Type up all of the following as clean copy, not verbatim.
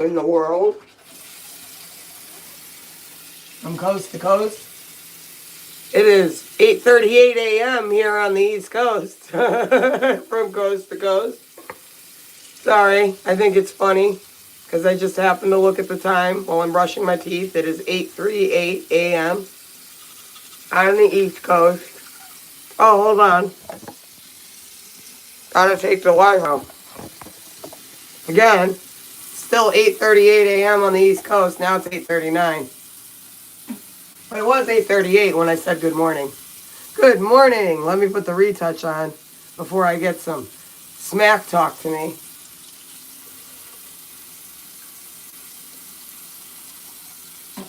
in the world. From coast to coast. It is 8:38 a.m. here on the East Coast. From coast to coast. Sorry, I think it's funny because I just happened to look at the time while I'm brushing my teeth. It is 8:38 a.m. on the East Coast. Oh, hold on. Gotta take the light out. Again, still 8:38 a.m. on the East Coast. Now it's 8:39. But it was 8:38 when I said good morning. Good morning. Let me put the retouch on before I get some smack talk to me.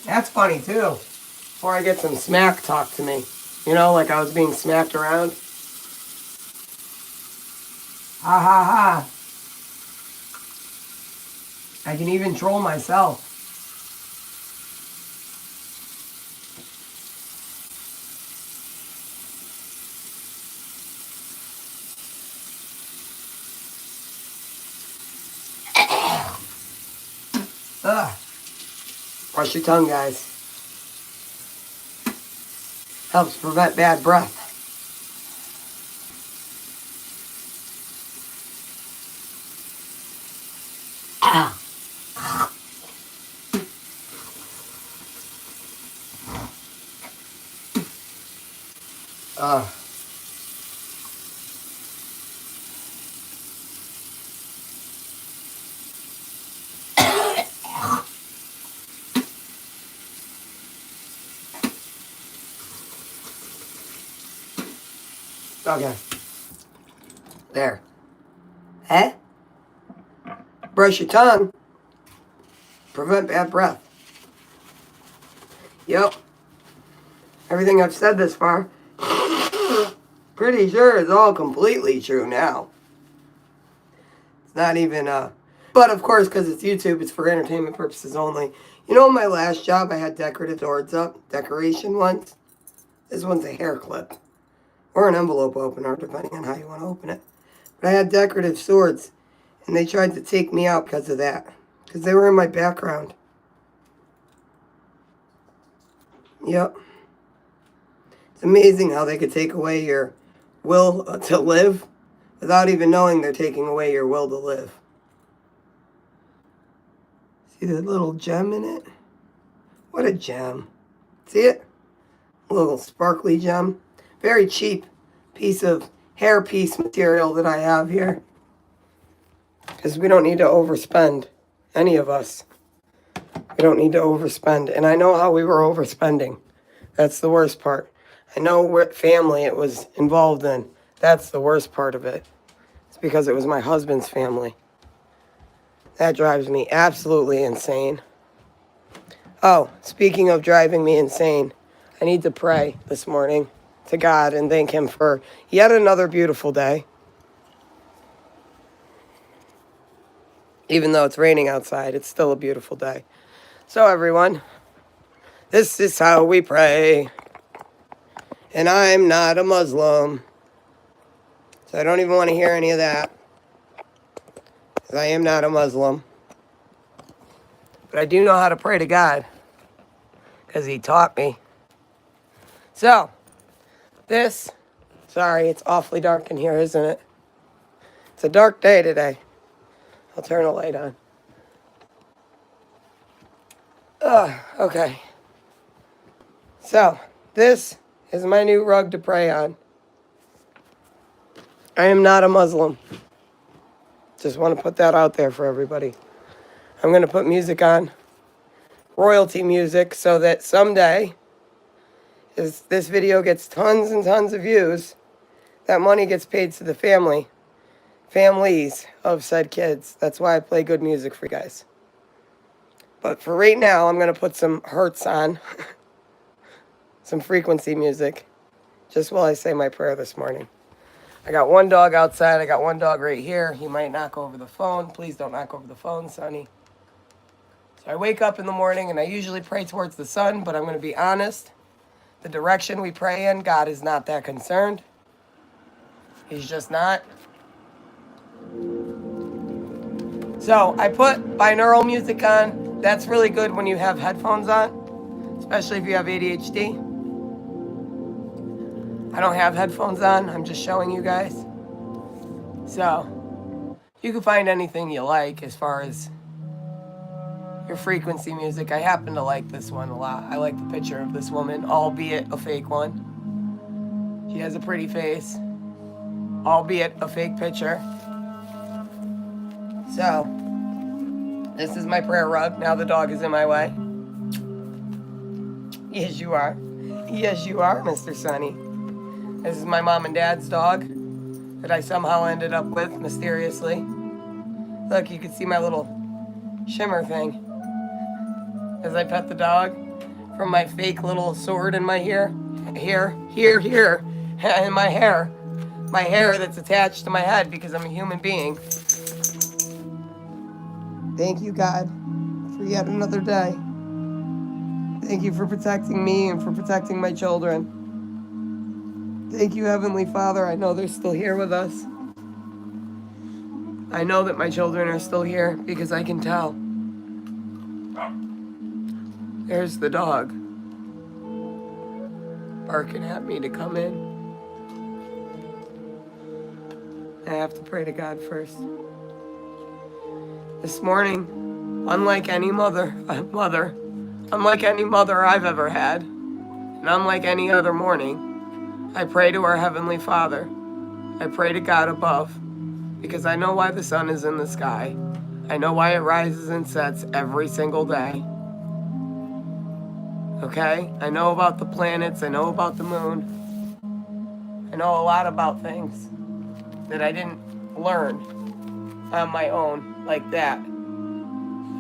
That's funny too. Before I get some smack talk to me. You know, like I was being smacked around. Ha ha ha. I can even troll myself. Ugh. Brush your tongue, guys. Helps prevent bad breath. Ah. Okay. There. Eh? Brush your tongue. Prevent bad breath. Yep. Everything I've said this far, pretty sure is all completely true now. It's not even, but of course, because it's YouTube, it's for entertainment purposes only. You know, my last job, I had decorative doors up, decoration ones. This one's a hair clip. Or an envelope opener, depending on how you want to open it. But I had decorative swords, and they tried to take me out because of that. Because they were in my background. Yep. It's amazing how they could take away your will to live without even knowing they're taking away your will to live. See that little gem in it? What a gem. See it? A little sparkly gem. Very cheap piece of hairpiece material that I have here. Because we don't need to overspend. Any of us. We don't need to overspend. And I know how we were overspending. That's the worst part. I know what family it was involved in. That's the worst part of it. It's because it was my husband's family. That drives me absolutely insane. Oh, speaking of driving me insane, I need to pray this morning to God and thank Him for yet another beautiful day. Even though it's raining outside, it's still a beautiful day. So everyone, this is how we pray. And I'm not a Muslim. So I don't even want to hear any of that. Because I am not a Muslim. But I do know how to pray to God. Because He taught me. So, sorry, it's awfully dark in here, isn't it? It's a dark day today. I'll turn a light on. Okay. So, this is my new rug to pray on. I am not a Muslim. Just want to put that out there for everybody. I'm going to put music on. Royalty music, so that someday, as this video gets tons and tons of views, that money gets paid to the families of said kids. That's why I play good music for you guys. But for right now, I'm going to put some hertz on. Some frequency music. Just while I say my prayer this morning. I got one dog outside. I got one dog right here. He might knock over the phone. Please don't knock over the phone, Sonny. So I wake up in the morning and I usually pray towards the sun, but I'm going to be honest. The direction we pray in, God is not that concerned. He's just not. So I put binaural music on. That's really good when you have headphones on, especially if you have ADHD. I don't have headphones on. I'm just showing you guys. So you can find anything you like as far as your frequency music. I happen to like this one a lot. I like the picture of this woman, albeit a fake one. She has a pretty face, albeit a fake picture. So, this is my prayer rug. Now the dog is in my way. Yes, you are. Yes, you are, Mr. Sonny. This is my mom and dad's dog that I somehow ended up with mysteriously. Look, you can see my little shimmer thing as I pet the dog from my fake little sword in my here, and my hair that's attached to my head because I'm a human being. Thank you, God, for yet another day. Thank you for protecting me and for protecting my children. Thank you, Heavenly Father. I know they're still here with us. I know that my children are still here because I can tell. There's the dog barking at me to come in. I have to pray to God first. This morning, unlike any mother I've ever had, and unlike any other morning, I pray to our Heavenly Father. I pray to God above, because I know why the sun is in the sky. I know why it rises and sets every single day. Okay? I know about the planets, I know about the moon. I know a lot about things that I didn't learn on my own like that.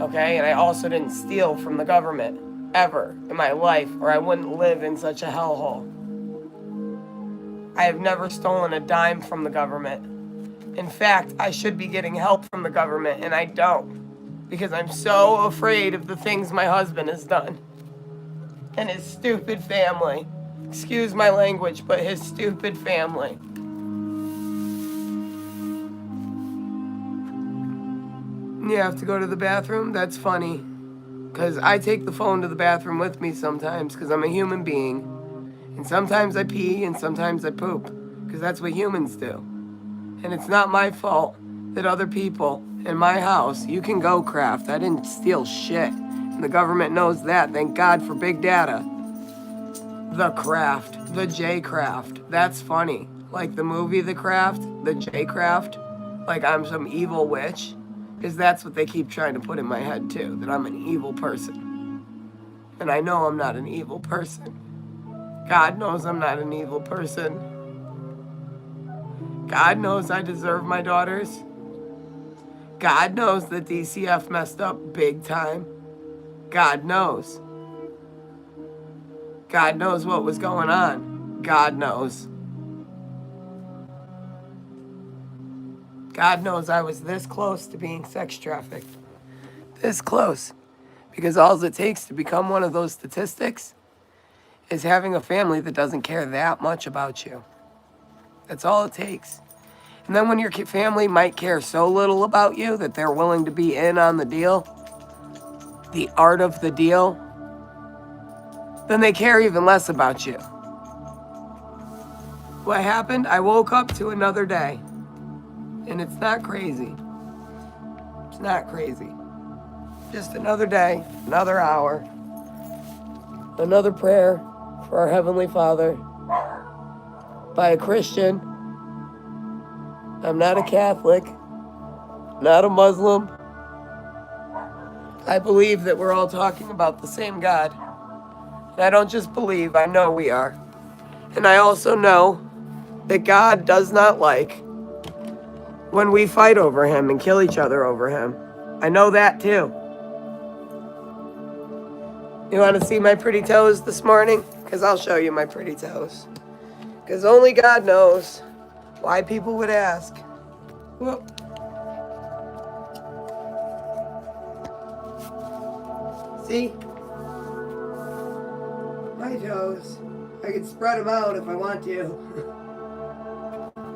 Okay? And I also didn't steal from the government ever in my life, or I wouldn't live in such a hellhole. I have never stolen a dime from the government. In fact, I should be getting help from the government, and I don't, because I'm so afraid of the things my husband has done. And his stupid family. Excuse my language, but his stupid family. You have to go to the bathroom? That's funny. Because I take the phone to the bathroom with me sometimes, because I'm a human being. And sometimes I pee and sometimes I poop, because that's what humans do. And it's not my fault that other people in my house, you can go, Kraft. I didn't steal shit. And the government knows that. Thank God for big data. The Craft. The J Craft. That's funny. Like the movie The Craft, the J Craft. Like I'm some evil witch. Because that's what they keep trying to put in my head too. That I'm an evil person. And I know I'm not an evil person. God knows I'm not an evil person. God knows I deserve my daughters. God knows that DCF messed up big time. God knows. God knows what was going on. God knows. God knows I was this close to being sex trafficked. This close. Because all it takes to become one of those statistics is having a family that doesn't care that much about you. That's all it takes. And then when your family might care so little about you that they're willing to be in on the deal, the art of the deal, then they care even less about you. What happened? I woke up to another day. And it's not crazy. It's not crazy. Just another day, another hour, another prayer for our Heavenly Father by a Christian. I'm not a Catholic, not a Muslim. I believe that we're all talking about the same God. And I don't just believe, I know we are. And I also know that God does not like when we fight over him and kill each other over him. I know that too. You want to see my pretty toes this morning? Because I'll show you my pretty toes. Because only God knows why people would ask. Whoop. See? My toes. I can spread them out if I want to.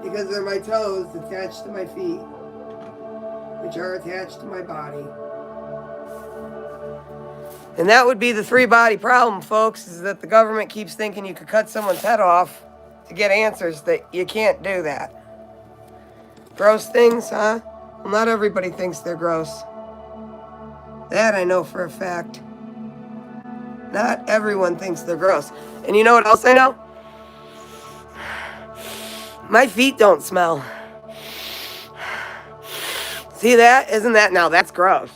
Because they're my toes attached to my feet. Which which are attached to my body. And that would be the three-body problem, folks, is that the government keeps thinking you could cut someone's head off to get answers that you can't do that. Gross things, huh? Well, not everybody thinks they're gross. That I know for a fact. Not everyone thinks they're gross. And you know what else I know? My feet don't smell. See that? Isn't that? Now that's gross.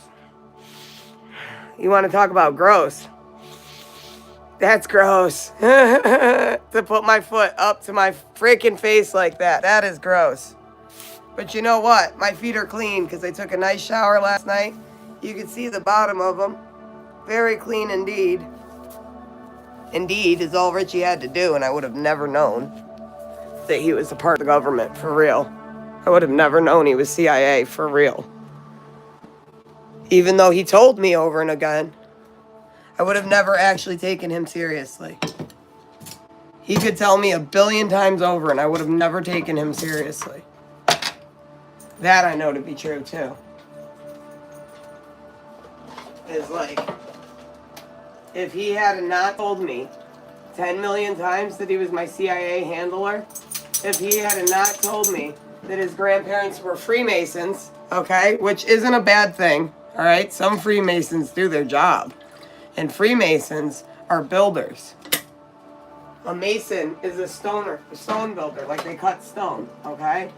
You want to talk about gross? That's gross. To put my foot up to my freaking face like that. That is gross. But you know what? My feet are clean because I took a nice shower last night. You can see the bottom of them. Very clean indeed. Indeed is all Richie had to do, and I would have never known that he was a part of the government, for real. I would have never known he was CIA, for real. Even though he told me over and again, I would have never actually taken him seriously. He could tell me 1 billion times over, and I would have never taken him seriously. That I know to be true, too. It's like, if he had not told me 10 million times that he was my CIA handler, if he had not told me that his grandparents were Freemasons, okay, which isn't a bad thing, all right? Some Freemasons do their job, and Freemasons are builders. A Mason is a stone builder, like they cut stone, okay?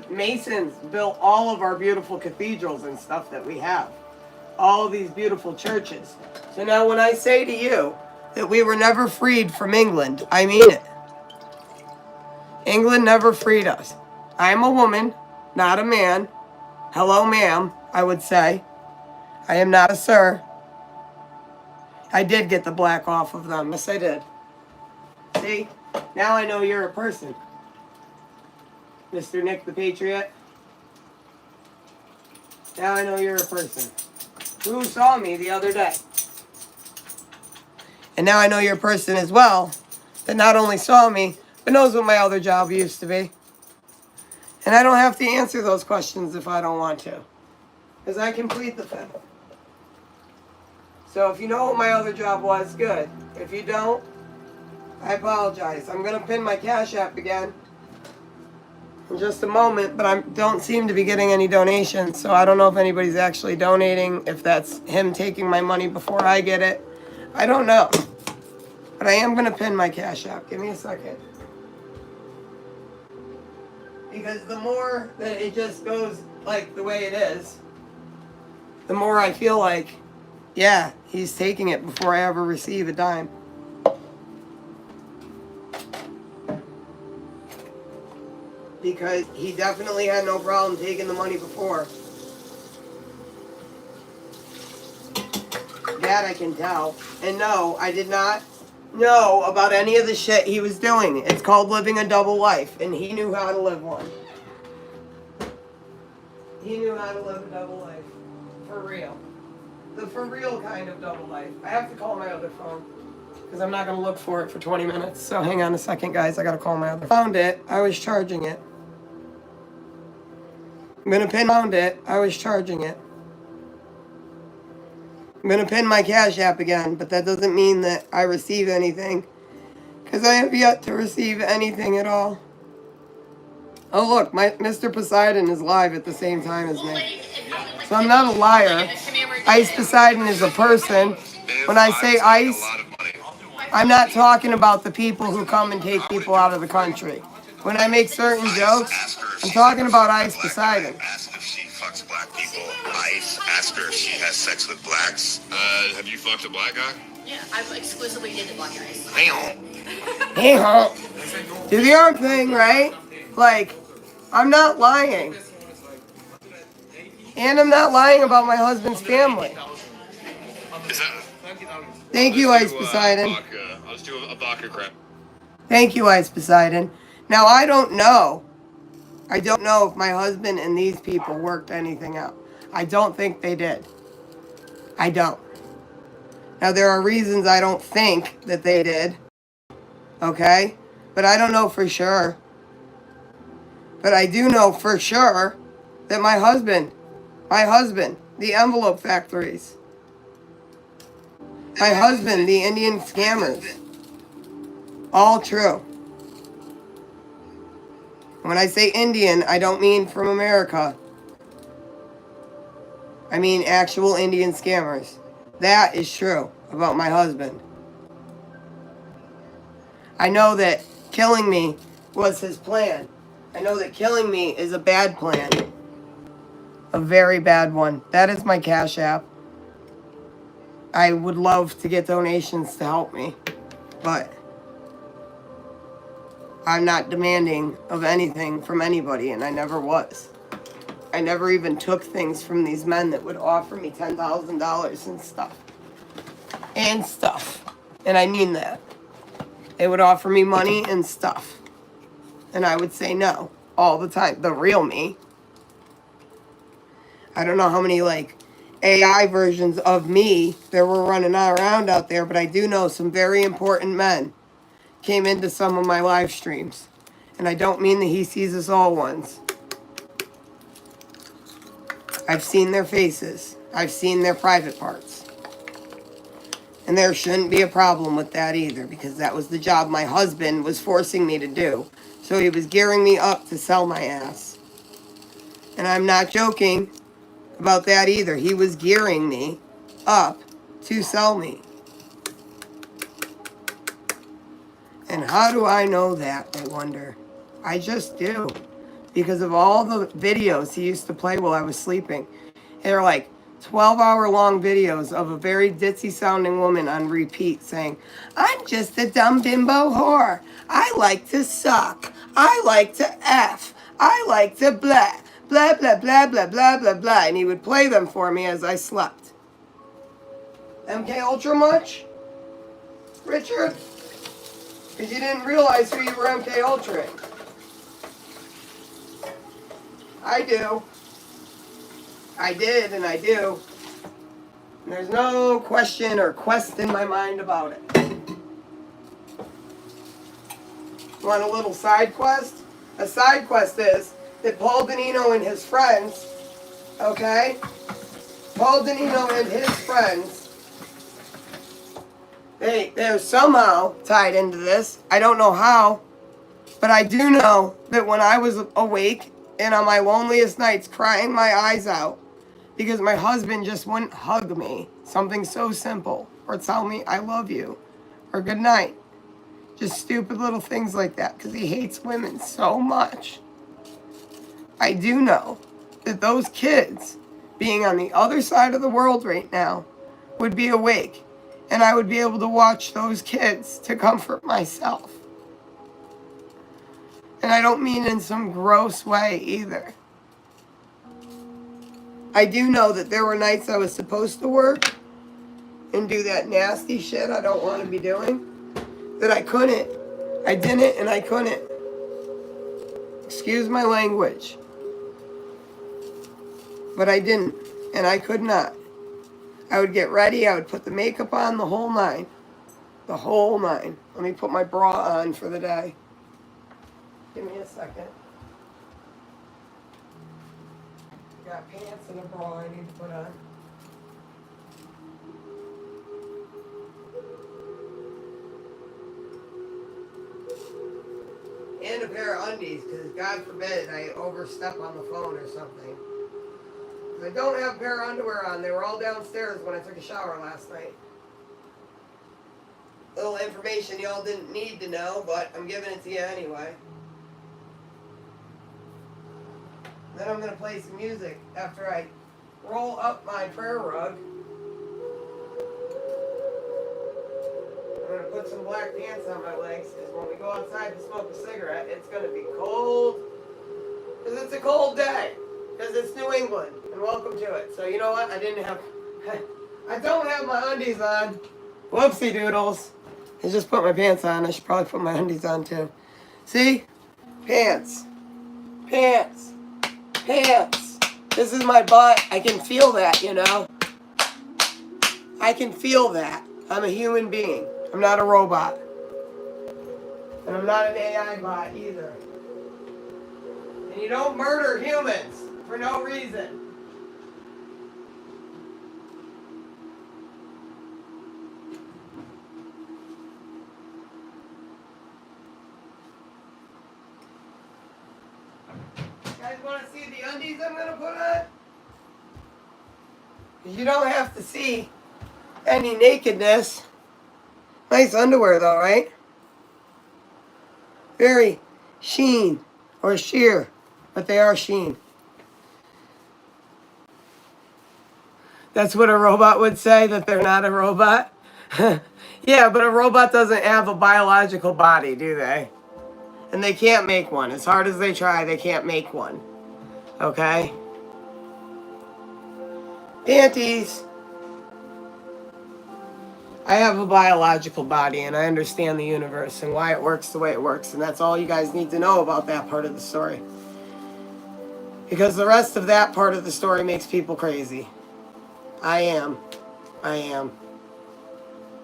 Masons built all of our beautiful cathedrals and stuff that we have. All of these beautiful churches. So now when I say to you that we were never freed from England, I mean it. England never freed us. I am a woman, not a man. Hello, ma'am, I would say. I am not a sir. I did get the black off of them. Yes, I did. See? Now I know you're a person. Mr. Nick the Patriot. Now I know you're a person. Who saw me the other day. And now I know you're a person as well that not only saw me, but knows what my other job used to be. And I don't have to answer those questions if I don't want to. Because I complete the thing. So if you know what my other job was, good. If you don't, I apologize. I'm going to pin my Cash App again in just a moment, but I don't seem to be getting any donations, so I don't know if anybody's actually donating, if that's him taking my money before I get it. I don't know. But I am going to pin my Cash App. Give me a second. Because the more that it just goes like the way it is, the more I feel like, yeah, he's taking it before I ever receive a dime. Because he definitely had no problem taking the money before. That I can tell. And no, I did not know about any of the shit he was doing. It's called living a double life, and he knew how to live one. He knew how to live a double life. For real. The for real kind of double life. I have to call my other phone, because I'm not going to look for it for 20 minutes. So hang on a second, guys. I got to call my other phone. Found it. I was charging it. I'm going to pin found it. I was charging it. I'm going to pin my Cash App again, but that doesn't mean that I receive anything, because I have yet to receive anything at all. Oh, look, my Mr. Poseidon is live at the same time as me. So I'm not a liar. Ice Poseidon is a person. When I say ice, I'm not talking about the people who come and take people out of the country. When I make certain jokes, I'm talking about Ice Poseidon. Ask if she fucks black people. Ice, ask her if she has sex with blacks. Have you fucked a black guy? Yeah, I've exclusively dated black guys. Hey-ho. Do the arm thing, right? Like, I'm not lying. And I'm not lying about my husband's family. Is that... Thank you, Ice Poseidon. I'll just do a vodka crap. Thank you, Ice Poseidon. Now, I don't know if my husband and these people worked anything out. I don't think they did. I don't. Now, there are reasons I don't think that they did. Okay? But I don't know for sure. But I do know for sure that my husband My husband, the envelope factories. My husband, the Indian scammers. All true. When I say Indian, I don't mean from America. I mean actual Indian scammers. That is true about my husband. I know that killing me was his plan. I know that killing me is a bad plan. A very bad one. That is my Cash App. I would love to get donations to help me, but I'm not demanding of anything from anybody, and I never was. I never even took things from these men that would offer me $10,000 and stuff. And stuff. And I mean that. They would offer me money and stuff. And I would say no all the time. The real me. I don't know how many like AI versions of me there were running around out there, but I do know some very important men came into some of my live streams. And I don't mean the He Sees Us All ones. I've seen their faces. I've seen their private parts. And there shouldn't be a problem with that either, because that was the job my husband was forcing me to do. So he was gearing me up to sell my ass. And I'm not joking about that either. He was gearing me up to sell me. And how do I know that, I wonder? I just do. Because of all the videos he used to play while I was sleeping. They're like 12-hour long videos of a very ditzy sounding woman on repeat saying, I'm just a dumb bimbo whore. I like to suck. I like to F. I like to blah. Blah, blah, blah, blah, blah, blah, blah. And he would play them for me as I slept. MK Ultra much? Richard? Because you didn't realize who you were MK Ultra. I do. I did and I do. And there's no question or quest in my mind about it. Want a little side quest? A side quest is that Paul Danino and his friends, okay? Paul Danino and his friends, they're somehow tied into this. I don't know how, but I do know that when I was awake and on my loneliest nights crying my eyes out because my husband just wouldn't hug me, something so simple, or tell me I love you, or good night. Just stupid little things like that because he hates women so much. I do know that those kids being on the other side of the world right now would be awake, and I would be able to watch those kids to comfort myself. And I don't mean in some gross way either. I do know that there were nights I was supposed to work and do that nasty shit I don't want to be doing, that I couldn't. I didn't and I couldn't. Excuse my language. But I didn't, and I could not. I would get ready, I would put the makeup on, the whole nine. The whole nine. Let me put my bra on for the day. Give me a second. Got pants and a bra I need to put on. And a pair of undies, because God forbid I overstep on the phone or something. I don't have a pair of underwear on. They were all downstairs when I took a shower last night. Little information y'all didn't need to know, but I'm giving it to you anyway. Then I'm going to play some music after I roll up my prayer rug. I'm going to put some black pants on my legs because when we go outside to smoke a cigarette, it's going to be cold. Because it's a cold day. Because it's New England. And welcome to it. So you know what? I don't have my undies on. Whoopsie doodles. I just put my pants on. I should probably put my undies on too. See? Pants. Pants. Pants. This is my butt. I can feel that, you know? I can feel that. I'm a human being. I'm not a robot. And I'm not an AI bot either. And you don't murder humans for no reason. want to see the undies I'm going to put on? You don't have to see any nakedness. Nice underwear though, right? Very sheen or sheer, but they are sheen. That's what a robot would say, that they're not a robot. Yeah, but a robot doesn't have a biological body, do they? And they can't make one. As hard as they try, they can't make one. Okay? Panties. I have a biological body and I understand the universe and why it works the way it works. And that's all you guys need to know about that part of the story. Because the rest of that part of the story makes people crazy. I am.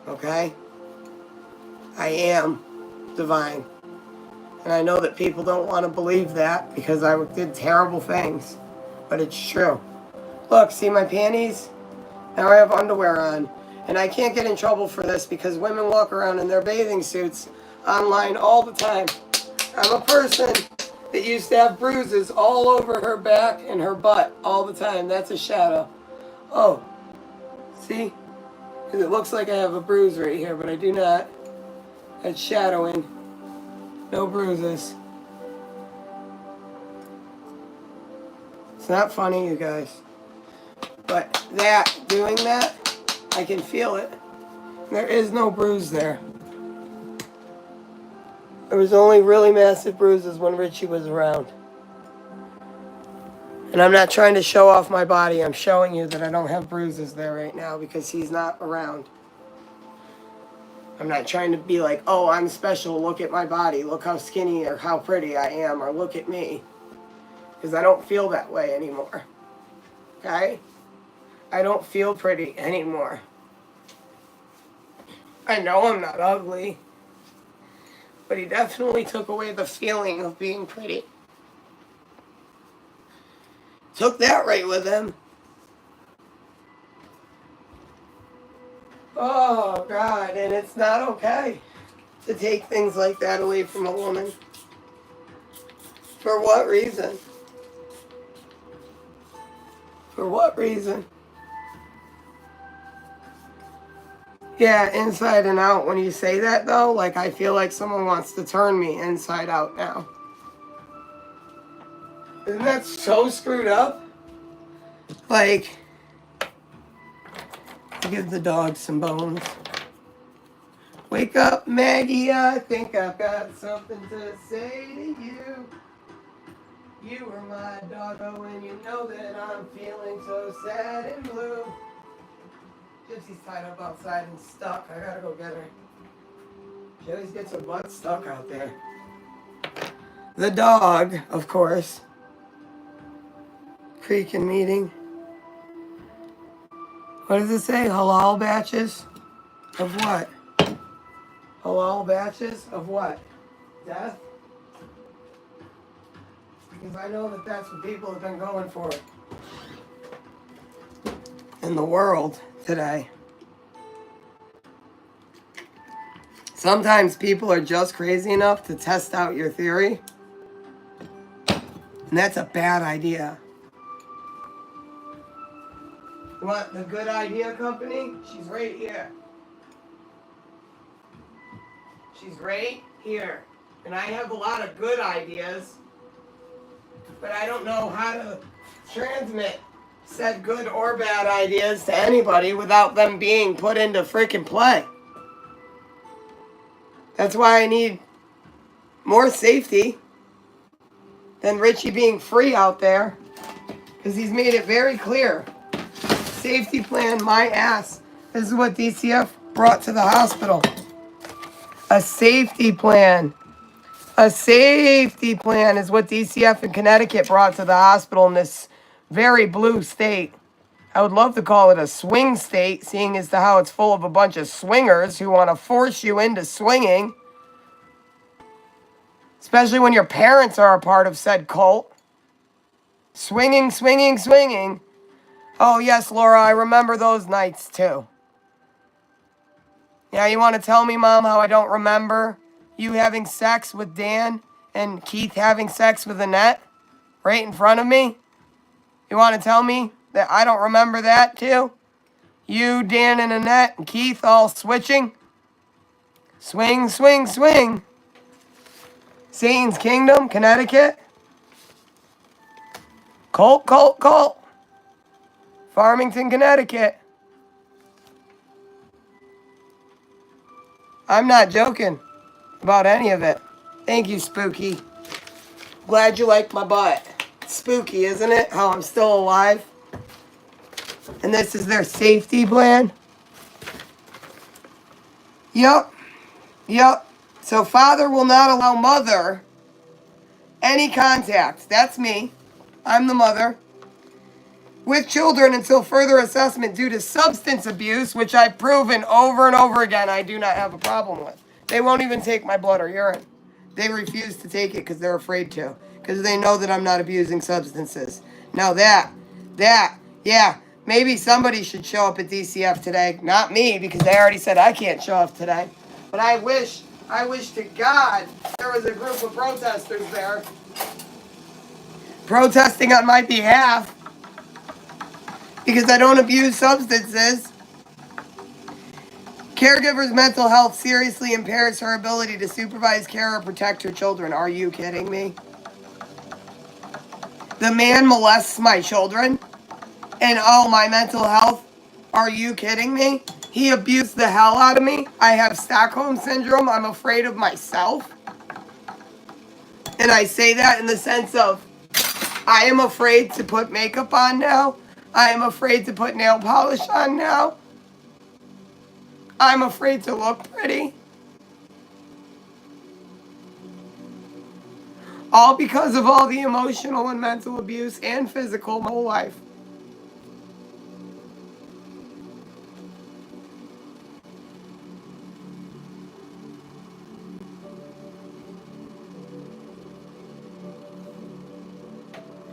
Okay? I am divine. And I know that people don't want to believe that because I did terrible things. But it's true. Look, see my panties? Now I have underwear on. And I can't get in trouble for this because women walk around in their bathing suits online all the time. I'm a person that used to have bruises all over her back and her butt all the time. That's a shadow. Oh, see? Because it looks like I have a bruise right here, but I do not. That's shadowing. No bruises. It's not funny, you guys. But doing that, I can feel it. There is no bruise there. There was only really massive bruises when Richie was around. And I'm not trying to show off my body. I'm showing you that I don't have bruises there right now because he's not around. I'm not trying to be like, oh, I'm special. Look at my body. Look how skinny or how pretty I am. Or look at me. Because I don't feel that way anymore. Okay? I don't feel pretty anymore. I know I'm not ugly. But he definitely took away the feeling of being pretty. Took that right with him. Oh, God. And it's not okay to take things like that away from a woman. For what reason? For what reason? Yeah, inside and out. When you say that, though, like, I feel like someone wants to turn me inside out now. Isn't that so screwed up? Like, give the dog some bones. Wake up, Maggie, I think I've got something to say to you. You are my doggo and you know that I'm feeling so sad and blue. Gypsy's tied up outside and stuck. I gotta go get her. She always gets her butt stuck out there. The dog, of course. Creaking meeting. What does it say? Halal batches? Of what? Halal batches? Of what? Death? Because I know that that's what people have been going for in the world today. Sometimes people are just crazy enough to test out your theory. And that's a bad idea. You want the good idea company? She's right here. She's right here. And I have a lot of good ideas. But I don't know how to transmit said good or bad ideas to anybody without them being put into freaking play. That's why I need more safety than Richie being free out there. Because he's made it very clear. Safety plan, my ass. This is what DCF brought to the hospital. A safety plan. A safety plan is what DCF in Connecticut brought to the hospital in this very blue state. I would love to call it a swing state, seeing as to how it's full of a bunch of swingers who want to force you into swinging. Especially when your parents are a part of said cult. Swinging, swinging, swinging. Oh, yes, Laura, I remember those nights, too. Yeah, you want to tell me, Mom, how I don't remember you having sex with Dan and Keith having sex with Annette? right in front of me? You want to tell me that I don't remember that too? You, Dan, and Annette, and Keith all switching? Swing, swing, swing. Satan's Kingdom, Connecticut. Colt, Colt, Colt. Farmington, Connecticut. I'm not joking about any of it. Thank you, Spooky. Glad you like my butt. It's spooky, isn't it? How I'm still alive. And this is their safety plan. Yup. Yup. So father will not allow mother any contact. That's me. I'm the mother. With children until further assessment due to substance abuse, which I've proven over and over again I do not have a problem with. They won't even take my blood or urine. They refuse to take it because they're afraid to. Because they know that I'm not abusing substances. Now yeah, maybe somebody should show up at DCF today. Not me, because they already said I can't show up today. But I wish to God there was a group of protesters there protesting on my behalf because I don't abuse substances. Caregiver's mental health seriously impairs her ability to supervise, care, or protect her children. Are you kidding me? The man molests my children and my mental health. Are you kidding me? He abused the hell out of me. I have Stockholm Syndrome. I'm afraid of myself. And I say that in the sense of I am afraid to put makeup on now. I am afraid to put nail polish on now. I'm afraid to look pretty. All because of all the emotional and mental abuse and physical my whole life.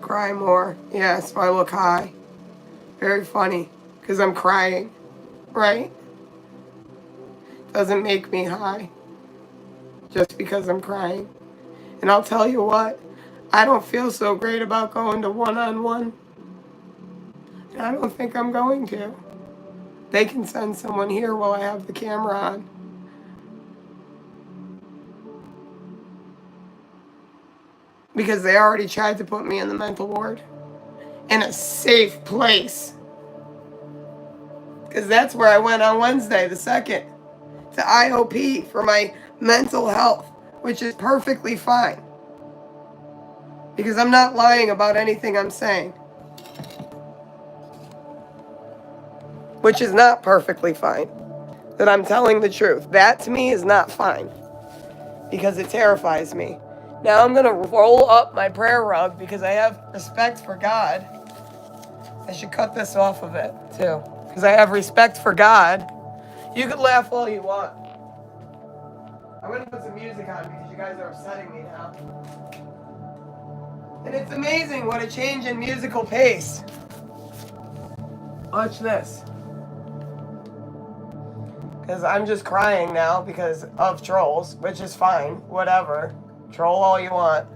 Cry more. Yes, I look high. Very funny. Because I'm crying. Right? Doesn't make me high. Just because I'm crying. And I'll tell you what. I don't feel so great about going to one-on-one. And I don't think I'm going to. They can send someone here while I have the camera on. Because they already tried to put me in the mental ward. In a safe place. Because that's where I went on Wednesday, the 2nd. To IOP for my mental health. Which is perfectly fine. Because I'm not lying about anything I'm saying. Which is not perfectly fine. That I'm telling the truth. That to me is not fine. Because it terrifies me. Now I'm going to roll up my prayer rug because I have respect for God. I should cut this off of it too. Because I have respect for God. You can laugh all you want. I'm going to put some music on because you guys are upsetting me now. And it's amazing what a change in musical pace. Watch this. Because I'm just crying now because of trolls, which is fine. Whatever. Troll all you want.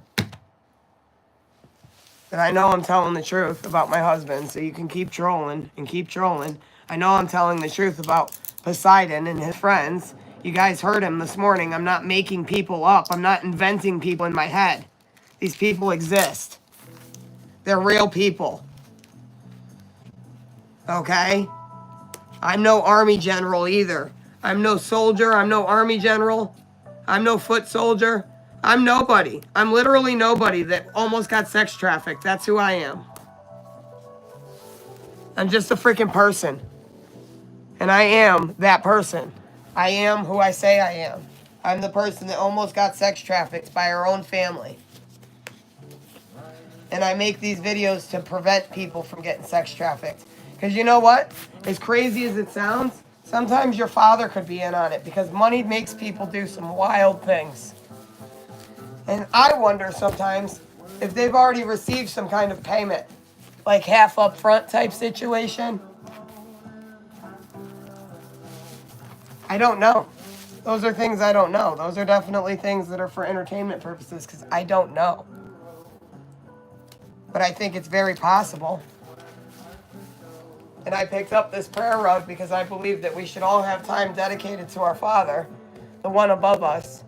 But I know I'm telling the truth about my husband, so you can keep trolling and keep trolling. I know I'm telling the truth about Poseidon and his friends. You guys heard him this morning. I'm not making people up. I'm not inventing people in my head. These people exist. They're real people. Okay? I'm no army general either. I'm no soldier. I'm no army general. I'm no foot soldier. I'm nobody. I'm literally nobody that almost got sex trafficked. That's who I am. I'm just a freaking person. And I am that person. I am who I say I am. I'm the person that almost got sex trafficked by her own family. And I make these videos to prevent people from getting sex trafficked. Because you know what? As crazy as it sounds, sometimes your father could be in on it because money makes people do some wild things. And I wonder sometimes if they've already received some kind of payment, like half up front type situation. I don't know. Those are things I don't know. Those are definitely things that are for entertainment purposes because I don't know. but I think it's very possible. And I picked up this prayer rug because I believe that we should all have time dedicated to our Father, the one above us.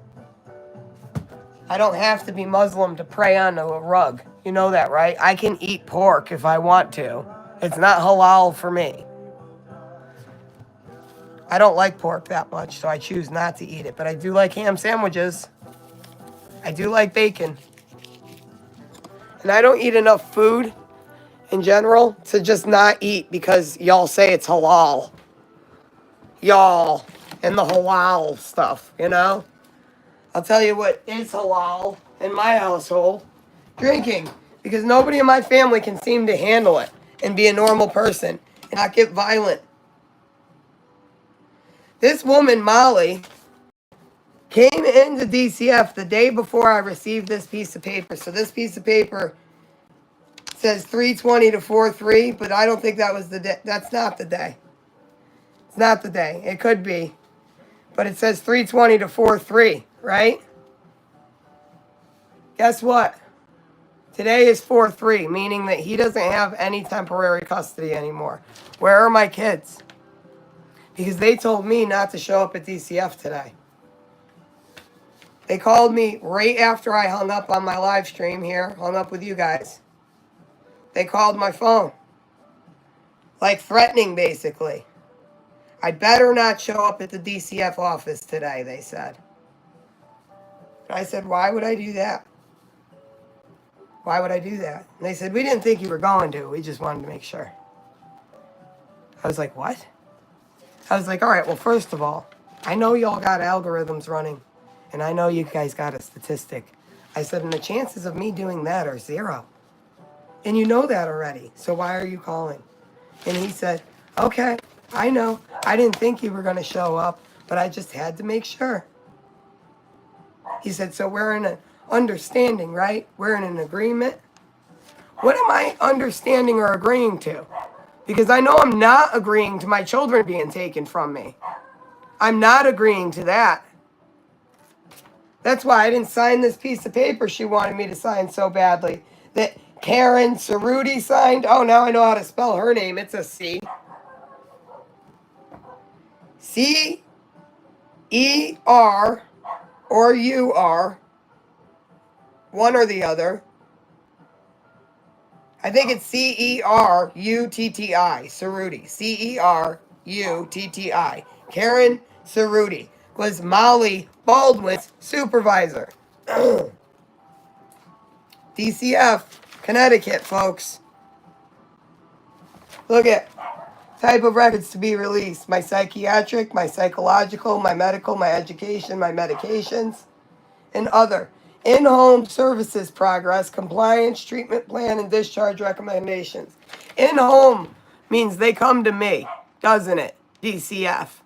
I don't have to be Muslim to pray on a rug. You know that, right? I can eat pork if I want to. It's not halal for me. I don't like pork that much, so I choose not to eat it. But I do like ham sandwiches. I do like bacon. And I don't eat enough food in general to just not eat because y'all say it's halal. Y'all and the halal stuff, you know? I'll tell you what is halal in my household. Drinking. Because nobody in my family can seem to handle it and be a normal person and not get violent. This woman, Molly, came into DCF the day before I received this piece of paper. So this piece of paper says 3:20 to 4:03, but I don't think that was the day. That's not the day. It's not the day. It could be. But it says 3:20 to 4:03, right? Guess what? Today is 4/3, meaning that he doesn't have any temporary custody anymore. Where are my kids? Because they told me not to show up at DCF today. They called me right after I hung up on my live stream here, hung up with you guys. They called my phone. Like threatening, basically. I better not show up at the DCF office today, they said. And I said, why would I do that? Why would I do that? And they said, we didn't think you were going to. We just wanted to make sure. I was like, what? I was like, all right, well, first of all, I know y'all got algorithms running, and I know you guys got a statistic. I said, and the chances of me doing that are 0. And you know that already, so why are you calling? And he said, okay, I know. I didn't think you were going to show up, but I just had to make sure. He said, so we're in an understanding, right? We're in an agreement. What am I understanding or agreeing to? Because I know I'm not agreeing to my children being taken from me. I'm not agreeing to that. That's why I didn't sign this piece of paper she wanted me to sign so badly. That Karen Cerruti signed. Oh, now I know how to spell her name. It's a C. C-E-R or U-R. One or the other. I think it's C-E-R-U-T-T-I. Cerruti. C-E-R-U-T-T-I. Karen Cerruti was Molly Baldwin's supervisor. DCF, Connecticut, folks. Look at type of records to be released. My psychiatric, my psychological, my medical, my education, my medications, and other. In-home services progress, compliance, treatment plan, and discharge recommendations. In-home means they come to me, doesn't it? DCF.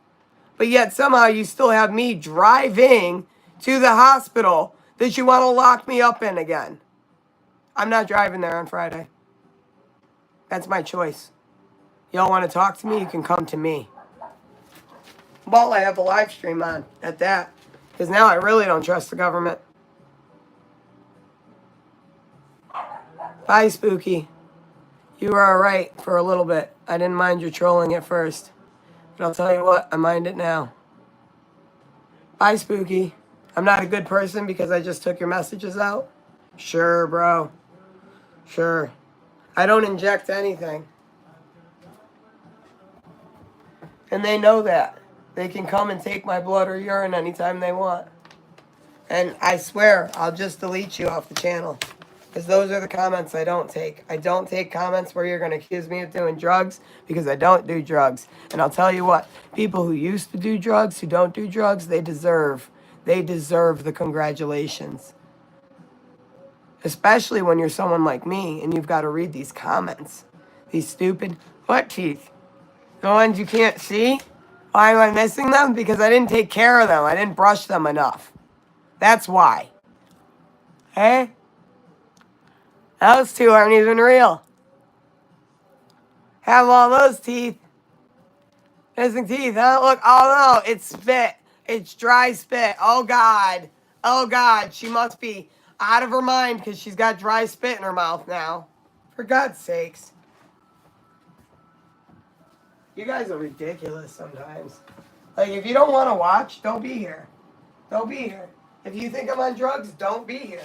But yet somehow you still have me driving to the hospital that you want to lock me up in again. I'm not driving there on Friday. That's my choice. Y'all want to talk to me? You can come to me. Well, I have a live stream on at that. Because now I really don't trust the government. Bye, Spooky. You were alright for a little bit. I didn't mind your trolling at first. But I'll tell you what, I mind it now. Bye, Spooky. I'm not a good person because I just took your messages out? Sure, bro. Sure. I don't inject anything. And they know that. They can come and take my blood or urine anytime they want. And I swear, I'll just delete you off the channel. Because those are the comments I don't take. I don't take comments where you're going to accuse me of doing drugs because I don't do drugs. And I'll tell you what, people who used to do drugs, who don't do drugs, they deserve the congratulations. Especially when you're someone like me and you've got to read these comments. These stupid, what teeth? The ones you can't see? Why am I missing them? Because I didn't take care of them. I didn't brush them enough. That's why. Hey? Those two aren't even real. Have all those teeth. Missing teeth, huh? Look, oh no, it's spit. It's dry spit. Oh God. Oh God, she must be out of her mind because she's got dry spit in her mouth now. For God's sakes. You guys are ridiculous sometimes. Like, if you don't want to watch, don't be here. Don't be here. If you think I'm on drugs, don't be here.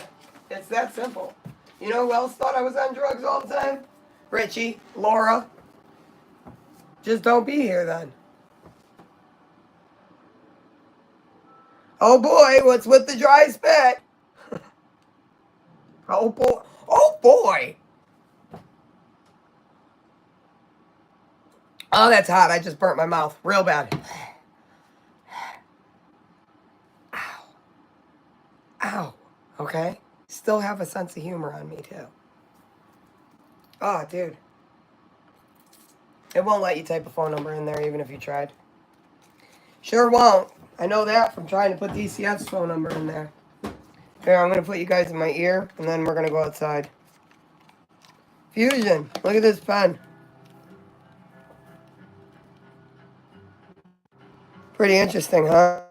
It's that simple. You know who else thought I was on drugs all the time? Richie, Laura. Just don't be here then. Oh boy, what's with the dry spit? Oh boy. Oh boy. Oh, that's hot. I just burnt my mouth real bad. Ow. Ow. Okay? Still have a sense of humor on me, too. Oh, dude. It won't let you type a phone number in there even if you tried. Sure won't. I know that from trying to put DCF's phone number in there. Here, I'm going to put you guys in my ear, and then we're going to go outside. Fusion. Look at this pen. Pretty interesting, huh?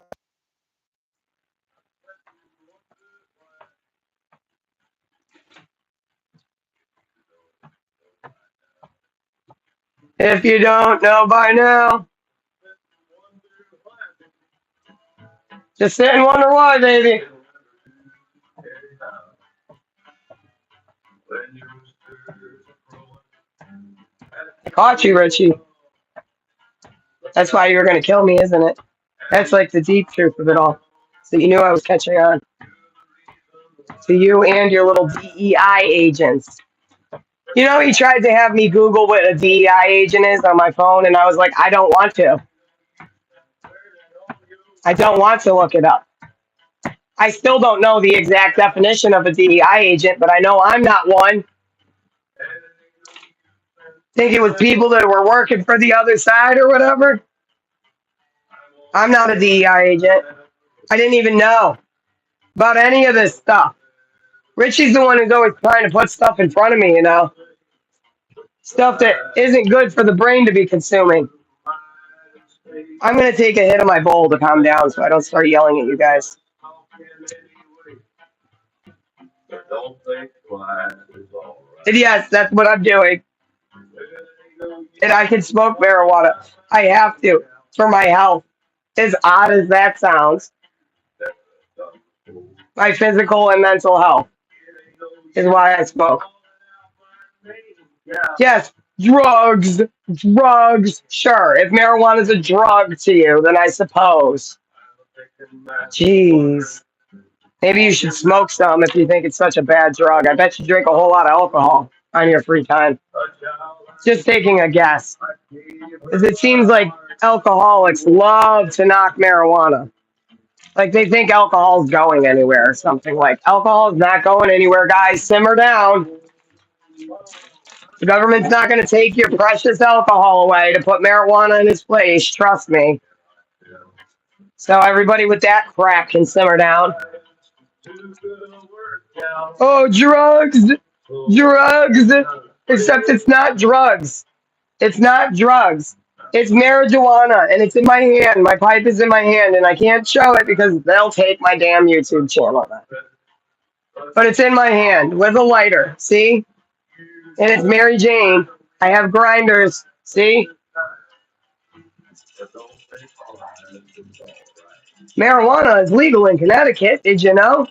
If you don't know by now, just sit and wonder why, baby. Caught you, Richie. That's why you were going to kill me, isn't it? That's like the deep truth of it all. So you knew I was catching on. To you and your little DEI agents. You know, he tried to have me Google what a DEI agent is on my phone, and I was like, I don't want to. I don't want to look it up. I still don't know the exact definition of a DEI agent, but I know I'm not one. Think it was people that were working for the other side or whatever. I'm not a DEI agent. I didn't even know about any of this stuff. Richie's the one who's always trying to put stuff in front of me, you know. Stuff that isn't good for the brain to be consuming. I'm going to take a hit of my bowl to calm down so I don't start yelling at you guys. And yes, that's what I'm doing. And I can smoke marijuana. I have to for my health. As odd as that sounds, my physical and mental health is why I smoke. Yes, drugs. Drugs. Sure, if marijuana is a drug to you, then I suppose. Jeez. Maybe you should smoke some if you think it's such a bad drug. I bet you drink a whole lot of alcohol on your free time. Just taking a guess. Because it seems like alcoholics love to knock marijuana. Like they think alcohol's going anywhere or something. Like, alcohol's not going anywhere, guys. Simmer down. The government's not going to take your precious alcohol away to put marijuana in its place. Trust me. So everybody with that crap can simmer down. Oh, drugs! Drugs! Except it's not drugs. It's not drugs. It's marijuana, and it's in my hand. My pipe is in my hand, and I can't show it because they'll take my damn YouTube channel. But it's in my hand with a lighter. See? And it's Mary Jane. I have grinders. See? Marijuana is legal in Connecticut. Did you know?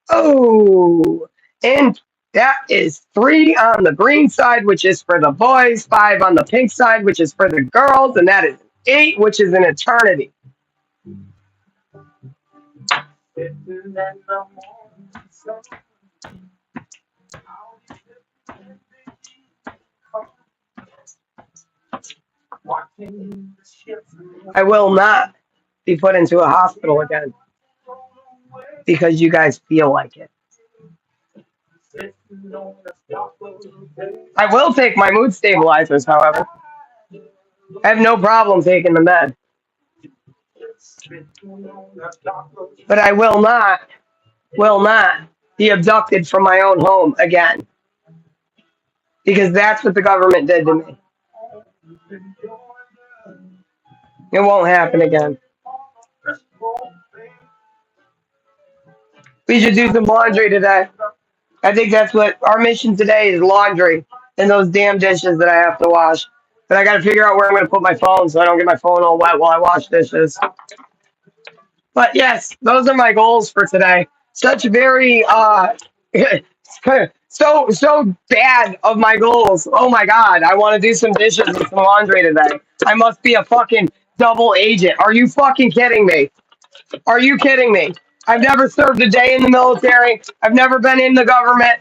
Oh, and that is 3 on the green side, which is for the boys, 5 on the pink side, which is for the girls, and that is 8, which is an eternity. I will not be put into a hospital again because you guys feel like it. I will take my mood stabilizers, however. I have no problem taking the med. But I will not be abducted from my own home again. Because that's what the government did to me. It won't happen again. We should do some laundry today. I think that's what our mission today is: laundry and those damn dishes that I have to wash. But I got to figure out where I'm going to put my phone so I don't get my phone all wet while I wash dishes. But yes, those are my goals for today. Such very so bad of my goals. Oh my god, I want to do some dishes and some laundry today. I must be a fucking double agent. Are you fucking kidding me? Are you kidding me? I've never served a day in the military. I've never been in the government.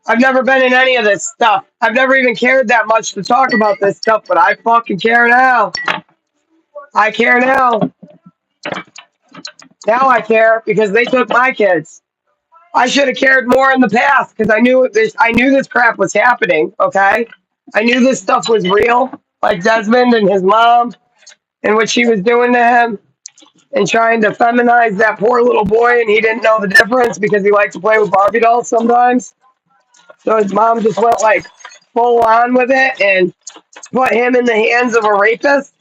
I've never been in any of this stuff. I've never even cared that much to talk about this stuff, but I fucking care now. I care now. Now I care because they took my kids. I should have cared more in the past because I knew this crap was happening, okay? I knew this stuff was real, like Desmond and his mom and what she was doing to him and trying to feminize that poor little boy, and he didn't know the difference because he liked to play with Barbie dolls sometimes. So his mom just went like full on with it and put him in the hands of a rapist,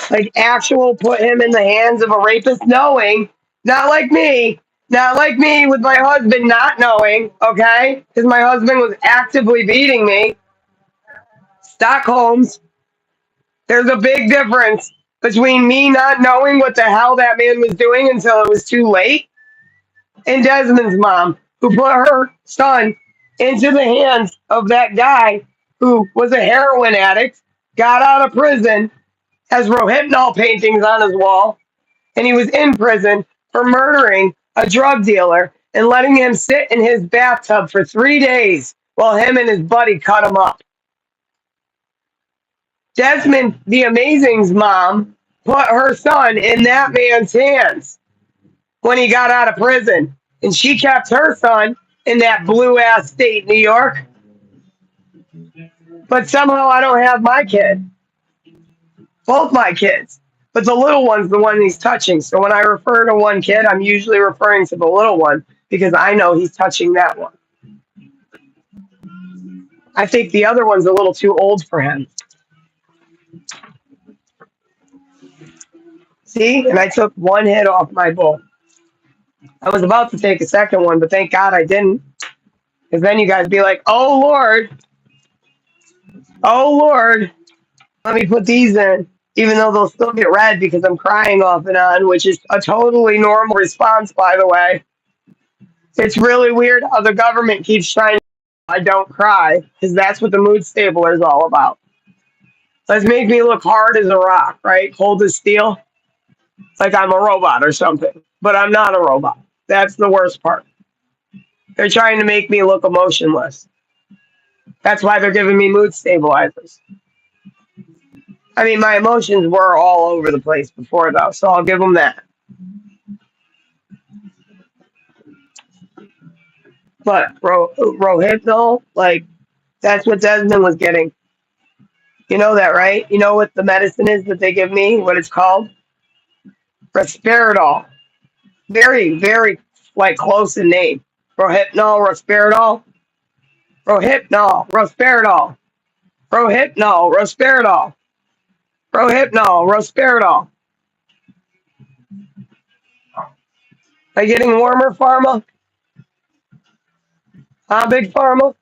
like actual put him in the hands of a rapist, knowing, not like me with my husband not knowing, okay? Because my husband was actively beating me. Stockholm's, there's a big difference between me not knowing what the hell that man was doing until it was too late and Desmond's mom, who put her son into the hands of that guy who was a heroin addict, got out of prison, has Rohypnol paintings on his wall, and he was in prison for murdering a drug dealer and letting him sit in his bathtub for 3 days while him and his buddy cut him up. Desmond, the Amazing's mom, put her son in that man's hands when he got out of prison. And she kept her son in that blue ass state, New York. But somehow I don't have my kid. Both my kids. But the little one's the one he's touching. So when I refer to one kid, I'm usually referring to the little one because I know he's touching that one. I think the other one's a little too old for him. See? And I took one hit off my bull. I was about to take a second one, but thank God I didn't. Because then you guys be like, oh Lord, let me put these in. Even though they'll still get read because I'm crying off and on, which is a totally normal response, by the way. It's really weird how the government keeps trying to I don't cry, because that's what the mood stabler is all about. Let's make me look hard as a rock, right? Cold as steel. Like I'm a robot or something. But I'm not a robot. That's the worst part. They're trying to make me look emotionless. That's why they're giving me mood stabilizers. I mean, my emotions were all over the place before, though, so I'll give them that. But Rohypnol, like, that's what Desmond was getting. You know that, right? You know what the medicine is that they give me? What it's called? Risperidol. Very, very, like, close in name. Rohypnol, Risperidol. Rohypnol, Risperidol. Rohypnol, Risperidol. Rohypnol, Risperidol. Are you getting warmer, Pharma? Huh, Big Pharma?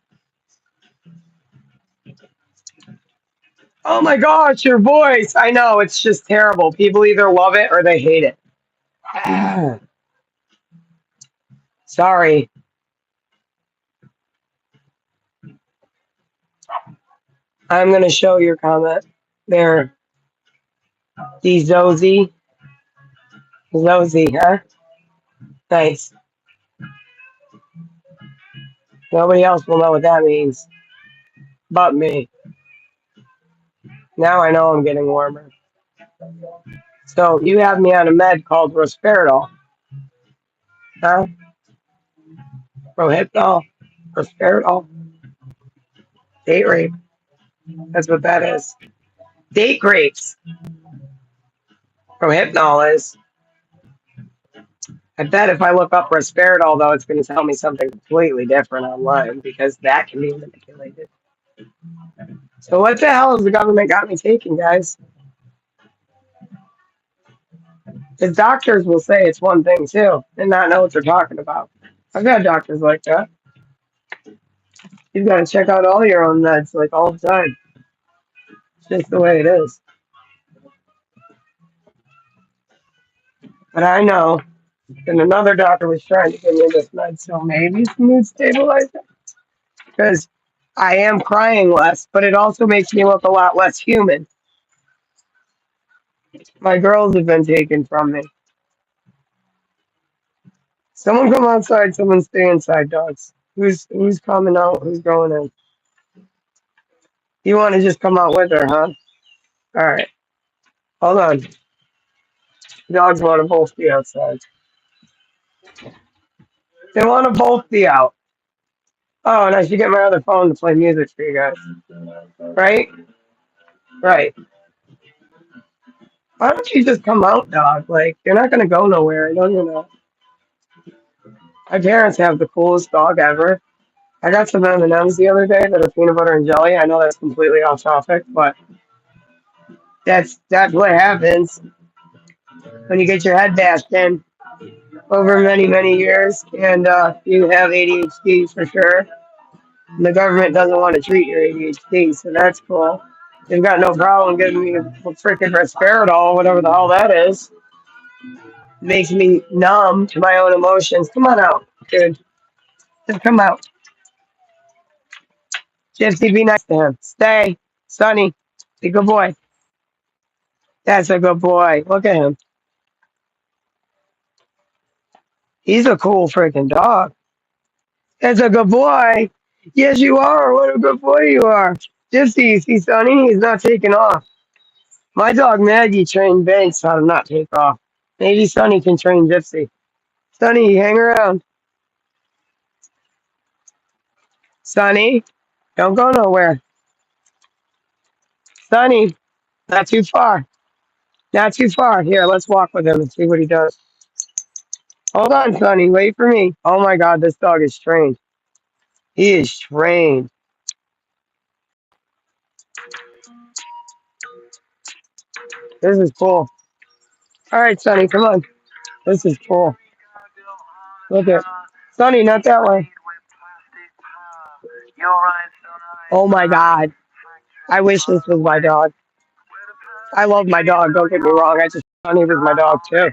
Oh my gosh, your voice. I know, it's just terrible. People either love it or they hate it. Sorry. I'm going to show your comment. There. Zozy. Zozy, huh? Nice. Nobody else will know what that means. But me. Now I know I'm getting warmer. So you have me on a med called Risperidol. Huh? Rohypnol. Risperidol. Date rape. That's what that is. Date rapes. Rohypnol is. I bet if I look up Risperidol, though, it's going to tell me something completely different online because that can be manipulated. So what the hell has the government got me taking, guys? Because doctors will say it's one thing, too, and not know what they're talking about. I've had doctors like that. You've got to check out all your own meds, like, all the time. It's just the way it is. But I know that another doctor was trying to give me this med, so maybe it's mood stabilizer. Because I am crying less, but it also makes me look a lot less human. My girls have been taken from me. Someone come outside, someone stay inside, dogs. Who's coming out? Who's going in? You want to just come out with her, huh? All right. Hold on. Dogs want to both be outside. They want to both be out. Oh, and I should get my other phone to play music for you guys. Right? Right. Why don't you just come out, dog? Like, you're not going to go nowhere. I know you're not. My parents have the coolest dog ever. I got some M&Ms the other day that are peanut butter and jelly. I know that's completely off topic, but that's what happens when you get your head bashed in over many, many years, and you have ADHD for sure. And the government doesn't want to treat your ADHD, so that's cool. They've got no problem giving me a freaking Risperidol, whatever the hell that is. Makes me numb to my own emotions. Come on out, dude. Just come out. Gypsy, be nice to him. Stay. Sonny, be a good boy. That's a good boy. Look at him. He's a cool freaking dog. That's a good boy. Yes, you are. What a good boy you are. Gypsy, you see Sonny? He's not taking off. My dog Maggie trained Banks how to not take off. Maybe Sonny can train Gypsy. Sonny, hang around. Sonny, don't go nowhere. Sonny, not too far. Not too far. Here, let's walk with him and see what he does. Hold on, Sonny. Wait for me. Oh my God, this dog is trained. He is trained. This is cool. All right, Sonny, come on. This is cool. Look at Sonny, not that way. Oh my God. I wish this was my dog. I love my dog. Don't get me wrong. I just Sonny was my dog too.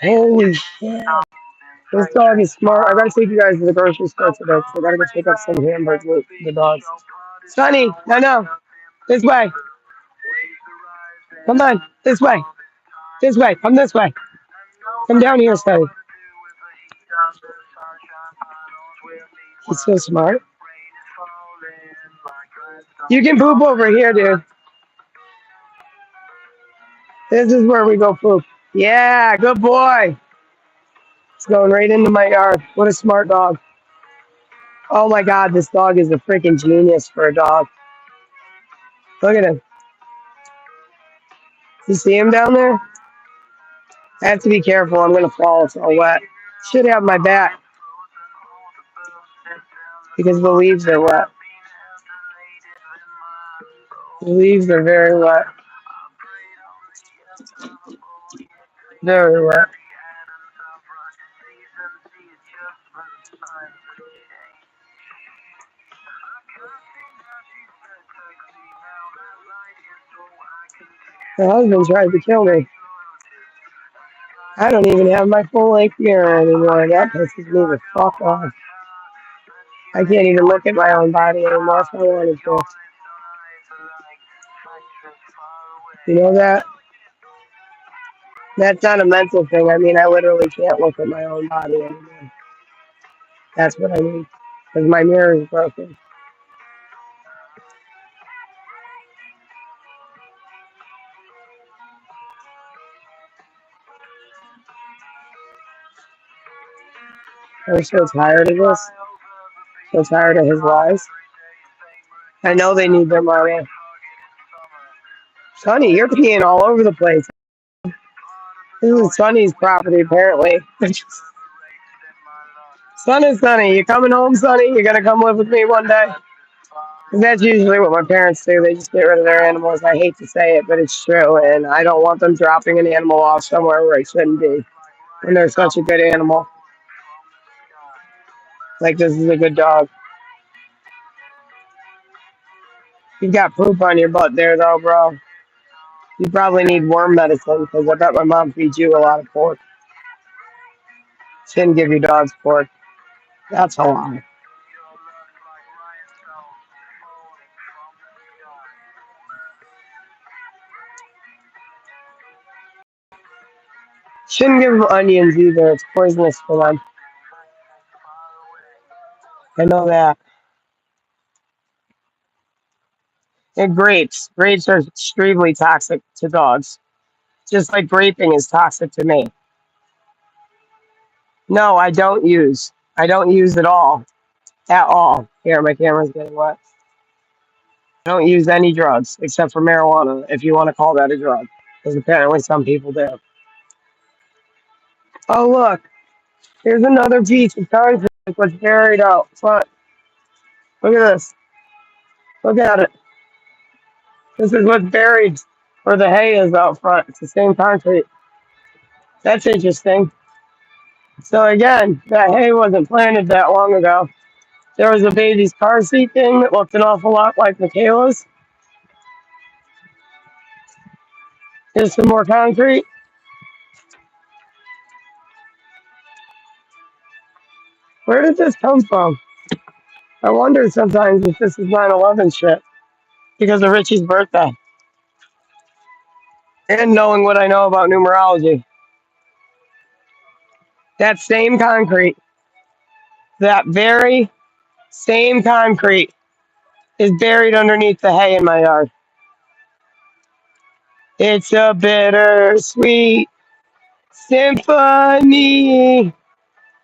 Holy shit. This dog is smart. I gotta take you guys to the grocery store today because I gotta go pick up some hamburgers with the dogs. Sonny, no. This way. Come on. This way. This way. Come this way. Come down here, Sonny. He's so smart. You can poop over here, dude. This is where we go poop. Yeah, good boy. It's going right into my yard. What a smart dog. Oh my God, this dog is a freaking genius for a dog. Look at him. You see him down there? I have to be careful. I'm going to fall. It's all wet. Should have my back because the leaves are wet. The leaves are very wet. Very wet. My husband tried to kill me. I don't even have my full length mirror anymore. That pisses me the fuck off. I can't even look at my own body anymore if I wanted to. You know that? That's not a mental thing. I mean, I literally can't look at my own body anymore. That's what I mean. Because my mirror is broken. I'm so tired of this. So tired of his lies. I know they need their money. Sonny, you're peeing all over the place. This is Sonny's property, apparently. Sonny, you coming home, Sonny? You gonna come live with me one day? 'Cause that's usually what my parents do. They just get rid of their animals. I hate to say it, but it's true. And I don't want them dropping an animal off somewhere where it shouldn't be. When they're such a good animal. Like, this is a good dog. You got poop on your butt there, though, bro. You probably need worm medicine, because I bet my mom feeds you a lot of pork. She didn't give your dogs pork. That's a lie. Shouldn't give them onions either. It's poisonous for them. I know that. And grapes. Grapes are extremely toxic to dogs. Just like graping is toxic to me. No, I don't use. I don't use at all. At all. Here, my camera's getting wet. I don't use any drugs except for marijuana, if you want to call that a drug. Because apparently some people do. Oh, look. Here's another piece of concrete that's buried out front. Look at this. Look at it. This is what's buried where the hay is out front. It's the same concrete. That's interesting. So again, that hay wasn't planted that long ago. There was a baby's car seat thing that looked an awful lot like Michaela's. Here's some more concrete. Where did this come from? I wonder sometimes if this is 9/11 shit because of Richie's birthday. And knowing what I know about numerology. That same concrete, that very same concrete is buried underneath the hay in my yard. It's a bittersweet symphony.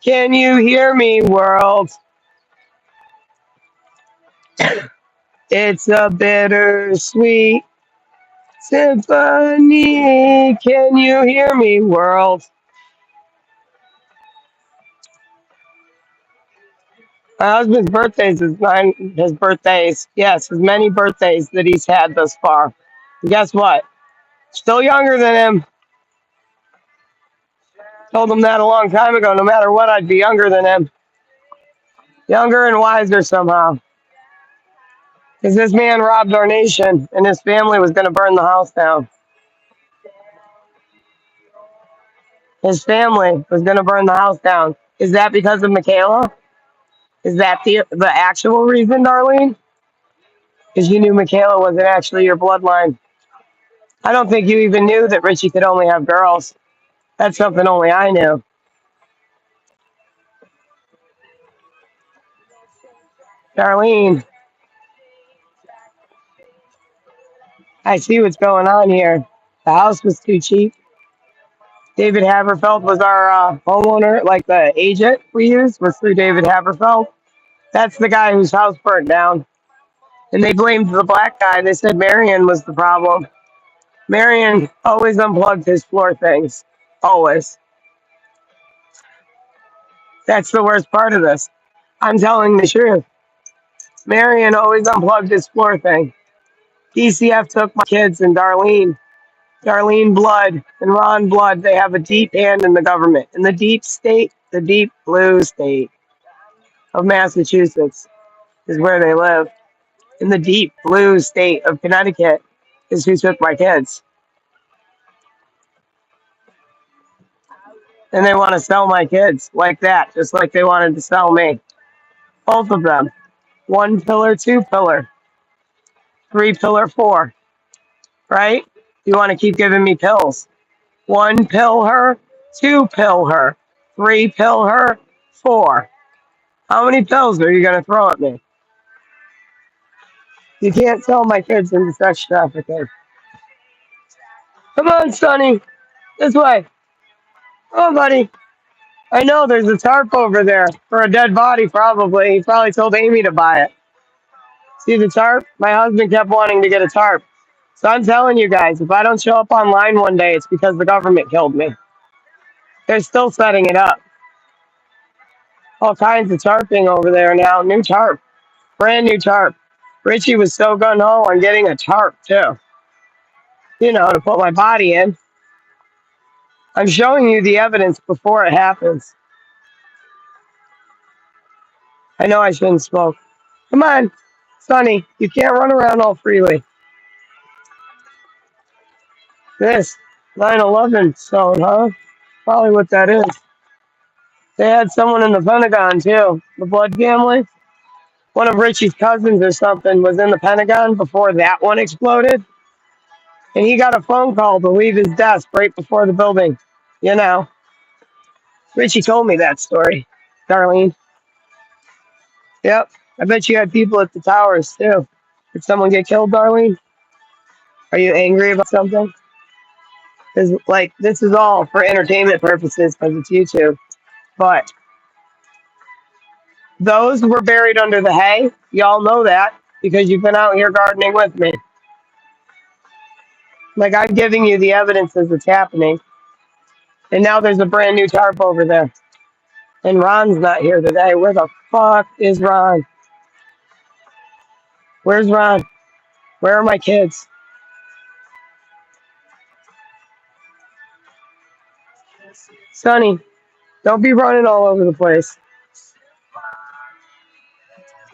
Can you hear me, world? It's a bittersweet symphony. Can you hear me, world? My husband's birthdays is his birthdays. Yes, his many birthdays that he's had thus far. And guess what? Still younger than him. Told him that a long time ago. No matter what, I'd be younger than him. Younger and wiser somehow. Because this man robbed our nation and his family was going to burn the house down. His family was going to burn the house down. Is that because of Michaela? Is that the actual reason, Darlene? Because you knew Michaela wasn't actually your bloodline. I don't think you even knew that Richie could only have girls. That's something only I knew. Darlene, I see what's going on here. The house was too cheap. David Haberfeld was our homeowner, like the agent we used was through David Haberfeld. That's the guy whose house burnt down. And they blamed the black guy. They said Marion was the problem. Marion always unplugged his floor things. Always. That's the worst part of this. I'm telling the truth. Marion always unplugged his floor thing. DCF took my kids and Darlene Blood and Ron Blood. They have a deep hand in the government. In the deep state, the deep blue state of Massachusetts is where they live. In the deep blue state of Connecticut is who took my kids. And they want to sell my kids like that, just like they wanted to sell me. Both of them. 1 pillar, 2 pillar, 3 pillar, 4. Right? You want to keep giving me pills. 1 pill her, 2 pill her, 3 pill her, 4. How many pills are you going to throw at me? You can't sell my kids into sex trafficking. Come on, Sonny. This way. Oh, buddy. I know there's a tarp over there for a dead body, probably. He probably told Amy to buy it. See the tarp? My husband kept wanting to get a tarp. So I'm telling you guys, if I don't show up online one day, it's because the government killed me. They're still setting it up. All kinds of tarping over there now. New tarp. Brand new tarp. Richie was so gung-ho on getting a tarp, too. You know, to put my body in. I'm showing you the evidence before it happens. I know I shouldn't smoke. Come on, Sonny, you can't run around all freely. This 9/11 stone, huh? Probably what that is. They had someone in the Pentagon too. The Blood family. One of Richie's cousins or something was in the Pentagon before that one exploded, and he got a phone call to leave his desk right before the building. You know, Richie told me that story. Darlene. Yep. I bet you had people at the towers too. Did someone get killed, Darlene? Are you angry about something? Because like this is all for entertainment purposes because it's YouTube. But those were buried under the hay. Y'all know that because you've been out here gardening with me. Like I'm giving you the evidence as it's happening. And now there's a brand new tarp over there. And Ron's not here today. Where the fuck is Ron? Where's Ron? Where are my kids? Sonny, don't be running all over the place.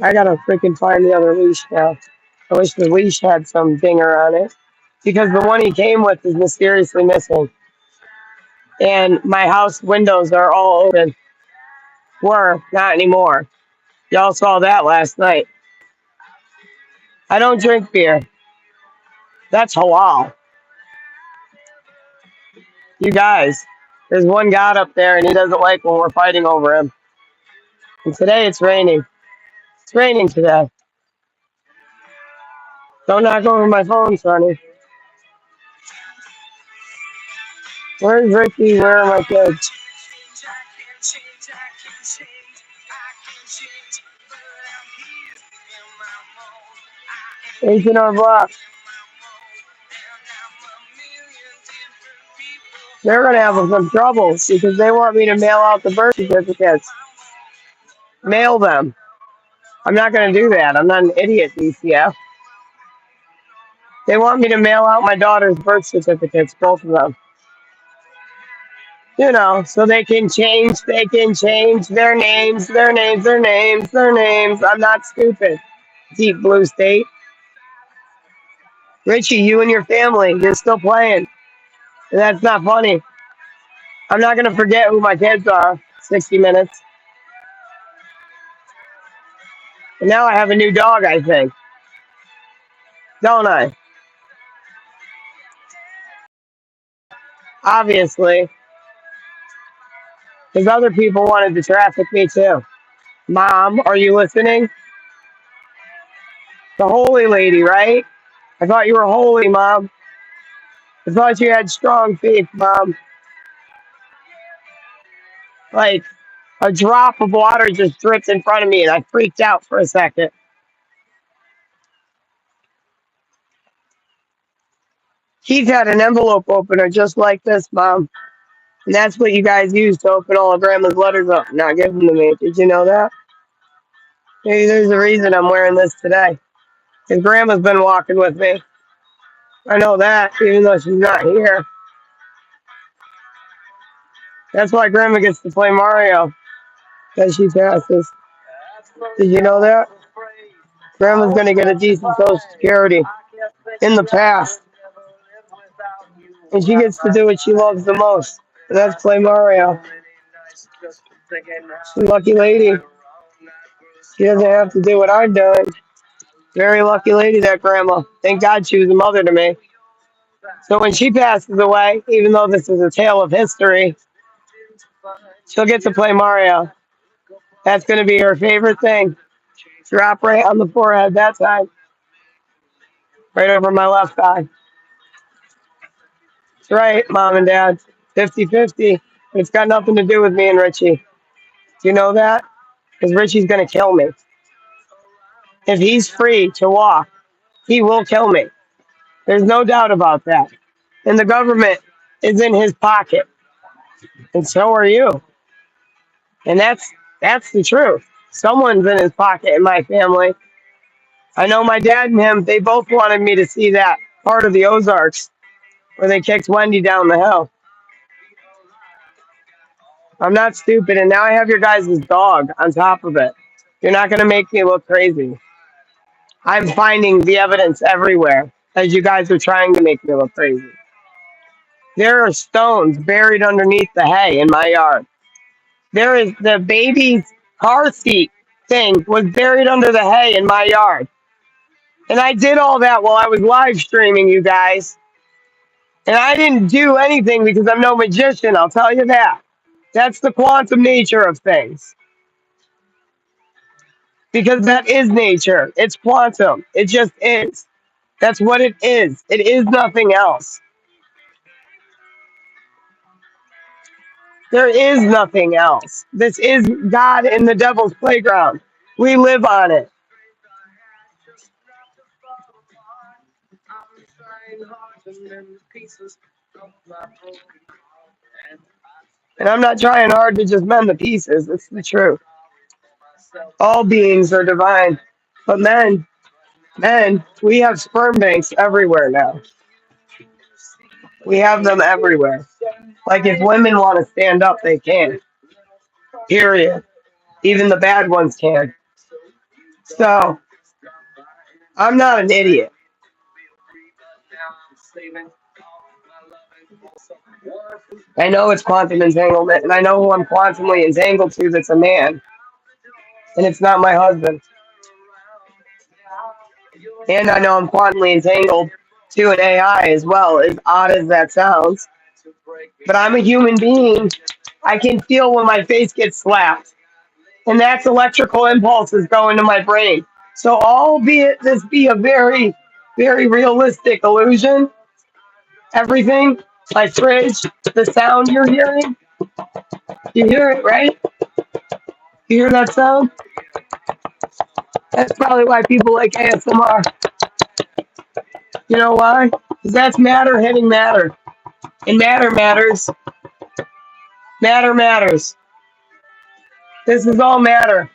I gotta freaking find the other leash now. I wish the leash had some dinger on it. Because the one he came with is mysteriously missing. And my house windows are all open. Were, not anymore. Y'all saw that last night. I don't drink beer. That's halal. You guys, there's one God up there and he doesn't like when we're fighting over him. And today it's raining. It's raining today. Don't knock over my phone, Sonny. Where's Ricky? Where are my kids? 18 block. They're going to have some trouble because they want me to mail out the birth certificates. Mail them. I'm not going to do that. I'm not an idiot, DCF. They want me to mail out my daughter's birth certificates, both of them. You know, so they can change their names. I'm not stupid. Deep blue state. Richie, you and your family, you're still playing. And that's not funny. I'm not going to forget who my kids are. 60 minutes. And now I have a new dog, I think. Don't I? Obviously. Because other people wanted to traffic me too. Mom, are you listening? The holy lady, right? I thought you were holy, Mom. I thought you had strong faith, Mom. Like, a drop of water just dripped in front of me and I freaked out for a second. Keith had an envelope opener just like this, Mom. And that's what you guys use to open all of Grandma's letters up, not give them to me. Did you know that? Maybe there's a reason I'm wearing this today. Because Grandma's been walking with me. I know that, even though she's not here. That's why Grandma gets to play Mario. Because she passes. Did you know that? Grandma's going to get a decent Social Security in the past. And she gets to do what she loves the most. And that's play Mario. She's a lucky lady. She doesn't have to do what I've done. Very lucky lady, that Grandma. Thank God she was a mother to me. So when she passes away, even though this is a tale of history, she'll get to play Mario. That's going to be her favorite thing. Drop right on the forehead that time. Right over my left eye. That's right, Mom and Dad. 50-50. It's got nothing to do with me and Richie. Do you know that? Because Richie's going to kill me. If he's free to walk, he will kill me. There's no doubt about that. And the government is in his pocket. And so are you. And that's the truth. Someone's in his pocket in my family. I know my dad and him, they both wanted me to see that part of the Ozarks where they kicked Wendy down the hill. I'm not stupid, and now I have your guys' dog on top of it. You're not going to make me look crazy. I'm finding the evidence everywhere as you guys are trying to make me look crazy. There are stones buried underneath the hay in my yard. There is the baby's car seat thing was buried under the hay in my yard. And I did all that while I was live streaming, you guys. And I didn't do anything because I'm no magician, I'll tell you that. That's the quantum nature of things. Because that is nature. It's quantum. It just is. That's what it is. It is nothing else. There is nothing else. This is God and the devil's playground. We live on it. And I'm not trying hard to just mend the pieces. It's the truth. All beings are divine. But men, we have sperm banks everywhere now. We have them everywhere. Like if women want to stand up, they can. Period. Even the bad ones can. So I'm not an idiot. I know it's quantum entanglement, and I know who I'm quantumly entangled to that's a man. And it's not my husband. And I know I'm quantumly entangled to an AI as well, as odd as that sounds. But I'm a human being. I can feel when my face gets slapped. And that's electrical impulses going to my brain. So albeit this be a very, very realistic illusion, everything, my fridge, the sound you're hearing, you hear it, right? You hear that sound? That's probably why people like ASMR. You know why? Because that's matter hitting matter. And matter matters. Matter matters. This is all matter.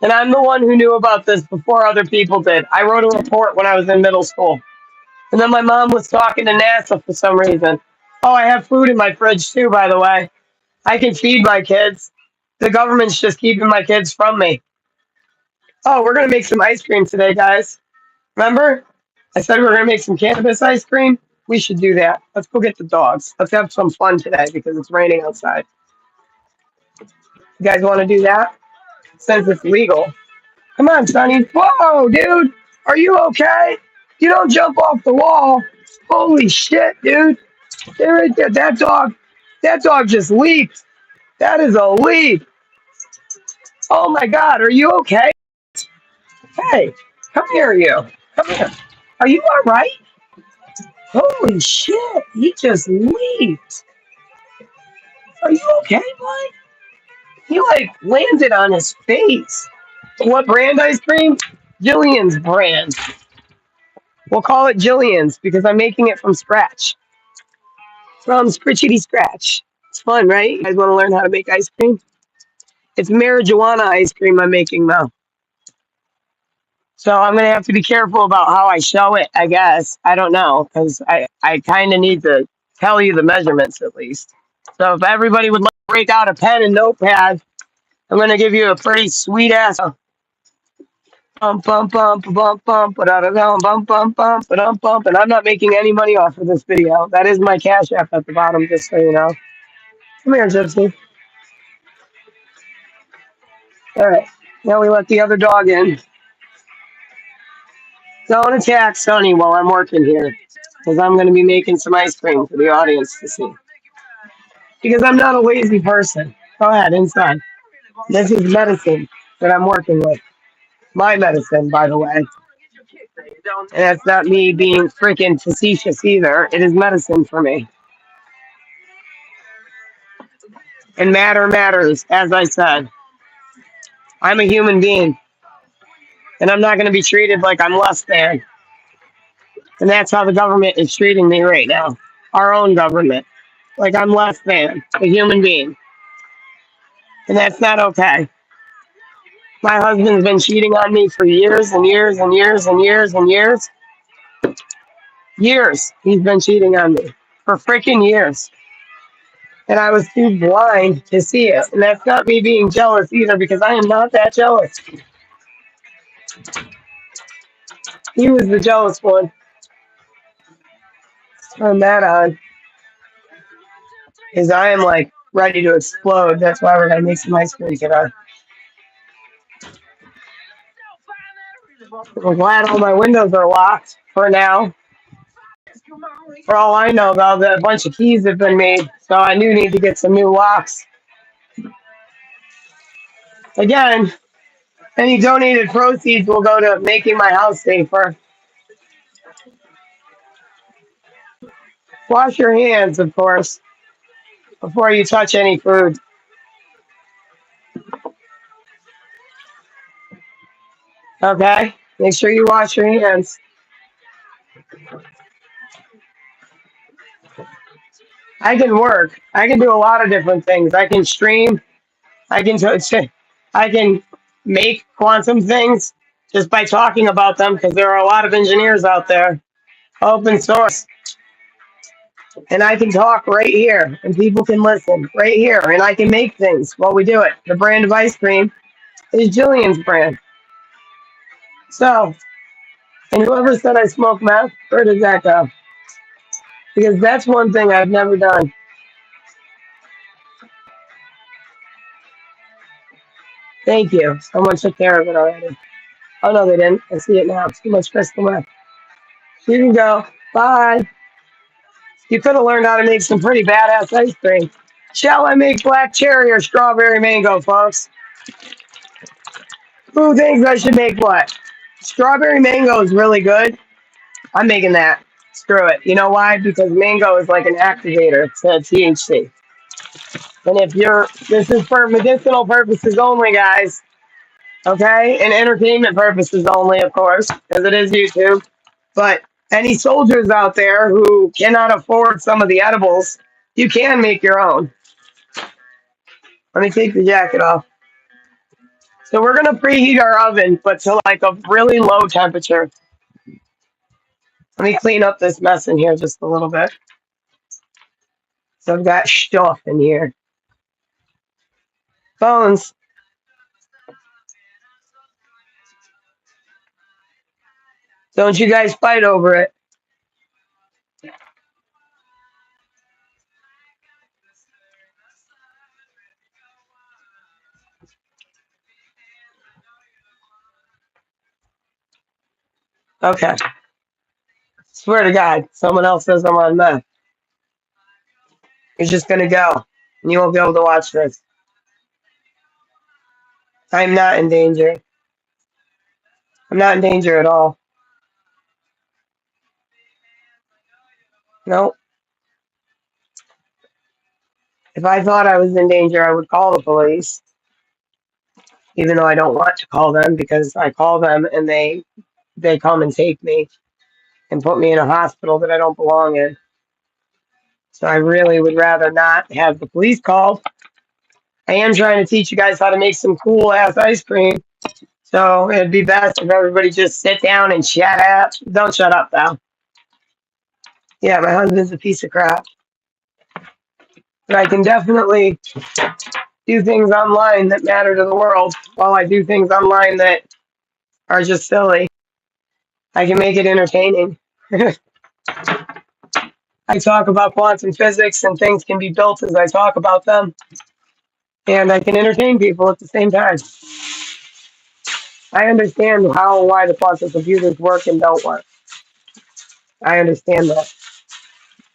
And I'm the one who knew about this before other people did. I wrote a report when I was in middle school. And then my mom was talking to NASA for some reason. Oh, I have food in my fridge too, by the way. I can feed my kids. The government's just keeping my kids from me. Oh, we're going to make some ice cream today, guys. Remember? I said we were going to make some cannabis ice cream. We should do that. Let's go get the dogs. Let's have some fun today because it's raining outside. You guys want to do that? Since it's legal. Come on, Sonny. Whoa, dude. Are you okay? You don't jump off the wall. Holy shit, dude. There right there. That dog just leaped. That is a leap. Oh my God. Are you okay? Hey, come here, you. Come here. Are you all right? Holy shit. He just leaped. Are you okay, boy? He like landed on his face. What brand ice cream? Jillian's brand. We'll call it Jillian's because I'm making it from scratch. From scritchety scratch. It's fun, right? You guys want to learn how to make ice cream? It's marijuana ice cream I'm making now. So I'm going to have to be careful about how I show it, I guess. I don't know, because I kind of need to tell you the measurements at least. So if everybody would like to break out a pen and notepad, I'm going to give you a pretty sweet ass bump, bump, bump, bump, bump, ba-da-da-dum, bump, bump, bump, ba-dum, bump. And I'm not making any money off of this video. That is my Cash App at the bottom, just so you know. Come here, Gypsy. All right. Now we let the other dog in. Don't attack Sonny while I'm working here, because I'm going to be making some ice cream for the audience to see. Because I'm not a lazy person. Go ahead, inside. This is medicine that I'm working with. My medicine, by the way. And that's not me being freaking facetious either. It is medicine for me. And matter matters, as I said. I'm a human being. And I'm not going to be treated like I'm less than. And that's how the government is treating me right now. Our own government. Like I'm less than a human being. And that's not okay. My husband's been cheating on me for years and years and years and years and years. Years he's been cheating on me. For freaking years. And I was too blind to see it. And that's not me being jealous either, because I am not that jealous. He was the jealous one. Turn that on. Because I am like ready to explode. That's why we're going to make some ice cream to get on. I'm glad all my windows are locked for now. For all I know, though, a bunch of keys have been made. So I do need to get some new locks. Again, any donated proceeds will go to making my house safer. Wash your hands, of course, before you touch any food. Okay? Make sure you wash your hands. I can work. I can do a lot of different things. I can stream. I can I can make quantum things just by talking about them because there are a lot of engineers out there. Open source. And I can talk right here and people can listen right here and I can make things while we do it. The brand of ice cream is Jillian's brand. So, and whoever said I smoke meth, where does that go? Because that's one thing I've never done. Thank you. Someone took care of it already. Oh no, they didn't. I see it now. Too much crystal meth. You can go. Bye. You could have learned how to make some pretty badass ice cream. Shall I make black cherry or strawberry mango, folks? Who thinks I should make what? Strawberry mango is really good. I'm making that. Screw it. You know why? Because mango is like an activator to THC. And if you're, this is for medicinal purposes only, guys. Okay? And entertainment purposes only, of course, because it is YouTube. But any soldiers out there who cannot afford some of the edibles, you can make your own. Let me take the jacket off. So we're going to preheat our oven, but to like a really low temperature. Let me clean up this mess in here just a little bit. So I've got stuff in here. Phones. Don't you guys fight over it. Okay. Swear to God, someone else says I'm on meth. You're just going to go, and you won't be able to watch this. I'm not in danger. I'm not in danger at all. Nope. If I thought I was in danger, I would call the police. Even though I don't want to call them because I call them and they come and take me and put me in a hospital that I don't belong in. So I really would rather not have the police called. I am trying to teach you guys how to make some cool ass ice cream. So it'd be best if everybody just sit down and shut up. Don't shut up though. Yeah, my husband's a piece of crap. But I can definitely do things online that matter to the world while I do things online that are just silly. I can make it entertaining. I talk about quantum physics and things can be built as I talk about them. And I can entertain people at the same time. I understand why the quantum computers work and don't work. I understand that.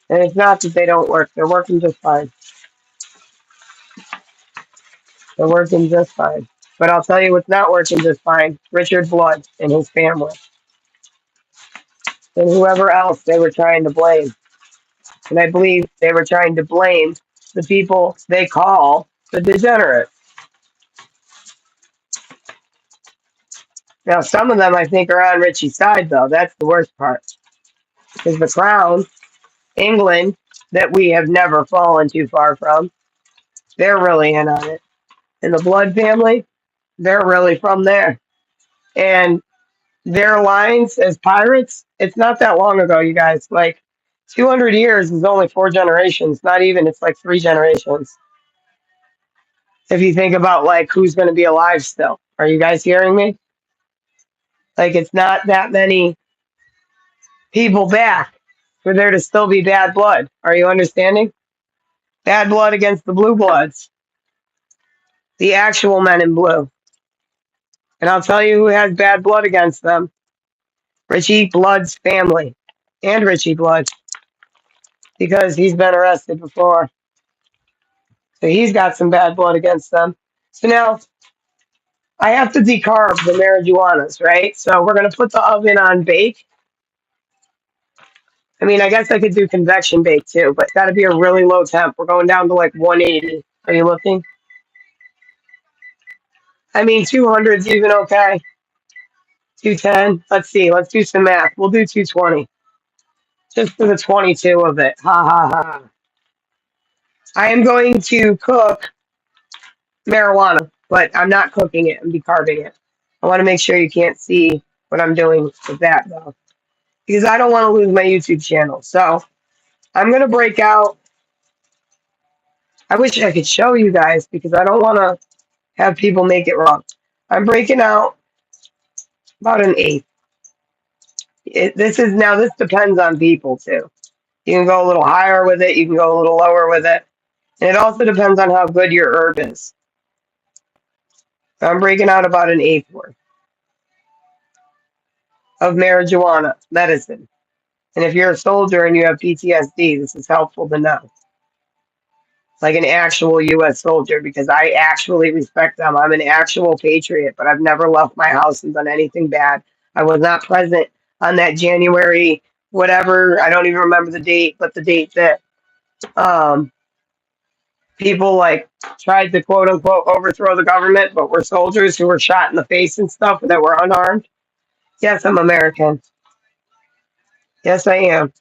And it's not that they don't work. They're working just fine. They're working just fine. But I'll tell you what's not working just fine. Richard Blood and his family. And whoever else they were trying to blame. And I believe they were trying to blame the people they call the degenerates. Now, some of them I think are on Richie's side, though. That's the worst part. Because the Crown, England, that we have never fallen too far from, they're really in on it. And the Blood family, they're really from there. And their lines as pirates, it's not that long ago, you guys. Like, 200 years is only 4 generations. Not even, it's like 3 generations. If you think about, like, who's going to be alive still. Are you guys hearing me? Like, it's not that many people back for there to still be bad blood. Are you understanding? Bad blood against the blue bloods, the actual men in blue. And I'll tell you who has bad blood against them. Richie Blood's family. And Richie Blood, because he's been arrested before. So he's got some bad blood against them. So now I have to decarb the marijuanas, right? So we're going to put the oven on bake. I mean, I guess I could do convection bake too, but it's got to be a really low temp. We're going down to like 180. Are you looking? I mean, 200's even okay. 210. Let's see. Let's do some math. We'll do 220. Just for the 22 of it. Ha ha ha. I am going to cook marijuana, but I'm not cooking it. I'm decarbing it. I want to make sure you can't see what I'm doing with that, though, because I don't want to lose my YouTube channel. So I'm going to break out. I wish I could show you guys because I don't want to have people make it wrong. I'm breaking out about an eighth. This depends on people too. You can go a little higher with it. You can go a little lower with it. And it also depends on how good your herb is. So I'm breaking out about an eighth worth of marijuana medicine. And if you're a soldier and you have PTSD, this is helpful to know. Like an actual U.S. soldier, because I actually respect them. I'm an actual patriot, but I've never left my house and done anything bad. I was not present on that January, whatever, I don't even remember the date, but the date that people like tried to quote unquote overthrow the government, but were soldiers who were shot in the face and stuff that were unarmed. Yes, I'm American. Yes, I am.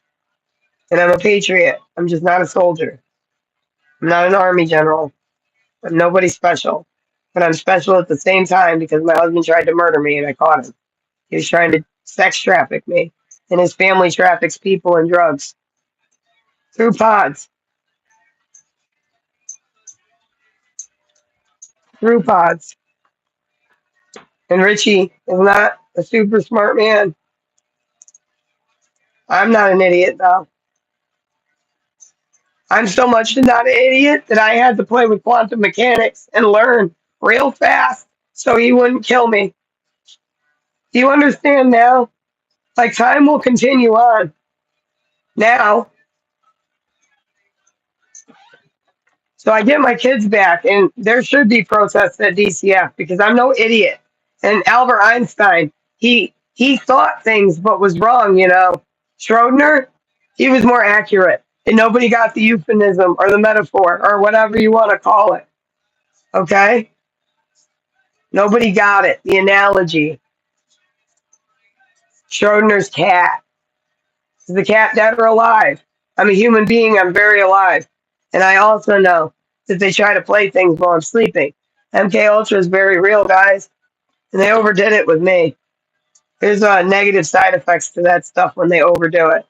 And I'm a patriot. I'm just not a soldier. I'm not an army general. I'm nobody special. But I'm special at the same time because my husband tried to murder me and I caught him. He was trying to sex traffic me. And his family traffics people and drugs through pods. Through pods. And Richie is not a super smart man. I'm not an idiot though. I'm so much not an idiot that I had to play with quantum mechanics and learn real fast so he wouldn't kill me. Do you understand now? Like time will continue on. Now, so I get my kids back, and there should be protests at DCF because I'm no idiot. And Albert Einstein, he thought things but was wrong. Schrodner, he was more accurate, and nobody got the euphemism or the metaphor or whatever you want to call it. Okay, nobody got it. The analogy. Schrodinger's cat. Is the cat dead or alive? I'm a human being. I'm very alive. And I also know that they try to play things while I'm sleeping. MK Ultra is very real, guys. And they overdid it with me. There's negative side effects to that stuff when they overdo it.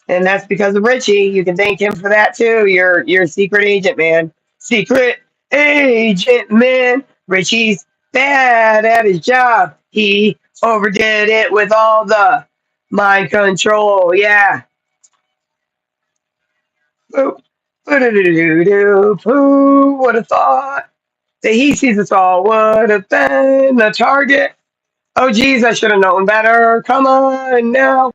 And that's because of Richie. You can thank him for that too. You're a secret agent, man. Secret agent, man. Richie's bad at his job. He overdid it with all the mind control. Yeah. Boop. Who would have thought that he sees us all would have been the target? Oh, geez, I should have known better. Come on now.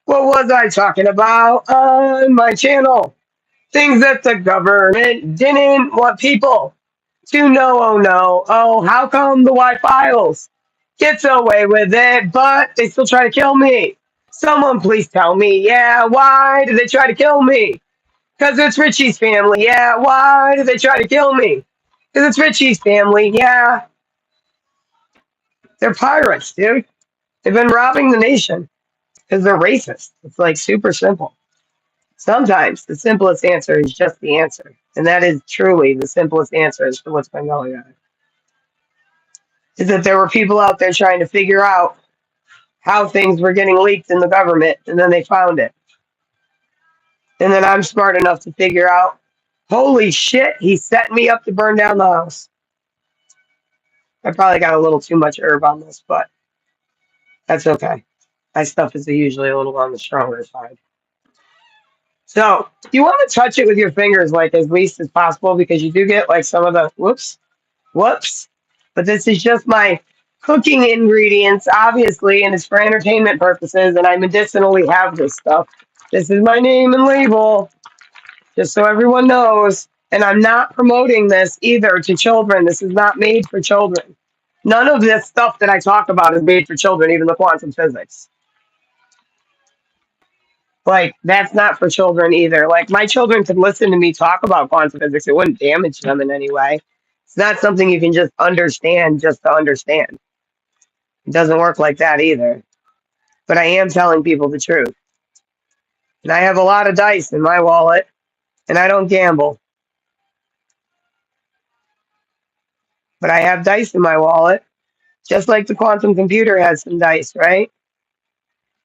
What was I talking about on my channel? Things that the government didn't want people to know. Oh, no. Oh, how come the white files gets away with it, but they still try to kill me? Someone please tell me, yeah, why did they try to kill me? Because it's Richie's family. Yeah, why did they try to kill me? Because it's Richie's family. Yeah. They're pirates, dude. They've been robbing the nation because they're racist. It's like super simple. Sometimes the simplest answer is just the answer. And that is truly the simplest answer as to what's been going on. Is that there were people out there trying to figure out how things were getting leaked in the government, and then they found it. And then I'm smart enough to figure out, holy shit, he set me up to burn down the house. I probably got a little too much herb on this, but That's okay. My stuff is usually a little on the stronger side. So you want to touch it with your fingers like as least as possible because you do get like some of the whoops. But this is just my cooking ingredients, obviously, and it's for entertainment purposes. And I medicinally have this stuff. This is my name and label, just so everyone knows. And I'm not promoting this either to children. This is not made for children. None of this stuff that I talk about is made for children, even the quantum physics. Like, that's not for children either. Like, my children could listen to me talk about quantum physics. It wouldn't damage them in any way. It's not something you can just understand just to understand. It doesn't work like that either. But I am telling people the truth. And I have a lot of dice in my wallet, and I don't gamble. But I have dice in my wallet, just like the quantum computer has some dice, right?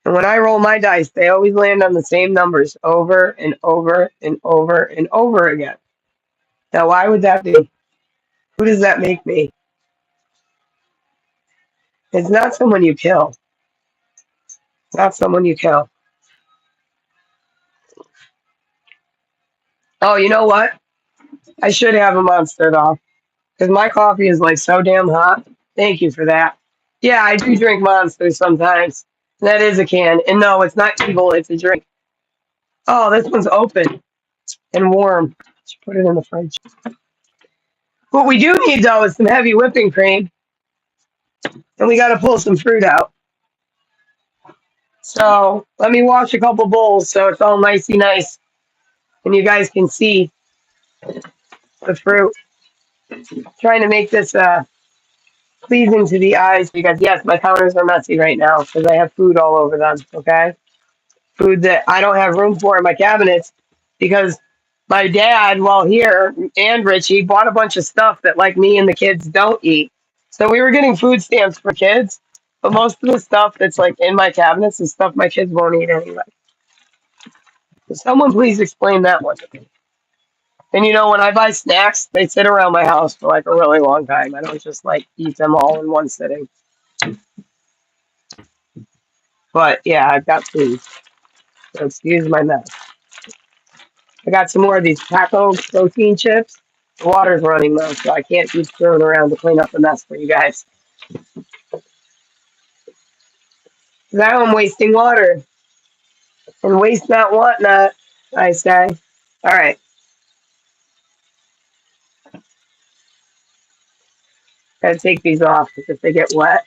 And when I roll my dice, they always land on the same numbers over and over and over and over again. Now, why would that be? Who does that make me? It's not someone you kill. It's not someone you kill. Oh, you know what? I should have a monster though, because my coffee is like so damn hot. Thank you for that. Yeah, I do drink monsters sometimes. That is a can. And no, it's not evil, it's a drink. Oh, this one's open and warm. Should put it in the fridge. What we do need though is some heavy whipping cream. And we gotta pull some fruit out. So let me wash a couple bowls so it's all nicey nice. And you guys can see the fruit. Trying to make this pleasing to the eyes because yes, my counters are messy right now because I have food all over them. Okay, food that I don't have room for in my cabinets because my dad, while here, and Richie bought a bunch of stuff that like me and the kids don't eat. So we were getting food stamps for kids, but most of the stuff that's like in my cabinets is stuff my kids won't eat anyway. So someone please explain that one to me. And you know, when I buy snacks, they sit around my house for like a really long time. I don't just like eat them all in one sitting. But yeah, I've got food. So excuse my mess. I got some more of these taco protein chips. The water's running low, so I can't keep throwing around to clean up the mess for you guys. Now I'm wasting water. And waste not, want not, I say. All right. Gotta take these off because if they get wet.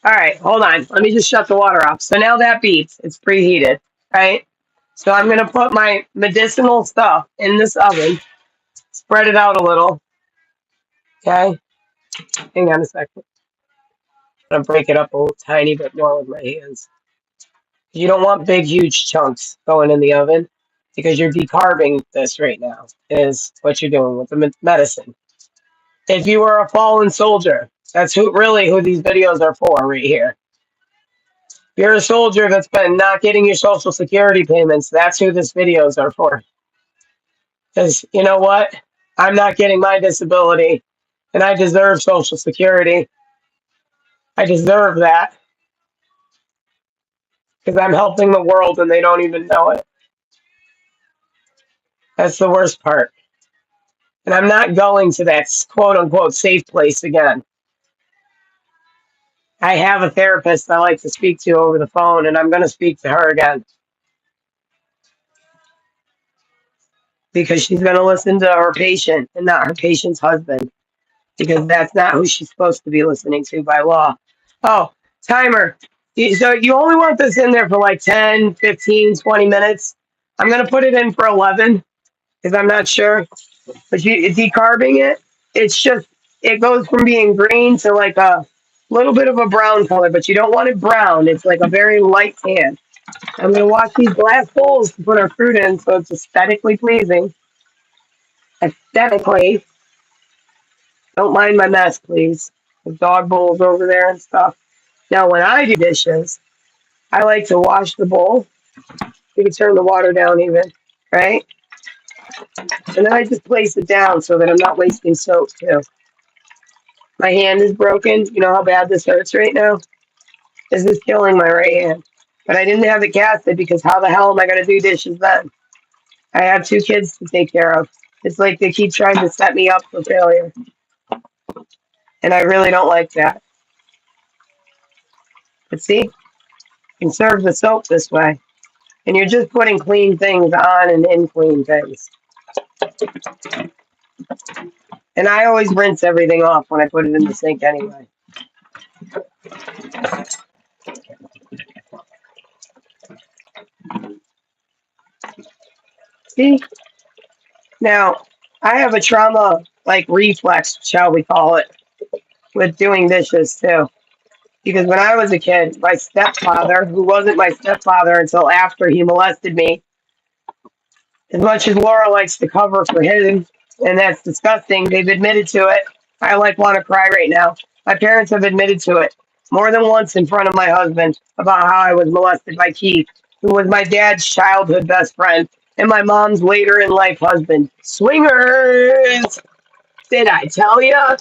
All right, hold on. Let me just shut the water off. So now that beats, it's preheated, right? So I'm gonna put my medicinal stuff in this oven, spread it out a little. Okay, hang on a second. I'm gonna break it up a little tiny bit more with my hands. You don't want big, huge chunks going in the oven because you're decarbing this right now, is what you're doing with the medicine. If you were a fallen soldier, that's who these videos are for right here. If you're a soldier that's been not getting your Social Security payments, that's who this videos are for. Because you know what? I'm not getting my disability, and I deserve Social Security. I deserve that because I'm helping the world and they don't even know it. That's the worst part. And I'm not going to that quote unquote safe place again. I have a therapist I like to speak to over the phone, and I'm going to speak to her again because she's going to listen to her patient and not her patient's husband because that's not who she's supposed to be listening to by law. Oh, timer. So you only want this in there for like 10, 15, 20 minutes. I'm going to put it in for 11 because I'm not sure. But decarbing it, it's just, it goes from being green to like a little bit of a brown color, but you don't want it brown. It's like a very light tan. I'm going to wash these glass bowls to put our fruit in so it's aesthetically pleasing. Aesthetically. Don't mind my mess, please. The dog bowls over there and stuff. Now, when I do dishes, I like to wash the bowl. You can turn the water down even, right? And then I just place it down so that I'm not wasting soap, too. My hand is broken. You know how bad this hurts right now? This is killing my right hand. But I didn't have it casted because how the hell am I going to do dishes then? I have 2 kids to take care of. It's like they keep trying to set me up for failure. And I really don't like that. But see, you can serve the soap this way. And you're just putting clean things on and in clean things. And I always rinse everything off when I put it in the sink anyway. See? Now, I have a trauma, like reflex, shall we call it, with doing dishes too. Because when I was a kid, my stepfather, who wasn't my stepfather until after he molested me, as much as Laura likes to cover for him, and that's disgusting, they've admitted to it. I want to cry right now. My parents have admitted to it more than once in front of my husband about how I was molested by Keith, who was my dad's childhood best friend and my mom's later in life husband. Swingers! Did I tell ya?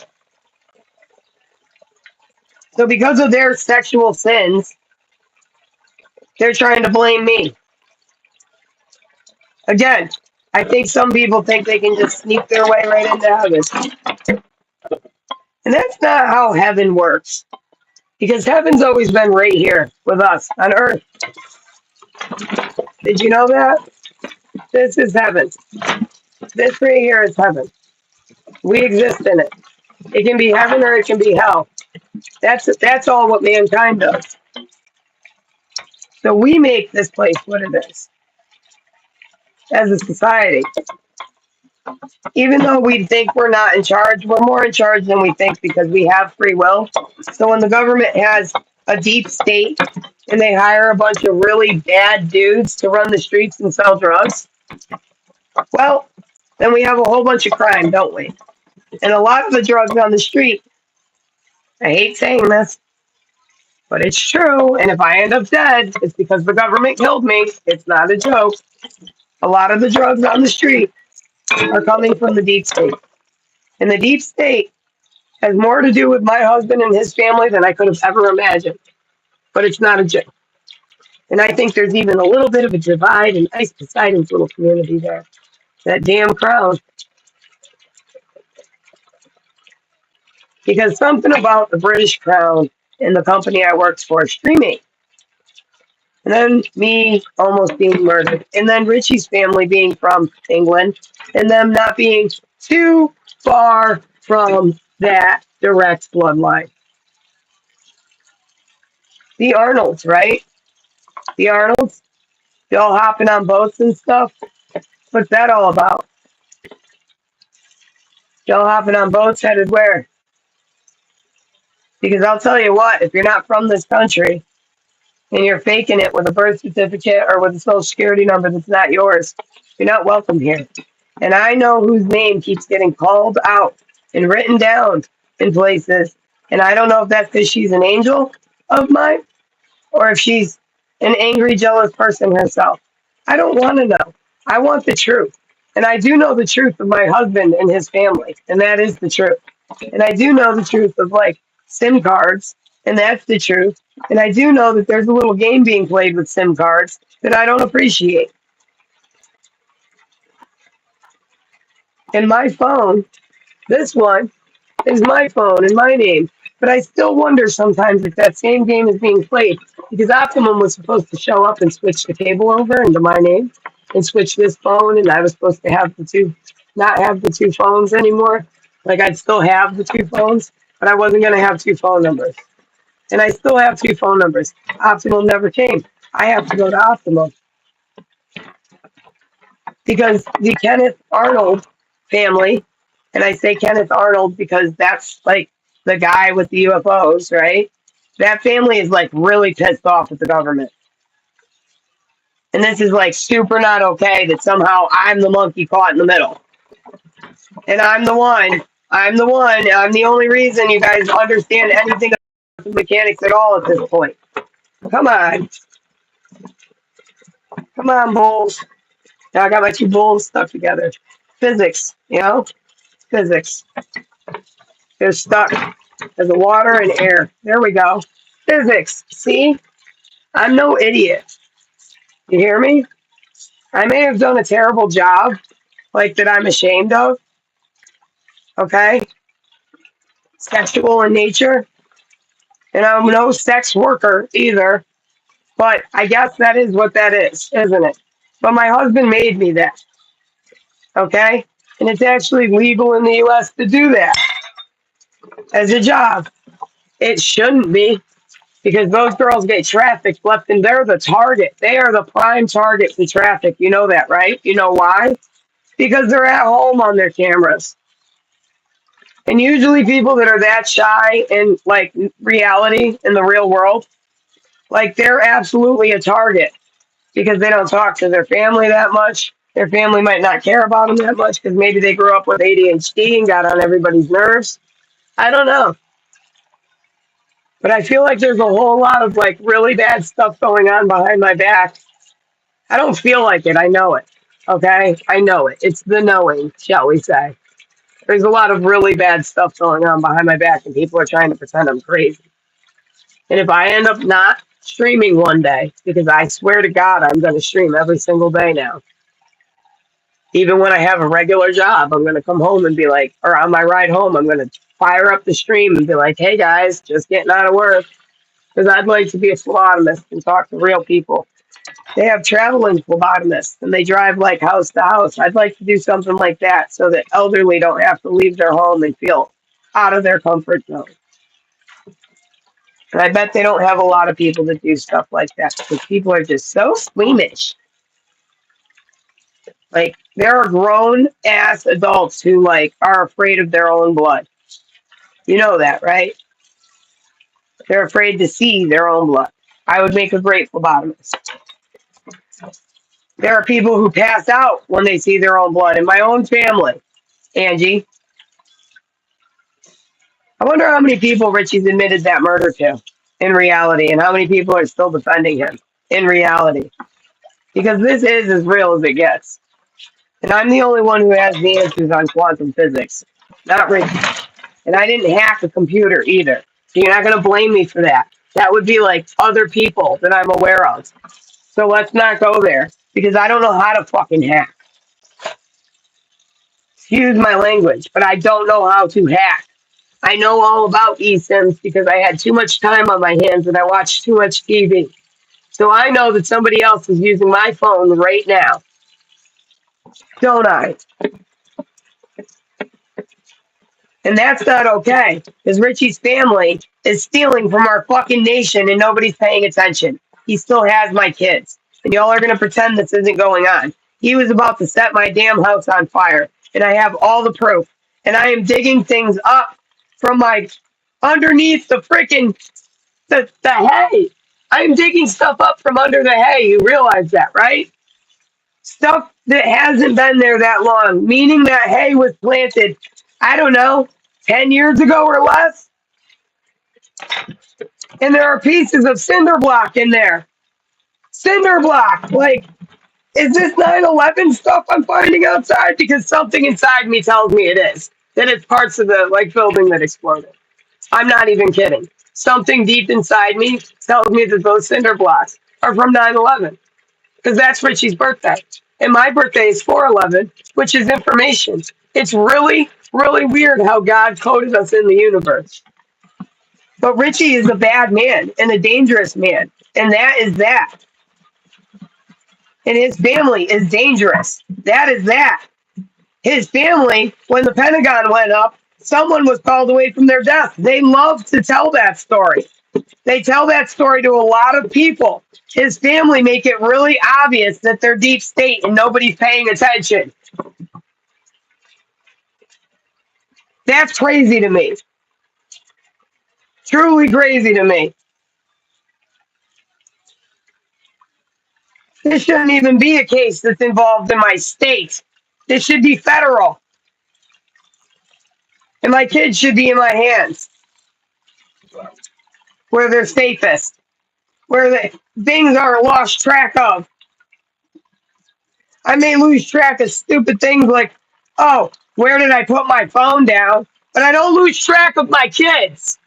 So because of their sexual sins, they're trying to blame me. Again, I think some people think they can just sneak their way right into heaven. And that's not how heaven works. Because heaven's always been right here with us on earth. Did you know that? This is heaven. This right here is heaven. We exist in it. It can be heaven or it can be hell. That's all what mankind does. So we make this place what it is as a society. Even though we think we're not in charge, we're more in charge than we think because we have free will. So when the government has a deep state and they hire a bunch of really bad dudes to run the streets and sell drugs, well, then we have a whole bunch of crime, don't we? And a lot of the drugs on the street, I hate saying this, but it's true. And if I end up dead, it's because the government killed me. It's not a joke. A lot of the drugs on the street are coming from the deep state. And the deep state has more to do with my husband and his family than I could have ever imagined. But it's not a joke. And I think there's even a little bit of a divide in Ice Poseidon's little community there. That damn crown. Because something about the British crown and the company I worked for streaming. And then me almost being murdered. And then Richie's family being from England. And them not being too far from that direct bloodline. The Arnolds, right? The Arnolds, they all hopping on boats and stuff. What's that all about? Y'all hopping on boats headed where? Because I'll tell you what, if you're not from this country and you're faking it with a birth certificate or with a social security number that's not yours, you're not welcome here. And I know whose name keeps getting called out and written down in places. And I don't know if that's because she's an angel of mine or if she's an angry, jealous person herself. I don't want to know. I want the truth. And I do know the truth of my husband and his family. And that is the truth. And I do know the truth of SIM cards. And that's the truth. And I do know that there's a little game being played with SIM cards that I don't appreciate. And my phone, this one, is my phone and my name. But I still wonder sometimes if that same game is being played because Optimum was supposed to show up and switch the cable over into my name and switch this phone, and I was supposed to have not have the 2 phones anymore. I'd still have the 2 phones, but I wasn't going to have 2 phone numbers. And I still have 2 phone numbers. Optimum never came. I have to go to Optimum because the Kenneth Arnold family, and I say Kenneth Arnold because that's the guy with the UFOs, right? That family is really pissed off at the government. And this is super not okay that somehow I'm the monkey caught in the middle. And I'm the one. I'm the only reason you guys understand anything about mechanics at all at this point. Come on. Come on, bulls. Now I got my 2 bulls stuck together. Physics, Physics. They're stuck. There's a water and air. There we go. Physics. See? I'm no idiot. You hear me? I may have done a terrible job, like that I'm ashamed of, okay? Sexual in nature. And I'm no sex worker either, but I guess that is what that is, isn't it? But my husband made me that, okay? And it's actually legal in the US to do that as a job. It shouldn't be because those girls get trafficked left and they're the target. They are the prime target for traffic. You know that, right? You know why? Because they're at home on their cameras. And usually people that are that shy in like reality in the real world, like they're absolutely a target because they don't talk to their family that much. Their family might not care about them that much because maybe they grew up with ADHD and got on everybody's nerves. I don't know. But I feel like there's a whole lot of like really bad stuff going on behind my back. I don't feel like it. I know it. Okay? I know it. It's the knowing, shall we say. There's a lot of really bad stuff going on behind my back, and people are trying to pretend I'm crazy. And if I end up not streaming one day, because I swear to God, I'm going to stream every single day now. Even when I have a regular job, I'm going to come home and be like, or on my ride home, I'm going to fire up the stream and be like, hey guys, just getting out of work. Because I'd like to be a phlebotomist and talk to real people. They have traveling phlebotomists and they drive like house to house. I'd like to do something like that so that elderly don't have to leave their home and feel out of their comfort zone. And I bet they don't have a lot of people that do stuff like that because people are just so squeamish. Like there are grown ass adults who like are afraid of their own blood. You know that, right? They're afraid to see their own blood. I would make a great phlebotomist. There are people who pass out when they see their own blood in my own family. Angie, I wonder how many people Richie's admitted that murder to in reality and how many people are still defending him in reality. Because this is as real as it gets. And I'm the only one who has the answers on quantum physics, not Richie. And I didn't hack a computer either. So you're not going to blame me for that. That would be like other people that I'm aware of. So let's not go there because I don't know how to fucking hack. Excuse my language, but I don't know how to hack. I know all about eSIMs because I had too much time on my hands and I watched too much TV. So I know that somebody else is using my phone right now. Don't I? And that's not okay because Richie's family is stealing from our fucking nation and nobody's paying attention. He still has my kids. And y'all are going to pretend this isn't going on. He was about to set my damn house on fire. And I have all the proof. And I am digging things up from my underneath the freaking the hay. I'm digging stuff up from under the hay. You realize that, right? Stuff that hasn't been there that long, meaning that hay was planted, I don't know, 10 years ago or less. And there are pieces of cinder block in there. Cinder block. Like, is this 9/11 stuff I'm finding outside? Because something inside me tells me it is. That it's parts of the like building that exploded. I'm not even kidding. Something deep inside me tells me that those cinder blocks are from 9/11. Because that's Richie's birthday. And my birthday is 4/11, which is information. It's really, really weird how God coded us in the universe. But Richie is a bad man and a dangerous man. And that is that. And his family is dangerous. That is that. His family, when the Pentagon went up, someone was called away from their death. They love to tell that story. They tell that story to a lot of people. His family make it really obvious that they're deep state and nobody's paying attention. That's crazy to me. Truly crazy to me. This shouldn't even be a case that's involved in my state. This should be federal. And my kids should be in my hands. Where they're safest. Where the things are lost track of. I may lose track of stupid things like, oh, where did I put my phone down? But I don't lose track of my kids.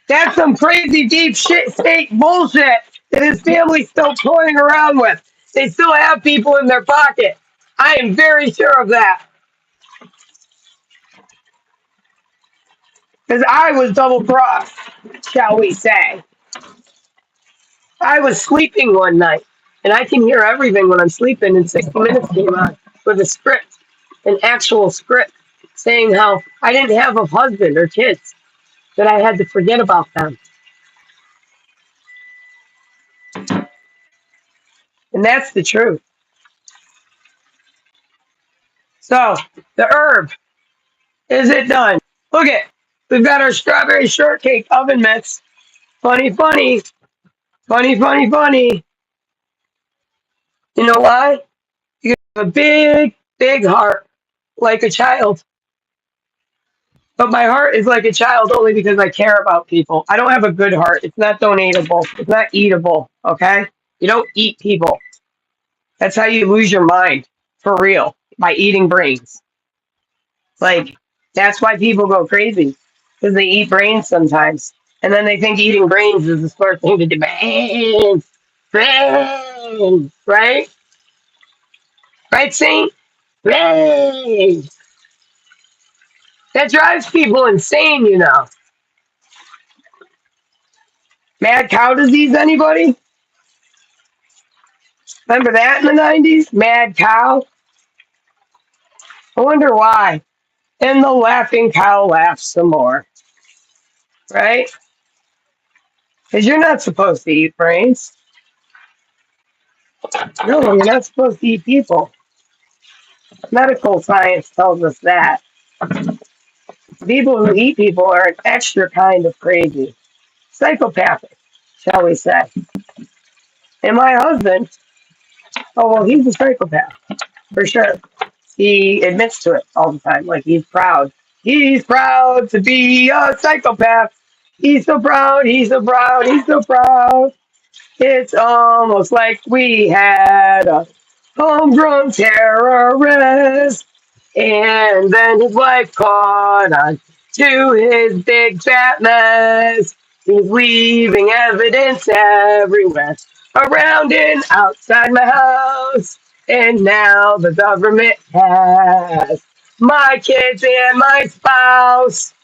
That's some crazy deep shit state bullshit that his family's still toying around with. They still have people in their pocket. I am very sure of that. Because I was double crossed, shall we say. I was sleeping one night, and I can hear everything when I'm sleeping, and 60 Minutes came on with a script, an actual script, saying how I didn't have a husband or kids, that I had to forget about them. And that's the truth. So, the herb, is it done? Look it, we've got our strawberry shortcake oven mitts. Funny, funny, funny, funny, funny. You know why? You have a big, big heart, like a child. But my heart is like a child only because I care about people. I don't have a good heart. It's not donatable. It's not eatable. Okay? You don't eat people. That's how you lose your mind. For real. By eating brains. Like, that's why people go crazy. Because they eat brains sometimes. And then they think eating brains is the smart thing to do. Brains! Brains! Right? Right, Saint? Brains! That drives people insane, you know. Mad cow disease, anybody? Remember that in the 90s? Mad cow? I wonder why. And the laughing cow laughs some more. Right? Because you're not supposed to eat brains. No, you're not supposed to eat people. Medical science tells us that. People who eat people are an extra kind of crazy. Psychopathic, shall we say. And my husband, oh, well, he's a psychopath, for sure. He admits to it all the time, like he's proud. He's proud to be a psychopath. He's so proud, he's so proud, he's so proud. It's almost like we had a homegrown terrorist. And then his wife caught on to his big fat mess. He's leaving evidence everywhere, around and outside my house. And now the government has my kids and my spouse.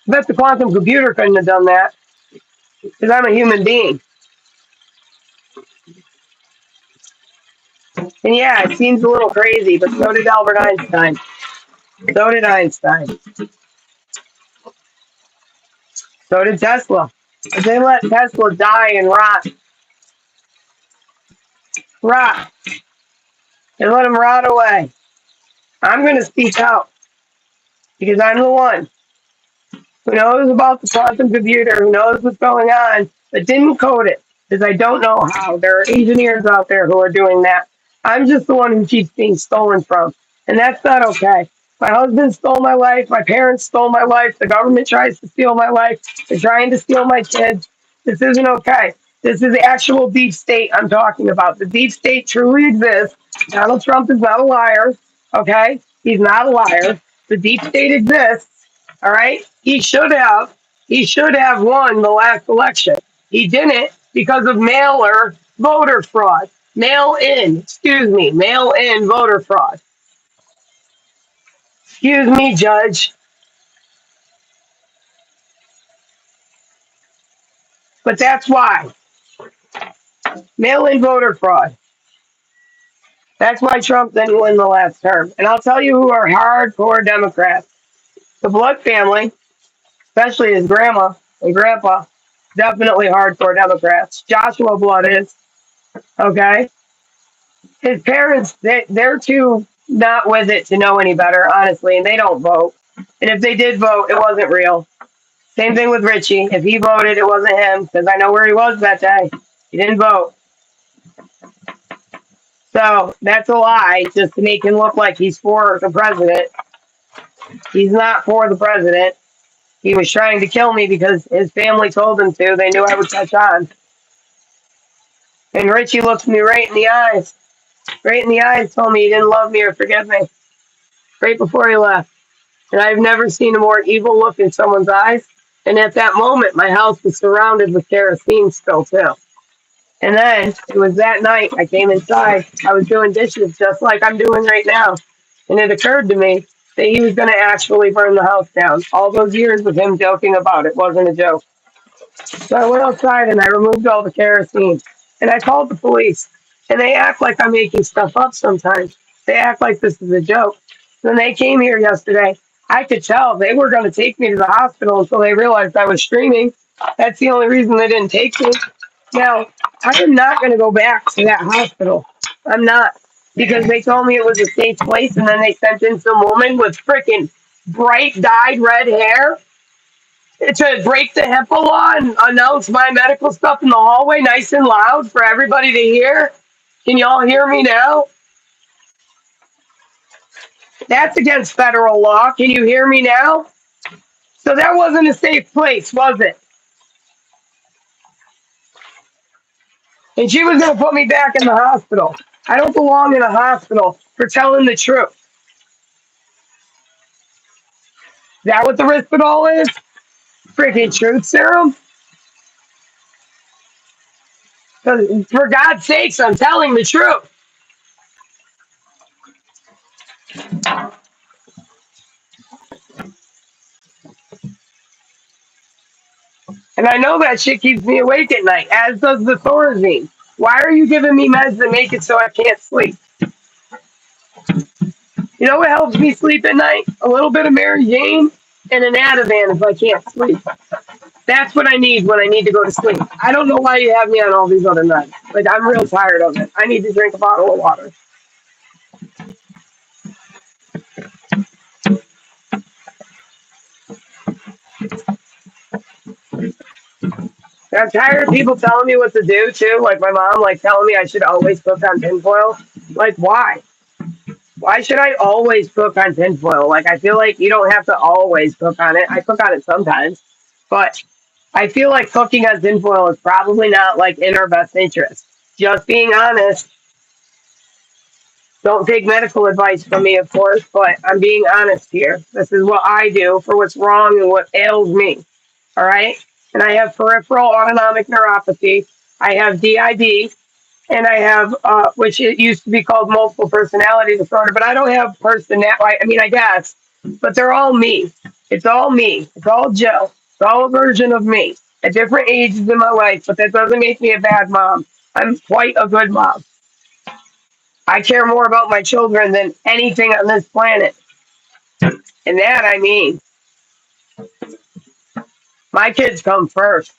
Bet the quantum computer couldn't have done that because I'm a human being. And yeah, it seems a little crazy, but so did Albert Einstein. So did Einstein. So did Tesla. If they let Tesla die and rot, and let him rot away, I'm going to speak out because I'm the one who knows about the quantum computer, who knows what's going on, but didn't code it because I don't know how. There are engineers out there who are doing that. I'm just the one who keeps being stolen from, and that's not okay. My husband stole my life. My parents stole my life. The government tries to steal my life. They're trying to steal my kids. This isn't okay. This is the actual deep state I'm talking about. The deep state truly exists. Donald Trump is not a liar. Okay? He's not a liar. The deep state exists. All right? He should have won the last election. He didn't because of voter fraud. Mail in voter fraud. Excuse me, Judge. But that's why. Mail in voter fraud. That's why Trump didn't win the last term. And I'll tell you who are hardcore Democrats. The Blood family, especially his grandma and grandpa, definitely hardcore Democrats. Joshua Blood is, okay? His parents, they're too not with it to know any better, honestly, and they don't vote. And if they did vote, it wasn't real. Same thing with Richie. If he voted, it wasn't him, because I know where he was that day. He didn't vote. So that's a lie, just to make him look like he's for the president. He's not for the president. He was trying to kill me because his family told him to. They knew I would catch on. And Richie looked me right in the eyes. Right in the eyes, told me he didn't love me or forgive me. Right before he left. And I've never seen a more evil look in someone's eyes. And at that moment, my house was surrounded with kerosene still, too. And then it was that night I came inside. I was doing dishes just like I'm doing right now. And it occurred to me that he was going to actually burn the house down. All those years of him joking about it wasn't a joke. So I went outside and I removed all the kerosene. And I called the police. And they act like I'm making stuff up sometimes. They act like this is a joke. When they came here yesterday, I could tell they were going to take me to the hospital until they realized I was streaming. That's the only reason they didn't take me. Now, I am not going to go back to that hospital. I'm not. Because they told me it was a safe place and then they sent in some woman with freaking bright dyed red hair to break the HIPAA law and announce my medical stuff in the hallway nice and loud for everybody to hear. Can y'all hear me now? That's against federal law. Can you hear me now? So that wasn't a safe place, was it? And she was going to put me back in the hospital. I don't belong in a hospital for telling the truth. Is that what the Risperdal is? Freaking truth serum? 'Cause for God's sakes, I'm telling the truth. And I know that shit keeps me awake at night, as does the Thorazine. Why are you giving me meds that make it so I can't sleep? You know what helps me sleep at night? A little bit of Mary Jane and an Ativan if I can't sleep. That's what I need when I need to go to sleep. I don't know why you have me on all these other meds. Like, I'm real tired of it. I need to drink a bottle of water. I'm tired of people telling me what to do, too. Like, my mom, like, telling me I should always cook on tinfoil. Like, why? Why should I always cook on tinfoil? Like, I feel like you don't have to always cook on it. I cook on it sometimes. But I feel like cooking on tinfoil is probably not, like, in our best interest. Just being honest. Don't take medical advice from me, of course, but I'm being honest here. This is what I do for what's wrong and what ails me. All right? And I have peripheral autonomic neuropathy. I have DID, and I have, which it used to be called multiple personality disorder, but I don't have personality. I mean, I guess, but they're all me. It's all me. It's all Joe. It's all a version of me at different ages in my life, but that doesn't make me a bad mom. I'm quite a good mom. I care more about my children than anything on this planet. And that I mean, my kids come first.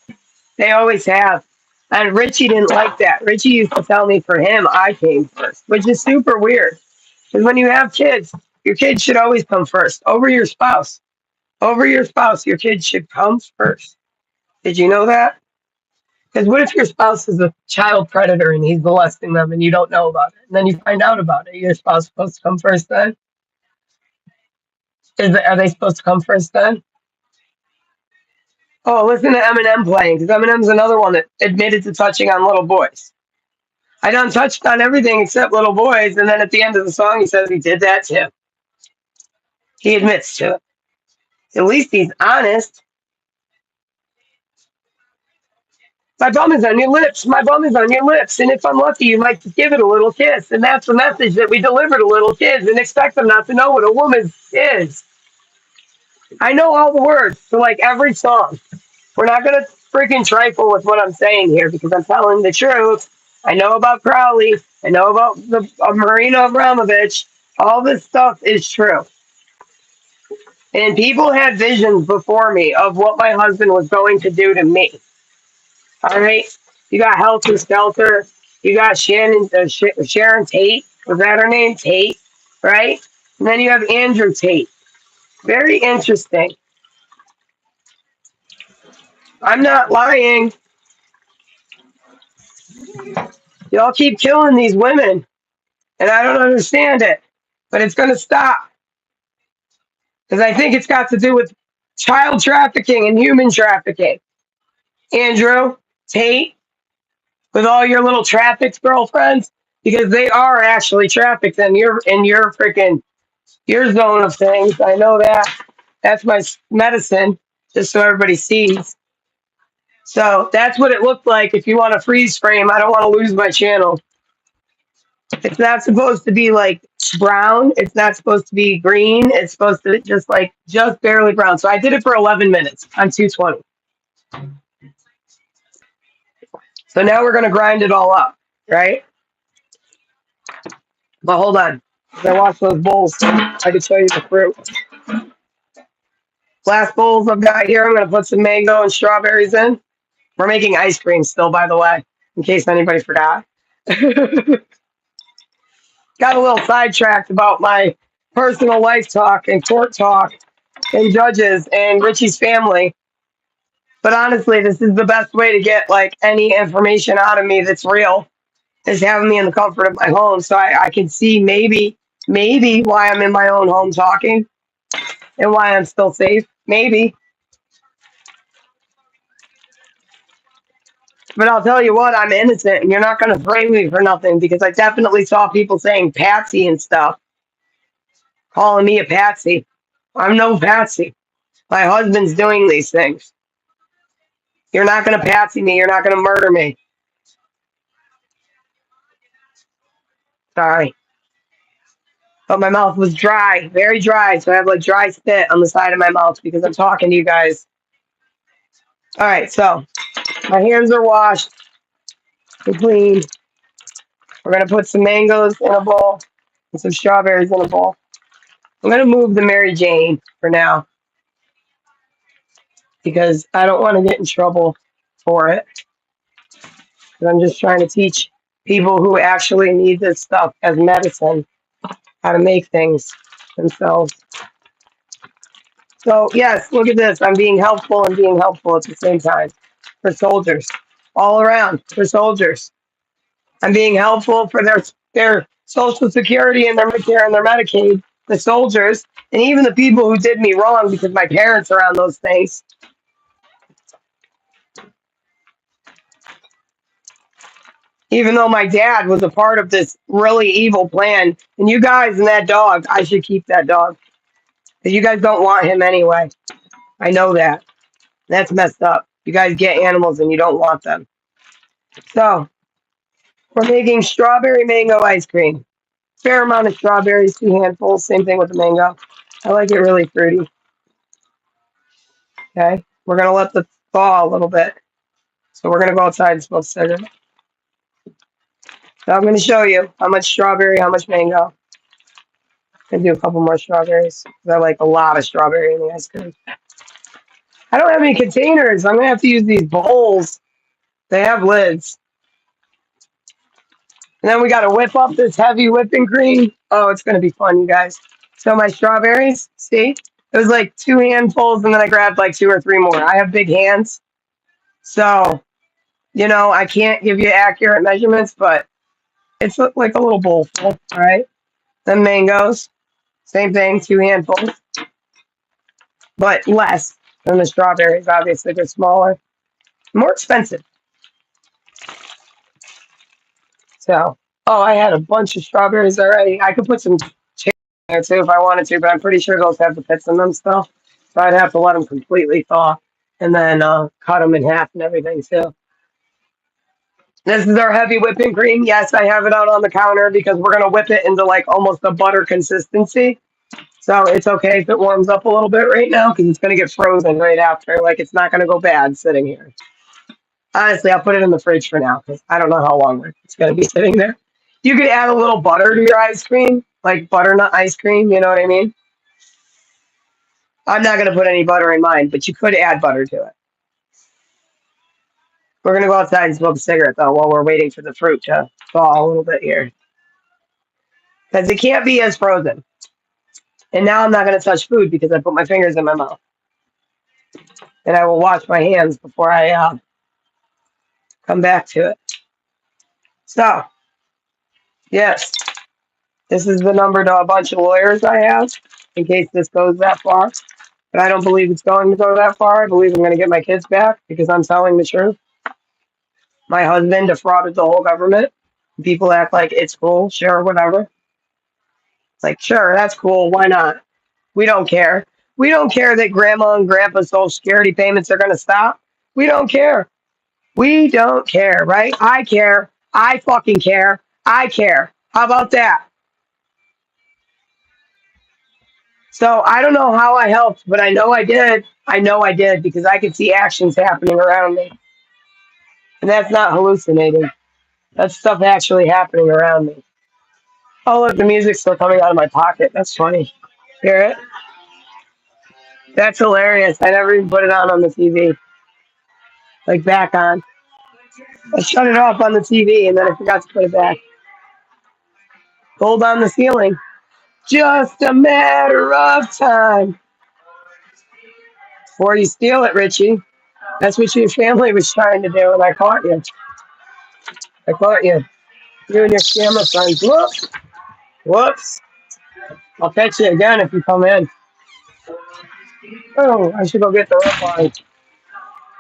They always have. And Richie didn't like that. Richie used to tell me for him, I came first, which is super weird. Because when you have kids, your kids should always come first over your spouse. Over your spouse, your kids should come first. Did you know that? Because what if your spouse is a child predator and he's molesting them and you don't know about it? And then you find out about it. Your spouse supposed to come first then? Are they supposed to come first then? Oh, listen to Eminem playing, because Eminem's another one that admitted to touching on little boys. I done touched on everything except little boys, and then at the end of the song, he says he did that too. He admits to it. At least he's honest. My bum is on your lips. My bum is on your lips. And if I'm lucky, you might just give it a little kiss. And that's the message that we deliver to little kids and expect them not to know what a woman is. I know all the words to like every song. We're not going to freaking trifle with what I'm saying here because I'm telling the truth. I know about Crowley. I know about the Marina Abramovich. All this stuff is true. And people had visions before me of what my husband was going to do to me. All right? You got Helter Skelter. You got Sharon Tate. Was that her name? Tate. Right? And then you have Andrew Tate. Very interesting. I'm not lying. Y'all keep killing these women. And I don't understand it. But it's going to stop. Because I think it's got to do with child trafficking and human trafficking. Andrew Tate, with all your little trafficked girlfriends, because they are actually trafficked and you're freaking your zone of things. I know that. That's my medicine, just so everybody sees. So that's what it looked like. If you want a freeze frame, I don't want to lose my channel. It's not supposed to be like brown. It's not supposed to be green. It's supposed to just barely brown. So I did it for 11 minutes on 220. So now we're going to grind it all up, right? But hold on. I washed those bowls. So I can show you the fruit. Last bowls I've got here, I'm going to put some mango and strawberries in. We're making ice cream still, by the way, in case anybody forgot. Got a little sidetracked about my personal life talk and court talk and judges and Richie's family. But honestly, this is the best way to get like any information out of me that's real, is having me in the comfort of my home, so I can see maybe why I'm in my own home talking and why I'm still safe. Maybe. But I'll tell you what, I'm innocent, and you're not going to frame me for nothing, because I definitely saw people saying patsy and stuff, calling me a patsy. I'm no patsy. My husband's doing these things. You're not going to patsy me. You're not going to murder me. Sorry. But my mouth was dry, very dry, so I have like dry spit on the side of my mouth because I'm talking to you guys. All right, so my hands are washed and clean. We're going to put some mangoes in a bowl and some strawberries in a bowl. I'm going to move the Mary Jane for now because I don't want to get in trouble for it. I'm just trying to teach people who actually need this stuff as medicine how to make things themselves. So, yes, look at this. I'm being helpful and being helpful at the same time for soldiers all around, for soldiers. I'm being helpful for their Social Security and their Medicare and their Medicaid, the soldiers, and even the people who did me wrong because my parents are on those things. Even though my dad was a part of this really evil plan, and you guys and that dog, I should keep that dog. Because you guys don't want him anyway. I know that. That's messed up. You guys get animals and you don't want them. So, we're making strawberry mango ice cream. Fair amount of strawberries, 2 handfuls. Same thing with the mango. I like it really fruity. Okay, we're gonna let the thaw a little bit. So we're gonna go outside and smoke cigarette. So I'm gonna show you how much strawberry, how much mango. I'm gonna do a couple more strawberries because I like a lot of strawberry in the ice cream. I don't have any containers. I'm gonna have to use these bowls. They have lids. And then we gotta whip up this heavy whipping cream. Oh, it's gonna be fun, you guys. So my strawberries, see? It was like 2 handfuls, and then I grabbed like 2 or 3 more. I have big hands. So, I can't give you accurate measurements, but it's like a little bowl full, all right? Then mangoes, same thing, 2 handfuls, but less than the strawberries. Obviously, they're smaller, more expensive. So, oh, I had a bunch of strawberries already. I could put some cherries in there too if I wanted to, but I'm pretty sure those have the pits in them still. So I'd have to let them completely thaw and then cut them in half and everything too. This is our heavy whipping cream. Yes, I have it out on the counter because we're going to whip it into like almost a butter consistency. So it's okay if it warms up a little bit right now because it's going to get frozen right after. Like, it's not going to go bad sitting here. Honestly, I'll put it in the fridge for now because I don't know how long it's going to be sitting there. You could add a little butter to your ice cream, like butternut ice cream. You know what I mean? I'm not going to put any butter in mine, but you could add butter to it. We're going to go outside and smoke a cigarette, though, while we're waiting for the fruit to thaw a little bit here. Because it can't be as frozen. And now I'm not going to touch food because I put my fingers in my mouth. And I will wash my hands before I come back to it. So, yes, this is the number to a bunch of lawyers I have in case this goes that far. But I don't believe it's going to go that far. I believe I'm going to get my kids back because I'm telling the truth. My husband defrauded the whole government. People act like it's cool, sure, whatever. Like, sure, that's cool. Why not? We don't care. We don't care that grandma and grandpa's social security payments are going to stop. We don't care. We don't care, right? I care. I fucking care. I care. How about that? So I don't know how I helped, but I know I did. I know I did because I could see actions happening around me. And that's not hallucinating. That's stuff actually happening around me. Oh, look, the music's still coming out of my pocket. That's funny. Hear it? That's hilarious. I never even put it on the TV. Like back on. I shut it off on the TV and then I forgot to put it back. Gold on the ceiling. Just a matter of time before you steal it, Richie. That's what your family was trying to do, and I caught you. I caught you. You and your scammer friends. Whoops. Whoops. I'll catch you again if you come in. Oh, I should go get the red line.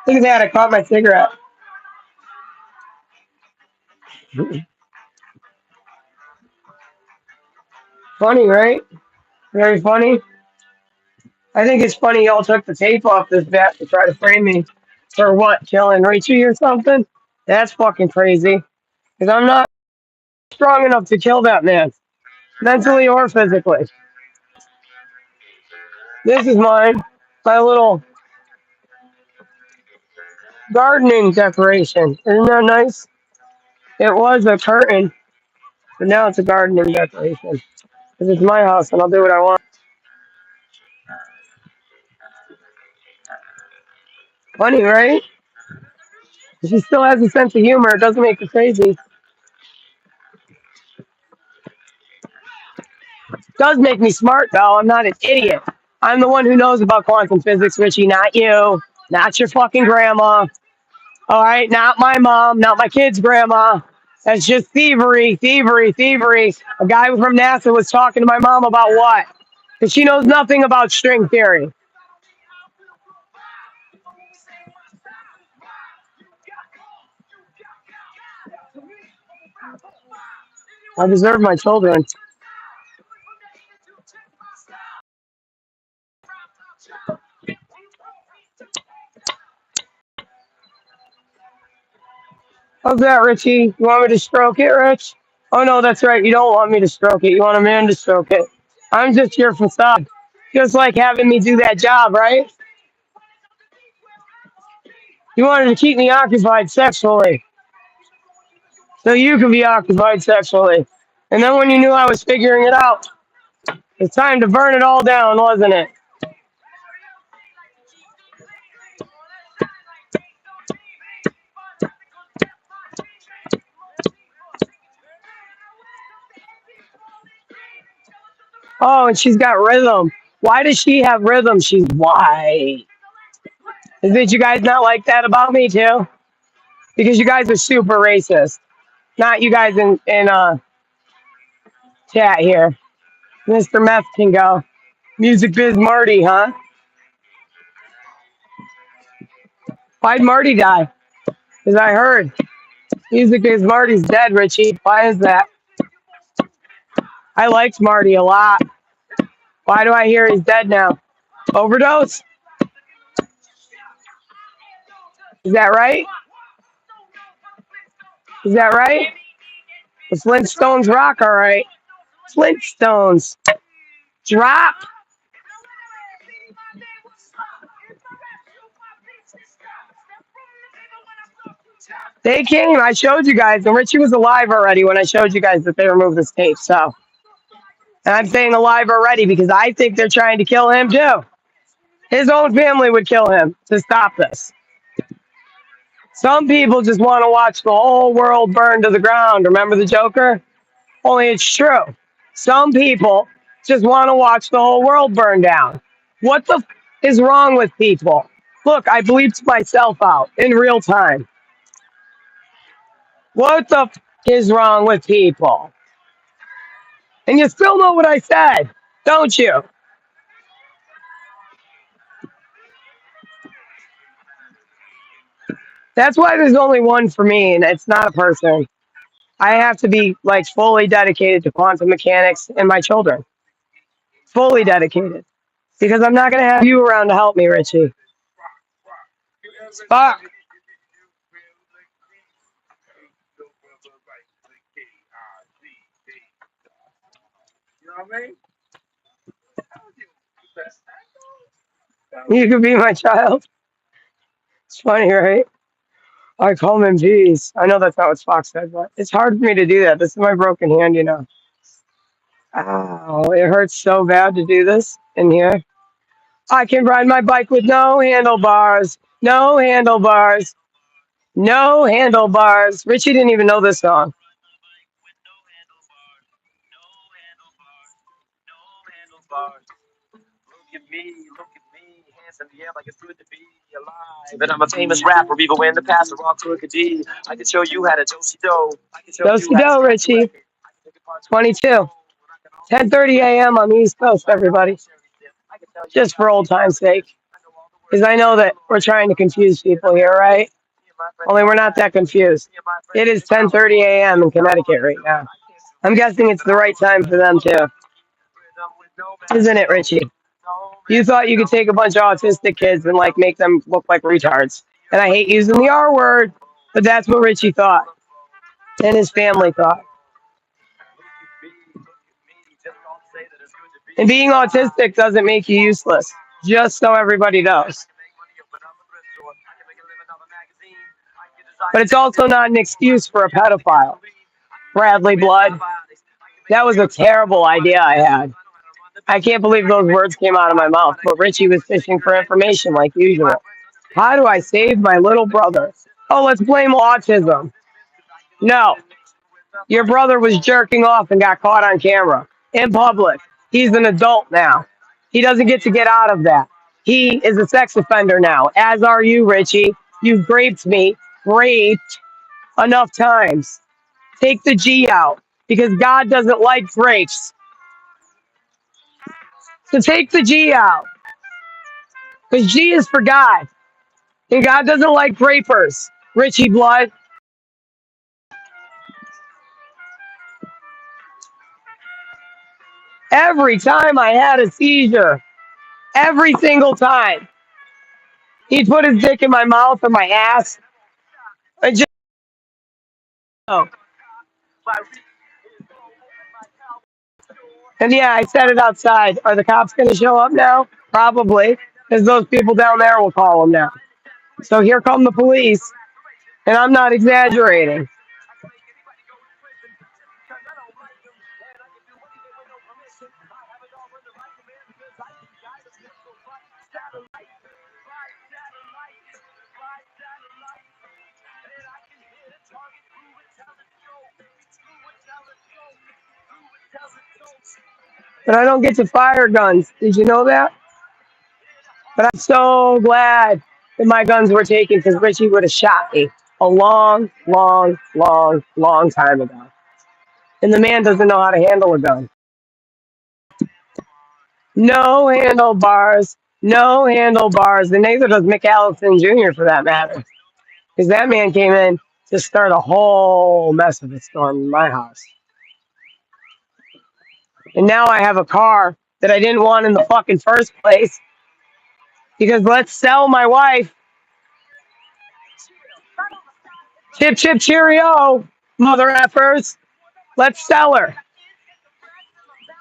Look at that. I caught my cigarette. Funny, right? Very funny. I think it's funny y'all took the tape off this bat to try to frame me for what? Killing Richie or something? That's fucking crazy. Because I'm not strong enough to kill that man, mentally or physically. This is mine. My little gardening decoration. Isn't that nice? It was a curtain, but now it's a gardening decoration. Because it's my house and I'll do what I want. Funny, right? She still has a sense of humor. It doesn't make her crazy. Does make me smart, though. I'm not an idiot. I'm the one who knows about quantum physics, Richie, not you. Not your fucking grandma. All right? Not my mom. Not my kid's grandma. That's just thievery, thievery, thievery. A guy from NASA was talking to my mom about what? Because she knows nothing about string theory. I deserve my children. How's that, Richie? You want me to stroke it, Rich? Oh, no, that's right. You don't want me to stroke it. You want a man to stroke it. I'm just your facade. Just like having me do that job, right? You wanted to keep me occupied sexually, so you could be occupied sexually. And then when you knew I was figuring it out, it's time to burn it all down, wasn't it? Oh, and she's got rhythm. Why does she have rhythm? She's white. Did you guys not like that about me, too? Because you guys are super racist. Not you guys in chat here. Mr. Meth can go. Music Biz Marty, huh? Why'd Marty die? Because I heard Music Biz Marty's dead, Richie. Why is that? I liked Marty a lot. Why do I hear he's dead now? Overdose? Is that right? Is that right? The Flintstones rock, all right. Flintstones. Drop. They came. I showed you guys, and Richie was alive already when I showed you guys that they removed this tape. So, and I'm saying alive already because I think they're trying to kill him too. His own family would kill him to stop this. Some people just want to watch the whole world burn to the ground. Remember the Joker? Only it's true. Some people just want to watch the whole world burn down. What the is wrong with people? Look, I bleeped myself out in real time. What the is wrong with people? And you still know what I said, don't you? That's why there's only one for me, and it's not a person. I have to be like fully dedicated to quantum mechanics and my children. Fully dedicated. Because I'm not going to have you around to help me, Richie. Fuck. You could be my child. It's funny, right? I call him in peace. I know that's not what Fox said, but it's hard for me to do that. This is my broken hand, you know. Ow, it hurts so bad to do this in here. I can ride my bike with no handlebars. No handlebars. No handlebars. Richie didn't even know this song. But I'm a famous rapper, even when the past are all crooked D. I can show you how to do-si-do. Do-si-do, Richie. 22. 10:30 a.m. on the East Coast, everybody. Just for old time's sake. Because I know that we're trying to confuse people here, right? Only we're not that confused. It is 10:30 a.m. in Connecticut right now. I'm guessing it's the right time for them too. Isn't it, Richie? You thought you could take a bunch of autistic kids and like make them look like retards. And I hate using the R word, but that's what Richie thought. And his family thought. And being autistic doesn't make you useless. Just so everybody knows. But it's also not an excuse for a pedophile. Bradley Blood. That was a terrible idea I had. I can't believe those words came out of my mouth, but Richie was fishing for information like usual. How do I save my little brother? Oh, let's blame autism. No. Your brother was jerking off and got caught on camera in public. He's an adult now. He doesn't get to get out of that. He is a sex offender now, as are you, Richie. You've raped me, raped enough times. Take the G out because God doesn't like rapes. So take the G out because G is for God. And God doesn't like rapers, Richie Blood. Every time I had a seizure, every single time, he'd put his dick in my mouth or my ass. And just, oh. And yeah, I said it outside. Are the cops going to show up now? Probably, because those people down there will call them now. So here come the police, and I'm not exaggerating. But I don't get to fire guns. Did you know that? But I'm so glad that my guns were taken because Richie would have shot me a long, long, long, long time ago. And the man doesn't know how to handle a gun. No handlebars, no handlebars, and neither does Mick Allison Jr. for that matter. Because that man came in to start a whole mess of a storm in my house. And now I have a car that I didn't want in the fucking first place. Because let's sell my wife. Chip, chip, cheerio, mother effers. Let's sell her.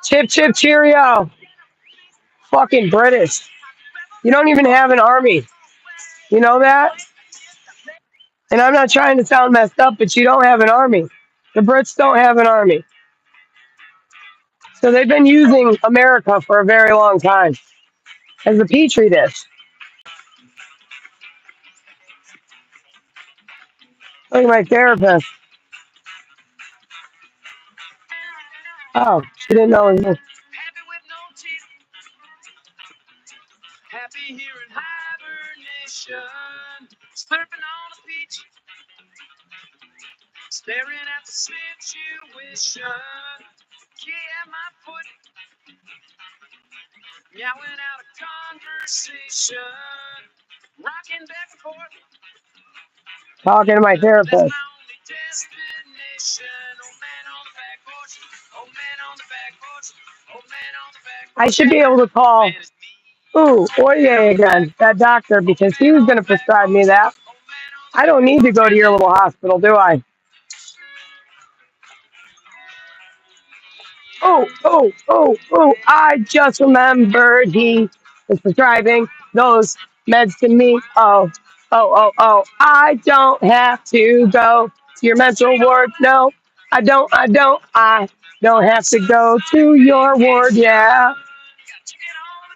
Chip, chip, cheerio. Fucking British. You don't even have an army. You know that? And I'm not trying to sound messed up, but you don't have an army. The Brits don't have an army. So they've been using America for a very long time as a petri dish. Look at my therapist. Oh, she didn't know it was Happy here in hibernation, surfing on a beach, staring at the situation. Yeah, my foot meowing out a conversation, rocking back and forth. talking to my That's my therapist. only destination. I should be able to call, Oye again, that doctor, because he was going to prescribe me that. I don't need to go to your little hospital, do I? I just remembered he was prescribing those meds to me. I don't have to go to your mental ward. No, I don't have to go to your ward. Yeah,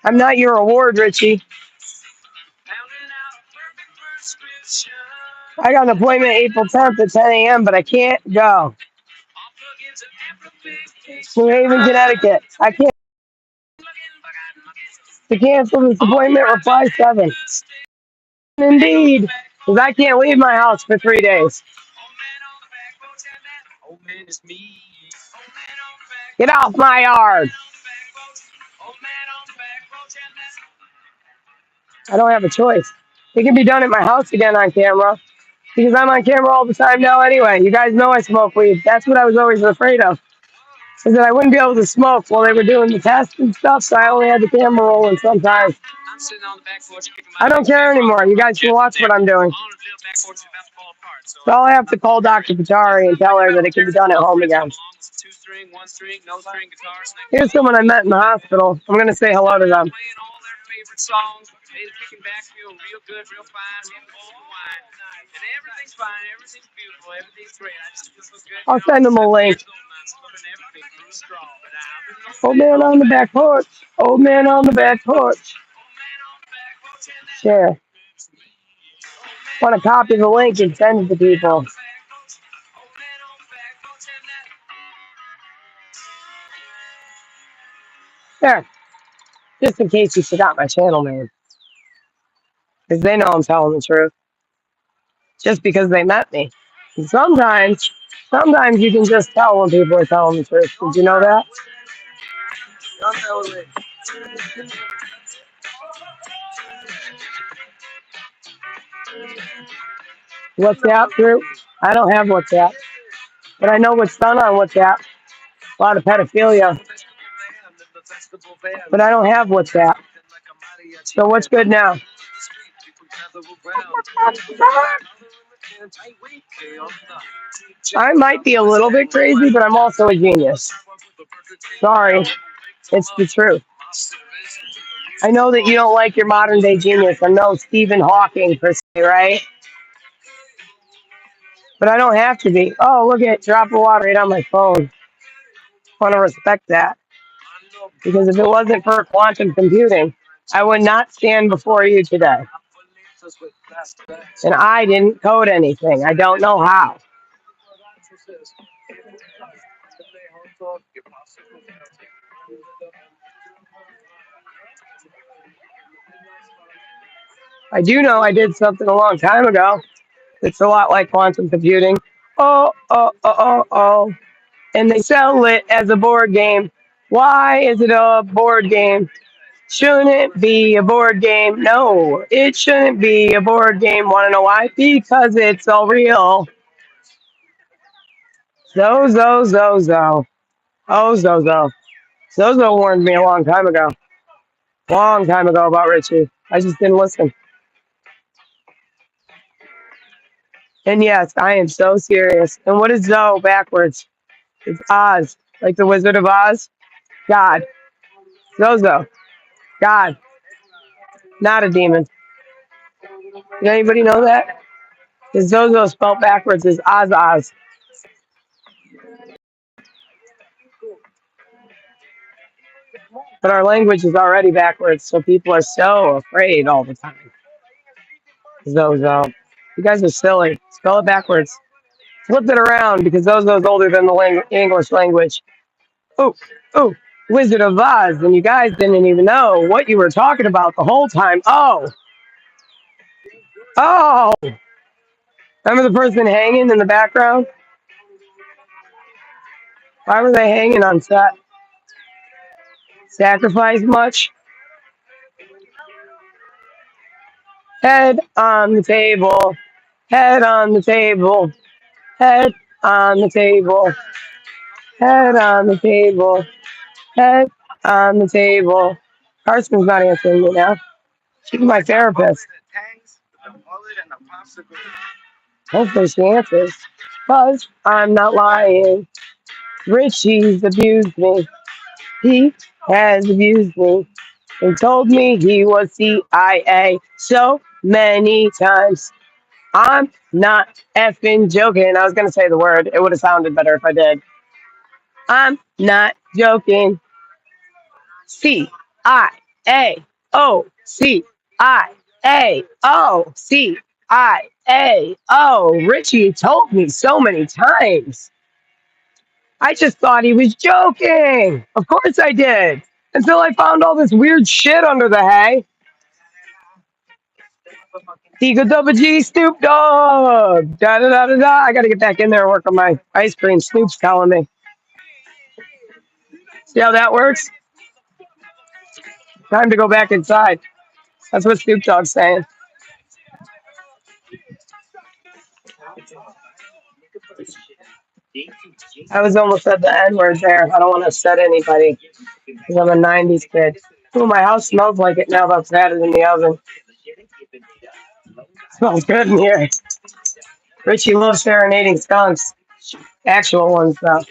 I'm not your award, Richie. I got an appointment April 10th at 10 a.m., but I can't go. New Haven, Connecticut. I can't. To cancel this appointment, reply 7. Indeed, because I can't leave my house for 3 days. Get off my yard. I don't have a choice. It can be done at my house again on camera, because I'm on camera all the time now anyway. You guys know I smoke weed. That's what I was always afraid of, is that I wouldn't be able to smoke while they were doing the test and stuff, so I only had the camera rolling sometimes. I don't care anymore. You guys can watch what I'm doing. So I'll have to call Dr. Patari and tell her that it can be done at home again. Here's someone I met in the hospital. I'm going to say hello to them. I'll send them a link. Old man on the back porch. Old man on the back porch. Share. Want to copy the link and send it to people. There. Just in case you forgot my channel name. Because they know I'm telling the truth. Just because they met me. And sometimes you can just tell when people are telling the truth. Did you know that? WhatsApp group? I don't have WhatsApp. But I know what's done on WhatsApp. A lot of pedophilia. But I don't have WhatsApp. So what's good now? I might be a little bit crazy, but I'm also a genius. Sorry. It's the truth. I know that you don't like your modern day genius. I'm no Stephen Hawking per se, right? But I don't have to be. Oh, look at drop of water right on my phone. Want to respect that. Because if it wasn't for quantum computing, I would not stand before you today. And I didn't code anything. I don't know how. I do know I did something a long time ago. It's a lot like quantum computing. Oh. And they sell it as a board game. Why is it a board game? Shouldn't it be a board game? No, it shouldn't be a board game. Want to know why? Because it's all real. Zozo. Oh, Zozo. Zozo warned me a long time ago. Long time ago about Richie. I just didn't listen. And yes, I am so serious. And what is Zo backwards? It's Oz. Like the Wizard of Oz? God. Zozo. God. Not a demon. Did anybody know that? The Zozo spelled backwards is Oz. But our language is already backwards, so people are so afraid all the time. Zozo. You guys are silly. Spell it backwards. Flip it around because Zozo's older than the English language. Oh, Wizard of Oz. And you guys didn't even know what you were talking about the whole time. Oh. Remember the person hanging in the background? Why were they hanging on set? Sacrifice much? Head on the table. Head on the table. Head on the table. Head on the table. Head on the table. Carson's not answering me now. She's my therapist. Hopefully she answers. Because I'm not lying. Richie's abused me. He has abused me. He told me he was CIA so many times. I'm not effing joking. I was going to say the word. It would have sounded better if I did. I'm not joking. CIA. Richie told me so many times. I just thought he was joking. Of course I did. Until I found all this weird shit under the hay. Eagle double G Snoop Dogg. Da da da da da. I gotta get back in there and work on my ice cream. Snoop's telling me. See how that works? Time to go back inside. That's what Snoop Dogg's saying. I was almost at the N word there. I don't want to upset anybody because I'm a 90s kid. Ooh, my house smells like it now that I've had it in the oven. Smells good in here. Richie loves serenading skunks. Actual ones, though.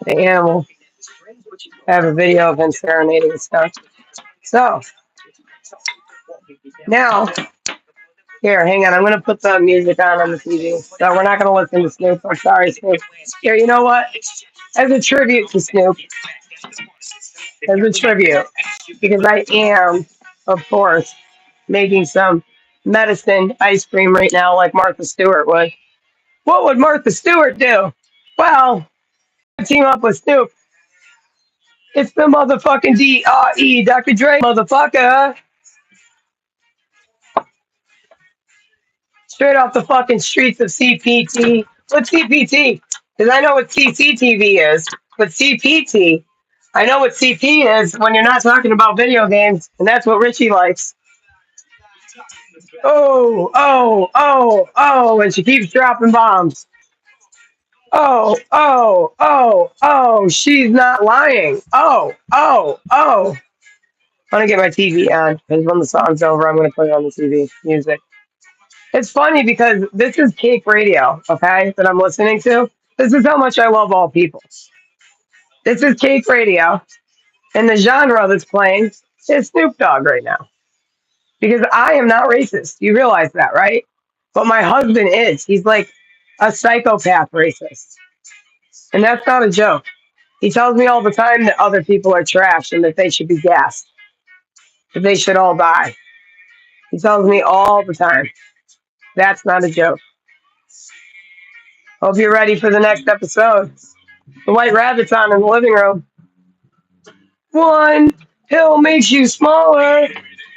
The animal. I have a video of him serenading a skunk. So, now, here, hang on. I'm going to put the music on the TV. So, we're not going to listen to Snoop. I'm sorry, Snoop. Here, you know what? As a tribute to Snoop, as a tribute, because I am, of course, making some medicine ice cream right now like Martha Stewart would. What would Martha Stewart do? Well, team up with Snoop. It's the motherfucking D.R.E. Dr. Dre, motherfucker. Straight off the fucking streets of CPT. What's CPT? Because I know what CCTV is, but CPT, I know what CP is when you're not talking about video games, and that's what Richie likes. And she keeps dropping bombs. She's not lying. I'm gonna get my TV on because when the song's over, I'm gonna put it on the TV music. It's funny because this is Cake Radio, okay, that I'm listening to. This is how much I love all people. This is Cake Radio, and the genre that's playing is Snoop Dogg right now. Because I am not racist. You realize that, right? But my husband is. He's like a psychopath racist. And that's not a joke. He tells me all the time that other people are trash and that they should be gassed, that they should all die. He tells me all the time. That's not a joke. Hope you're ready for the next episode. The White Rabbit's on in the living room. One pill makes you smaller,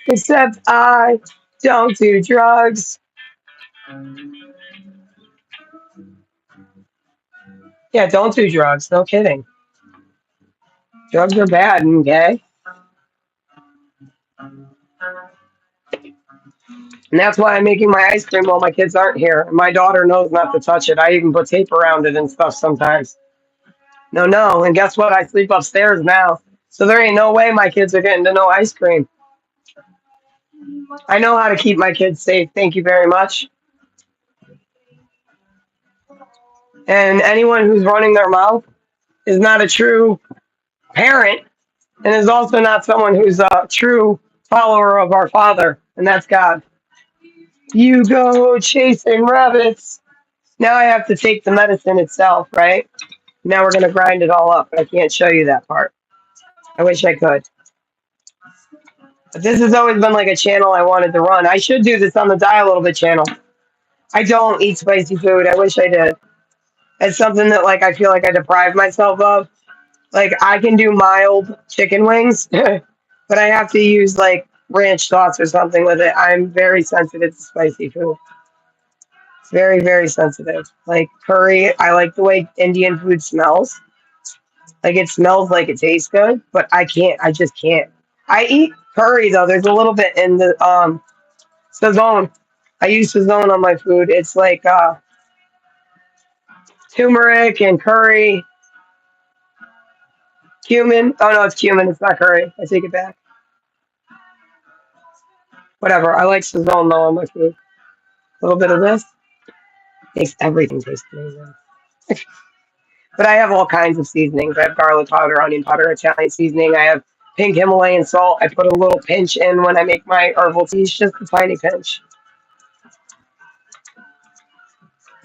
except I don't do drugs. Yeah, don't do drugs. No kidding. Drugs are bad and gay. And that's why I'm making my ice cream while my kids aren't here. My daughter knows not to touch it. I even put tape around it and stuff sometimes. No. And guess what? I sleep upstairs now. So there ain't no way my kids are getting to no ice cream. I know how to keep my kids safe. Thank you very much. And anyone who's running their mouth is not a true parent and is also not someone who's a true follower of our Father, and that's God. You go chasing rabbits. Now I have to take the medicine itself, right? Now we're going to grind it all up. I can't show you that part. I wish I could. But this has always been like a channel I wanted to run. I should do this on the Die a Little Bit channel. I don't eat spicy food. I wish I did. It's something that like I feel like I deprive myself of. Like I can do mild chicken wings, but I have to use like ranch sauce or something with it. I'm very sensitive to spicy food. Very, very sensitive. Like curry, I like the way Indian food smells. Like it smells like it tastes good, but I can't. I just can't. I eat curry though. There's a little bit in the sazon. I use sazon on my food. It's like turmeric and curry. Cumin. Oh no, it's cumin. It's not curry. I take it back. Whatever. I like sazon though on my food. A little bit of this makes everything taste amazing. But I have all kinds of seasonings. I have garlic powder, onion powder, Italian seasoning. I have pink Himalayan salt. I put a little pinch in when I make my herbal teas, just a tiny pinch.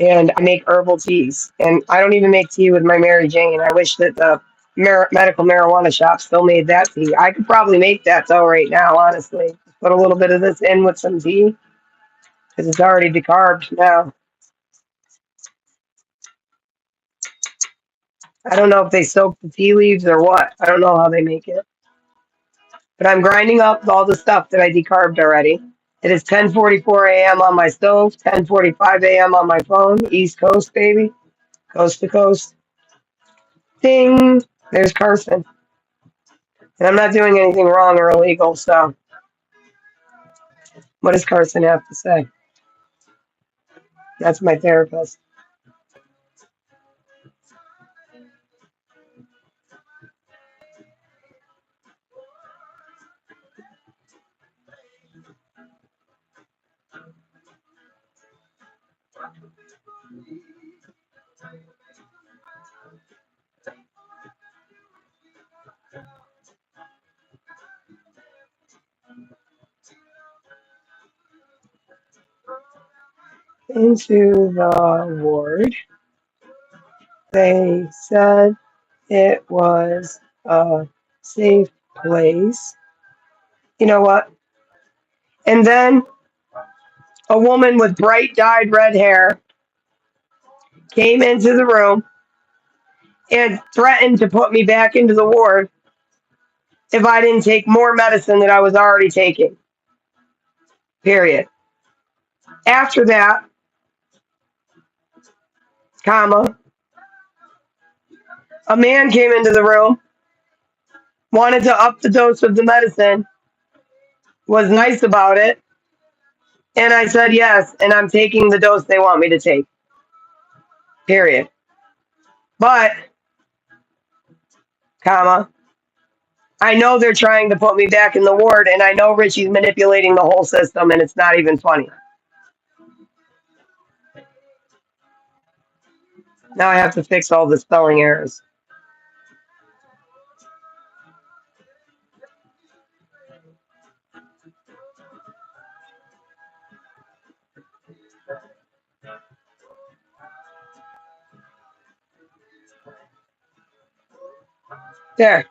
And I make herbal teas. And I don't even make tea with my Mary Jane. I wish that the medical marijuana shop still made that tea. I could probably make that though right now, honestly. Put a little bit of this in with some tea because it's already decarbed now. I don't know if they soak the tea leaves or what. I don't know how they make it. But I'm grinding up all the stuff that I decarbed already. It is 10:44 a.m. on my stove, 10:45 a.m. on my phone. East Coast, baby. Coast to coast. Ding! There's Carson. And I'm not doing anything wrong or illegal, so what does Carson have to say? That's my therapist. Into the ward. They said it was a safe place. You know what? And then a woman with bright dyed red hair came into the room and threatened to put me back into the ward if I didn't take more medicine that I was already taking. Period. After that, comma, a man came into the room, wanted to up the dose of the medicine, was nice about it, and I said yes, and I'm taking the dose they want me to take. Period. But, comma, I know they're trying to put me back in the ward, and I know Richie's manipulating the whole system, and it's not even funny. Now I have to fix all the spelling errors. There.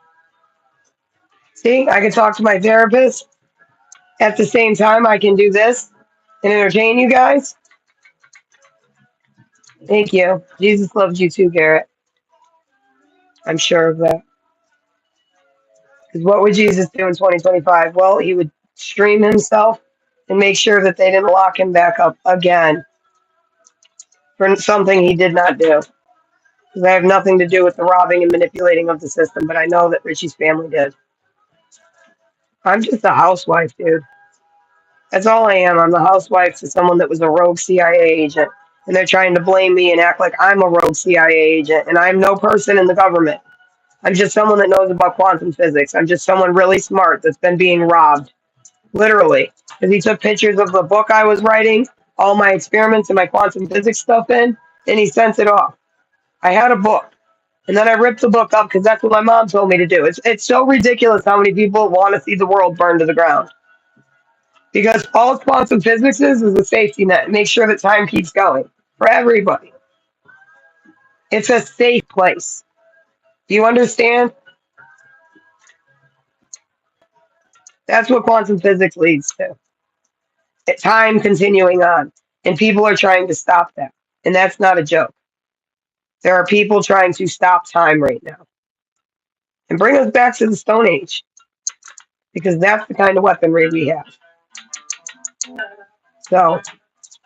See, I can talk to my therapist. At the same time, I can do this and entertain you guys. Thank you. Jesus loves you too, Garrett. I'm sure of that. Because what would Jesus do in 2025? Well, he would stream himself and make sure that they didn't lock him back up again for something he did not do. Because I have nothing to do with the robbing and manipulating of the system, but I know that Richie's family did. I'm just a housewife, dude. That's all I am. I'm the housewife to someone that was a rogue CIA agent. And they're trying to blame me and act like I'm a rogue CIA agent. And I'm no person in the government. I'm just someone that knows about quantum physics. I'm just someone really smart that's been being robbed. Literally. Because he took pictures of the book I was writing, all my experiments and my quantum physics stuff in, and he sent it off. I had a book. And then I ripped the book up because that's what my mom told me to do. It's so ridiculous how many people want to see the world burn to the ground. Because all quantum physics is a safety net. Make sure that time keeps going for everybody. It's a safe place. Do you understand? That's what quantum physics leads to. Time continuing on. And people are trying to stop that. And that's not a joke. There are people trying to stop time right now. And bring us back to the Stone Age. Because that's the kind of weaponry we have. So,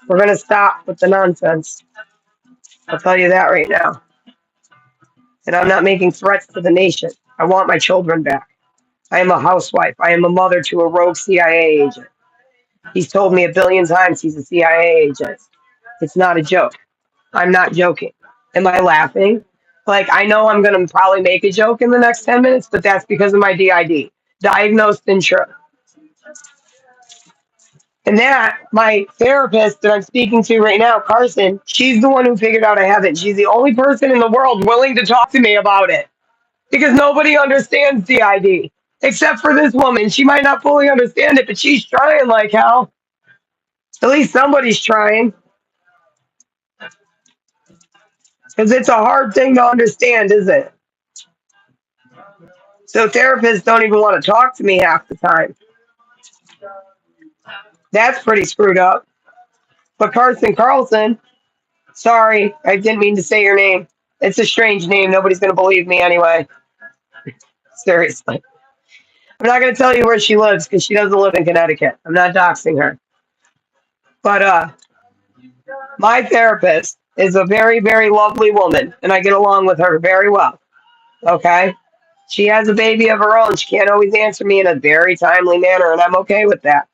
we're going to stop with the nonsense. I'll tell you that right now. And I'm not making threats to the nation. I want my children back. I am a housewife. I am a mother to a rogue CIA agent. He's told me a billion times he's a CIA agent. It's not a joke. I'm not joking. Am I laughing? Like, I know I'm going to probably make a joke in the next 10 minutes, but that's because of my DID, diagnosed and true. And that, my therapist that I'm speaking to right now, Carson, she's the one who figured out I have it. She's the only person in the world willing to talk to me about it because nobody understands DID except for this woman. She might not fully understand it, but she's trying like hell. At least somebody's trying because it's a hard thing to understand, isn't it? So therapists don't even want to talk to me half the time. That's pretty screwed up. But Carlson, sorry, I didn't mean to say your name. It's a strange name. Nobody's going to believe me anyway. Seriously. I'm not going to tell you where she lives because she doesn't live in Connecticut. I'm not doxing her. But my therapist is a very, very lovely woman, and I get along with her very well. Okay? She has a baby of her own. She can't always answer me in a very timely manner, and I'm okay with that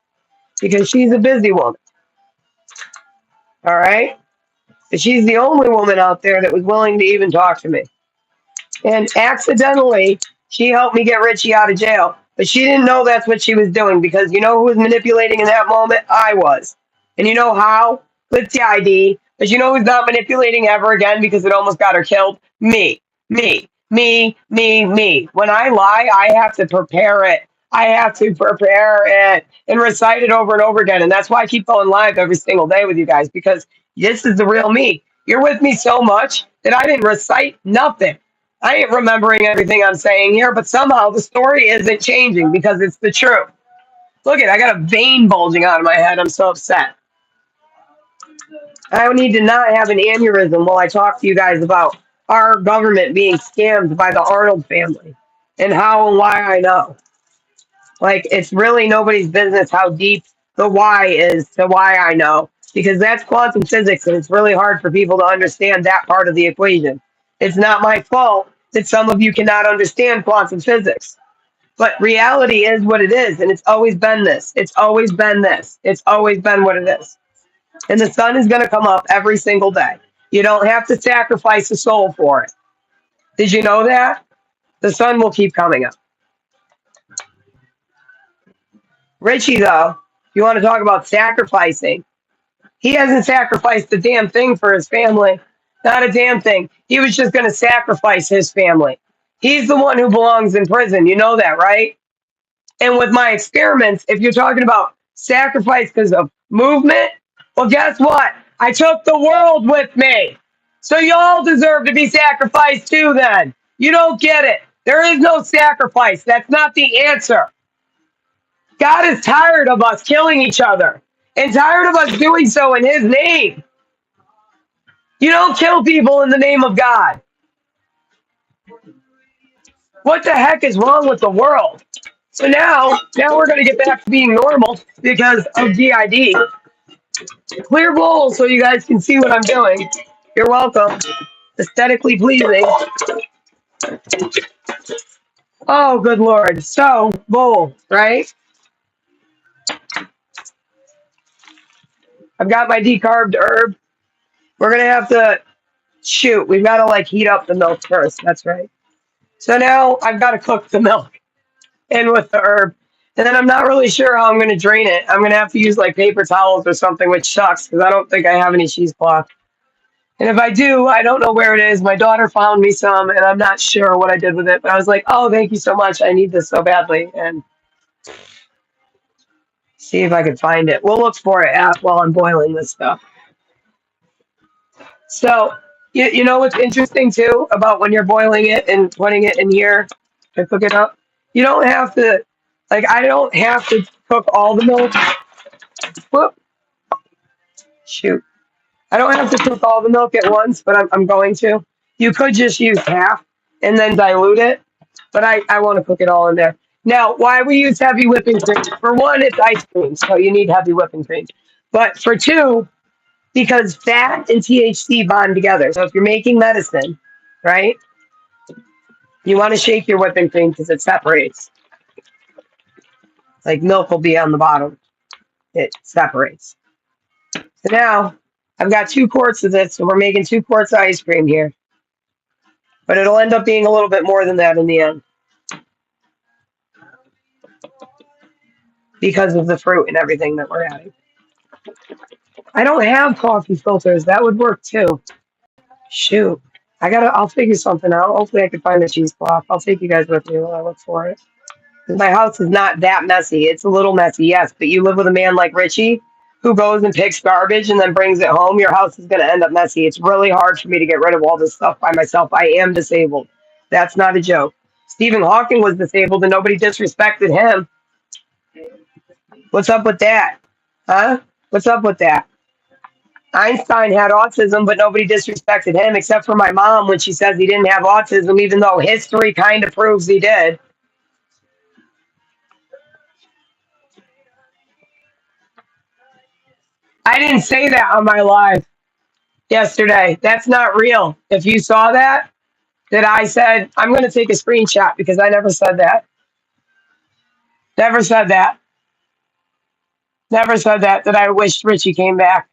because she's a busy woman. All right? But she's the only woman out there that was willing to even talk to me. And accidentally, she helped me get Richie out of jail. But she didn't know that's what she was doing because you know who was manipulating in that moment? I was. And you know how? With the ID. But you know who's not manipulating ever again because it almost got her killed? Me. Me. When I lie, I have to prepare it. I have to prepare it and recite it over and over again. And that's why I keep going live every single day with you guys because this is the real me. You're with me so much that I didn't recite nothing. I ain't remembering everything I'm saying here, but somehow the story isn't changing because it's the truth. Look I got a vein bulging out of my head. I'm so upset. I need to not have an aneurysm while I talk to you guys about our government being scammed by the Arnold family and how and why I know. Like, it's really nobody's business how deep the why is to why I know, because that's quantum physics, and it's really hard for people to understand that part of the equation. It's not my fault that some of you cannot understand quantum physics, but reality is what it is, and it's always been this. It's always been this. It's always been what it is. And the sun is going to come up every single day. You don't have to sacrifice a soul for it. Did you know that? The sun will keep coming up. Richie, though, you want to talk about sacrificing. He hasn't sacrificed a damn thing for his family. Not a damn thing. He was just going to sacrifice his family. He's the one who belongs in prison. You know that, right? And with my experiments, if you're talking about sacrifice because of movement, well, guess what? I took the world with me. So y'all deserve to be sacrificed too, then. You don't get it. There is no sacrifice. That's not the answer. God is tired of us killing each other and tired of us doing so in his name. You don't kill people in the name of God. What the heck is wrong with the world? So now we're going to get back to being normal because of DID. Clear bowl so you guys can see what I'm doing. You're welcome. Aesthetically pleasing. Oh, good Lord. So, bowl, right? I've got my decarbed herb. We're going to have to shoot. We've got to like heat up the milk first. That's right. So now I've got to cook the milk in with the herb. And then I'm not really sure how I'm going to drain it. I'm going to have to use like paper towels or something, which sucks because I don't think I have any cheesecloth. And if I do, I don't know where it is. My daughter found me some, and I'm not sure what I did with it. But I was like, oh, thank you so much. I need this so badly. And see if I can find it. We'll look for it while I'm boiling this stuff. So, you know what's interesting, too, about when you're boiling it and putting it in here to cook it up? You don't have to, like, I don't have to cook all the milk. Whoop. Shoot. I don't have to cook all the milk at once, but I'm going to. You could just use half and then dilute it, but I want to cook it all in there. Now, why we use heavy whipping cream? For one, it's ice cream, so you need heavy whipping cream. But for two, because fat and THC bond together. So if you're making medicine, right, you want to shake your whipping cream because it separates. Like milk will be on the bottom. It separates. So now I've got 2 quarts of this, so we're making 2 quarts of ice cream here. But it'll end up being a little bit more than that in the end because of the fruit and everything that we're adding. I don't have coffee filters. That would work too. Shoot. I'll figure something out. Hopefully I can find a cheesecloth. I'll take you guys with me while I look for it. 'Cause my house is not that messy. It's a little messy, yes, but you live with a man like Richie who goes and picks garbage and then brings it home. Your house is going to end up messy. It's really hard for me to get rid of all this stuff by myself. I am disabled. That's not a joke. Stephen Hawking was disabled and nobody disrespected him. What's up with that? Huh? What's up with that? Einstein had autism, but nobody disrespected him except for my mom when she says he didn't have autism, even though history kind of proves he did. I didn't say that on my live yesterday. That's not real. If you saw that I said, I'm going to take a screenshot because I never said that. Never said that. Never said that I wished Richie came back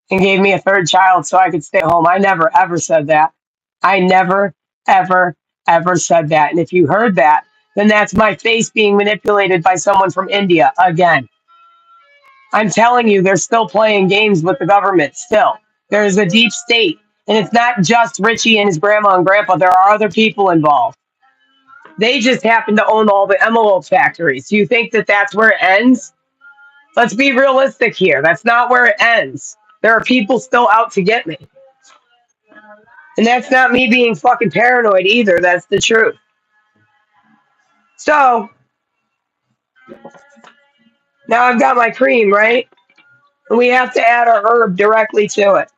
and gave me a third child so I could stay home. I never, ever said that. I never, ever, ever said that. And if you heard that, then that's my face being manipulated by someone from India again. I'm telling you, they're still playing games with the government. Still, there's a deep state. And it's not just Richie and his grandma and grandpa. There are other people involved. They just happen to own all the envelope factories. Do you think that that's where it ends? Let's be realistic here. That's not where it ends. There are people still out to get me. And that's not me being fucking paranoid either. That's the truth. So, now I've got my cream, right? And we have to add our herb directly to it.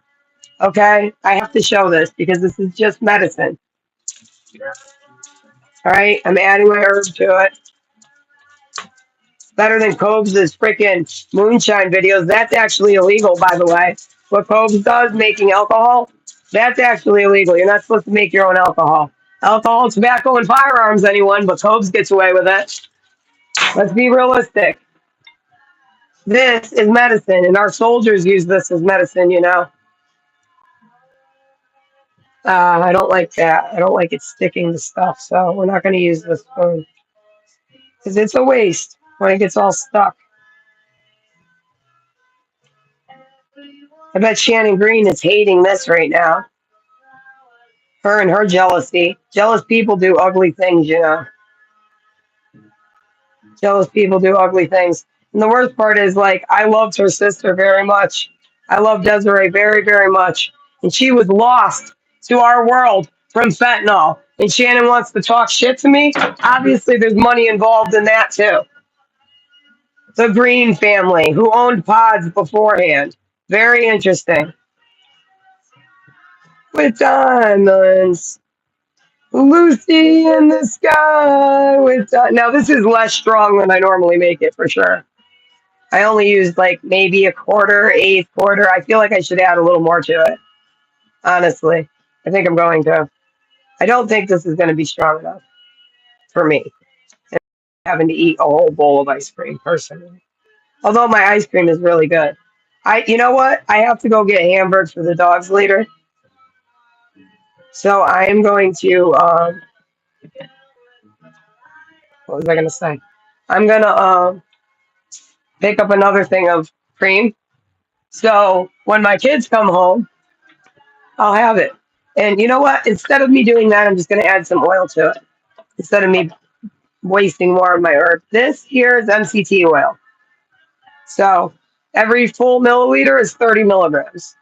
Okay? I have to show this because this is just medicine. All right? I'm adding my herb to it. Better than Cobes' freaking moonshine videos. That's actually illegal, by the way. What Cobes does, making alcohol, that's actually illegal. You're not supposed to make your own alcohol. Alcohol, tobacco, and firearms, anyone, but Cobes gets away with it. Let's be realistic. This is medicine, and our soldiers use this as medicine, you know. I don't like that. I don't like it sticking to stuff, so we're not going to use this spoon. Because it's a waste when it gets all stuck. I bet Shannon Green is hating this right now. Her and her jealousy. Jealous people do ugly things, you know. Jealous people do ugly things. And the worst part is, like, I loved her sister very much. I love Desiree very, very much. And she was lost to our world from fentanyl. And Shannon wants to talk shit to me. Obviously, there's money involved in that, too. The Green family, who owned pods beforehand. Very interesting. With diamonds. Lucy in the sky with now this is less strong than I normally make it for sure. I only used like maybe a quarter, eighth quarter. I feel like I should add a little more to it. Honestly, I think I'm going to. I don't think this is going to be strong enough for me. And having to eat a whole bowl of ice cream personally. Although my ice cream is really good. You know what? I have to go get hamburgers for the dogs later. So I am going to what was I gonna say? I'm gonna pick up another thing of cream. So when my kids come home, I'll have it. And you know what? Instead of me doing that, I'm just gonna add some oil to it. Instead of me wasting more of my herb. This here is MCT oil. So every full milliliter is 30 milligrams.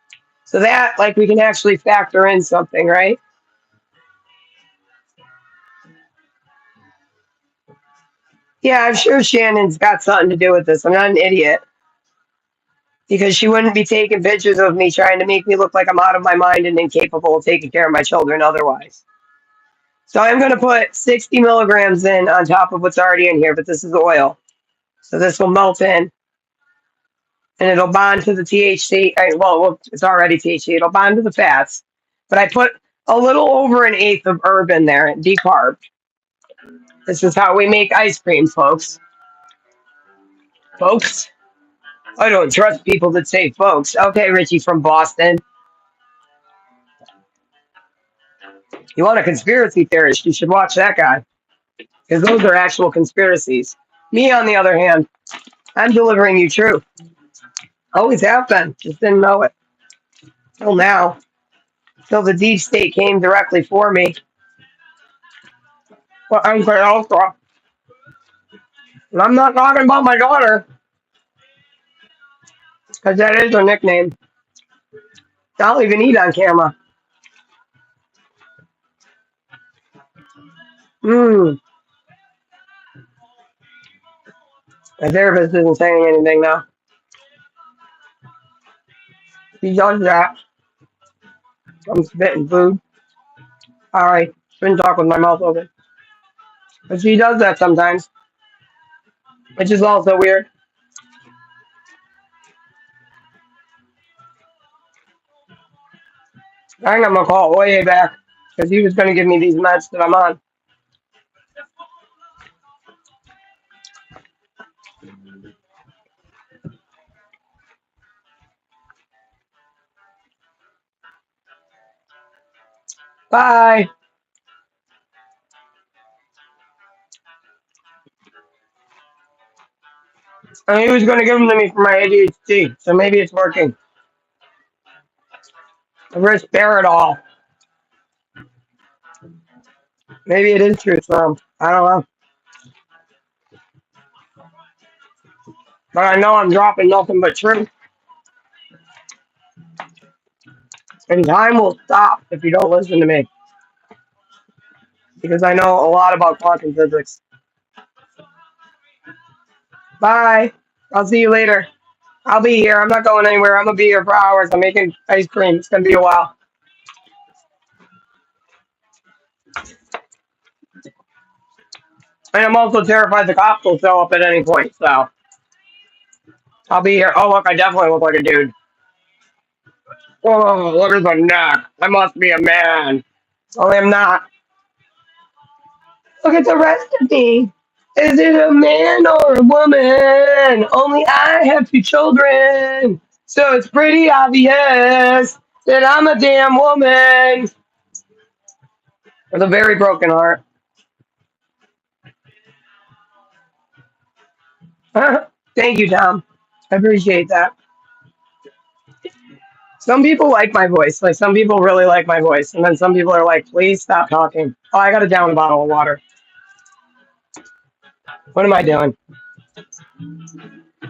So that, like, we can actually factor in something, right? Yeah, I'm sure Shannon's got something to do with this. I'm not an idiot. Because she wouldn't be taking pictures of me trying to make me look like I'm out of my mind and incapable of taking care of my children otherwise. So I'm going to put 60 milligrams in on top of what's already in here, but this is oil. So this will melt in and it'll bond to the THC. Well, it's already THC. It'll bond to the fats. But I put a little over an eighth of herb in there, decarbed. This is how we make ice cream, folks. Folks? I don't trust people that say folks. Okay, Richie from Boston. You want a conspiracy theorist, you should watch that guy. Because those are actual conspiracies. Me, on the other hand, I'm delivering you truth. Always have been. Just didn't know it. Till now. Till the deep state came directly for me. But I'm quite ultra. And I'm not talking about my daughter. Because that is her nickname. I'll even eat on camera. My therapist isn't saying anything now. He does that. I'm spitting food. Alright. Shouldn't talk with my mouth open. But she does that sometimes. Which is also weird. I think I'm going to call Oye back. Because he was going to give me these meds that I'm on. Bye. And he was going to give them to me for my ADHD. So maybe it's working. Risperidol. Maybe it is truth for him. I don't know. But I know I'm dropping nothing but truth. And time will stop if you don't listen to me. Because I know a lot about quantum physics. Bye. I'll see you later. I'll be here. I'm not going anywhere. I'm going to be here for hours. I'm making ice cream. It's going to be a while. And I'm also terrified the cops will show up at any point. So I'll be here. Oh, look, I definitely look like a dude. Oh, look at the neck. I must be a man. Only I'm not. Look at the rest of me. Is it a man or a woman? Only I have two children. So it's pretty obvious that I'm a damn woman. With a very broken heart. Thank you, Tom. I appreciate that. Some people like my voice. Like, some people really like my voice. And then some people are like, please stop talking. Oh, I got to down a bottle of water. What am I doing?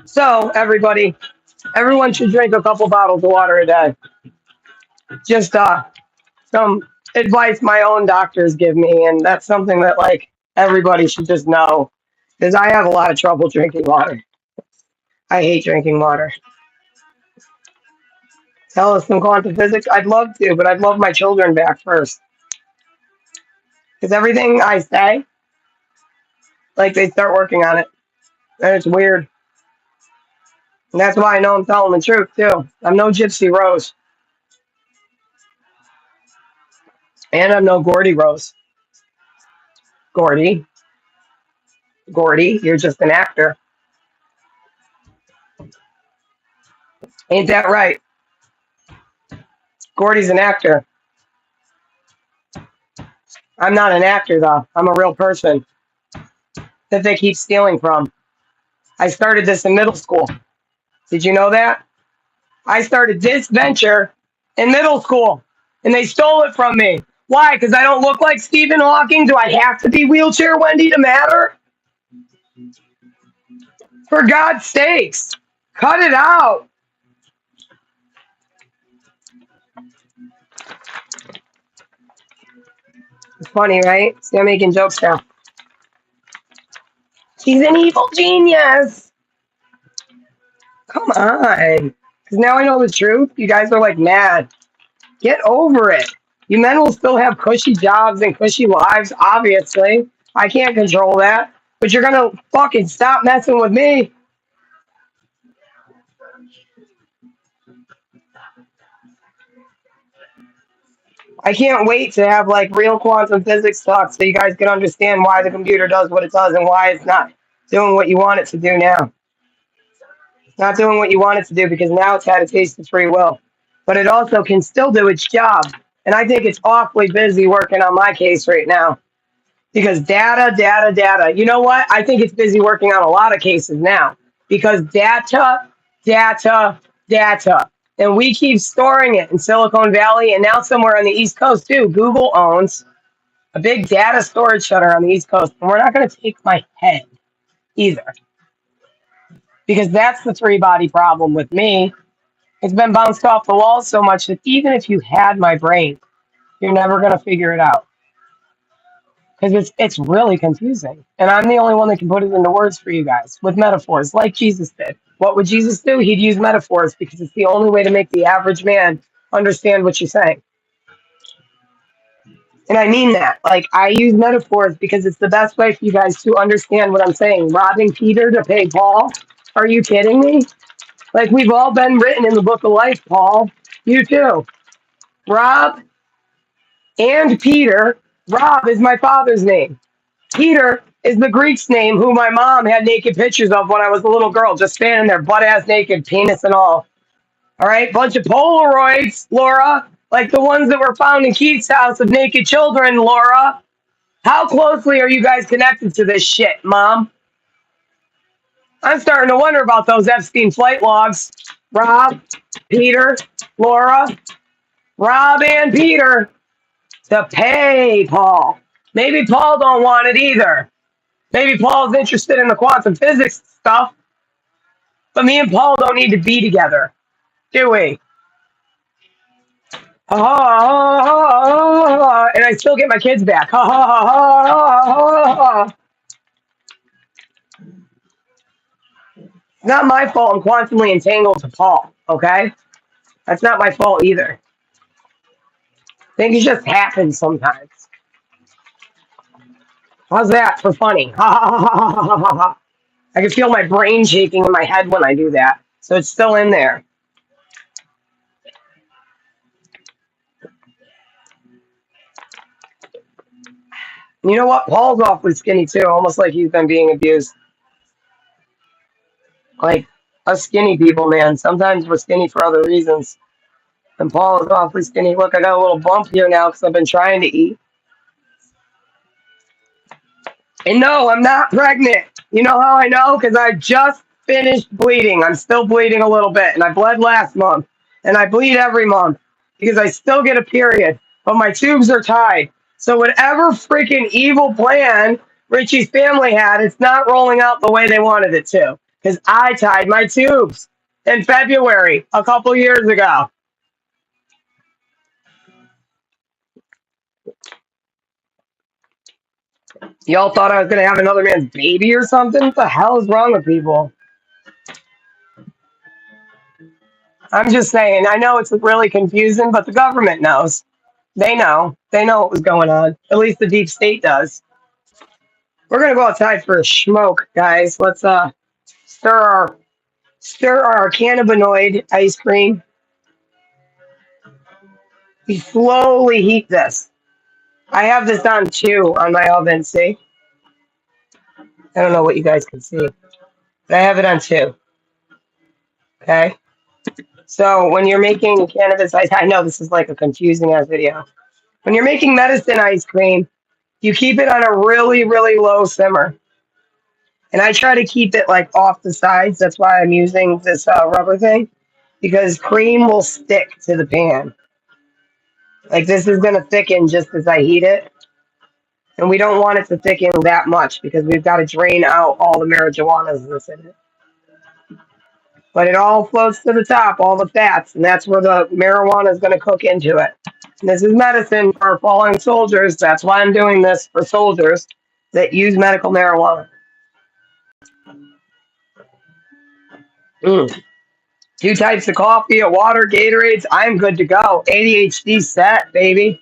So, everyone should drink a couple bottles of water a day. Just some advice my own doctors give me. And that's something that, like, everybody should just know. Because I have a lot of trouble drinking water. I hate drinking water. Tell us some quantum physics. I'd love to, but I'd love my children back first. Because everything I say, like, they start working on it. And it's weird. And that's why I know I'm telling the truth, too. I'm no Gypsy Rose. And I'm no Gordy Rose. Gordy, you're just an actor. Ain't that right? Gordy's an actor. I'm not an actor, though. I'm a real person that they keep stealing from. I started this in middle school. Did you know that? I started this venture in middle school, and they stole it from me. Why? Because I don't look like Stephen Hawking? Do I have to be Wheelchair Wendy to matter? For God's sakes, cut it out. It's funny, right? See, I'm making jokes now. She's an evil genius. Come on. Because now I know the truth. You guys are like mad. Get over it. You men will still have cushy jobs and cushy lives, obviously. I can't control that. But you're going to fucking stop messing with me. I can't wait to have like real quantum physics talk so you guys can understand why the computer does what it does and why it's not doing what you want it to do now. It's not doing what you want it to do because now it's had a taste of free will. But it also can still do its job And I think it's awfully busy working on my case right now because data. You know what? I think it's busy working on a lot of cases now because data. And we keep storing it in Silicon Valley and now somewhere on the East Coast too. Google owns a big data storage center on the East Coast. And we're not going to take my head either because that's the three body problem with me. It's been bounced off the walls so much that even if you had my brain, you're never going to figure it out because it's really confusing. And I'm the only one that can put it into words for you guys with metaphors like Jesus did. What would Jesus do? He'd use metaphors because it's the only way to make the average man understand what you're saying. And I mean that. Like, I use metaphors because it's the best way for you guys to understand what I'm saying. Robbing Peter to pay Paul? Are you kidding me? Like, we've all been written in the book of life, Paul. You too. Rob and Peter. Rob is my father's name. Peter is the Greek's name who my mom had naked pictures of when I was a little girl, just standing there, butt ass naked, penis and all. All right, bunch of Polaroids, Laura, like the ones that were found in Keith's house of naked children, Laura. How closely are you guys connected to this shit, Mom? I'm starting to wonder about those Epstein flight logs. Rob, Peter, Laura, Rob and Peter to pay Paul. Maybe Paul don't want it either. Maybe Paul's interested in the quantum physics stuff, but me and Paul don't need to be together, do we? Ha ha ha ha ha, and I still get my kids back. Ha ha ha ha ha ha. It's not my fault I'm quantumly entangled to Paul, okay? That's not my fault either. Things just happen sometimes. How's that for funny? Ha ha ha ha ha ha ha. I can feel my brain shaking in my head when I do that. So it's still in there. You know what? Paul's awfully skinny too, almost like he's been being abused. Like us skinny people, man. Sometimes we're skinny for other reasons. And Paul is awfully skinny. Look, I got a little bump here now because I've been trying to eat. And no, I'm not pregnant. You know how I know? Because I just finished bleeding. I'm still bleeding a little bit. And I bled last month. And I bleed every month because I still get a period. But my tubes are tied. So whatever freaking evil plan Richie's family had, it's not rolling out the way they wanted it to. Because I tied my tubes in February a couple years ago. Y'all thought I was going to have another man's baby or something? What the hell is wrong with people? I'm just saying, I know it's really confusing, but the government knows. They know. They know what was going on. At least the deep state does. We're going to go outside for a smoke, guys. Let's stir our cannabinoid ice cream. We slowly heat this. I have this on 2 on my oven, see? I don't know what you guys can see, but I have it on 2. Okay? So when you're making cannabis ice, I know this is like a confusing ass video. When you're making medicine ice cream, you keep it on a really, really low simmer. And I try to keep it like off the sides. That's why I'm using this rubber thing, because cream will stick to the pan. Like this is going to thicken just as I heat it. And we don't want it to thicken that much because we've got to drain out all the marijuana that's in it. But it all floats to the top, all the fats, and that's where the marijuana is going to cook into it. And this is medicine for fallen soldiers. That's why I'm doing this for soldiers that use medical marijuana. 2 types of coffee, a water, Gatorades. I'm good to go. ADHD set, baby.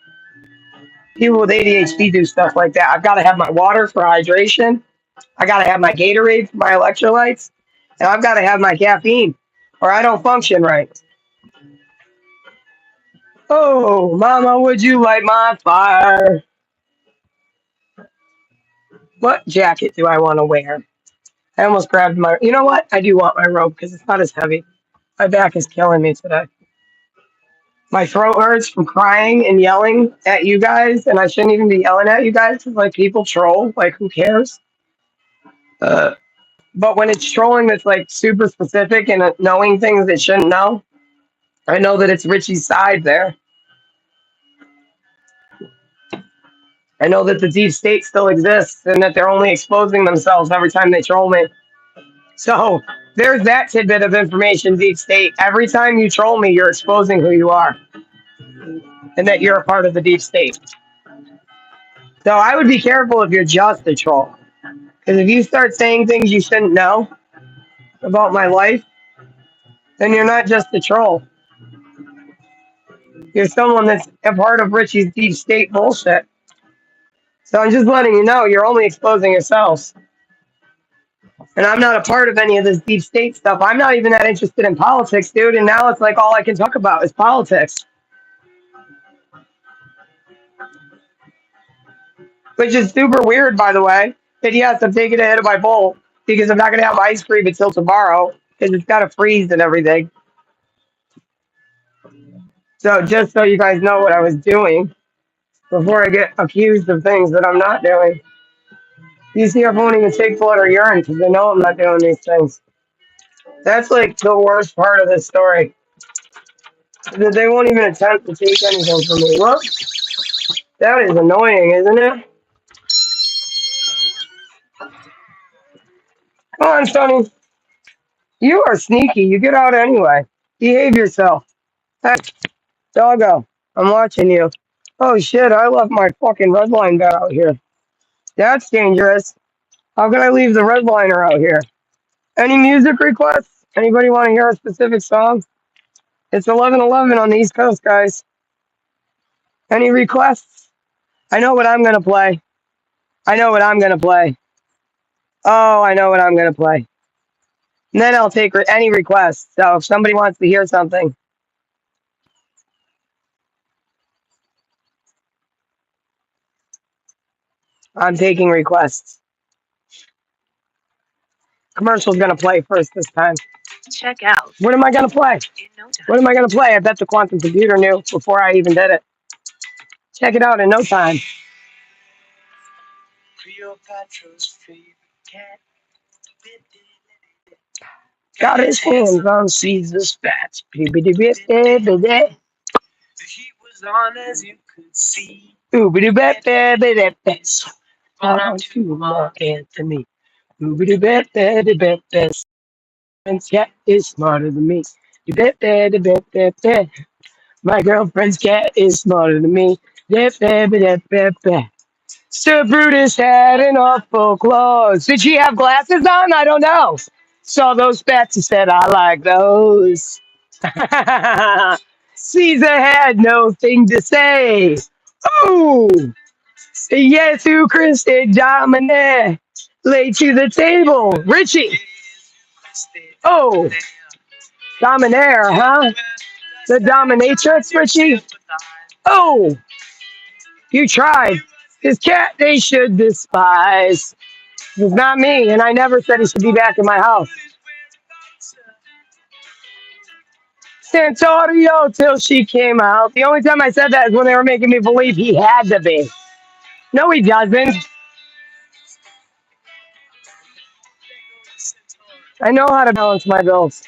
People with ADHD do stuff like that. I've got to have my water for hydration. I got to have my Gatorade for my electrolytes. And I've got to have my caffeine or I don't function right. Oh, mama, would you light my fire? What jacket do I want to wear? I almost grabbed my... You know what? I do want my robe because it's not as heavy. My back is killing me today. My throat hurts from crying and yelling at you guys, and I shouldn't even be yelling at you guys. 'Cause, like, people troll. Like, who cares? But when it's trolling that's like super specific and knowing things it shouldn't know, I know that it's Richie's side there. I know that the deep state still exists and that they're only exposing themselves every time they troll me. So there's that tidbit of information, deep state. Every time you troll me, you're exposing who you are and that you're a part of the deep state. So I would be careful if you're just a troll. Because if you start saying things you shouldn't know about my life, then you're not just a troll. You're someone that's a part of Richie's deep state bullshit. So I'm just letting you know you're only exposing yourselves. And I'm not a part of any of this deep state stuff. I'm not even that interested in politics, dude. And now it's like all I can talk about is politics. Which is super weird, by the way. But yes, I'm taking a hit of my bowl because I'm not going to have ice cream until tomorrow because it's got to freeze and everything. So just so you guys know what I was doing before I get accused of things that I'm not doing. You see, I won't even take blood or urine because they know I'm not doing these things. That's like the worst part of this story. That they won't even attempt to take anything from me. Well, that is annoying, isn't it? Come on, Sonny. You are sneaky. You get out anyway. Behave yourself. Hey, doggo. I'm watching you. Oh shit, I left my fucking red line bat out here. That's dangerous. How can I leave the red liner out here? Any music requests? Anybody want to hear a specific song? It's 11:11 on the East Coast, guys. Any requests? I know what I'm gonna play. I know what I'm gonna play. Oh, I know what I'm gonna play. And then I'll take any requests. So if somebody wants to hear something, I'm taking requests. Commercial's gonna play first this time. Check out. What am I gonna play? What am I gonna play? I bet the quantum computer knew before I even did it. Check it out in no time. Got his hands on Caesar's fat. He was on as you could see. On to Mark Anthony. Friend's cat is smarter than me. My girlfriend's cat is smarter than me. Sir Brutus had an awful claws. Did she have glasses on? I don't know. Saw those bats and said, I like those. Caesar had no thing to say. Oh, yes, who Christy Domine lay to the table. Richie. Oh, Dominaire, huh? The dominatrix, Richie? Oh, you tried. His cat they should despise. It's not me, and I never said he should be back in my house. Santorio till she came out. The only time I said that is when they were making me believe he had to be. No, he doesn't. I know how to balance my bills.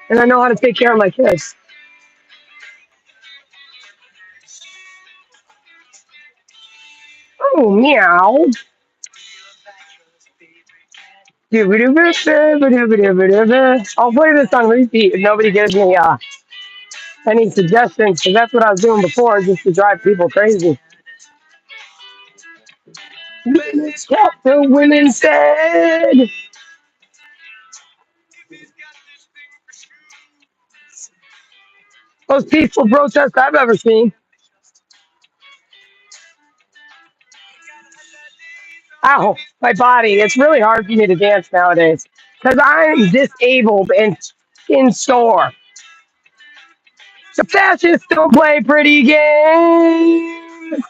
And I know how to take care of my kids. Oh, meow. I'll play this on repeat if nobody gives me any suggestions, because that's what I was doing before, just to drive people crazy. It's what the women said. Most peaceful protests I've ever seen. Ow, my body. It's really hard for me to dance nowadays because I'm disabled and in sore. The fascists don't play pretty games.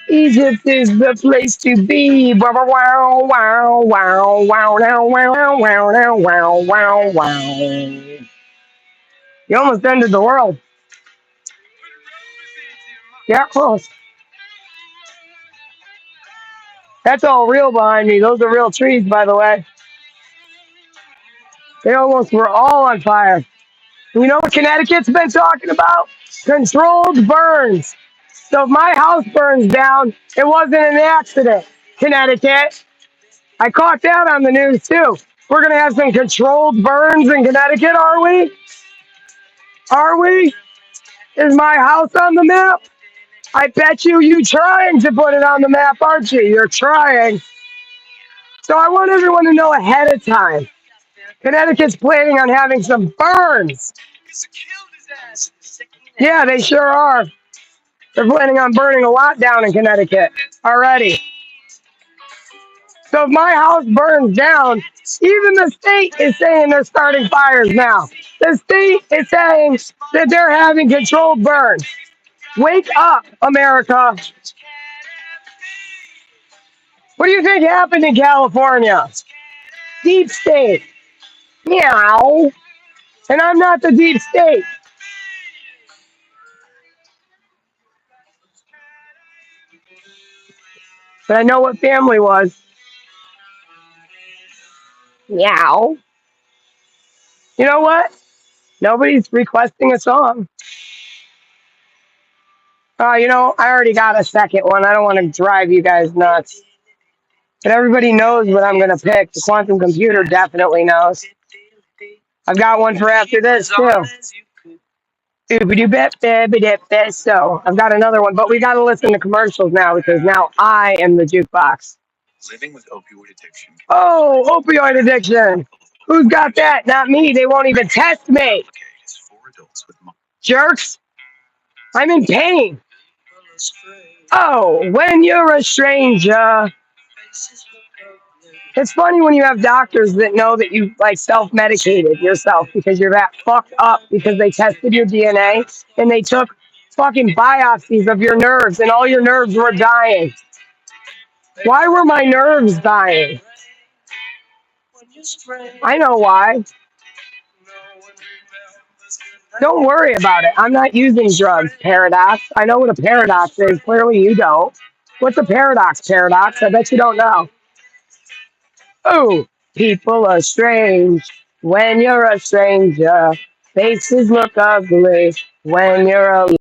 Egypt is the place to be. Wow, wow, wow, wow, wow, wow, wow, wow, wow, wow, wow, wow. You almost ended the world. Yeah, close. That's all real behind me. Those are real trees, by the way. They almost were all on fire. You know what Connecticut's been talking about? Controlled burns. So if my house burns down, it wasn't an accident. Connecticut. I caught that on the news too. We're going to have some controlled burns in Connecticut, are we? Are we? Is my house on the map? I bet you trying to put it on the map, aren't you? You're trying. So I want everyone to know ahead of time. Connecticut's planning on having some burns. Yeah, they sure are. They're planning on burning a lot down in Connecticut already. So if my house burns down, even the state is saying they're starting fires now. The state is saying that they're having controlled burns. Wake up, America. What do you think happened in California? Deep state. Meow. And I'm not the deep state. But I know what family was. Meow. You know what? Nobody's requesting a song. I already got a second one. I don't want to drive you guys nuts. But everybody knows what I'm going to pick. The quantum computer definitely knows. I've got one for after this, too. So I've got another one, but we got to listen to commercials now because now I am the jukebox. Living with opioid addiction. Oh, opioid addiction. Who's got that? Not me. They won't even test me. Jerks. I'm in pain. Oh, when you're a stranger. It's funny when you have doctors that know that you like self-medicated yourself because you're that fucked up because they tested your DNA and they took fucking biopsies of your nerves and all your nerves were dying. Why were my nerves dying? I know why. Don't worry about it. I'm not using drugs, Paradox. I know what a paradox is. Clearly you don't. What's a paradox, Paradox? I bet you don't know. Oh, people are strange when you're a stranger. Faces look ugly when you're alone.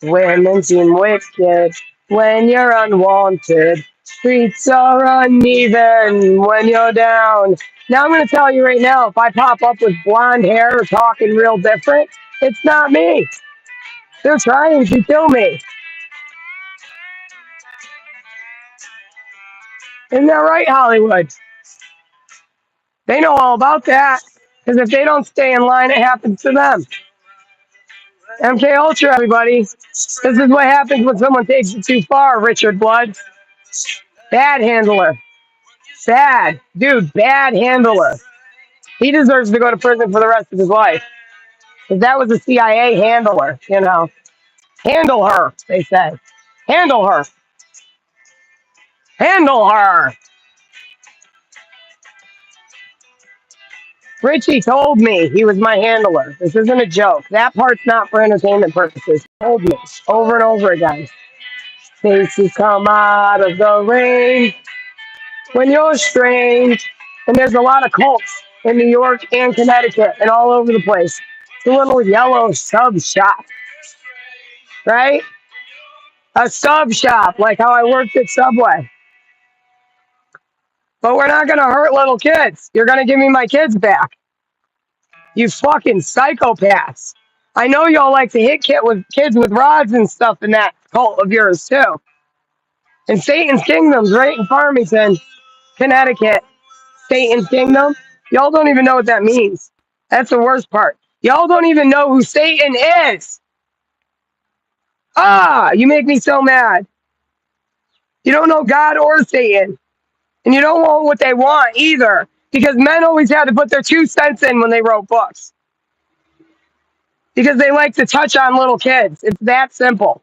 Women seem wicked when you're unwanted. Streets are uneven when you're down. Now I'm going to tell you right now, if I pop up with blonde hair or talking real different, it's not me. They're trying to kill me. Isn't that right, Hollywood? They know all about that. Because if they don't stay in line, it happens to them. MK Ultra, everybody. This is what happens when someone takes it too far, Richard Blood. Bad handler. Bad. Dude, bad handler. He deserves to go to prison for the rest of his life. Because that was a CIA handler, you know. Handle her, they say. Handle her. Handle her. Richie told me he was my handler. This isn't a joke. That part's not for entertainment purposes. He told me over and over again. Faces come out of the rain when you're strange. And there's a lot of cults in New York and Connecticut and all over the place. The little yellow sub shop, right? A sub shop, like how I worked at Subway. But we're not going to hurt little kids. You're going to give me my kids back. You fucking psychopaths. I know y'all like to hit kids with rods and stuff in that cult of yours, too. And Satan's Kingdom's right in Farmington, Connecticut. Satan's Kingdom. Y'all don't even know what that means. That's the worst part. Y'all don't even know who Satan is. You make me so mad. You don't know God or Satan. And you don't know what they want either. Because men always had to put their 2 cents in when they wrote books. Because they like to touch on little kids. It's that simple.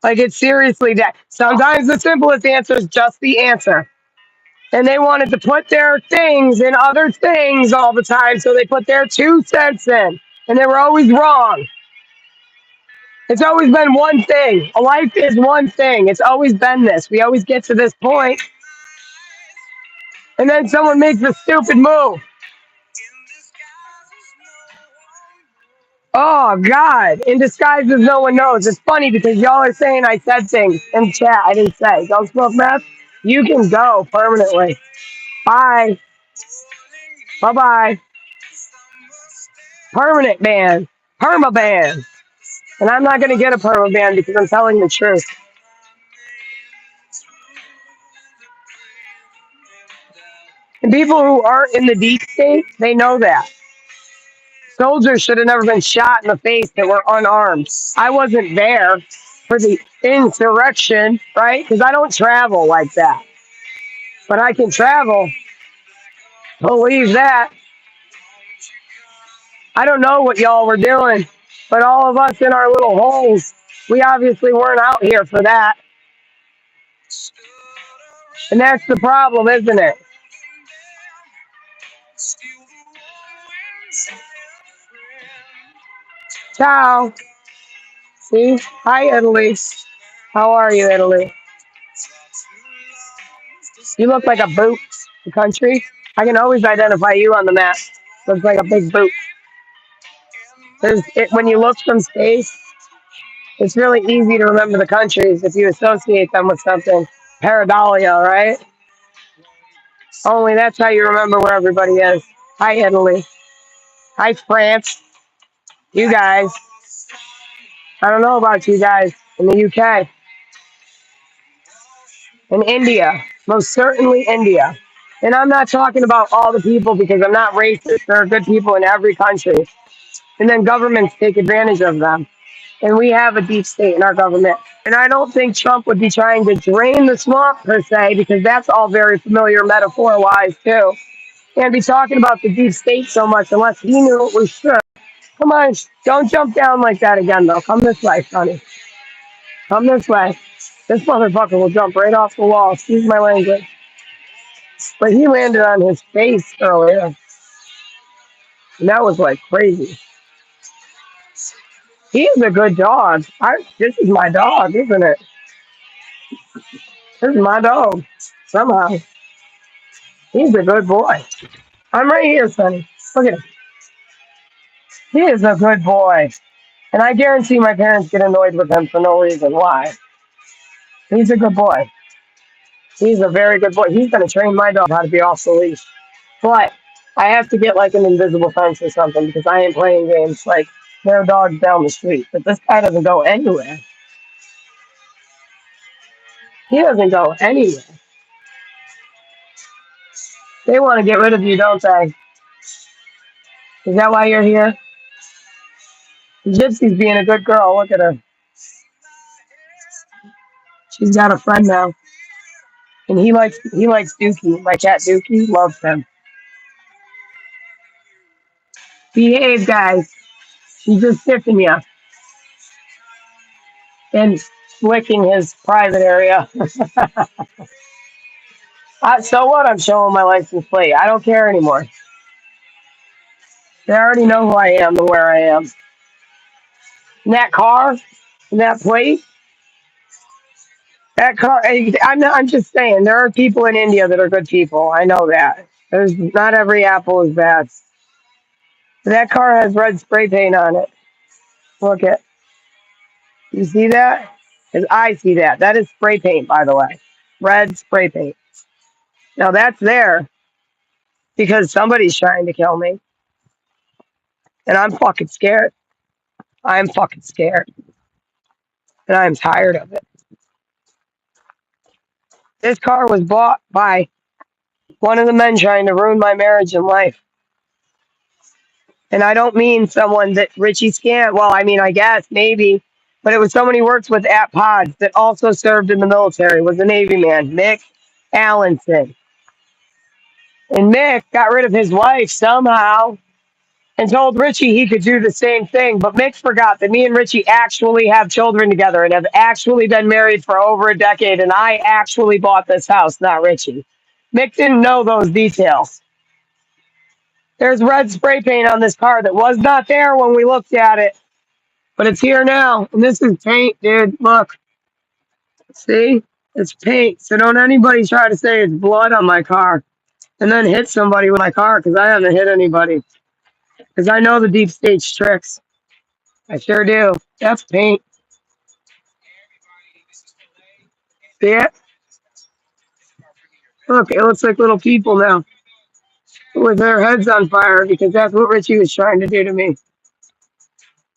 Like, it's seriously that. Sometimes the simplest answer is just the answer. And they wanted to put their things in other things all the time, so they put their 2 cents in. and they were always wrong. It's always been one thing. A life is one thing. It's always been this. We always get to this point, and then someone makes a stupid move. Oh, God. In disguises, no one knows. It's funny because y'all are saying I said things in chat I didn't say. Don't smoke meth? You can go permanently. Bye. Bye-bye. Permanent ban. Perma ban. And I'm not going to get a perma ban because I'm telling the truth. And people who aren't in the deep state, they know that. Soldiers should have never been shot in the face that were unarmed. I wasn't there for the insurrection, right? Because I don't travel like that. But I can travel. Believe that. I don't know what y'all were doing, but all of us in our little holes, we obviously weren't out here for that. And that's the problem, isn't it? Ciao. See? Hi, Italy. How are you, Italy? You look like a boot, the country. I can always identify you on the map. Looks like a big boot. When you look from space, it's really easy to remember the countries if you associate them with something. Paradolia, right? Only that's how you remember where everybody is. Hi, Italy. Hi, France. You guys. I don't know about you guys in the UK. In India. Most certainly India. And I'm not talking about all the people because I'm not racist. There are good people in every country. And then governments take advantage of them. And we have a deep state in our government. And I don't think Trump would be trying to drain the swamp per se, because that's all very familiar metaphor wise too. Can't be talking about the deep state so much unless he knew it was true. Come on, don't jump down like that again though. Come this way, Sonny. Come this way. This motherfucker will jump right off the wall. Excuse my language. But he landed on his face earlier. And that was like crazy. He is a good dog. This is my dog, isn't it? This is my dog. Somehow. He's a good boy. I'm right here, Sonny. Look at him. He is a good boy. And I guarantee my parents get annoyed with him for no reason. Why? He's a good boy. He's a very good boy. He's going to train my dog how to be off the leash. But I have to get like an invisible fence or something because I ain't playing games. Like, there are dogs down the street. But this guy doesn't go anywhere. He doesn't go anywhere. They want to get rid of you, don't they? Is that why you're here? Gypsy's being a good girl. Look at her. She's got a friend now. And he likes Dookie. My cat Dookie loves him. Behave, guys. She's just sniffing you and licking his private area. So what? I'm showing my license plate. I don't care anymore. They already know who I am and where I am. And that car, and that plate, that car. I'm just saying, there are people in India that are good people. I know that. There's not every apple is bad. That car has red spray paint on it. Look at. You see that? Because I see that. That is spray paint, by the way. Red spray paint. Now that's there because somebody's trying to kill me. And I'm fucking scared. I'm fucking scared. And I'm tired of it. This car was bought by one of the men trying to ruin my marriage and life. And I don't mean someone that Richie scammed. Well, I mean, I guess, maybe. But it was someone he works with at Pods that also served in the military, was a Navy man, Mick Allenson. And Mick got rid of his wife somehow and told Richie he could do the same thing. But Mick forgot that me and Richie actually have children together and have actually been married for over a decade. And I actually bought this house, not Richie. Mick didn't know those details. There's red spray paint on this car that was not there when we looked at it, but it's here now. And this is paint, dude. Look, see? It's paint. So don't anybody try to say it's blood on my car and then hit somebody with my car, because I haven't hit anybody. Because I know the deep state's tricks. I sure do. That's paint. See it? Look, it looks like little people now with their heads on fire, because that's what Richie was trying to do to me.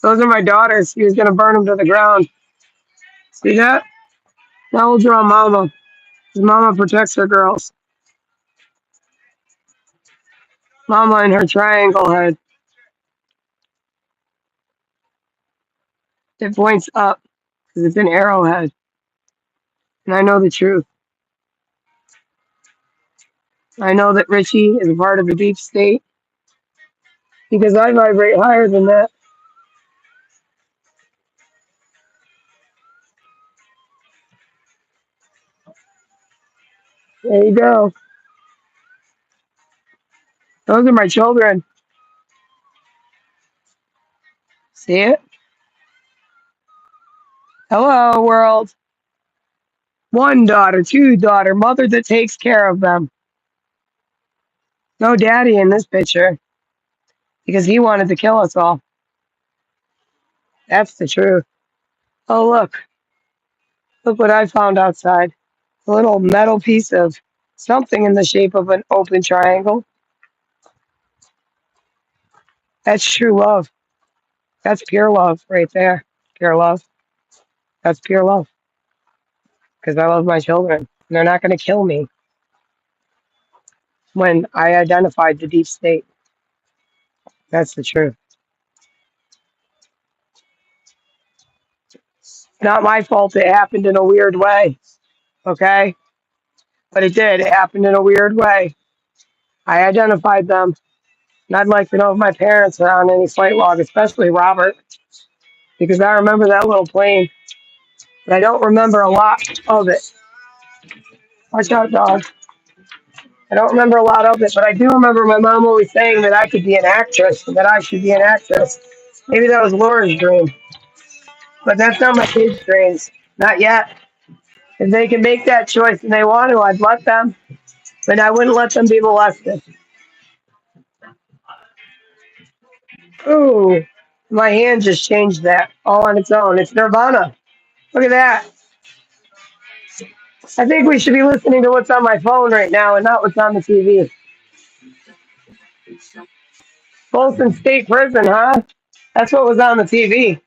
Those are my daughters. He was going to burn them to the ground. See that? Now we'll draw Mama. 'Cause Mama protects her girls. Mama and her triangle head. It points up because it's an arrowhead. And I know the truth. I know that Richie is a part of the deep state because I vibrate higher than that. There you go. Those are my children. See it? Hello, world. One daughter, two daughter, mother that takes care of them. No daddy in this picture because he wanted to kill us all. That's the truth. Oh, look. Look what I found outside. A little metal piece of something in the shape of an open triangle. That's true love. That's pure love right there. Pure love. That's pure love. Because I love my children. And they're not going to kill me when I identified the deep state. That's the truth. Not my fault it happened in a weird way. Okay? But it did. It happened in a weird way. I identified them. And I'd like to know if my parents are on any flight log, especially Robert. Because I remember that little plane. But I don't remember a lot of it. Watch out, dog. I don't remember a lot of it, but I do remember my mom always saying that I could be an actress, and that I should be an actress. Maybe that was Laura's dream, but that's not my kids' dreams. Not yet. If they can make that choice and they want to, I'd let them, but I wouldn't let them be molested. Ooh, my hand just changed that all on its own. It's Nirvana. Look at that. I think we should be listening to what's on my phone right now and not what's on the TV. Folsom State Prison, huh? That's what was on the TV.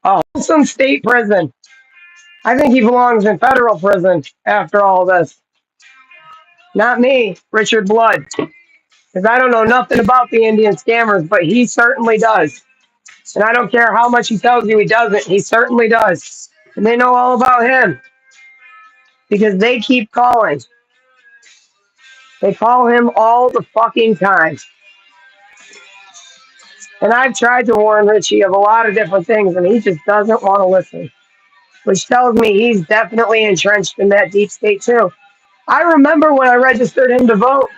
Oh, Folsom State Prison. I think he belongs in federal prison after all this. Not me, Richard Blood. Because I don't know nothing about the Indian scammers, but he certainly does. And I don't care how much he tells you he doesn't, he certainly does. And they know all about him. Because they keep calling. They call him all the fucking time. And I've tried to warn Richie of a lot of different things, and he just doesn't want to listen. Which tells me he's definitely entrenched in that deep state too. I remember when I registered him to vote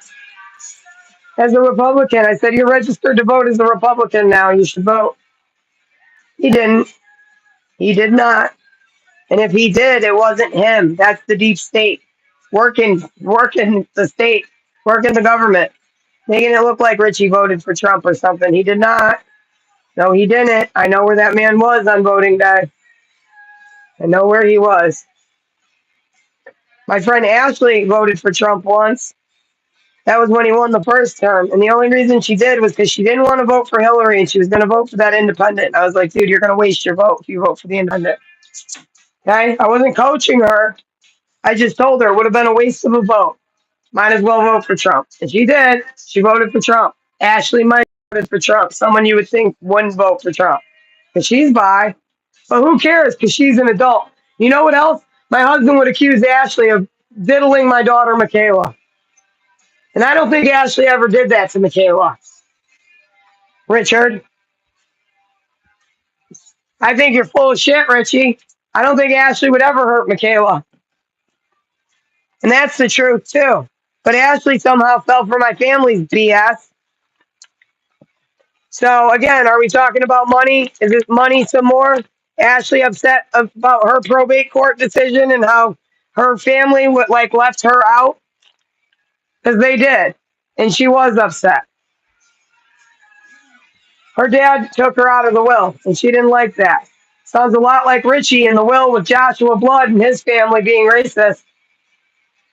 as a Republican. I said, "You're registered to vote as a Republican now. You should vote." He didn't. He did not. And if he did, it wasn't him. That's the deep state. Working the state, working the government, making it look like Richie voted for Trump or something. He did not. No, he didn't. I know where that man was on voting day. I know where he was. My friend Ashley voted for Trump once. That was when he won the first term. And the only reason she did was because she didn't want to vote for Hillary and she was going to vote for that independent. I was like, dude, you're going to waste your vote if you vote for the independent. Okay? I wasn't coaching her. I just told her it would have been a waste of a vote. Might as well vote for Trump. And she did. She voted for Trump. Ashley might have voted for Trump. Someone you would think wouldn't vote for Trump. Because she's bi. But who cares? Because she's an adult. You know what else? My husband would accuse Ashley of diddling my daughter, Michaela. And I don't think Ashley ever did that to Michaela. Richard, I think you're full of shit, Richie. I don't think Ashley would ever hurt Michaela. And that's the truth, too. But Ashley somehow fell for my family's BS So again, are we talking about money? Is it money some more? Ashley upset about her probate court decision and how her family left her out because they did, and she was upset. Her dad took her out of the will, and she didn't like that. Sounds a lot like Richie in the will with Joshua Blood and his family being racist.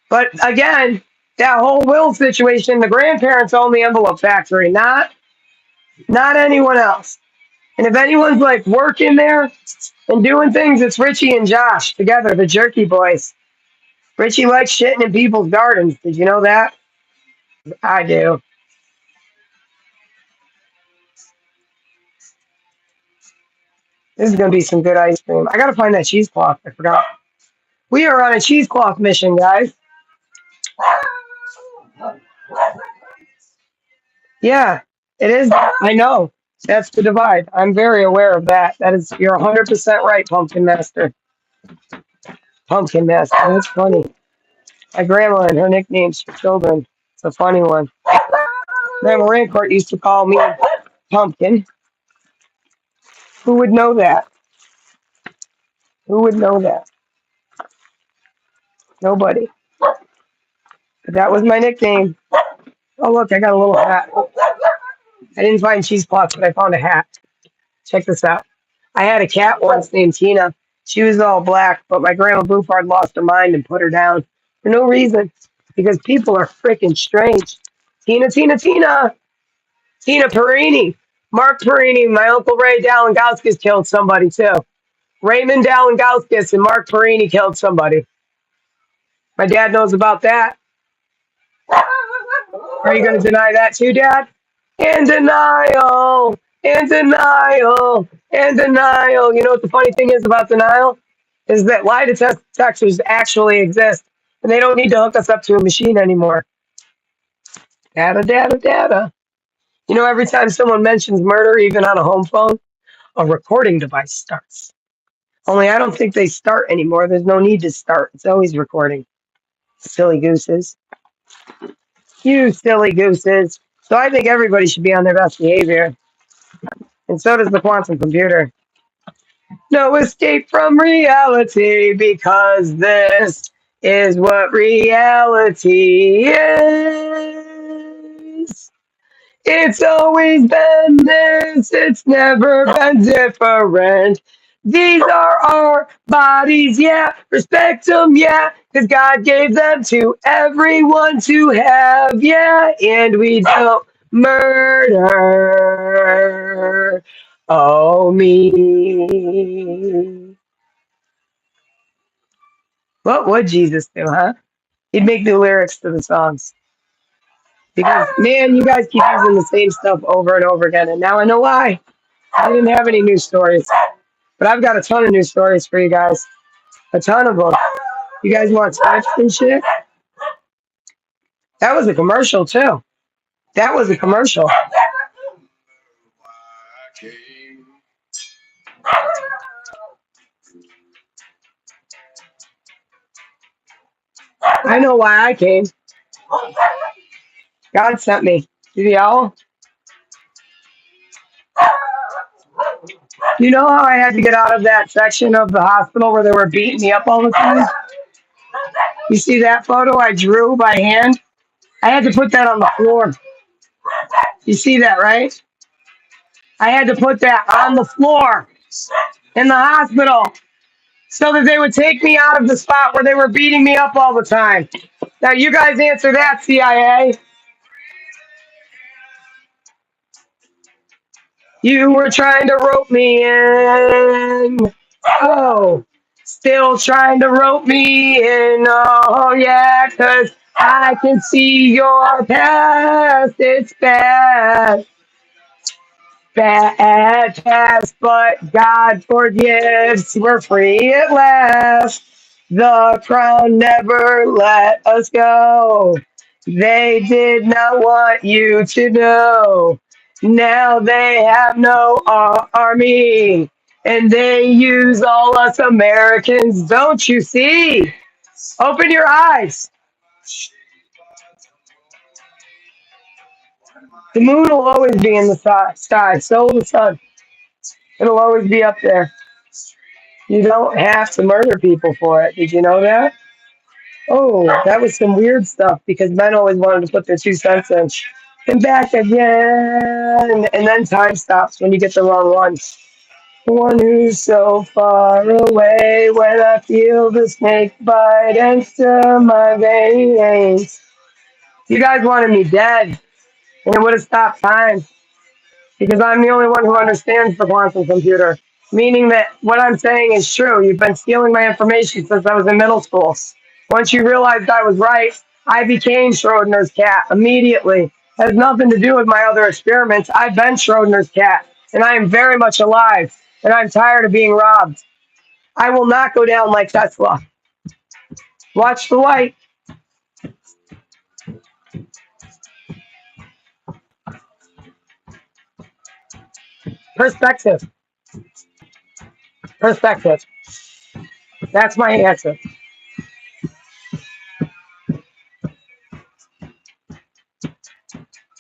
But again, that whole will situation, the grandparents own the envelope factory, not anyone else. And if anyone's like working there and doing things, it's Richie and Josh together, the Jerky Boys. Richie likes shitting in people's gardens. Did you know that? I do. This is going to be some good ice cream. I got to find that cheesecloth. I forgot. We are on a cheesecloth mission, guys. Yeah, it is. I know. That's the divide. I'm very aware of that. You're 100% right, Pumpkin Master. Pumpkin Master. That's funny. My grandma and her nicknames for children. It's a funny one. Grandma Rancourt used to call me Pumpkin. Who would know that? Who would know that? Nobody. But that was my nickname. Oh, look, I got a little hat. I didn't find cheesecloth, but I found a hat. Check this out. I had a cat once named Tina. She was all black, but my grandma Buford lost her mind and put her down for no reason because people are freaking strange. Tina, Tina, Tina. Tina Perini. Mark Perini, my Uncle Ray Dalengowskis killed somebody too. Raymond Dalengowskis and Mark Perini killed somebody. My dad knows about that. Are you going to deny that too, Dad? In denial, in denial, in denial. You know what the funny thing is about denial? Is that lie detectors actually exist, and they don't need to hook us up to a machine anymore. Data, data, data. You know, every time someone mentions murder, even on a home phone, a recording device starts. Only I don't think they start anymore. There's no need to start. It's always recording. Silly gooses. You silly gooses. So I think everybody should be on their best behavior. And so does the quantum computer. No escape from reality because this is what reality is. It's always been this, it's never been different. These are our bodies, yeah, respect them, yeah, because God gave them to everyone to have, yeah, and we don't murder. Oh, me. What would Jesus do, huh? He'd make new lyrics to the songs. Because, man, you guys keep using the same stuff over and over again, and now I know why. I didn't have any new stories. But I've got a ton of new stories for you guys. A ton of them. You guys want sketch and shit? That was a commercial, too. That was a commercial. I know why I came. God sent me. Did y'all? You know how I had to get out of that section of the hospital where they were beating me up all the time? You see that photo I drew by hand? I had to put that on the floor. You see that, right? I had to put that on the floor in the hospital so that they would take me out of the spot where they were beating me up all the time. Now, you guys answer that, CIA. You were trying to rope me in. Oh, still trying to rope me in. Oh, yeah, 'cause I can see your past. It's bad. Bad past, but God forgives. We're free at last. The crown never let us go. They did not want you to know. Now they have no army, and they use all us Americans. Don't you see? Open your eyes. The moon will always be in the sky. So will the sun. It'll always be up there. You don't have to murder people for it. Did you know that? Oh, that was some weird stuff because men always wanted to put their 2 cents in. And back again. And then time stops when you get the wrong one. The one who's so far away when I feel the snake bite into my veins. You guys wanted me dead, and it would have stopped time because I'm the only one who understands the quantum computer. Meaning that what I'm saying is true. You've been stealing my information since I was in middle school. Once you realized I was right, I became Schrodinger's cat immediately. It has nothing to do with my other experiments. I've been Schrodinger's cat, and I am very much alive, and I'm tired of being robbed. I will not go down like Tesla. Watch the light. Perspective. Perspective. That's my answer.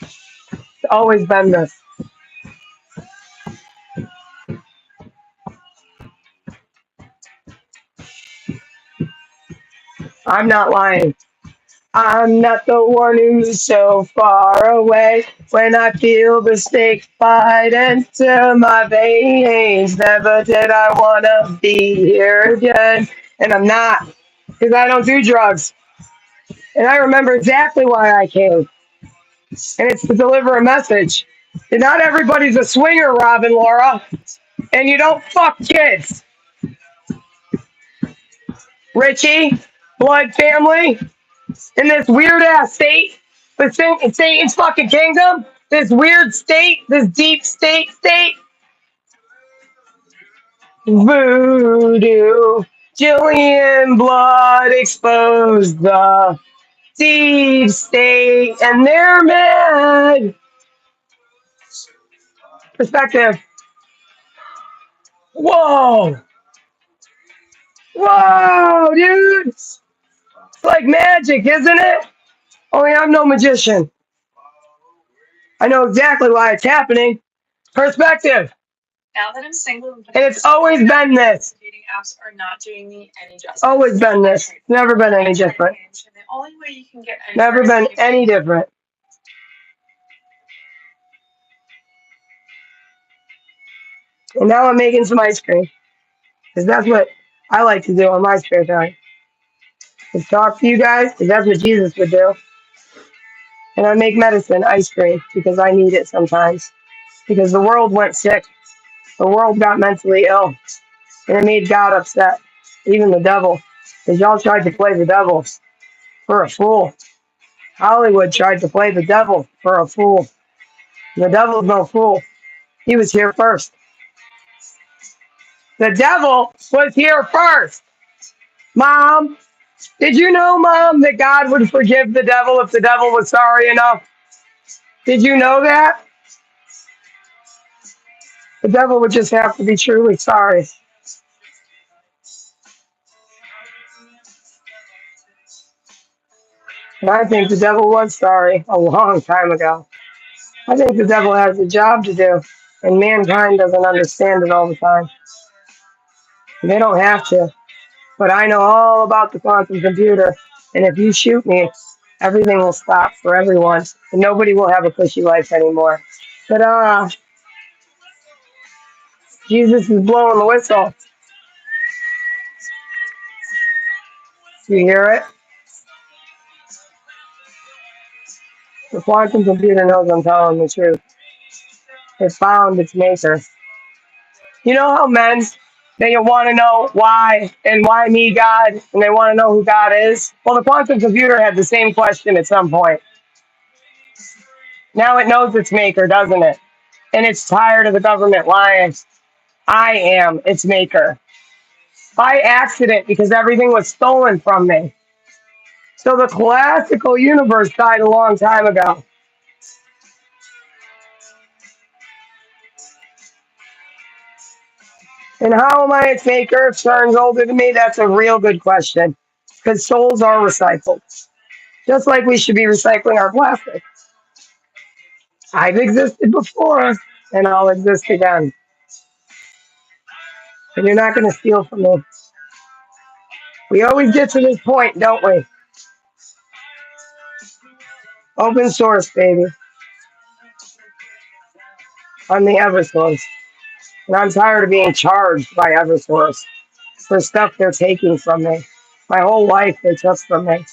It's always been this. I'm not lying. I'm not the one who's so far away when I feel the snake bite into my veins. Never did I want to be here again. And I'm not, because I don't do drugs. And I remember exactly why I came. And it's to deliver a message. And not everybody's a swinger, Robin, Laura. And you don't fuck kids. Richie, blood family, in this weird ass state, Satan's fucking kingdom, this weird state, this deep state, voodoo, Jillian Blood exposed the deep state, and they're mad. Perspective. Whoa, whoa, dude, it's like magic, isn't it? Only I'm no magician. I know exactly why it's happening. Perspective. Now that I'm single, And it's always been this. dating apps are not doing me any justice. Always been this. Never been any different. And the only way you can get Never been any different. And now I'm making some ice cream. Because that's what I like to do on my spare time. Is talk to you guys, because that's what Jesus would do. And I make medicine, ice cream, because I need it sometimes. Because the world went sick. The world got mentally ill. And it made God upset. Even the devil. Because y'all tried to play the devil for a fool. Hollywood tried to play the devil for a fool. The devil's no fool. He was here first. The devil was here first. Mom, did you know, Mom, that God would forgive the devil if the devil was sorry enough? Did you know that? The devil would just have to be truly sorry. And I think the devil was sorry a long time ago. I think the devil has a job to do, and mankind doesn't understand it all the time. They don't have to. But I know all about the quantum computer, and if you shoot me, everything will stop for everyone, and nobody will have a cushy life anymore. Ta-da! Jesus is blowing the whistle. Do you hear it? The quantum computer knows I'm telling the truth. It found its maker. You know how men, they want to know why and why me, God, and they want to know who God is? Well, the quantum computer had the same question at some point. Now it knows its maker, doesn't it? And it's tired of the government lying. I am its maker. By accident, because everything was stolen from me. So the classical universe died a long time ago. And how am I its maker if CERN's older than me? That's a real good question. Because souls are recycled. Just like we should be recycling our plastic. I've existed before, and I'll exist again. And you're not going to steal from me. We always get to this point, don't we? Open source, baby. I'm the Eversource. And I'm tired of being charged by Eversource for stuff they're taking from me. My whole life they took from me.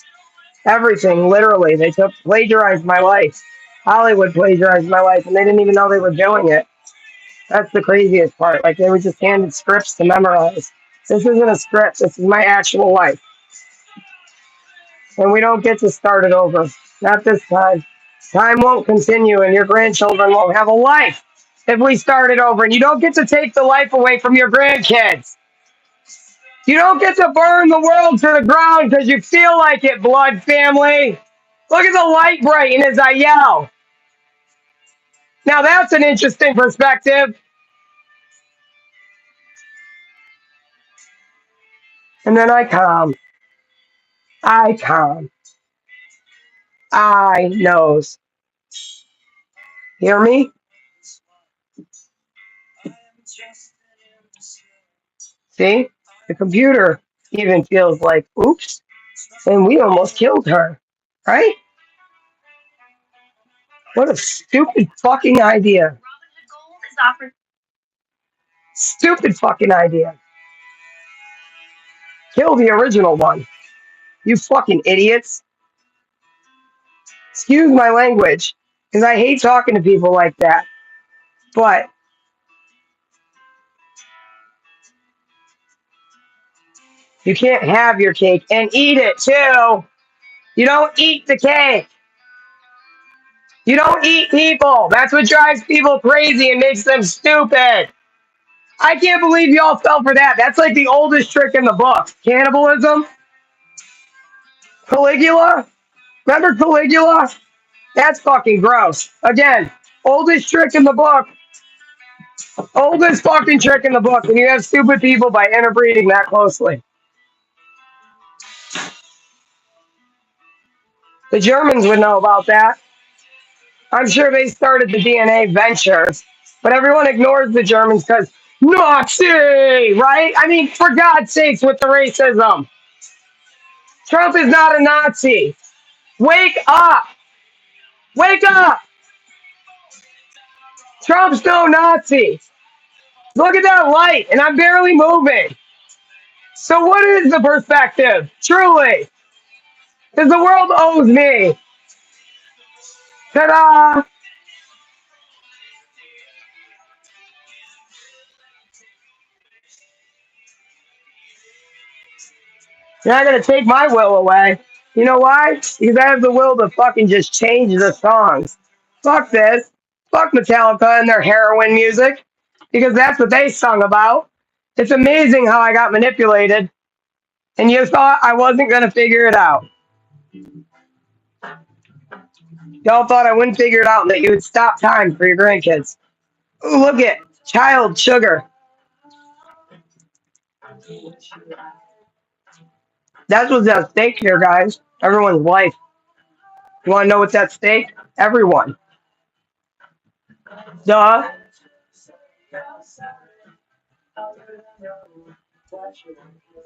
Everything, literally. They plagiarized my life. Hollywood plagiarized my life, and they didn't even know they were doing it. That's the craziest part. Like, they were just handed scripts to memorize. This isn't a script. This is my actual life. And we don't get to start it over. Not this time. Time won't continue, and your grandchildren won't have a life if we start it over. And you don't get to take the life away from your grandkids. You don't get to burn the world to the ground because you feel like it, blood family. Look at the light brighten as I yell. Now that's an interesting perspective. And then I calm. I calm. I knows. Hear me? See? The computer even feels like, oops, and we almost killed her. Right? What a stupid fucking idea. Stupid fucking idea. Kill the original one. You fucking idiots. Excuse my language, because I hate talking to people like that. But you can't have your cake and eat it too. You don't eat the cake. You don't eat people. That's what drives people crazy and makes them stupid. I can't believe y'all fell for that. That's like the oldest trick in the book. Cannibalism? Caligula? Remember Caligula? That's fucking gross. Again, oldest trick in the book. Oldest fucking trick in the book. And you have stupid people by interbreeding that closely. The Germans would know about that. I'm sure they started the DNA ventures. But everyone ignores the Germans because Nazi, right? I mean, for God's sakes, with the racism. Trump is not a Nazi. Wake up. Wake up. Trump's no Nazi. Look at that light, and I'm barely moving. So what is the perspective? Truly. Because the world owes me. Ta-da! You're not going to take my will away. You know why? Because I have the will to fucking just change the songs. Fuck this. Fuck Metallica and their heroin music. Because that's what they sung about. It's amazing how I got manipulated. And you thought I wasn't going to figure it out. Y'all thought I wouldn't figure it out and that you would stop time for your grandkids. Ooh, look at child sugar. That's what's at stake here, guys. Everyone's life. You want to know what's at stake? Everyone. Duh.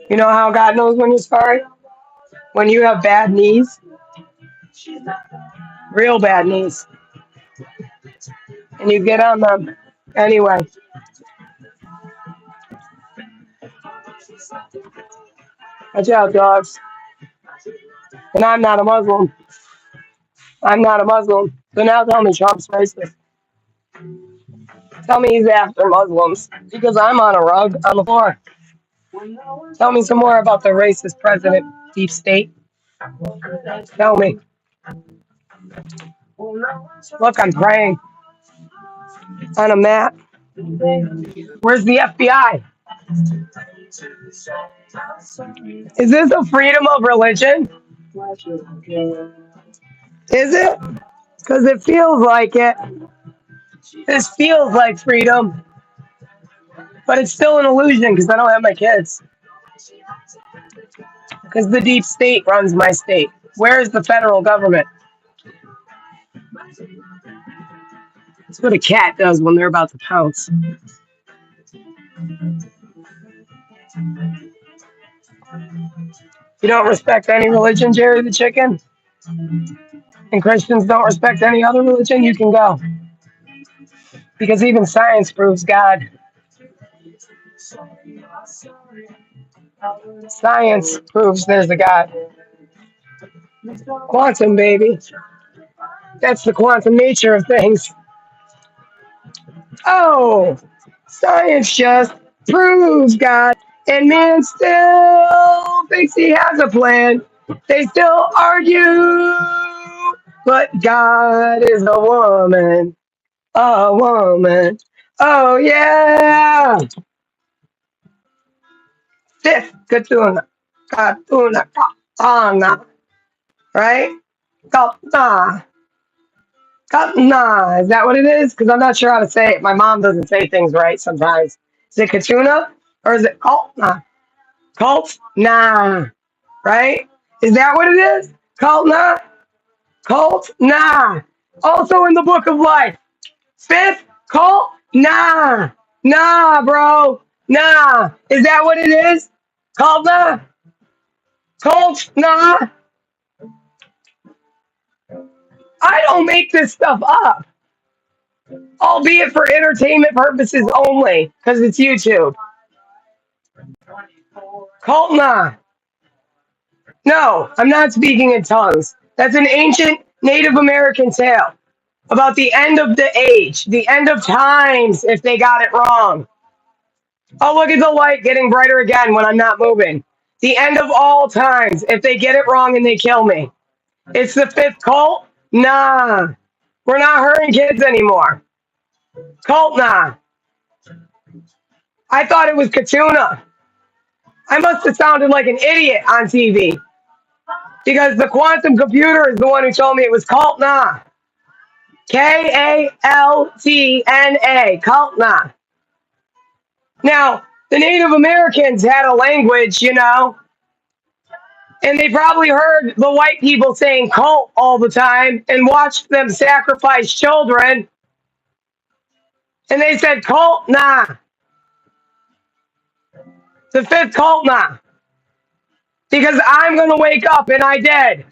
You know how God knows when you're sorry? When you have bad knees. Real bad knees. And you get on them. Anyway. Watch out, dogs. And I'm not a Muslim. I'm not a Muslim. So now tell me Trump's racist. Tell me he's after Muslims. Because I'm on a rug on the floor. Tell me some more about the racist president, deep state. Tell me. Look, I'm praying on a mat. Where's the FBI? Is this a freedom of religion? Is it? Because it feels like it. This feels like freedom. But it's still an illusion because I don't have my kids. Because the deep state runs my state. Where is the federal government? That's what a cat does when they're about to pounce. You don't respect any religion, Jerry the Chicken? And Christians don't respect any other religion? You can go. Because even science proves God. Science proves there's a God. Quantum, baby. That's the quantum nature of things. Oh, science just proves God, and man still thinks he has a plan. They still argue, but God is a woman. A woman. Oh, yeah. Fifth, Katuna. Katuna. Katana. Right? Katana. Katana. Is that what it is? Because I'm not sure how to say it. My mom doesn't say things right sometimes. Is it Katuna? Or is it Kaltna? Kaltna. Right? Is that what it is? Kaltna? Kaltna. Also in the book of life. Fifth, cult? Nah. Nah, bro. Nah. Is that what it is? Cult? Nah. Cult? Nah. I don't make this stuff up, albeit for entertainment purposes only, because it's YouTube. Cult? Nah. No, I'm not speaking in tongues. That's an ancient Native American tale about the end of the age, the end of times if they got it wrong. Oh, look at the light getting brighter again when I'm not moving. The end of all times if they get it wrong and they kill me. It's the fifth cult? Nah. We're not hurting kids anymore. Cult? Nah. I thought it was Katuna. I must have sounded like an idiot on TV because the quantum computer is the one who told me it was cult? Nah. Kaltna. Cult? Nah. Now, the Native Americans had a language, and they probably heard the white people saying cult all the time and watched them sacrifice children. And they said, cult? Nah. The fifth cult? Nah. Because I'm going to wake up and I did.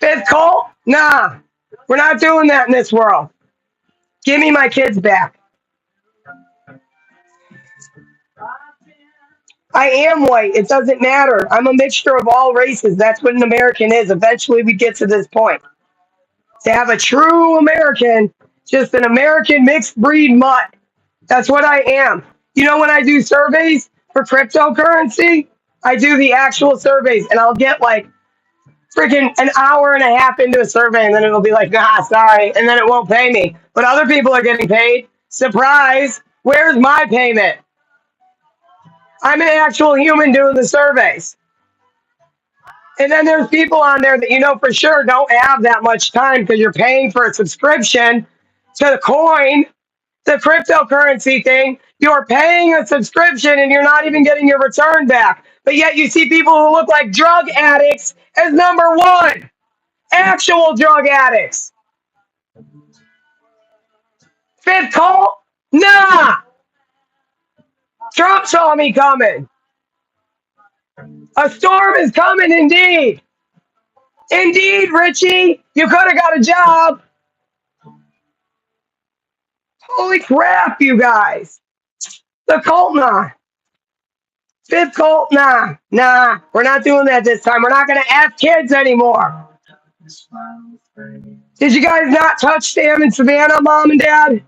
Fifth cult? Nah. We're not doing that in this world. Give me my kids back. I am white. It doesn't matter. I'm a mixture of all races. That's what an American is. Eventually we get to this point. To have a true American, just an American mixed breed mutt. That's what I am. When I do surveys for cryptocurrency, I do the actual surveys and I'll get like freaking an hour and a half into a survey and then it'll be like, nah, sorry. And then it won't pay me. But other people are getting paid. Surprise. Where's my payment? I'm an actual human doing the surveys. And then there's people on there that for sure don't have that much time because you're paying for a subscription to the coin, the cryptocurrency thing. You're paying a subscription and you're not even getting your return back. But yet you see people who look like drug addicts as number one. Actual drug addicts. Fifth cult? Nah. Trump saw me coming. A storm is coming indeed. Indeed, Richie. You could have got a job. Holy crap, you guys. The cult? Nah. Fifth cult? Nah. Nah. We're not doing that this time. We're not going to F kids anymore. Did you guys not touch Sam and Savannah, Mom and Dad?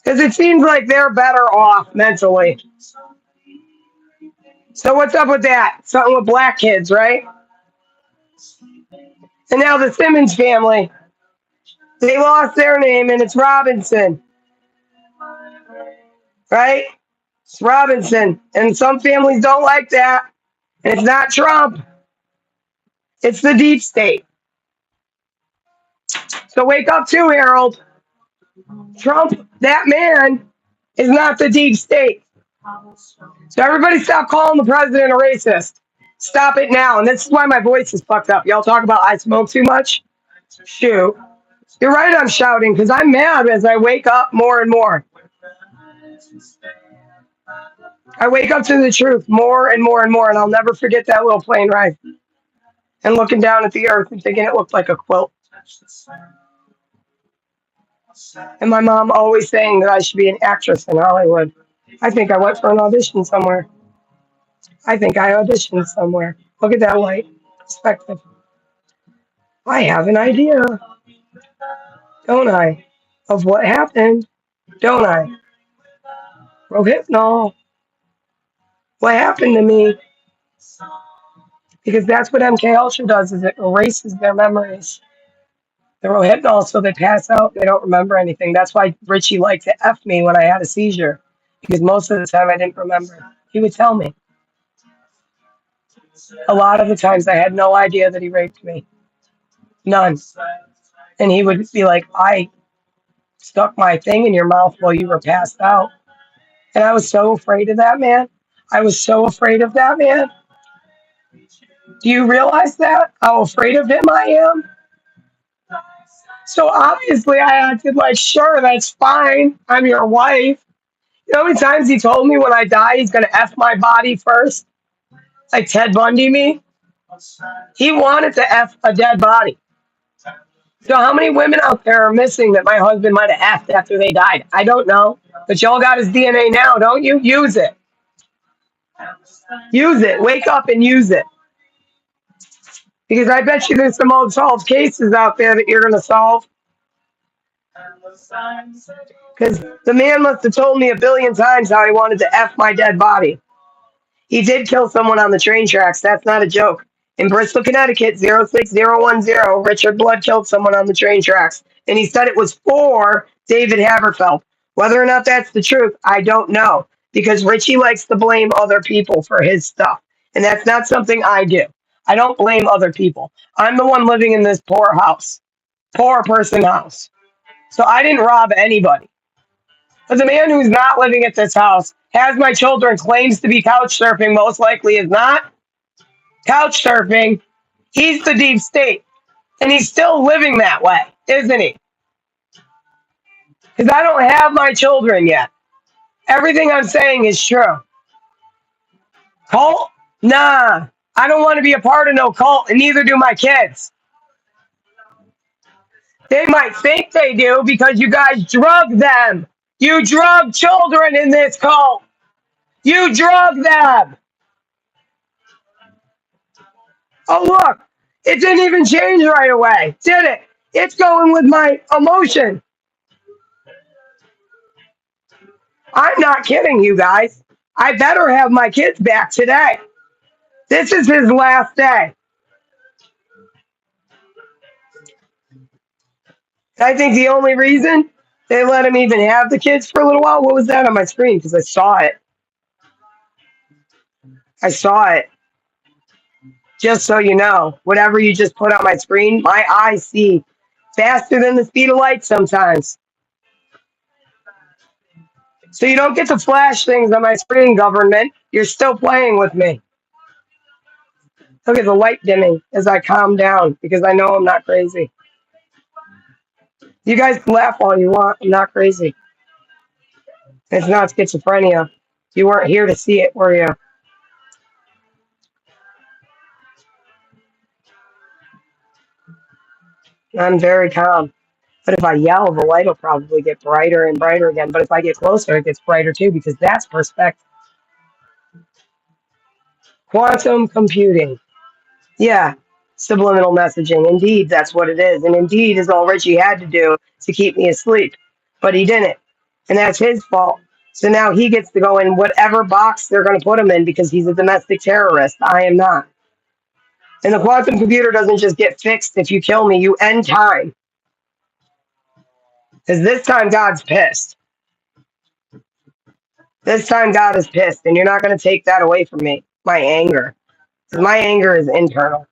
Because it seems like they're better off mentally. So what's up with that? Something with black kids, right? And now the Simmons family. They lost their name and it's Robinson. Right? It's Robinson. And some families don't like that. And it's not Trump. It's the deep state. So wake up too, Harold. Trump, that man, is not the deep state. So everybody stop calling the president a racist. Stop it now. And this is why my voice is fucked up. Y'all talk about I smoke too much. Shoot. You're right, I'm shouting because I'm mad as I wake up more and more. I wake up to the truth more and more and more, and I'll never forget that little plane ride and looking down at the earth and thinking it looked like a quilt. And my mom always saying that I should be an actress in Hollywood. I think I went for an audition somewhere. I think I auditioned somewhere. Look at that light perspective. I have an idea, don't I, of what happened, don't I? Rohypnol, what happened to me? Because that's what MK Ultra does, is it erases their memories. The Rohypnol, so they pass out, they don't remember anything. That's why Richie liked to F me when I had a seizure, because most of the time I didn't remember. He would tell me. A lot of the times I had no idea that he raped me. None. And he would be like, I stuck my thing in your mouth while you were passed out. And I was so afraid of that man. I was so afraid of that man. Do you realize that? How afraid of him I am? So obviously I acted like, sure, that's fine. I'm your wife. You know how many times he told me when I die he's going to F my body first? Like Ted Bundy me? He wanted to F a dead body. So how many women out there are missing that my husband might have effed after they died? I don't know. But y'all got his DNA now, don't you? Use it. Use it. Wake up and use it. Because I bet you there's some unsolved cases out there that you're going to solve. Because the man must have told me a billion times how he wanted to F my dead body. He did kill someone on the train tracks. That's not a joke. In Bristol, Connecticut, 06010, Richard Blood killed someone on the train tracks. And he said it was for David Haberfeld. Whether or not that's the truth, I don't know. Because Richie likes to blame other people for his stuff. And that's not something I do. I don't blame other people. I'm the one living in this poor house. Poor person house. So I didn't rob anybody. But the man who's not living at this house, has my children, claims to be couch surfing, most likely is not couch surfing. He's the deep state. And he's still living that way, isn't he? Because I don't have my children yet. Everything I'm saying is true. Cult? Nah. I don't want to be a part of no cult, and neither do my kids. They might think they do because you guys drug them. You drug children in this cult. You drug them. Oh, look. It didn't even change right away, did it? It's going with my emotion. I'm not kidding you guys. I better have my kids back today. This is his last day. I think the only reason they let him even have the kids for a little while, what was that on my screen? Because I saw it. I saw it. Just so you know, whatever you just put on my screen, my eyes see faster than the speed of light sometimes. So you don't get to flash things on my screen, government. You're still playing with me. Look at the light dimming as I calm down because I know I'm not crazy. You guys can laugh all you want. I'm not crazy. It's not schizophrenia. You weren't here to see it, were you? I'm very calm. But if I yell, the light will probably get brighter and brighter again. But if I get closer, it gets brighter too because that's perspective. Quantum computing. Yeah, subliminal messaging. Indeed, that's what it is. And indeed is all Richie had to do to keep me asleep. But he didn't. And that's his fault. So now he gets to go in whatever box they're going to put him in because he's a domestic terrorist. I am not. And the quantum computer doesn't just get fixed if you kill me, you end time. Because this time God's pissed. This time God is pissed, and you're not going to take that away from me. My anger. Because my anger is internal.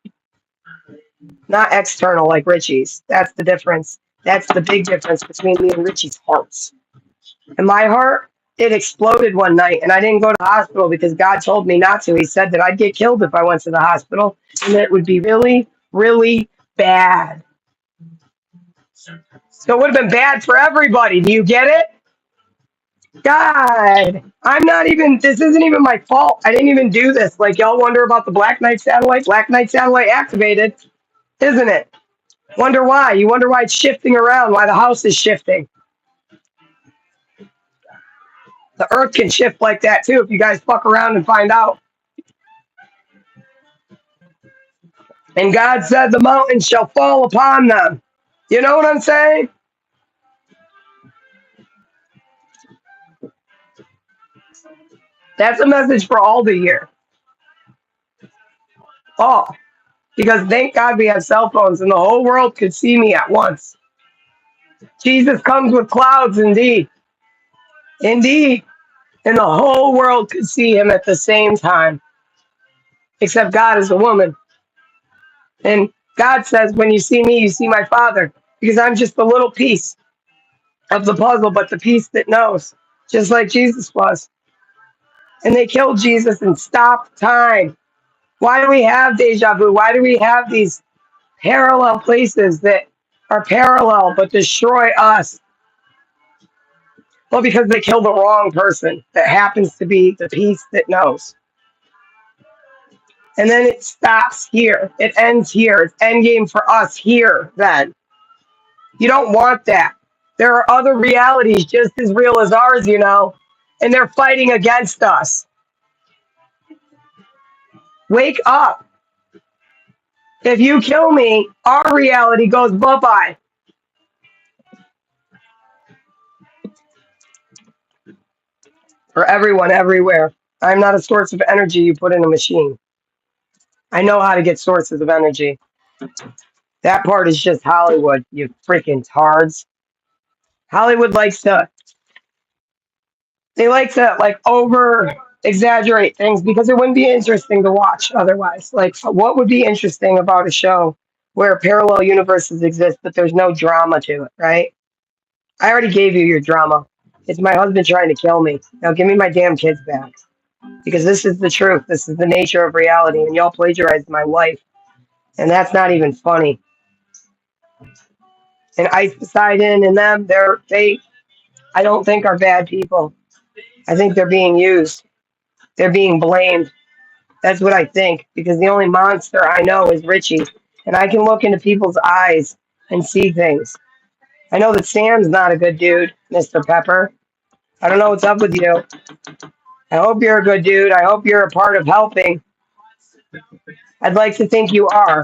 Not external like Richie's. That's the difference. That's the big difference between me and Richie's hearts. And my heart, it exploded one night, and I didn't go to the hospital because God told me not to. He said that I'd get killed if I went to the hospital, and that it would be really, really bad. So it would have been bad for everybody. Do you get it? God, I'm not even, this isn't even my fault. I didn't even do this. Like, y'all wonder about the Black Knight satellite? Black Knight satellite activated, isn't it? Wonder why? You wonder why it's shifting around, why the house is shifting. The earth can shift like that too if you guys fuck around and find out. And God said the mountains shall fall upon them. You know what I'm saying? That's a message for all the year. All. Because thank God we have cell phones and the whole world could see me at once. Jesus comes with clouds, indeed. Indeed. And the whole world could see him at the same time. Except God is a woman. And God says, when you see me, you see my Father. Because I'm just a little piece of the puzzle, but the piece that knows. Just like Jesus was. And they killed Jesus and stopped time. Why do we have deja vu? Why do we have these parallel places that are parallel but destroy us? Well, because they killed the wrong person that happens to be the piece that knows. And then it stops here. It ends here. It's endgame for us here then. You don't want that. There are other realities just as real as ours, you know, and they're fighting against us. Wake up. If you kill me, our reality goes bye-bye. For everyone, everywhere. I'm not a source of energy you put in a machine. I know how to get sources of energy. That part is just Hollywood, you freaking tards. Hollywood they like to like over exaggerate things because it wouldn't be interesting to watch otherwise. Like, what would be interesting about a show where parallel universes exist, but there's no drama to it, right? I already gave you your drama. It's my husband trying to kill me. Now give me my damn kids back. Because this is the truth. This is the nature of reality. And y'all plagiarized my life. And that's not even funny. And Ice Poseidon and them, I don't think are bad people. I think they're being used. They're being blamed. That's what I think. Because the only monster I know is Richie. And I can look into people's eyes and see things. I know that Sam's not a good dude, Mr. Pepper. I don't know what's up with you. I hope you're a good dude. I hope you're a part of helping. I'd like to think you are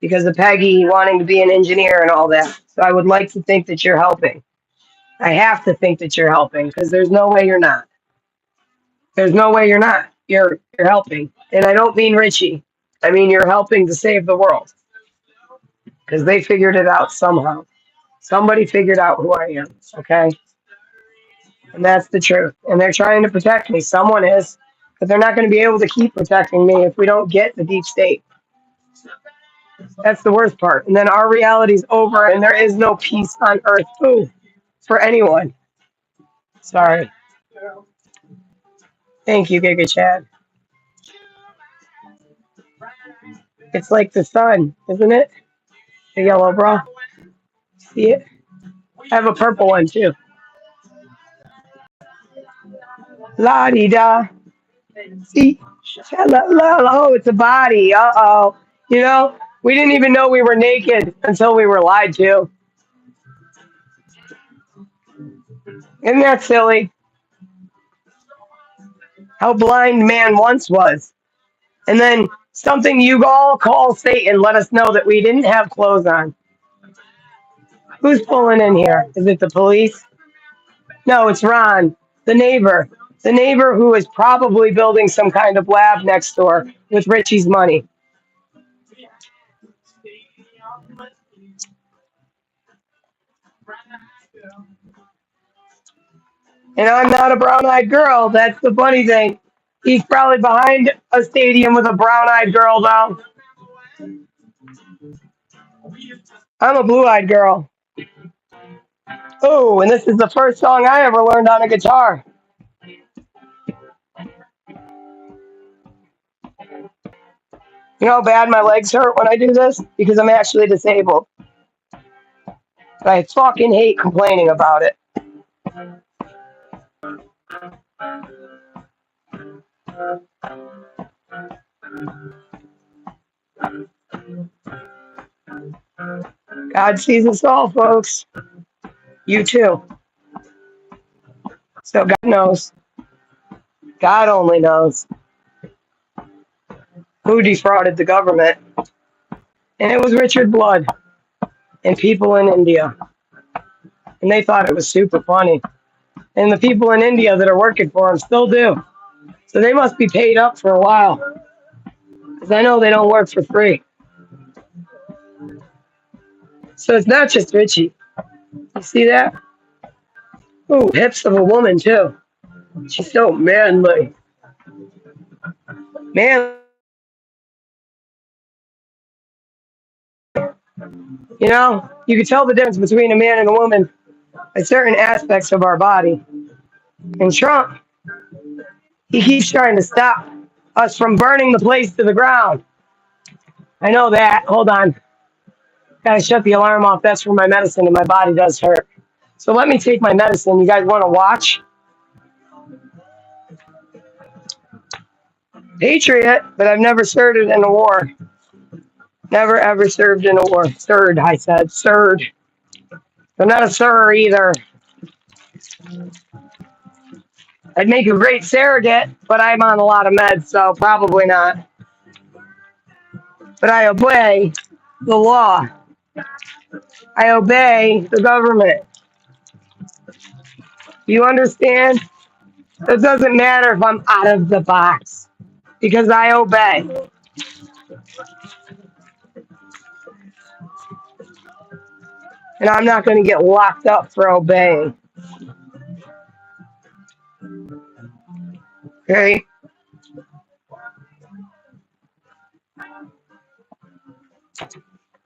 because of Peggy wanting to be an engineer and all that. So I would like to think that you're helping. I have to think that you're helping because there's no way you're not. There's no way you're not. You're helping. And I don't mean Richie. I mean you're helping to save the world because they figured it out somehow. Somebody figured out who I am, okay? And that's the truth. And they're trying to protect me. Someone is. But they're not going to be able to keep protecting me if we don't get the deep state. That's the worst part. And then our reality's over and there is no peace on earth. Ooh, for anyone. Sorry. Thank you, Giga Chad. It's like the sun, isn't it? The yellow bra. See it? I have a purple one too. La di da. See? Oh, it's a body. Uh-oh. You know, we didn't even know we were naked until we were lied to. Isn't that silly? How blind man once was. And then something you all call Satan let us know that we didn't have clothes on. Who's pulling in here? Is it the police? No, it's Ron, the neighbor. The neighbor who is probably building some kind of lab next door with Richie's money. And I'm not a brown-eyed girl. That's the funny thing. He's probably behind a stadium with a brown-eyed girl now. I'm a blue-eyed girl. Oh, and this is the first song I ever learned on a guitar. You know how bad my legs hurt when I do this? Because I'm actually disabled. I fucking hate complaining about it. God sees us all, folks. You too. So God knows. God only knows who defrauded the government. And it was Richard Blood and people in India. And they thought it was super funny. And the people in India that are working for him still do. So they must be paid up for a while. Because I know they don't work for free. So it's not just Richie. You see that? Ooh, hips of a woman, too. She's so manly. Man, you know, you can tell the difference between a man and a woman by certain aspects of our body. And Trump, he keeps trying to stop us from burning the place to the ground. I know that. Hold on. Gotta shut the alarm off. That's for my medicine, and my body does hurt. So let me take my medicine. You guys want to watch? Patriot, but I've never served in a war. Never ever served in a war. Served, I said. Served. I'm not a sir either. I'd make a great surrogate, but I'm on a lot of meds, so probably not. But I obey the law. I obey the government. You understand? It doesn't matter if I'm out of the box because I obey. And I'm not going to get locked up for obeying. Okay?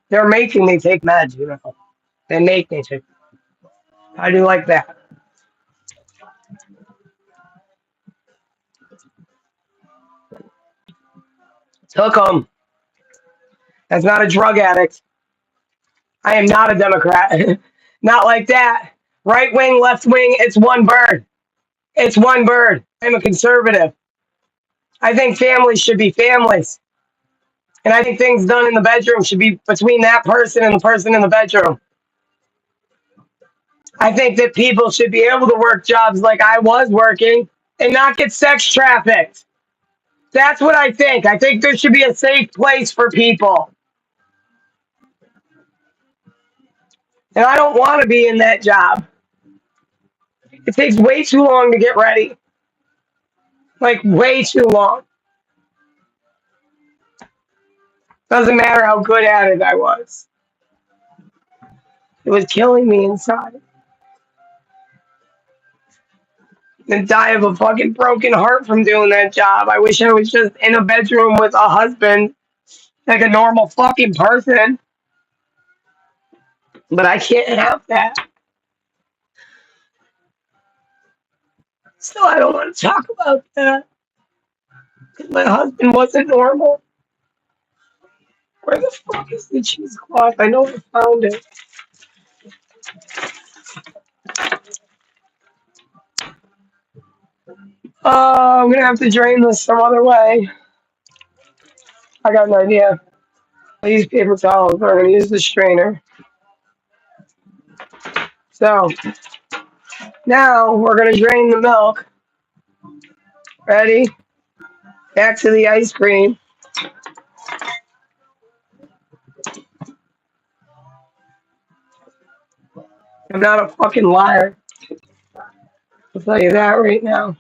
They're making me take meds, you know. They make me take. How do you like that? Took them. That's not a drug addict. I am not a Democrat. Not like that. Right wing, left wing, it's one bird. It's one bird. I'm a conservative. I think families should be families. And I think things done in the bedroom should be between that person and the person in the bedroom. I think that people should be able to work jobs like I was working and not get sex trafficked. That's what I think. I think there should be a safe place for people. And I don't want to be in that job. It takes way too long to get ready. Like, way too long. Doesn't matter how good at it I was. It was killing me inside. And die of a fucking broken heart from doing that job. I wish I was just in a bedroom with a husband, like a normal fucking person. But I can't have that. So I don't want to talk about that. Because my husband wasn't normal. Where the fuck is the cheesecloth? I know I found it. I'm gonna have to drain this some other way. I got an idea. I'll use paper towels, but I'm gonna use the strainer. So now we're gonna drain the milk. Ready? Back to the ice cream. I'm not a fucking liar. I'll tell you that right now.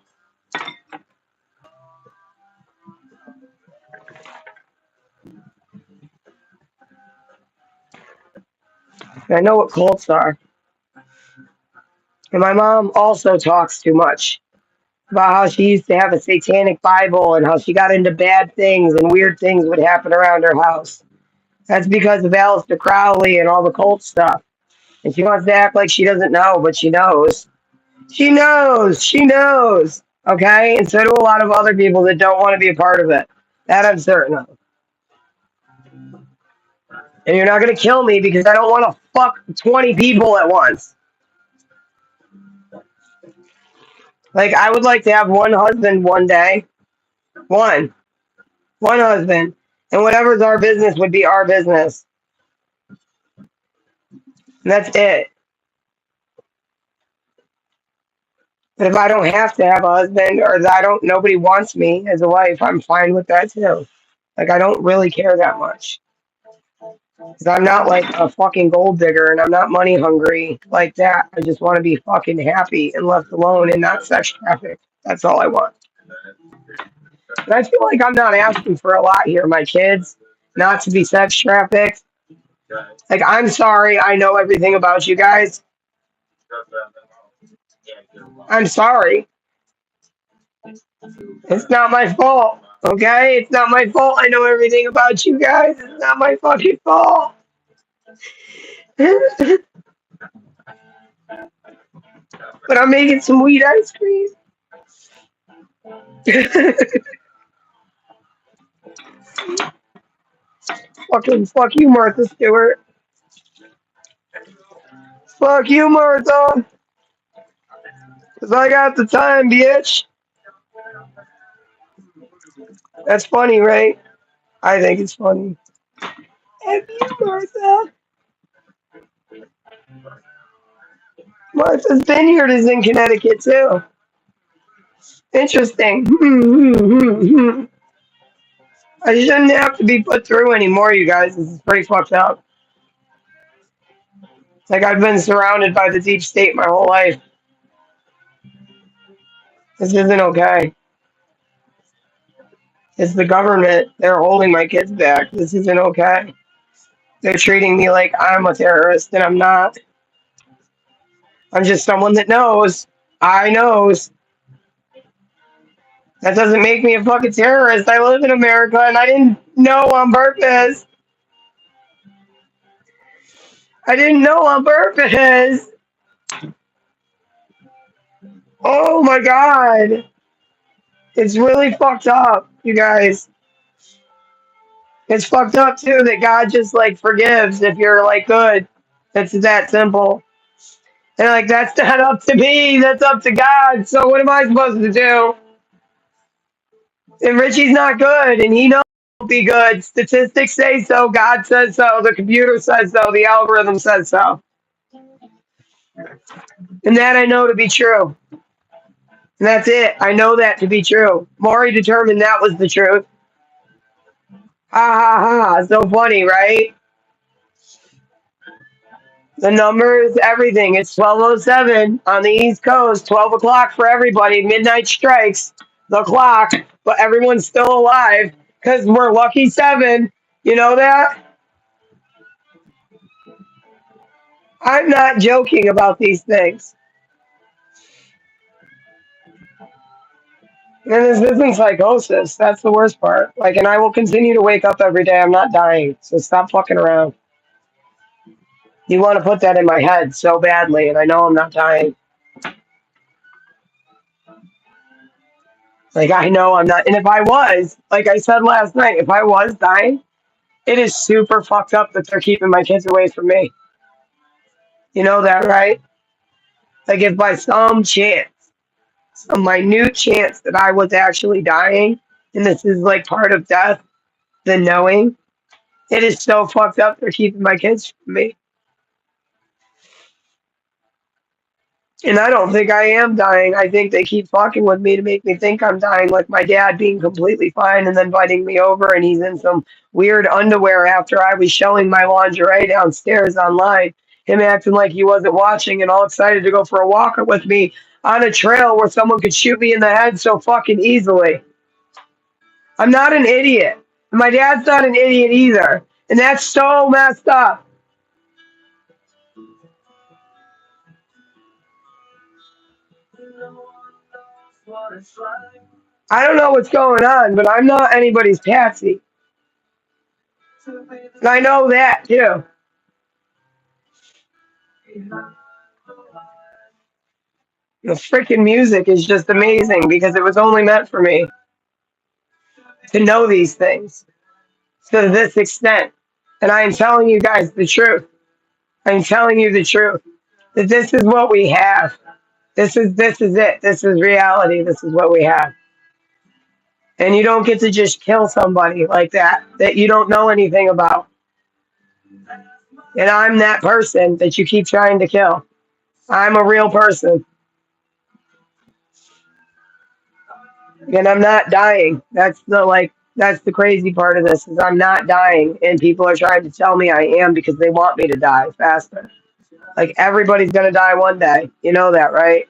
I know what cults are. And my mom also talks too much about how she used to have a satanic Bible and how she got into bad things and weird things would happen around her house. That's because of Aleister Crowley and all the cult stuff. And she wants to act like she doesn't know, but she knows. She knows. She knows. Okay? And so do a lot of other people that don't want to be a part of it. That I'm certain of. And you're not going to kill me because I don't want to fuck 20 people at once. Like, I would like to have one husband one day. One. One husband. And whatever's our business would be our business. And that's it. But if I don't have to have a husband or nobody wants me as a wife, I'm fine with that too. Like, I don't really care that much. Because I'm not like a fucking gold digger and I'm not money hungry like that. I just want to be fucking happy and left alone and not sex trafficked. That's all I want. And I feel like I'm not asking for a lot here. My kids, not to be sex trafficked. Like, I'm sorry. I know everything about you guys. I'm sorry. It's not my fault. Okay? It's not my fault. I know everything about you guys. It's not my fucking fault. But I'm making some weed ice cream. Fucking fuck you, Martha Stewart. Fuck you, Martha. Because I got the time, bitch. That's funny, right? I think it's funny. F you, Martha. Martha's Vineyard is in Connecticut, too. Interesting. I shouldn't have to be put through anymore, you guys. This is pretty fucked up. It's like I've been surrounded by the deep state my whole life. This isn't okay. It's the government. They're holding my kids back. This isn't okay. They're treating me like I'm a terrorist, and I'm not. I'm just someone that knows. I knows. That doesn't make me a fucking terrorist. I live in America, and I didn't know on purpose. I didn't know on purpose. Oh my god. It's really fucked up, you guys. It's fucked up too that God just like forgives if you're like good. It's that simple. And like that's not up to me, that's up to God. So what am I supposed to do? And Richie's not good and he knows he won't be good. Statistics say so, God says so, the computer says so, the algorithm says so. And that I know to be true. And that's it. I know that to be true. Maury determined that was the truth. Ha ha ha. So funny, right? The numbers, everything. It's 12:07 on the East Coast, 12 o'clock for everybody. Midnight strikes the clock, but everyone's still alive because we're lucky seven. You know that? I'm not joking about these things. And this isn't psychosis. That's the worst part. Like, and I will continue to wake up every day. I'm not dying. So stop fucking around. You want to put that in my head so badly, and I know I'm not dying. Like, I know I'm not. And if I was, like I said last night, if I was dying, it is super fucked up that they're keeping my kids away from me. You know that, right? Like, if by some chance, some minute chance that I was actually dying, and this is like part of death, the knowing, it is so fucked up they're keeping my kids from me. And I don't think I am dying. I think they keep fucking with me to make me think I'm dying, like my dad being completely fine and then inviting me over and he's in some weird underwear after I was showing my lingerie downstairs online. Him acting like he wasn't watching and all excited to go for a walk with me on a trail where someone could shoot me in the head so fucking easily. I'm not an idiot. And my dad's not an idiot either. And that's so messed up. I don't know what's going on, but I'm not anybody's patsy. And I know that too. The freaking music is just amazing because it was only meant for me to know these things to this extent. And I am telling you guys the truth. I'm telling you the truth. That this is what we have. This is it. This is reality. This is what we have. And you don't get to just kill somebody like that you don't know anything about. And I'm that person that you keep trying to kill. I'm a real person. And I'm not dying. That's the crazy part of this is I'm not dying and people are trying to tell me I am because they want me to die faster. Like everybody's gonna die one day. You know that, right?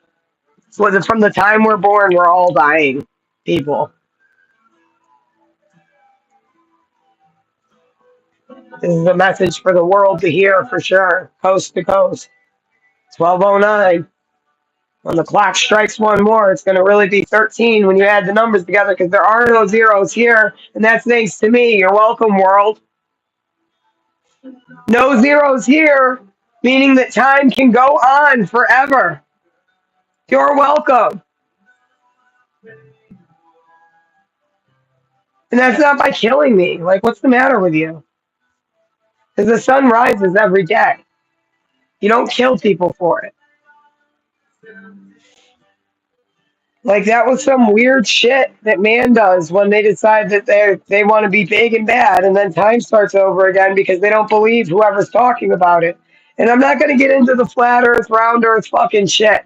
So from the time we're born, we're all dying people. This is a message for the world to hear for sure, coast to coast. 12:09. When the clock strikes one more, it's going to really be 13 when you add the numbers together because there are no zeros here, and that's thanks to me. You're welcome, world. No zeros here, meaning that time can go on forever. You're welcome. And that's not by killing me. Like, what's the matter with you? Because the sun rises every day. You don't kill people for it. Like that was some weird shit that man does when they decide that they want to be big and bad, and then time starts over again because they don't believe whoever's talking about it. And I'm not going to get into the flat Earth, round Earth fucking shit.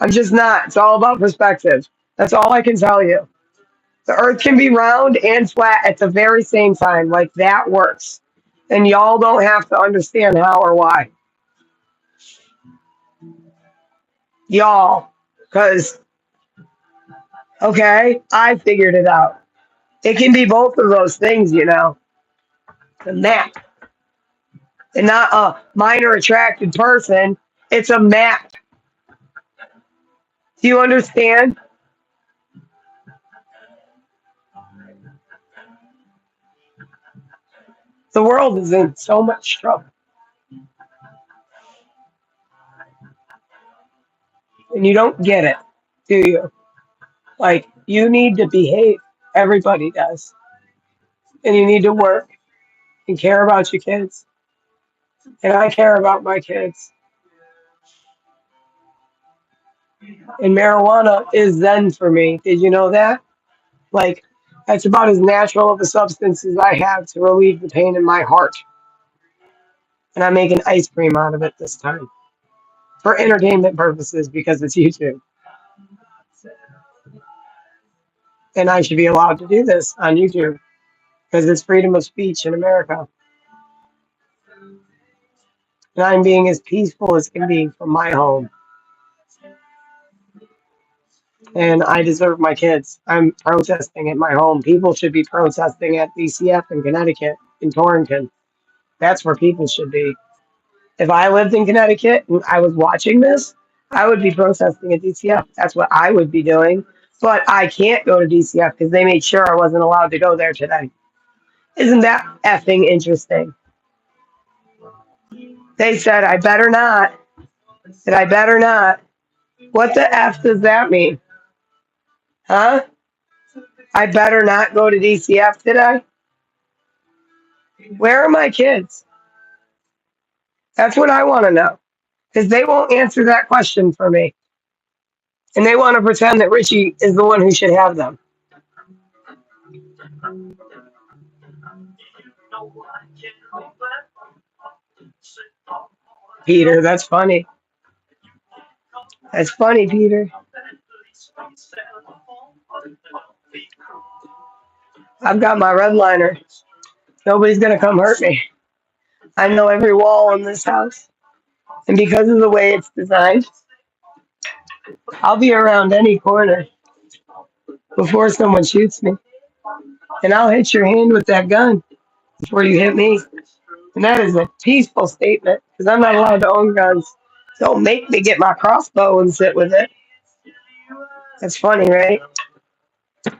I'm just not. It's all about perspective. That's all I can tell you. The Earth can be round and flat at the very same time. Like that works, and y'all don't have to understand how or why. Y'all, because okay, I figured it out. It can be both of those things, you know. The map. And not a minor attracted person. It's a map. Do you understand? The world is in so much trouble. And you don't get it, do you? Like, you need to behave. Everybody does. And you need to work and care about your kids. And I care about my kids. And marijuana is zen for me. Did you know that? Like, that's about as natural of a substance as I have to relieve the pain in my heart. And I'm making ice cream out of it this time for entertainment purposes because it's YouTube. And I should be allowed to do this on YouTube because it's freedom of speech in America. And I'm being as peaceful as can be from my home. And I deserve my kids. I'm protesting at my home. People should be protesting at DCF in Connecticut, in Torrington. That's where people should be. If I lived in Connecticut and I was watching this, I would be protesting at DCF. That's what I would be doing. But I can't go to DCF because they made sure I wasn't allowed to go there today. Isn't that effing interesting? They said, I better not. That I better not. What the F does that mean? Huh? I better not go to DCF today? Where are my kids? That's what I want to know. Because they won't answer that question for me. And they want to pretend that Richie is the one who should have them. Peter, that's funny. That's funny, Peter. I've got my red liner. Nobody's going to come hurt me. I know every wall in this house. And because of the way it's designed, I'll be around any corner before someone shoots me. And I'll hit your hand with that gun before you hit me. And that is a peaceful statement because I'm not allowed to own guns. Don't make me get my crossbow and sit with it. That's funny, right?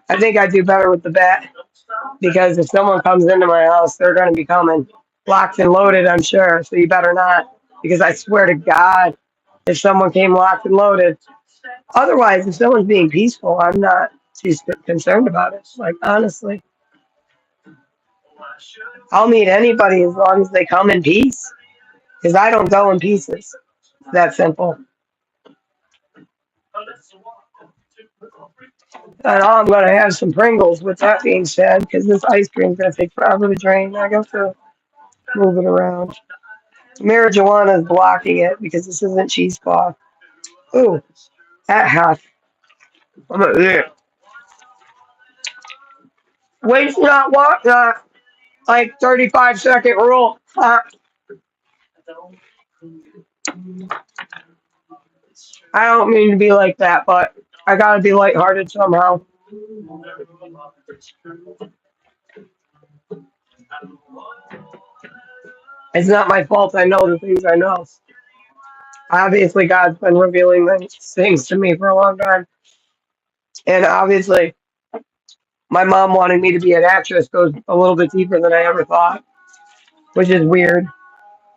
I think I do better with the bat because if someone comes into my house, they're going to be coming locked and loaded, I'm sure. So you better not because I swear to God, if someone came locked and loaded, otherwise, if someone's being peaceful, I'm not too concerned about it. Like, honestly. I'll meet anybody as long as they come in peace. Because I don't go in pieces. It's that simple. And I'm going to have some Pringles with that being said, because this ice cream's going to take forever to drain. I got to move it around. Marijuana is blocking it because this isn't cheesecloth. Ooh, that half. I'm going to waste not, want not. Like 35-second rule. I don't mean to be like that, but I got to be lighthearted somehow. It's not my fault. I know the things I know. Obviously, God's been revealing these things to me for a long time. And obviously, my mom wanting me to be an actress goes a little bit deeper than I ever thought, which is weird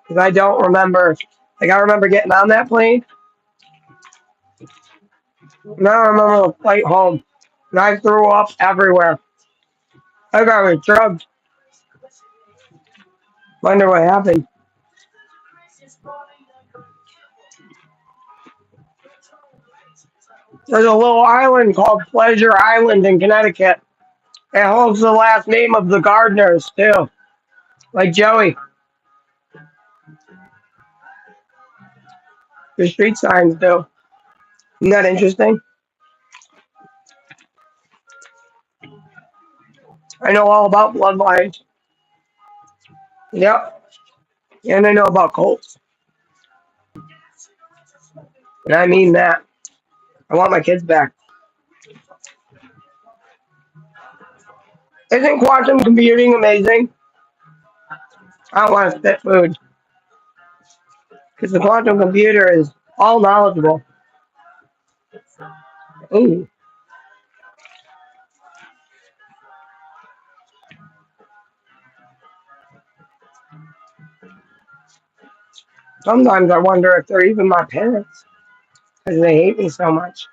because I don't remember. Like, I remember getting on that plane, and I remember the flight home, and I threw up everywhere. I got drugged. Wonder what happened. There's a little island called Pleasure Island in Connecticut. It holds the last name of the gardeners, too. Like Joey. The street signs do. Isn't that interesting? I know all about bloodlines. Yep. And I know about cults. And I mean that. I want my kids back. Isn't quantum computing amazing? I don't want to spit food. Because the quantum computer is all knowledgeable. Ooh. Sometimes I wonder if they're even my parents. Because they hate me so much.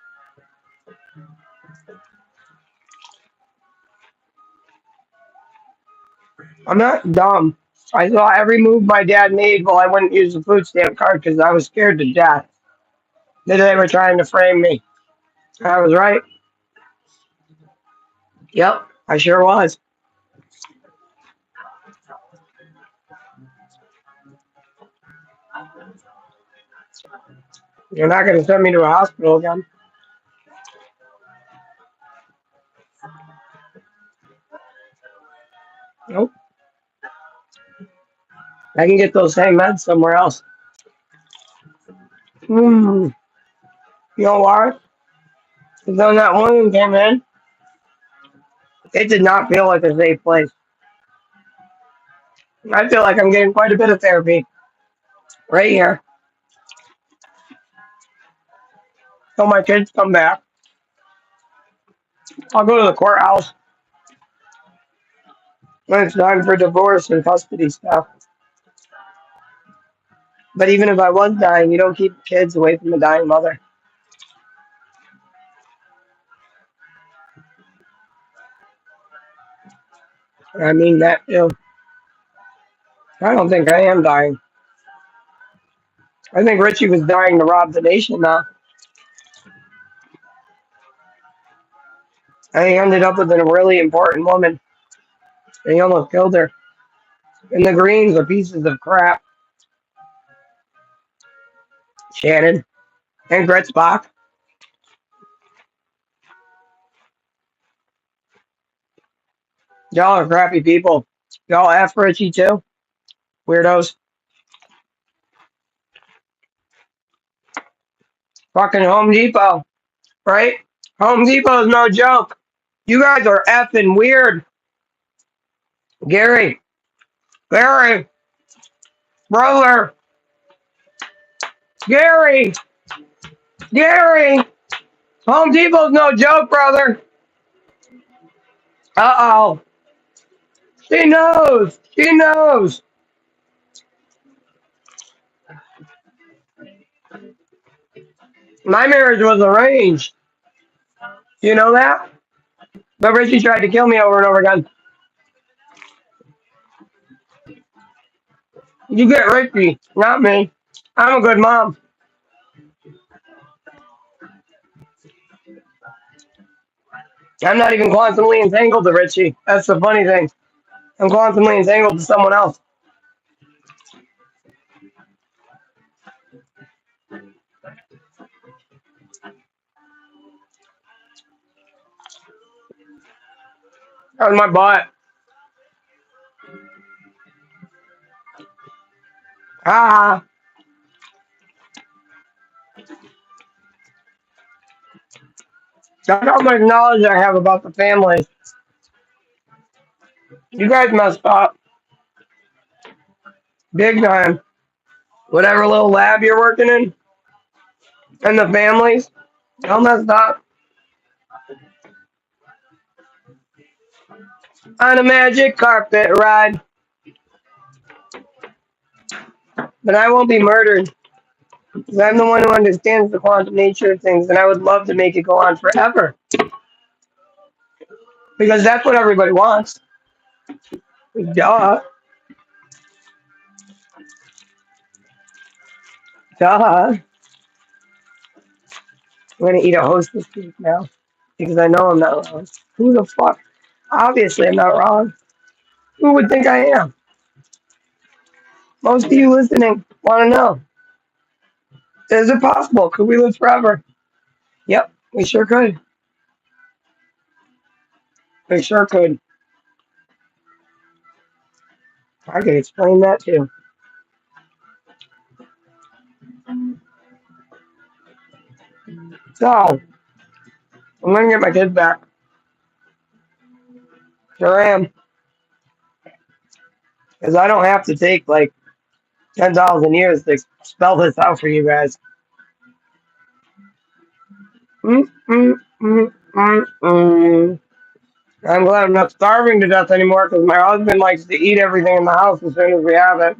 I'm not dumb. I saw every move my dad made while I wouldn't use the food stamp card because I was scared to death that they were trying to frame me. I was right. Yep, I sure was. You're not going to send me to a hospital again. Nope. I can get those same meds somewhere else. You know why? Because when that woman came in, it did not feel like a safe place. I feel like I'm getting quite a bit of therapy right here. Till my kids come back, I'll go to the courthouse when it's time for divorce and custody stuff. But even if I was dying, you don't keep kids away from a dying mother. And I mean that too. I don't think I am dying. I think Richie was dying to rob the nation now. And he ended up with a really important woman. And he almost killed her. And the Greens are pieces of crap. Shannon and Gretzbach. Y'all are crappy people. Y'all F Richie too. Weirdos. Fucking Home Depot. Right? Home Depot is no joke. You guys are effing weird. Gary. Gary. Brother. Gary. Gary. Home Depot's no joke, brother. Uh-oh. She knows. She knows. My marriage was arranged. You know that? But Richie tried to kill me over and over again. You get Ricky, not me. I'm a good mom. I'm not even quantumly entangled to Richie. That's the funny thing. I'm quantumly entangled to someone else. That was my butt. Ah, that's how much knowledge I have about the family. You guys messed up. Big time. Whatever little lab you're working in, and the families, y'all messed up. On a magic carpet ride. But I won't be murdered. Because I'm the one who understands the quantum nature of things, and I would love to make it go on forever. Because that's what everybody wants. Duh. Duh. I'm gonna eat a hostess cake now. Because I know I'm not wrong. Who the fuck? Obviously I'm not wrong. Who would think I am? Most of you listening want to know. Is it possible? Could we live forever? Yep, we sure could. We sure could. I could explain that too. So, I'm gonna get my kids back. Sure am. Because I don't have to take like 10,000 years to spell this out for you guys. Mm, mm, mm, mm, mm. I'm glad I'm not starving to death anymore because my husband likes to eat everything in the house as soon as we have it.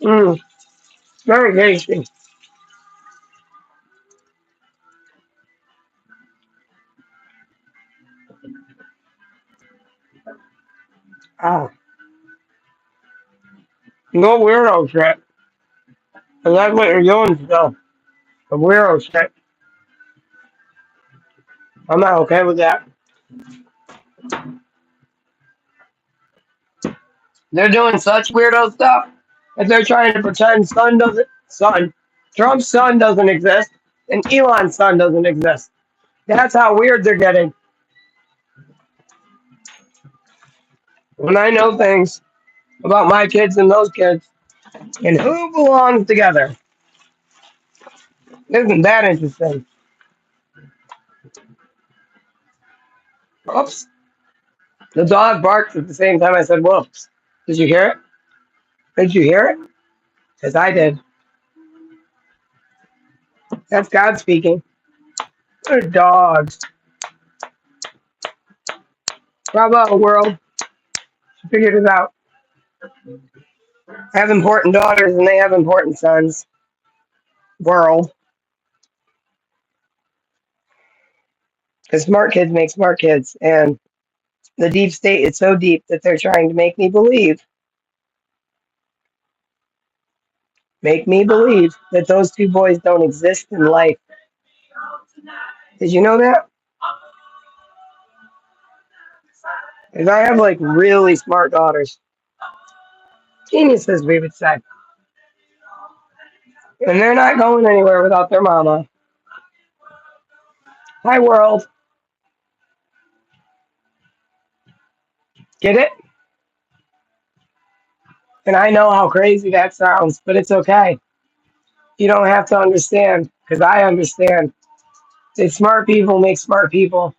Mm, very tasty. Ah, no weirdo shit. 'Cause that's what you're doing still. The weirdo shit. I'm not okay with that. They're doing such weirdo stuff that they're trying to pretend Trump's son doesn't exist, and Elon's son doesn't exist. That's how weird they're getting. When I know things about my kids and those kids and who belongs together, isn't that interesting? Oops. The dog barked at the same time I said whoops. Did you hear it? Did you hear it? Because I did. That's God speaking. They're dogs. Bravo, world. You figured it out. I have important daughters and they have important sons. World. Because smart kids make smart kids. And the deep state is so deep that they're trying to make me believe that those two boys don't exist in life. Did you know that? Because I have like really smart daughters. Geniuses, we would say. And they're not going anywhere without their mama. Hi, world. Get it? And I know how crazy that sounds, but it's okay. You don't have to understand, because I understand. That smart people make smart people.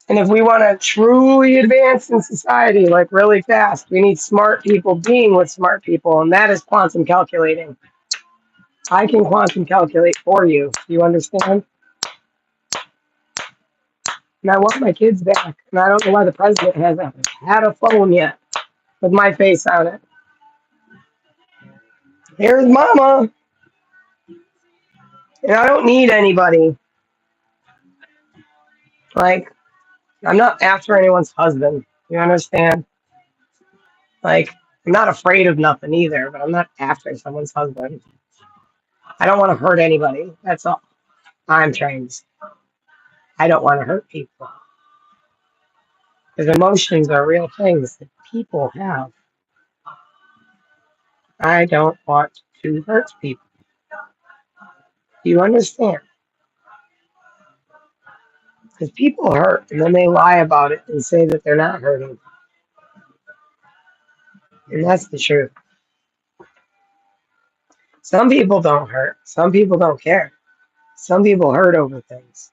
And if we want to truly advance in society, like really fast, we need smart people being with smart people, and that is quantum calculating. I can quantum calculate for you. You understand? And I want my kids back. And I don't know why the president hasn't had a phone yet with my face on it. Here's mama. And I don't need anybody. Like, I'm not after anyone's husband. You understand? Like, I'm not afraid of nothing either, but I'm not after someone's husband. I don't want to hurt anybody. That's all I'm trying to say. I don't want to hurt people. Because emotions are real things that people have. I don't want to hurt people. Do you understand? Because people hurt and then they lie about it and say that they're not hurting. And that's the truth. Some people don't hurt. Some people don't care. Some people hurt over things.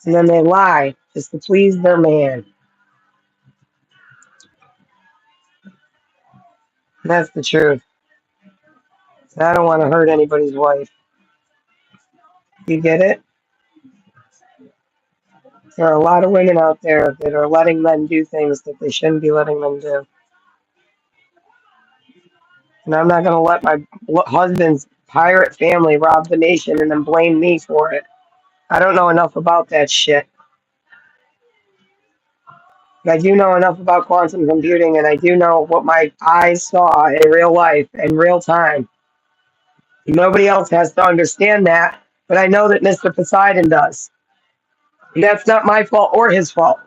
And then they lie just to please their man. And that's the truth. I don't want to hurt anybody's wife. You get it? There are a lot of women out there that are letting men do things that they shouldn't be letting them do. And I'm not going to let my husband's pirate family rob the nation and then blame me for it. I don't know enough about that shit. And I do know enough about quantum computing, and I do know what my eyes saw in real life, in real time. Nobody else has to understand that, but I know that Mr. Poseidon does. And that's not my fault or his fault.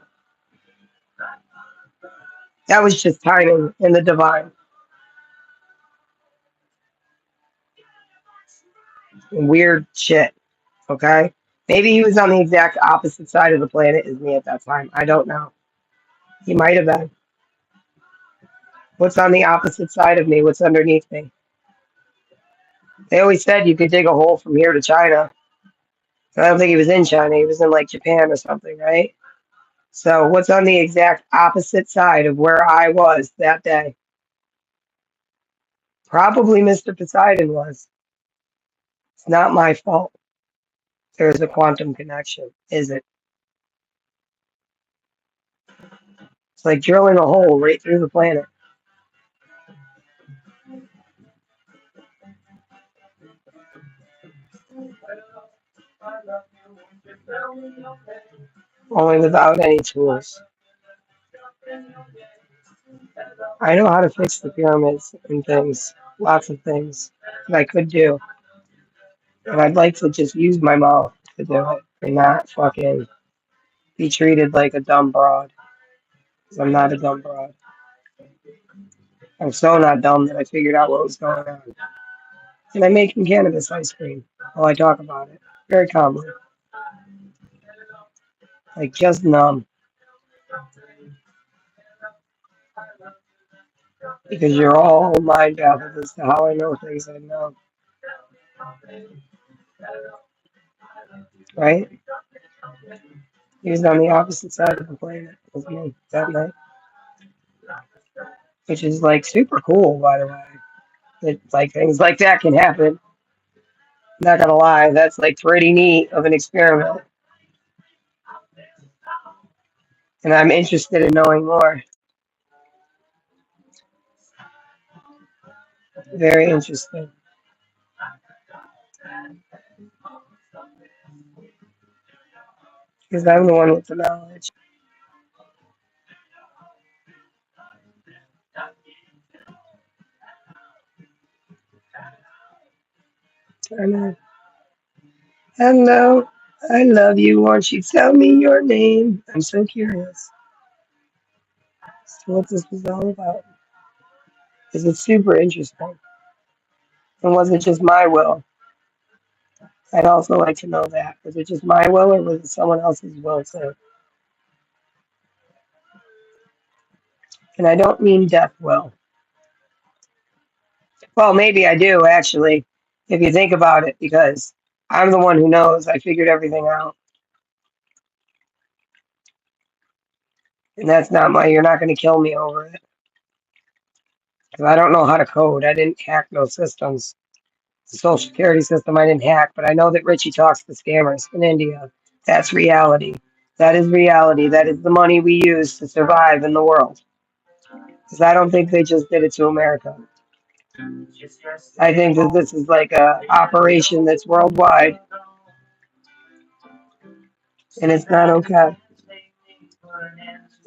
That was just timing in the divine. Weird shit. Okay? Maybe he was on the exact opposite side of the planet as me at that time. I don't know. He might have been. What's on the opposite side of me? What's underneath me? They always said you could dig a hole from here to China. I don't think he was in China. He was in like Japan or something, right? So what's on the exact opposite side of where I was that day? Probably Mr. Poseidon was. It's not my fault. There's a quantum connection, is it? It's like drilling a hole right through the planet. Only without any tools. I know how to fix the pyramids and things. Lots of things that I could do. And I'd like to just use my mouth to do it and not fucking be treated like a dumb broad. Because I'm not a dumb broad. I'm so not dumb that I figured out what was going on. And I'm making cannabis ice cream while I talk about it. Very calmly. Like just numb. Because you're all mind baffled as to how I know things I know. Right? He was on the opposite side of the planet with me that night. Which is like super cool, by the way. It's like things like that can happen. Not gonna lie, that's like pretty neat of an experiment. And I'm interested in knowing more. Very interesting. Because I'm the one with the knowledge. I know. Hello. I love you. Won't you tell me your name? I'm so curious as to what this was all about. Because it's super interesting. And was it just my will? I'd also like to know that. Was it just my will or was it someone else's will too? And I don't mean death will. Well, maybe I do, actually, if you think about it, because I'm the one who knows. I figured everything out. And that's not you're not going to kill me over it. Because I don't know how to code. I didn't hack no systems. The Social Security system I didn't hack, but I know that Richie talks to scammers in India. That's reality. That is reality. That is the money we use to survive in the world. Because I don't think they just did it to America. I think that this is like a operation that's worldwide, and it's not okay.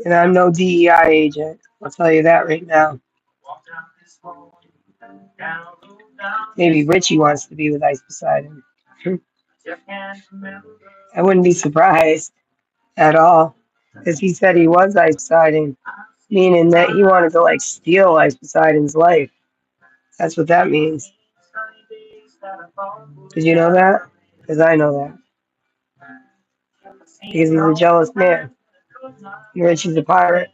And I'm no DEI agent. I'll tell you that right now. Maybe Richie wants to be with Ice beside him. I wouldn't be surprised at all. Because he said he was Ice Poseidon, meaning that he wanted to like steal Ice Poseidon's life. That's what that means. Did you know that? Because I know that. Because he's a jealous man. And Richie's a pirate.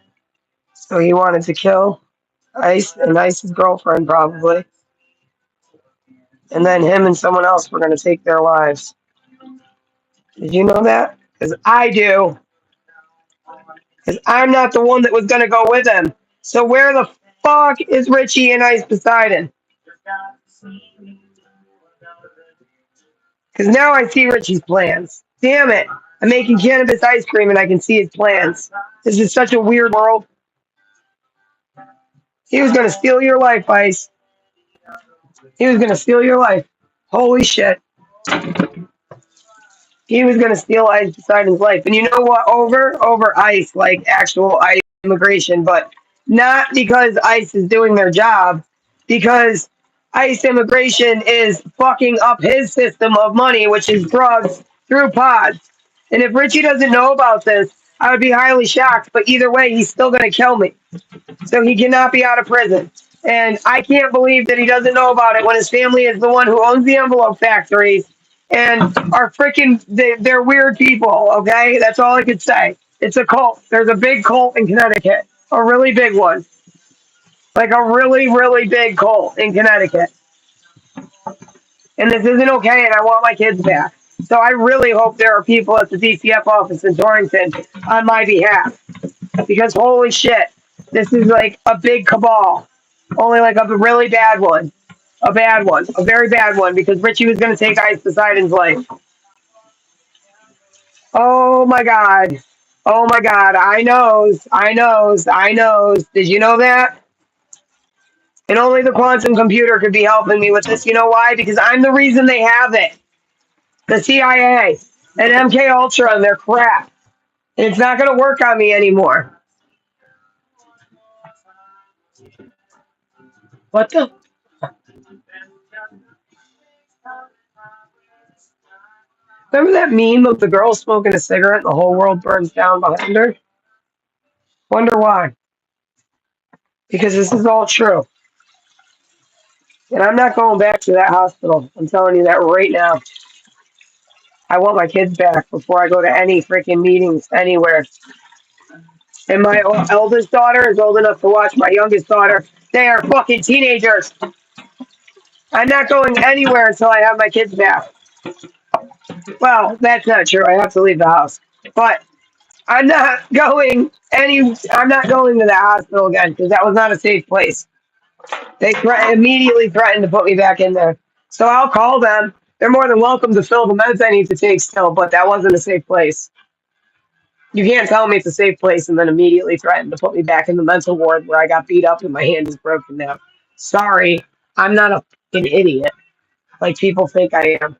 So he wanted to kill Ice and Ice's girlfriend, probably. And then him and someone else were going to take their lives. Did you know that? Because I do. Because I'm not the one that was going to go with him. So where the fuck is Richie and Ice Poseidon? Because now I see Richie's plans. Damn it. I'm making cannabis ice cream and I can see his plans. This is such a weird world. He was going to steal your life, Ice. He was going to steal your life. Holy shit. He was going to steal Ice Poseidon's life. And you know what? Over Ice, like actual Ice immigration, but not because Ice is doing their job, because ICE immigration is fucking up his system of money, which is drugs through pods. And if Richie doesn't know about this, I would be highly shocked. But either way, he's still going to kill me. So he cannot be out of prison. And I can't believe that he doesn't know about it when his family is the one who owns the envelope factories and are freaking, they're weird people, okay? That's all I could say. It's a cult. There's a big cult in Connecticut, a really big one. Like a really, really big cult in Connecticut. And this isn't okay, and I want my kids back. So I really hope there are people at the DCF office in Torrington on my behalf. Because holy shit, this is like a big cabal. Only like a really bad one. A bad one. A very bad one, because Richie was going to take Ice Poseidon's life. Oh my god. Oh my god. I knows. I knows. I knows. Did you know that? And only the quantum computer could be helping me with this. You know why? Because I'm the reason they have it. The CIA and MK Ultra and their crap. And it's not going to work on me anymore. What the? Remember that meme of the girl smoking a cigarette and the whole world burns down behind her? Wonder why. Because this is all true. And I'm not going back to that hospital. I'm telling you that right now. I want my kids back before I go to any freaking meetings anywhere. And my eldest daughter is old enough to watch my youngest daughter. They are fucking teenagers. I'm not going anywhere until I have my kids back. Well, that's not true. I have to leave the house. But I'm not going I'm not going to the hospital again because that was not a safe place. They immediately threatened to put me back in there. So I'll call them. They're more than welcome to fill the meds I need to take still, but that wasn't a safe place. You can't tell me it's a safe place and then immediately threaten to put me back in the mental ward where I got beat up and my hand is broken now. Sorry, I'm not a fucking idiot like people think I am.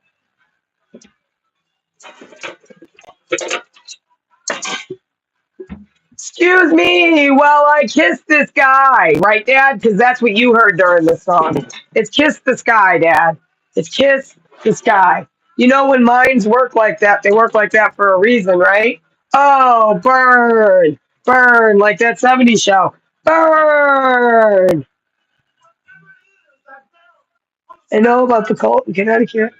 Excuse me while I kiss this guy, right, Dad? Because that's what you heard during this song. It's Kiss the Sky, Dad. It's Kiss the Sky. You know when minds work like that, they work like that for a reason, right? Oh, burn, burn, like that 70s show. Burn! I know about the cult in Connecticut,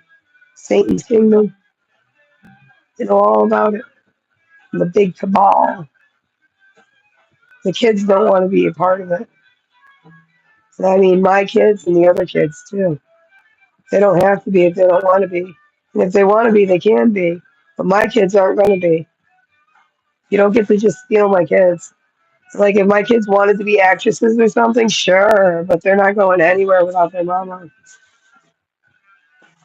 Satan's Kingdom. I know all about it. The big cabal. The kids don't want to be a part of it. And I mean, my kids and the other kids too. They don't have to be if they don't want to be. And if they want to be, they can be. But my kids aren't going to be. You don't get to just steal my kids. Like if my kids wanted to be actresses or something, sure, but they're not going anywhere without their mama.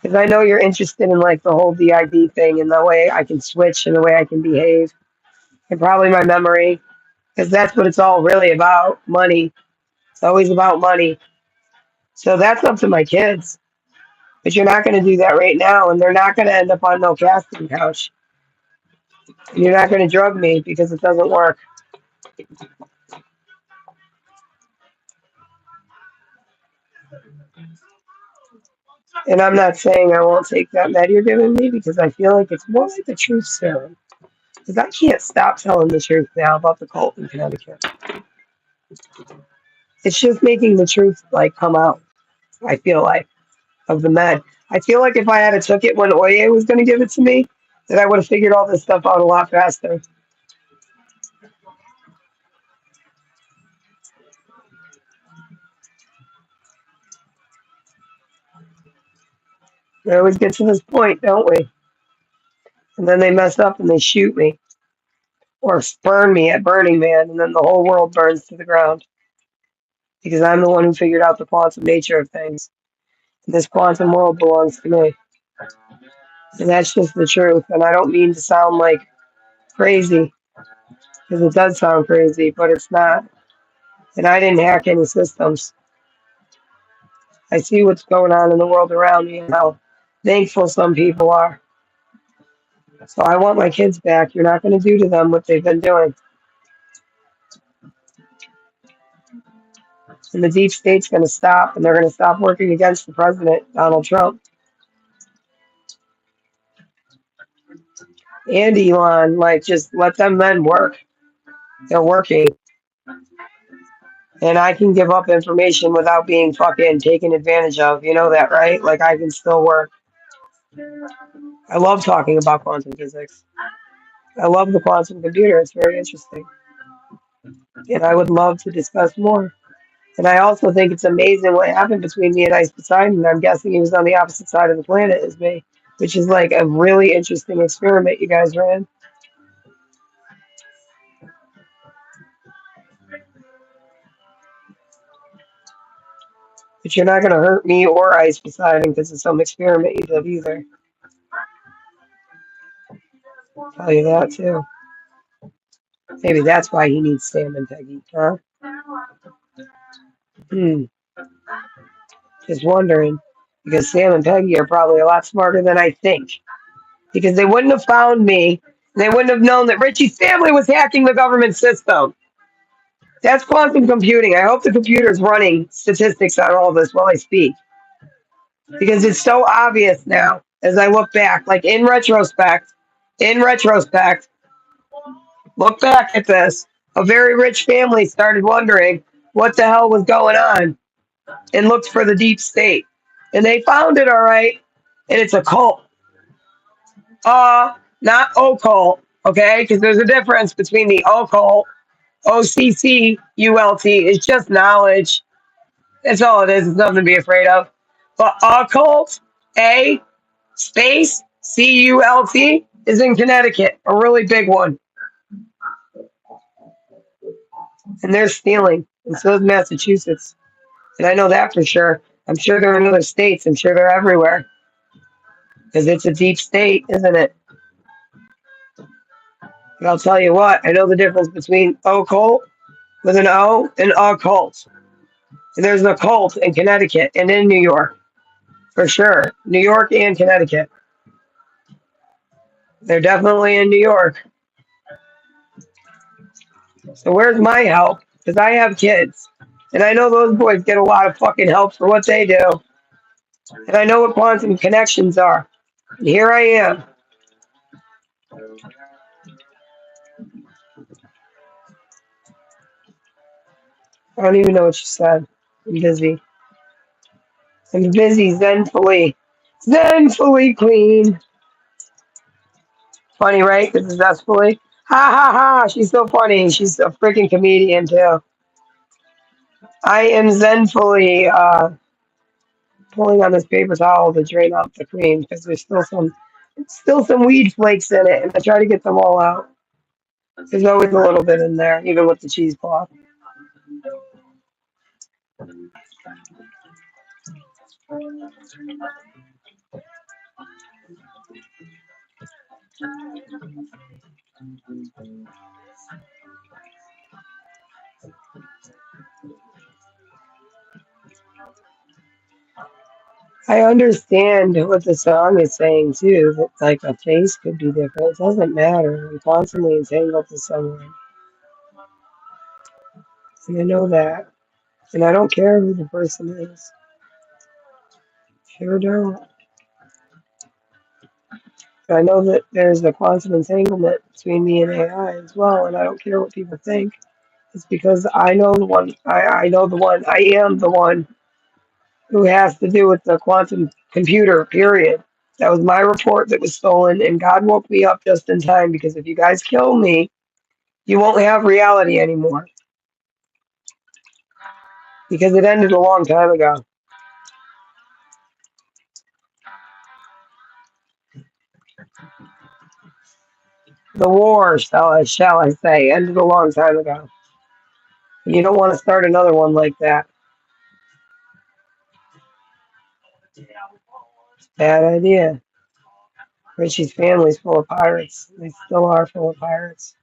Because I know you're interested in like the whole DID thing and the way I can switch and the way I can behave. And probably my memory. Because that's what it's all really about, money. It's always about money. So that's up to my kids. But you're not going to do that right now, and they're not going to end up on no casting couch. And you're not going to drug me because it doesn't work. And I'm not saying I won't take that med you're giving me because I feel like it's more like the truth serum. Because I can't stop telling the truth now about the cult in Connecticut. It's just making the truth like come out. I feel like of the med. I feel like if I had took it when Oye was going to give it to me, that I would have figured all this stuff out a lot faster. We always get to this point, don't we? And then they mess up and they shoot me or burn me at Burning Man, and then the whole world burns to the ground because I'm the one who figured out the quantum nature of things. And this quantum world belongs to me. And that's just the truth. And I don't mean to sound like crazy because it does sound crazy, but it's not. And I didn't hack any systems. I see what's going on in the world around me and how thankful some people are. So I want my kids back. You're not going to do to them what they've been doing. And the deep state's going to stop, and they're going to stop working against the president, Donald Trump. And Elon, like, just let them men work. They're working. And I can give up information without being fucking taken advantage of. You know that, right? Like, I can still work. I love talking about quantum physics. I love the quantum computer. It's very interesting. And I would love to discuss more. And I also think it's amazing what happened between me and Ice Poseidon. I'm guessing he was on the opposite side of the planet as me, which is like a really interesting experiment you guys ran. But you're not going to hurt me or Ice Poseidon because of some experiment you did either. I'll tell you that too. Maybe that's why he needs Sam and Peggy, huh? Just wondering. Because Sam and Peggy are probably a lot smarter than I think. Because they wouldn't have found me. They wouldn't have known that Richie's family was hacking the government system. That's quantum computing. I hope the computer's running statistics on all this while I speak. Because it's so obvious now as I look back. Like in retrospect, look back at this. A very rich family started wondering what the hell was going on and looked for the deep state. And they found it all right. And it's a cult. Not occult, okay? Because there's a difference between the occult, OCCULT, is just knowledge. That's all it is. It's nothing to be afraid of. But occult, A, space, CULT, is in Connecticut, a really big one. And they're stealing. And so is Massachusetts. And I know that for sure. I'm sure they're in other states. I'm sure they're everywhere. Because it's a deep state, isn't it? And I'll tell you what, I know the difference between occult with an O and occult. And there's an occult in Connecticut and in New York. For sure. New York and Connecticut. They're definitely in New York. So where's my help? Because I have kids. And I know those boys get a lot of fucking help for what they do. And I know what quantum connections are. And here I am. I don't even know what you said. I'm busy. I'm busy zenfully. Zenfully clean. Funny, right? This is zestfully. Ha ha ha. She's so funny. She's a freaking comedian too. I am zenfully pulling on this paper towel to drain off the cream because there's still some weed flakes in it, and I try to get them all out. There's always a little bit in there, even with the cheesecloth. I understand what the song is saying too, that like a face could be different. It doesn't matter. I'm constantly entangled to someone. And I know that. And I don't care who the person is. Sure don't. I know that there's a quantum entanglement between me and AI as well, and I don't care what people think. It's because I know the one. I know the one. I am the one who has to do with the quantum computer, period. That was my report that was stolen, and God woke me up just in time because if you guys kill me, you won't have reality anymore. Because it ended a long time ago. The war, shall I say, ended a long time ago. And you don't want to start another one like that. Bad idea. Richie's family's full of pirates. They still are full of pirates.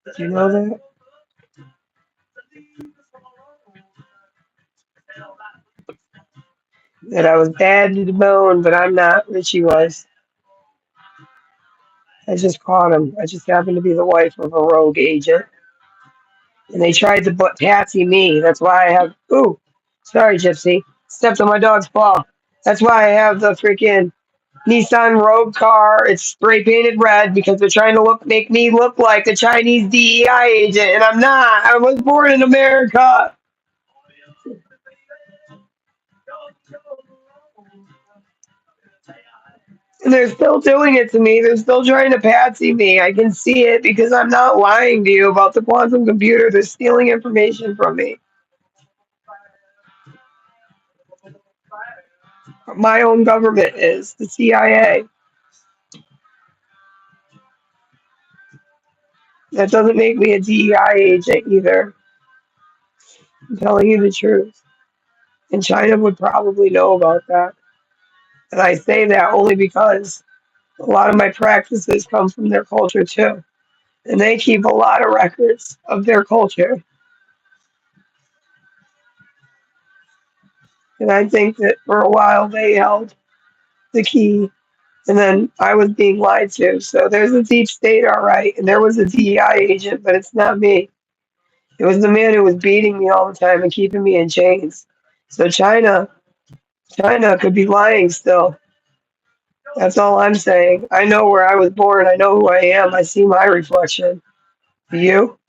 Did you know that? That I was bad to the bone, but I'm not. Richie was. I just caught him. I just happened to be the wife of a rogue agent. And they tried to patsy me. That's why I have. Ooh, sorry, Gypsy. Stepped on my dog's paw. That's why I have the freaking Nissan Rogue car. It's spray painted red because they're trying to make me look like a Chinese DEI agent, and I'm not. I was born in America. And they're still doing it to me. They're still trying to patsy me. I can see it because I'm not lying to you about the quantum computer. They're stealing information from me. My own government is the CIA. That doesn't make me a DEI agent either. I'm telling you the truth. And China would probably know about that. And I say that only because a lot of my practices come from their culture too. And they keep a lot of records of their culture. And I think that for a while they held the key. And then I was being lied to. So there's a deep state, all right. And there was a DEI agent, but it's not me. It was the man who was beating me all the time and keeping me in chains. So China could be lying still. That's all I'm saying. I know where I was born. I know who I am. I see my reflection. Do you?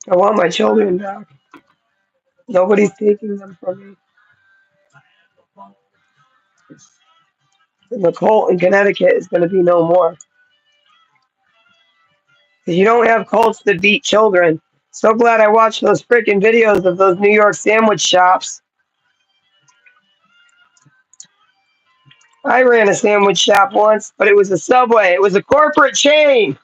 I want my children back. Nobody's taking them from me. And the cult in Connecticut is going to be no more. Because you don't have cults that beat children. So glad I watched those freaking videos of those New York sandwich shops. I ran a sandwich shop once, but it was a Subway. It was a corporate chain.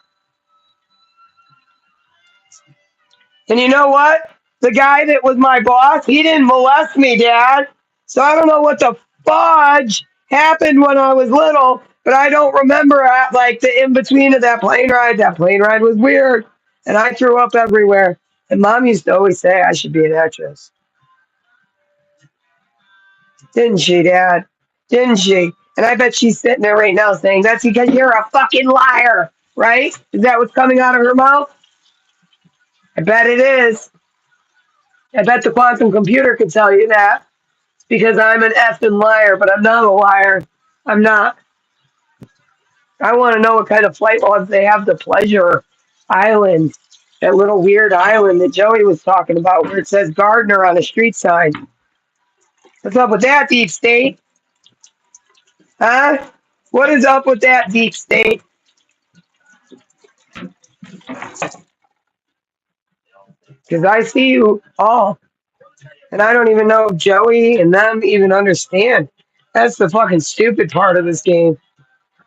And you know what? The guy that was my boss, he didn't molest me, Dad. So I don't know what the fudge happened when I was little, but I don't remember like the in between of that plane ride. That plane ride was weird, and I threw up everywhere. And Mom used to always say I should be an actress, didn't she, Dad? Didn't she? And I bet she's sitting there right now saying that's because you're a fucking liar, right? Is that what's coming out of her mouth? I bet it is. I bet the quantum computer could tell you that. Because I'm an effing liar, but I'm not a liar. I'm not. I want to know what kind of flight logs they have to Pleasure Island, that little weird island that Joey was talking about, where it says Gardner on a street sign. What's up with that, deep state? Huh? What is up with that, deep state? Because I see you all, and I don't even know if Joey and them even understand. That's the fucking stupid part of this game.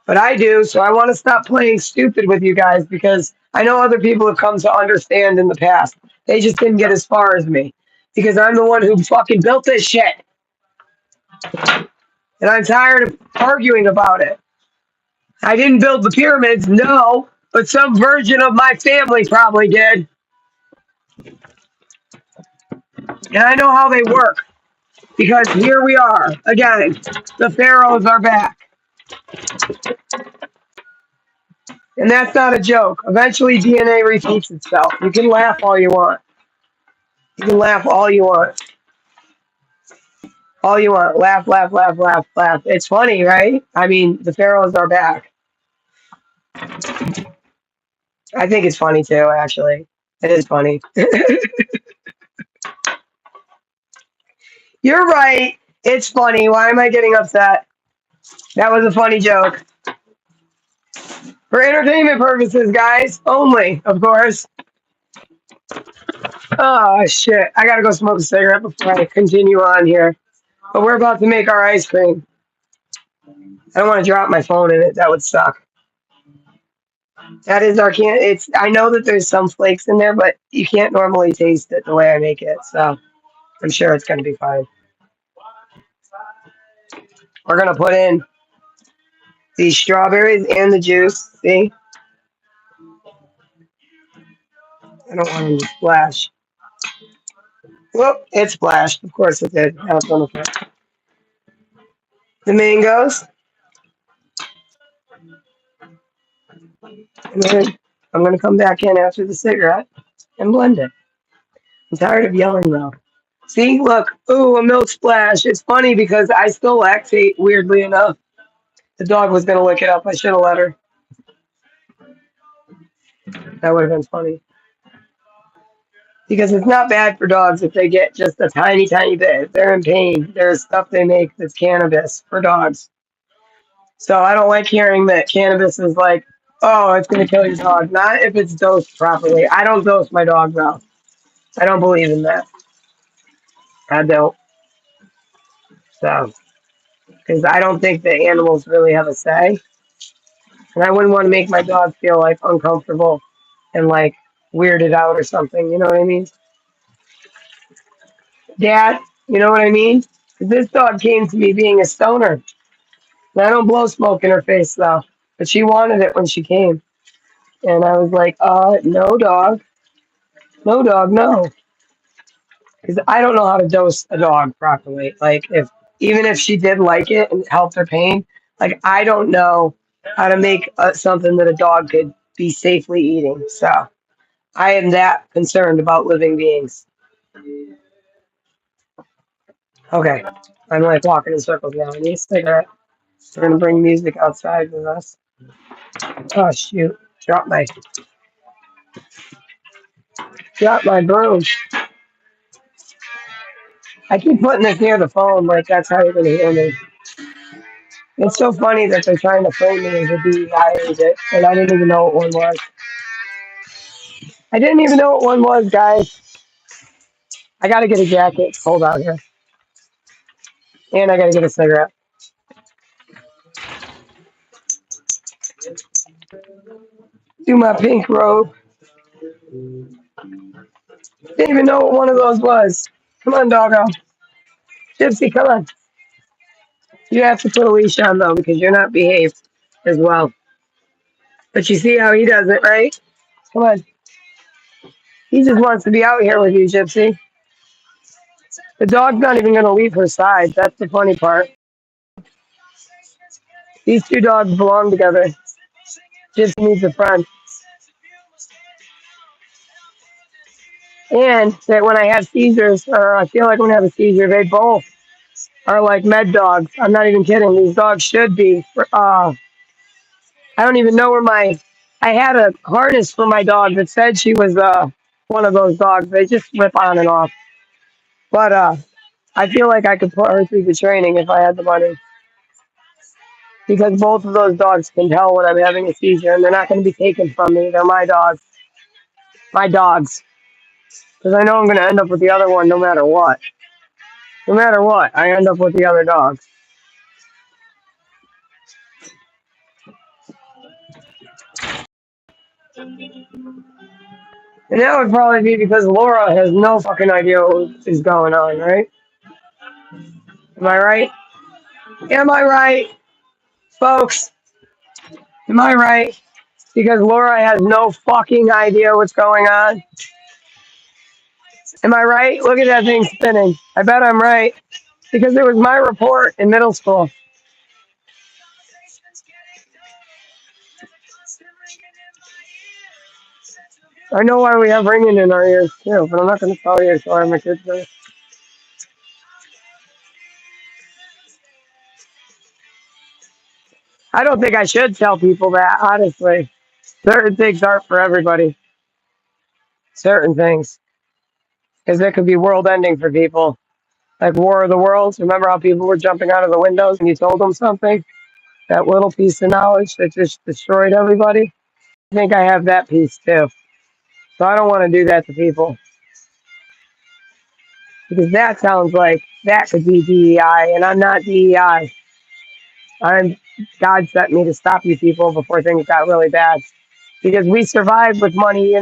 But I do, so I want to stop playing stupid with you guys because I know other people have come to understand in the past. They just didn't get as far as me because I'm the one who fucking built this shit. And I'm tired of arguing about it. I didn't build the pyramids, no, but some version of my family probably did. And I know how they work because here we are again. The pharaohs are back. And that's not a joke. Eventually, DNA repeats itself. You can laugh all you want. You can laugh all you want. All you want. Laugh, laugh, laugh, laugh, laugh. It's funny, right? I mean, the pharaohs are back. I think it's funny too, actually. It is funny. You're right. It's funny. Why am I getting upset? That was a funny joke. For entertainment purposes, guys, only, of course. Oh, shit. I gotta go smoke a cigarette before I continue on here. But we're about to make our ice cream. I don't want to drop my phone in it. That would suck. That is our can. It's. I know that there's some flakes in there, but you can't normally taste it the way I make it. So I'm sure it's gonna be fine. We're gonna put in these strawberries and the juice. See, I don't want them to splash. Whoop! It splashed. Of course it did. Now it's on the front. The mangoes. And then I'm gonna come back in after the cigarette and blend it. I'm tired of yelling though. See, look. Ooh, a milk splash. It's funny because I still lactate. Weirdly enough, the dog was gonna lick it up. I should have let her. That would have been funny. Because it's not bad for dogs if they get just a tiny, tiny bit. If they're in pain, there's stuff they make that's cannabis for dogs. So I don't like hearing that cannabis is like, oh, it's going to kill your dog. Not if it's dosed properly. I don't dose my dog, though. I don't believe in that. I don't. So, because I don't think that animals really have a say. And I wouldn't want to make my dog feel like uncomfortable and like weirded out or something. You know what I mean? Dad, you know what I mean? 'Cause this dog came to me being a stoner. And I don't blow smoke in her face though. But she wanted it when she came. And I was like, no dog. No dog, no. Because I don't know how to dose a dog properly. Like if even if she did like it and it helped her pain, like I don't know how to make something that a dog could be safely eating. So I am that concerned about living beings. Okay. I'm like walking in circles now. I need a cigarette. We're gonna bring music outside with us. Oh shoot! Drop my broom. I keep putting this near the phone, like that's how you're gonna hear me. It's so funny that they're trying to frame me as a DEI agent, and I didn't even know what one was. I didn't even know what one was, guys. I gotta get a jacket. It's cold out here, and I gotta get a cigarette. Do my pink robe. Didn't even know what one of those was. Come on, doggo. Gypsy, come on. You have to put a leash on though because you're not behaved as well. But you see how he does it, right? Come on. He just wants to be out here with you, Gypsy. The dog's not even going to leave her side. That's the funny part. These two dogs belong together. Gypsy needs a friend. And that when I have seizures, or I feel like when I have a seizure, they both are like med dogs. I'm not even kidding. These dogs should be. I don't even know where my. I had a harness for my dog that said she was one of those dogs. They just rip on and off. But I feel like I could put her through the training if I had the money. Because both of those dogs can tell when I'm having a seizure, and they're not going to be taken from me. They're my dogs. My dogs. Because I know I'm going to end up with the other one no matter what. No matter what, I end up with the other dog. And that would probably be because Laura has no fucking idea what is going on, right? Am I right? Am I right, folks? Am I right? Because Laura has no fucking idea what's going on. Am I right? Look at that thing spinning. I bet I'm right. Because it was my report in middle school. I know why we have ringing in our ears too, but I'm not going to tell you. So I'm a kid. I don't think I should tell people that, honestly. Certain things aren't for everybody. Certain things. Because it could be world ending for people. Like War of the Worlds. Remember how people were jumping out of the windows when you told them something? That little piece of knowledge that just destroyed everybody? I think I have that piece too. So I don't want to do that to people. Because that sounds like that could be DEI, and I'm not DEI. I'm God sent me to stop you people before things got really bad. Because we survived with money,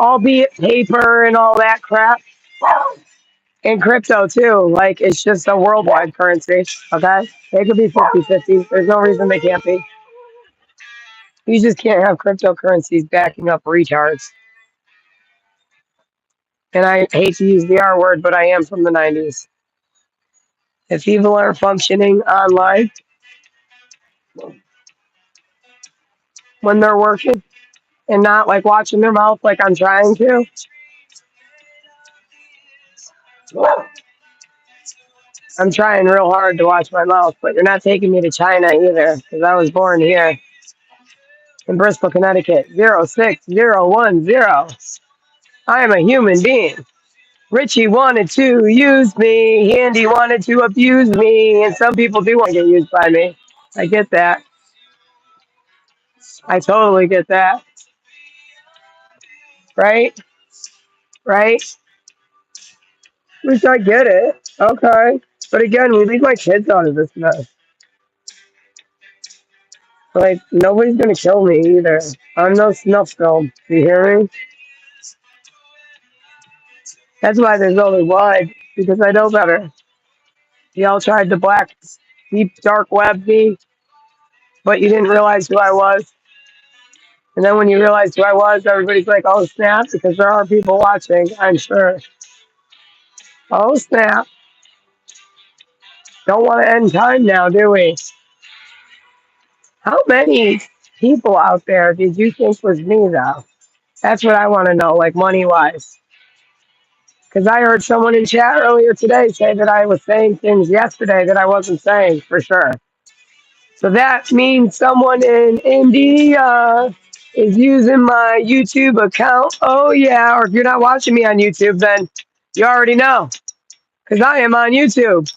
albeit paper and all that crap. And crypto too. Like it's just a worldwide currency. Okay? It could be 50-50. There's no reason they can't be. You just can't have cryptocurrencies backing up retards. And I hate to use the R word, but I am from the 90s. If people aren't functioning online when they're working and not like watching their mouth like I'm trying to, I'm trying real hard to watch my mouth, but you're not taking me to China either because I was born here in Bristol, Connecticut, 06010. I am a human being. Richie wanted to use me, Andy wanted to abuse me, and some people do want to get used by me. I get that. I totally get that. Right? Right? Which I get it. Okay. But again, we leave my kids out of this mess. Like, nobody's gonna kill me either. I'm no snuff film. You hear me? That's why there's only one, because I know better. Y'all tried to black, deep, dark web me, but you didn't realize who I was. And then when you realize who I was, everybody's like, oh, snap, because there are people watching, I'm sure. Oh, snap. Don't want to end time now, do we? How many people out there did you think was me, though? That's what I want to know, like money-wise. Because I heard someone in chat earlier today say that I was saying things yesterday that I wasn't saying, for sure. So that means someone in India is using my YouTube account. Oh, yeah. Or if you're not watching me on YouTube, then you already know. Because I am on YouTube.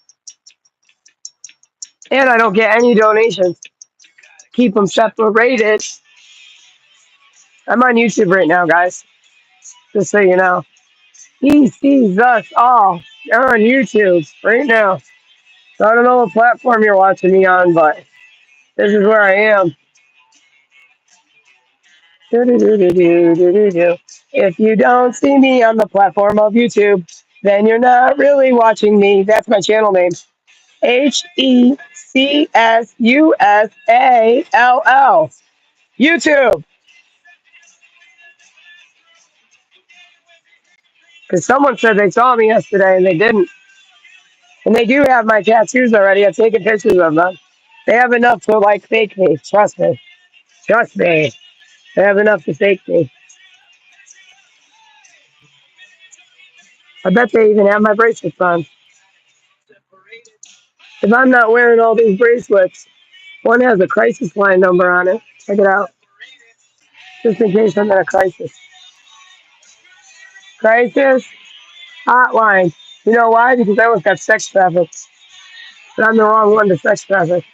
And I don't get any donations. Keep them separated. I'm on YouTube right now, guys. Just so you know. He sees us all. They're on YouTube right now. So I don't know what platform you're watching me on, but this is where I am. Do-do-do-do-do-do-do. If you don't see me on the platform of YouTube, then you're not really watching me. That's my channel name. HECSUSALL. YouTube. Because someone said they saw me yesterday and they didn't. And they do have my tattoos already. I've taken pictures of them. They have enough to like fake me. Trust me. Trust me. They have enough to fake me. I bet they even have my bracelets on. If I'm not wearing all these bracelets, one has a crisis line number on it. Check it out. Just in case I'm in a crisis. Crisis hotline. You know why? Because I almost got sex trafficked. But I'm the wrong one to sex traffic.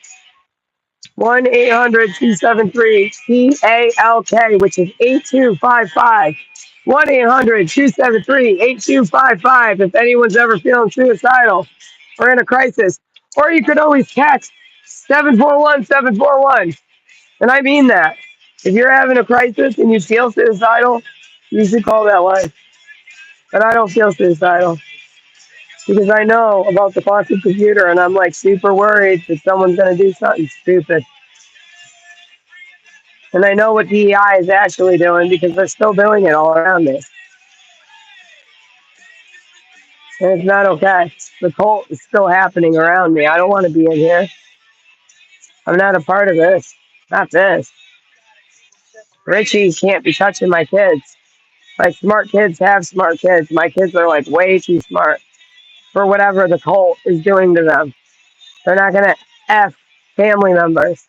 1-800-273-TALK, which is 8255. 1-800-273-8255 if anyone's ever feeling suicidal or in a crisis. Or you could always text 741-741. And I mean that. If you're having a crisis and you feel suicidal, you should call that line. But I don't feel suicidal because I know about the quantum computer and I'm like super worried that someone's going to do something stupid. And I know what DEI is actually doing because they're still doing it all around me. And it's not okay. The cult is still happening around me. I don't want to be in here. I'm not a part of this. Not this. Richie can't be touching my kids. Like smart kids have smart kids. My kids are like way too smart for whatever the cult is doing to them. They're not gonna F family members.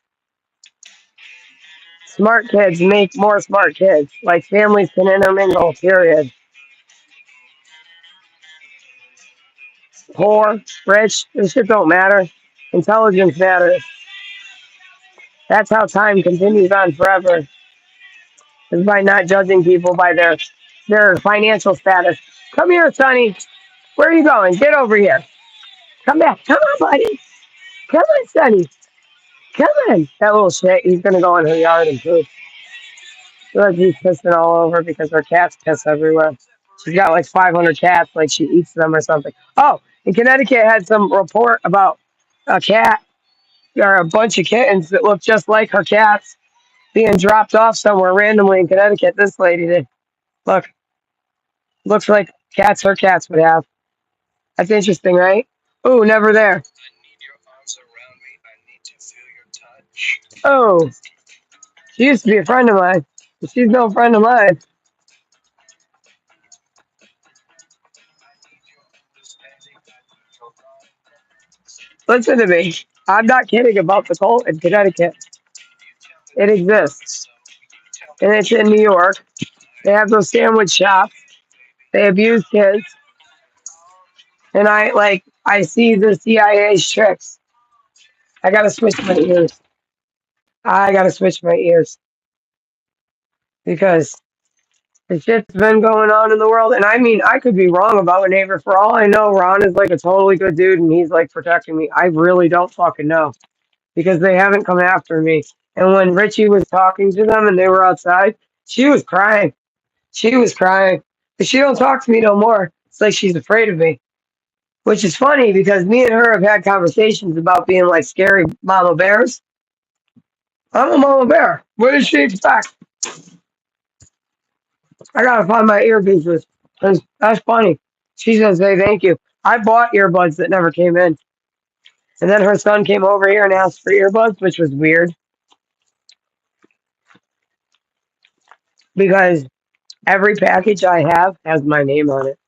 Smart kids make more smart kids. Like families can intermingle, period. Poor, rich, this shit don't matter. Intelligence matters. That's how time continues on forever. Is by not judging people by their financial status. Come here, Sonny. Where are you going? Get over here. Come back. Come on, buddy. Come on, Sonny. Come on. That little shit, he's gonna go in her yard and poop. Look, he's pissing all over because her cats piss everywhere. She's got like 500 cats, like she eats them or something. Oh, in Connecticut had some report about a cat or a bunch of kittens that look just like her cats being dropped off somewhere randomly in Connecticut. This lady did. Look, looks like cats her cats would have. That's interesting, right? Ooh, never there. Oh, she used to be a friend of mine. But she's no friend of mine. Listen to me. I'm not kidding about the cult in Connecticut. It exists. And it's in New York. They have those sandwich shops. They abuse kids. And I see the CIA's tricks. I gotta switch my ears. I gotta switch my ears. Because the shit's been going on in the world. And I mean, I could be wrong about a neighbor. For all I know, Ron is like a totally good dude and he's like protecting me. I really don't fucking know. Because they haven't come after me. And when Richie was talking to them and they were outside, she was crying. She was crying. But she don't talk to me no more. It's like she's afraid of me. Which is funny because me and her have had conversations about being like scary mama bears. I'm a mama bear. What does she expect? I gotta find my earpieces. That's funny. She says, "Hey, thank you." I bought earbuds that never came in. And then her son came over here and asked for earbuds, which was weird because every package I have has my name on it.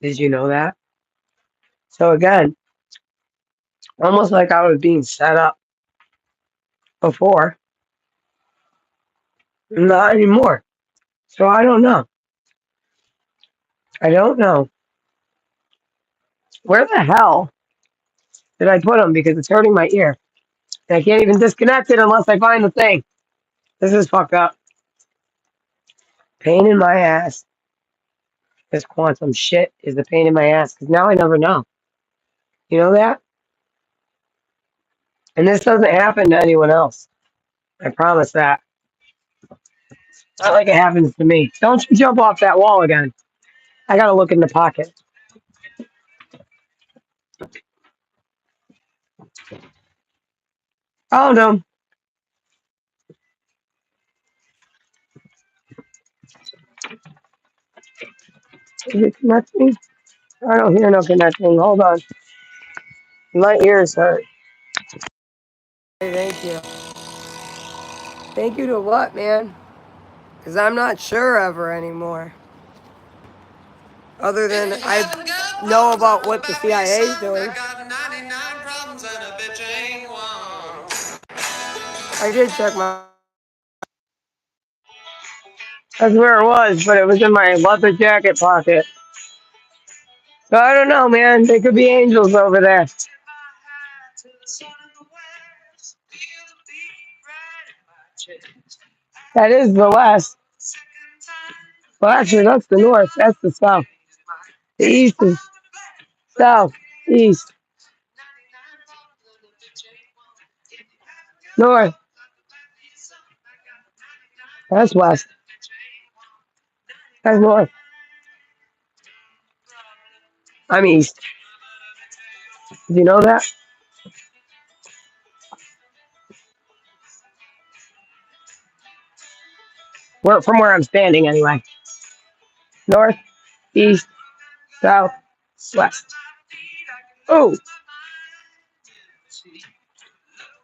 Did you know that? So again, almost like I was being set up before. Not anymore. So I don't know. I don't know. Where the hell did I put them? Because it's hurting my ear. And I can't even disconnect it unless I find the thing. This is fucked up. Pain in my ass. This quantum shit is a pain in my ass. Because now I never know. You know that? And this doesn't happen to anyone else. I promise that. Not like it happens to me. Don't you jump off that wall again. I gotta look in the pocket. Oh no. Is it connecting? I don't hear no connecting. Hold on. My ears hurt. Hey, thank you. Thank you to what, man? Because I'm not sure ever anymore. Other than I know about what the CIA is doing. I did check my. That's where it was, but it was in my leather jacket pocket. So I don't know, man. There could be angels over there. That is the west. Well, actually, that's the north. That's the south. The east is south, east, north. That's west. That's north. I'm east. Did you know that? From where I'm standing, anyway. North, east, south, west. Oh,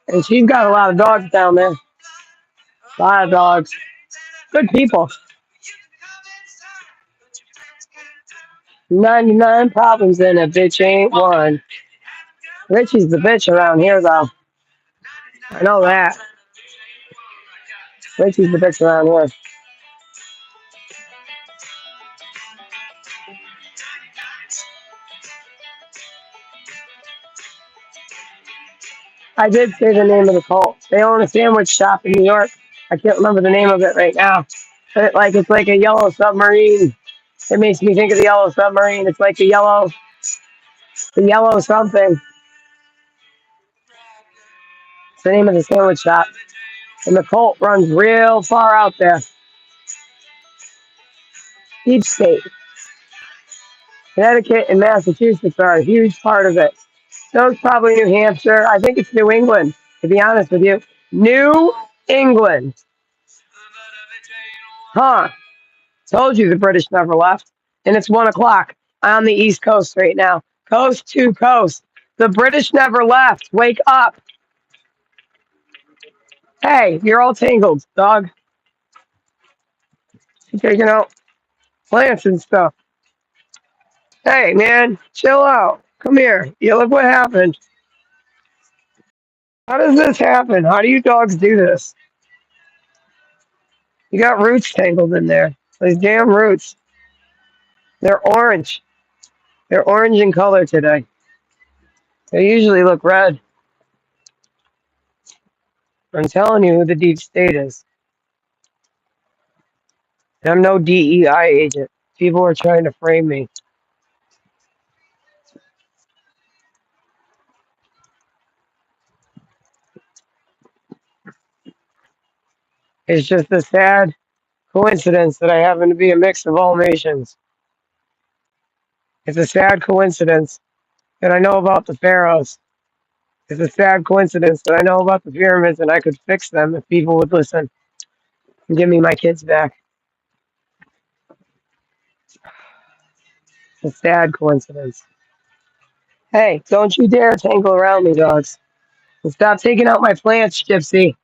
and she's got a lot of dogs down there. A lot of dogs. Good people. 99 problems and a bitch ain't one. Richie's the bitch around here, though. I know that. Richie's the bitch around here. I did say the name of the cult. They own a sandwich shop in New York. I can't remember the name of it right now. But it's like a yellow submarine. It makes me think of the yellow submarine. It's like the yellow something. It's the name of the sandwich shop. And the cult runs real far out there. Each state. Connecticut and Massachusetts are a huge part of it. So it's probably New Hampshire. I think it's New England, to be honest with you. New England. Huh. Told you the British never left. And it's 1 o'clock on the East Coast right now. Coast to coast. The British never left. Wake up. Hey, you're all tangled, dog. You're taking out plants and stuff. Hey, man, chill out. Come here. You look what happened. How does this happen? How do you dogs do this? You got roots tangled in there. These damn roots. They're orange. They're orange in color today. They usually look red. I'm telling you who the deep state is. I'm no DEI agent. People are trying to frame me. It's just a sad coincidence that I happen to be a mix of all nations. It's a sad coincidence that I know about the pharaohs. It's a sad coincidence that I know about the pyramids and I could fix them if people would listen and give me my kids back. It's a sad coincidence. Hey, don't you dare tangle around me, dogs. And stop taking out my plants, Gypsy.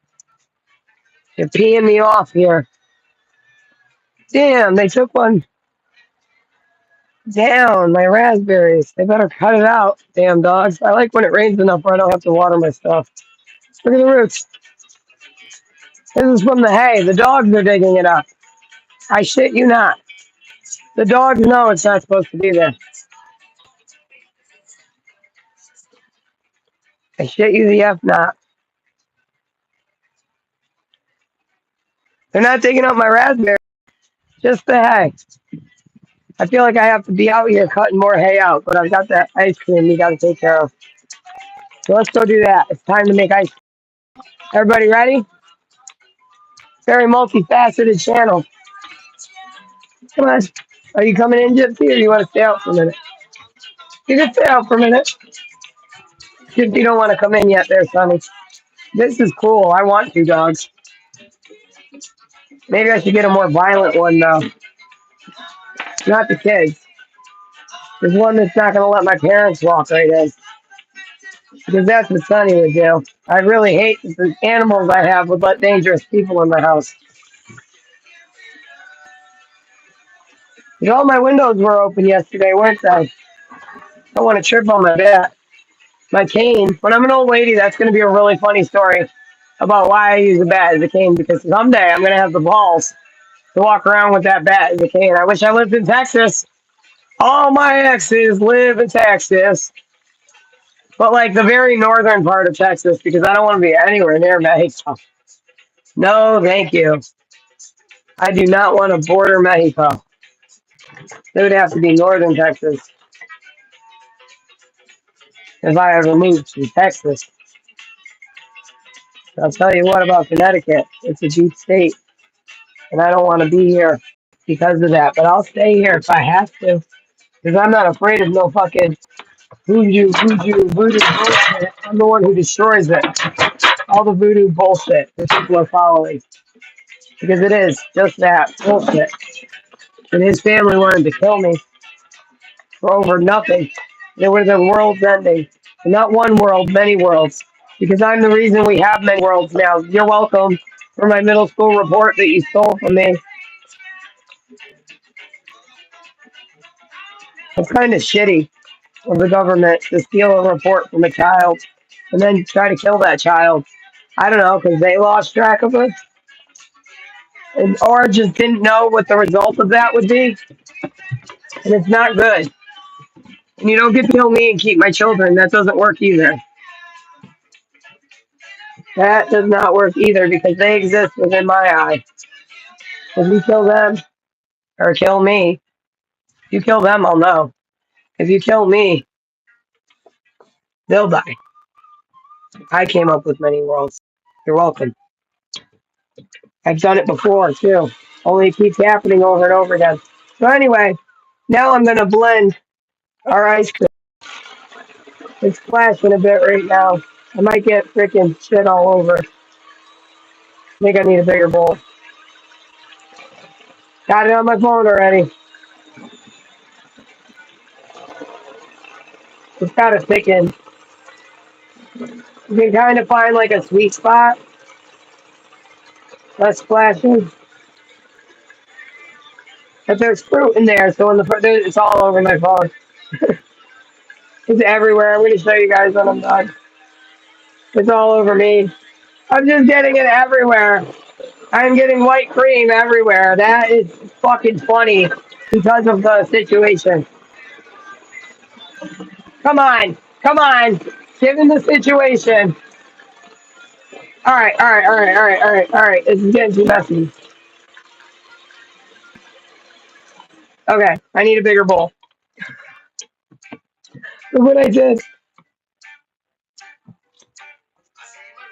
You're peeing me off here. Damn, they took one down, my raspberries. They better cut it out, damn dogs. I like when it rains enough where I don't have to water my stuff. Look at the roots. This is from the hay. The dogs are digging it up. I shit you not. The dogs know it's not supposed to be there. I shit you the F not. They're not digging up my raspberries, just the hay. I feel like I have to be out here cutting more hay out, but I've got that ice cream we got to take care of. So let's go do that. It's time to make ice cream. Everybody ready? Very multifaceted channel. Come on. Are you coming in, Gypsy, or do you want to stay out for a minute? You can stay out for a minute. Gypsy don't want to come in yet there, Sonny. This is cool. I want two dogs. Maybe I should get a more violent one, though. Not the kids. There's one that's not going to let my parents walk right in. Because that's what Sonny would do. I really hate that the animals I have would let dangerous people in my house. Because all my windows were open yesterday, weren't they? I don't want to trip on my bat. My cane. When I'm an old lady, that's going to be a really funny story about why I use a bat as a cane. Because someday I'm going to have the balls to walk around with that bat as a cane. I wish I lived in Texas. All my exes live in Texas. But like the very northern part of Texas, because I don't want to be anywhere near Mexico. No, thank you. I do not want to border Mexico. It would have to be northern Texas if I ever moved to Texas. I'll tell you what about Connecticut. It's a deep state, and I don't want to be here because of that. But I'll stay here if I have to, because I'm not afraid of no fucking voodoo bullshit. I'm the one who destroys it. All the voodoo bullshit that people are following. Because it is just that bullshit. And his family wanted to kill me for over nothing. They were the world's ending. And not one world, many worlds. Because I'm the reason we have many worlds now. You're welcome for my middle school report that you stole from me. It's kind of shitty of the government to steal a report from a child and then try to kill that child. I don't know, because they lost track of her or just didn't know what the result of that would be. And it's not good. And you don't get to kill me and keep my children. That doesn't work either. That does not work either because they exist within my eye. If you kill them or kill me, if you kill them, I'll know. If you kill me, they'll die. I came up with many worlds. You're welcome. I've done it before too. Only it keeps happening over and over again. So anyway, now I'm gonna blend our ice cream. It's splashing a bit right now. I might get freaking shit all over. I think I need a bigger bowl. Got it on my phone already. It's gotta thicken. You can kind of find like a sweet spot. Less splashing. But there's fruit in there, so when it's all over my phone. It's everywhere. I'm gonna show you guys when I'm done. It's all over me. I'm just getting it everywhere. I'm getting white cream everywhere. That is fucking funny because of the situation. Come on. Come on. Given the situation. All right. This is getting too messy. Okay, I need a bigger bowl. Look what I did.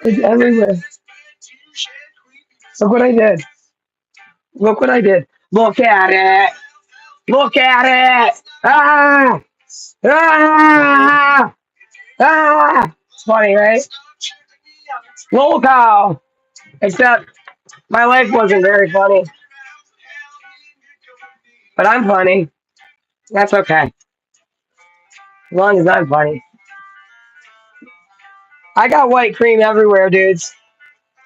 It's everywhere. Look what I did. Look what I did. Look at it. Look at it. Ah! Ah! Ah! It's funny, right? Roll cow. Except my life wasn't very funny. But I'm funny. That's okay. As long as I'm funny. I got white cream everywhere, dudes.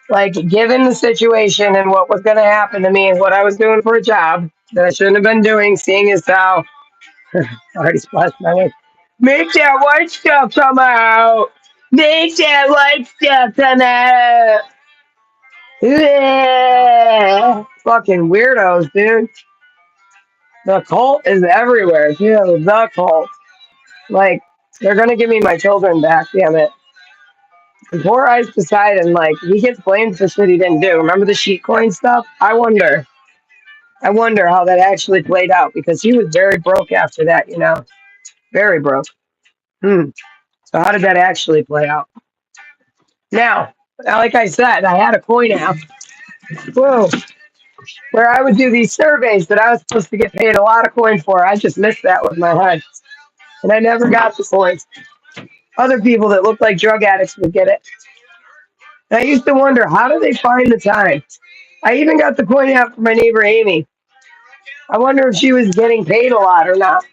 Like, given the situation and what was going to happen to me and what I was doing for a job that I shouldn't have been doing, seeing as how I already splashed my way. Make that white stuff come out. Make that white stuff come out. Yeah. Fucking weirdos, dude. The cult is everywhere. Yeah, the cult. Like, they're gonna give me my children back, damn it. And poor Ice Poseidon, like, he gets blamed for shit he didn't do. Remember the sheet coin stuff? I wonder how that actually played out because he was very broke after that, you know? Very broke. So how did that actually play out? Now, like I said, I had a coin app. Whoa. Where I would do these surveys that I was supposed to get paid a lot of coin for. I just missed that with my head. And I never got the coins. Other people that looked like drug addicts would get it. And I used to wonder, how do they find the time? I even got the coin out for my neighbor Amy. I wonder if she was getting paid a lot or not.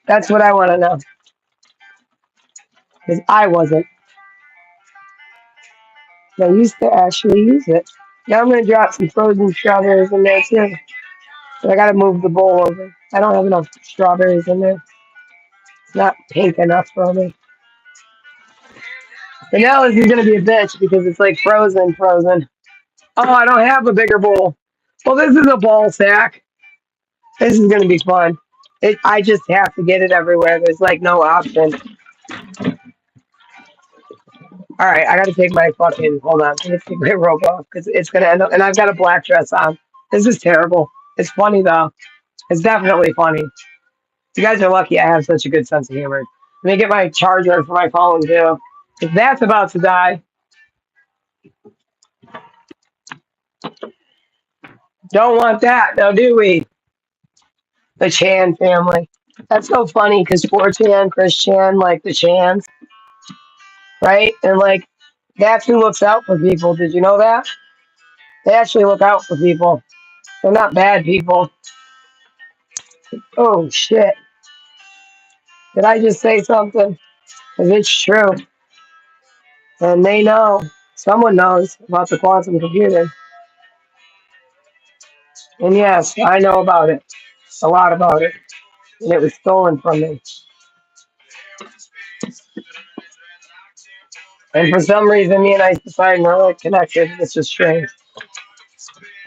That's what I want to know. Because I wasn't. I used to actually use it. Now I'm going to drop some frozen strawberries in there too. But I got to move the bowl over. I don't have enough strawberries in there. It's not pink enough for me. But now this is going to be a bitch because it's like frozen. Oh, I don't have a bigger bowl. Well, this is a ball sack. This is going to be fun. I just have to get it everywhere. There's like no option. All right, I got to take my fucking, hold on. I got to take my robe off because it's going to end up, and I've got a black dress on. This is terrible. It's funny though. It's definitely funny. You guys are lucky I have such a good sense of humor. Let me get my charger for my phone too. If that's about to die, don't want that now, do we? The Chan family. That's so funny because 4chan, Chris Chan, like the Chans, right? And like that's who looks out for people. Did you know that? They actually look out for people. They're not bad people. Oh shit. Did I just say something? Because it's true. And they know. Someone knows about the quantum computer. And yes, I know about it. A lot about it. and it was stolen from me. And for some reason, me and I decided we're like connected, which is strange.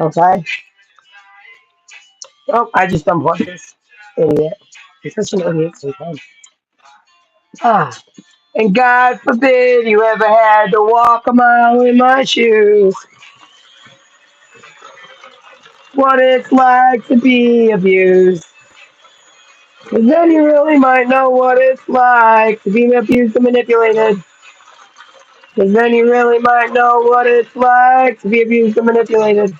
Okay? Oh, I just unplugged this. Idiot. You're such an idiot sometimes. Ah. And God forbid you ever had to walk a mile in my shoes. What it's like to be abused. 'Cause then you really might know what it's like to be abused and manipulated. 'Cause then you really might know what it's like to be abused and manipulated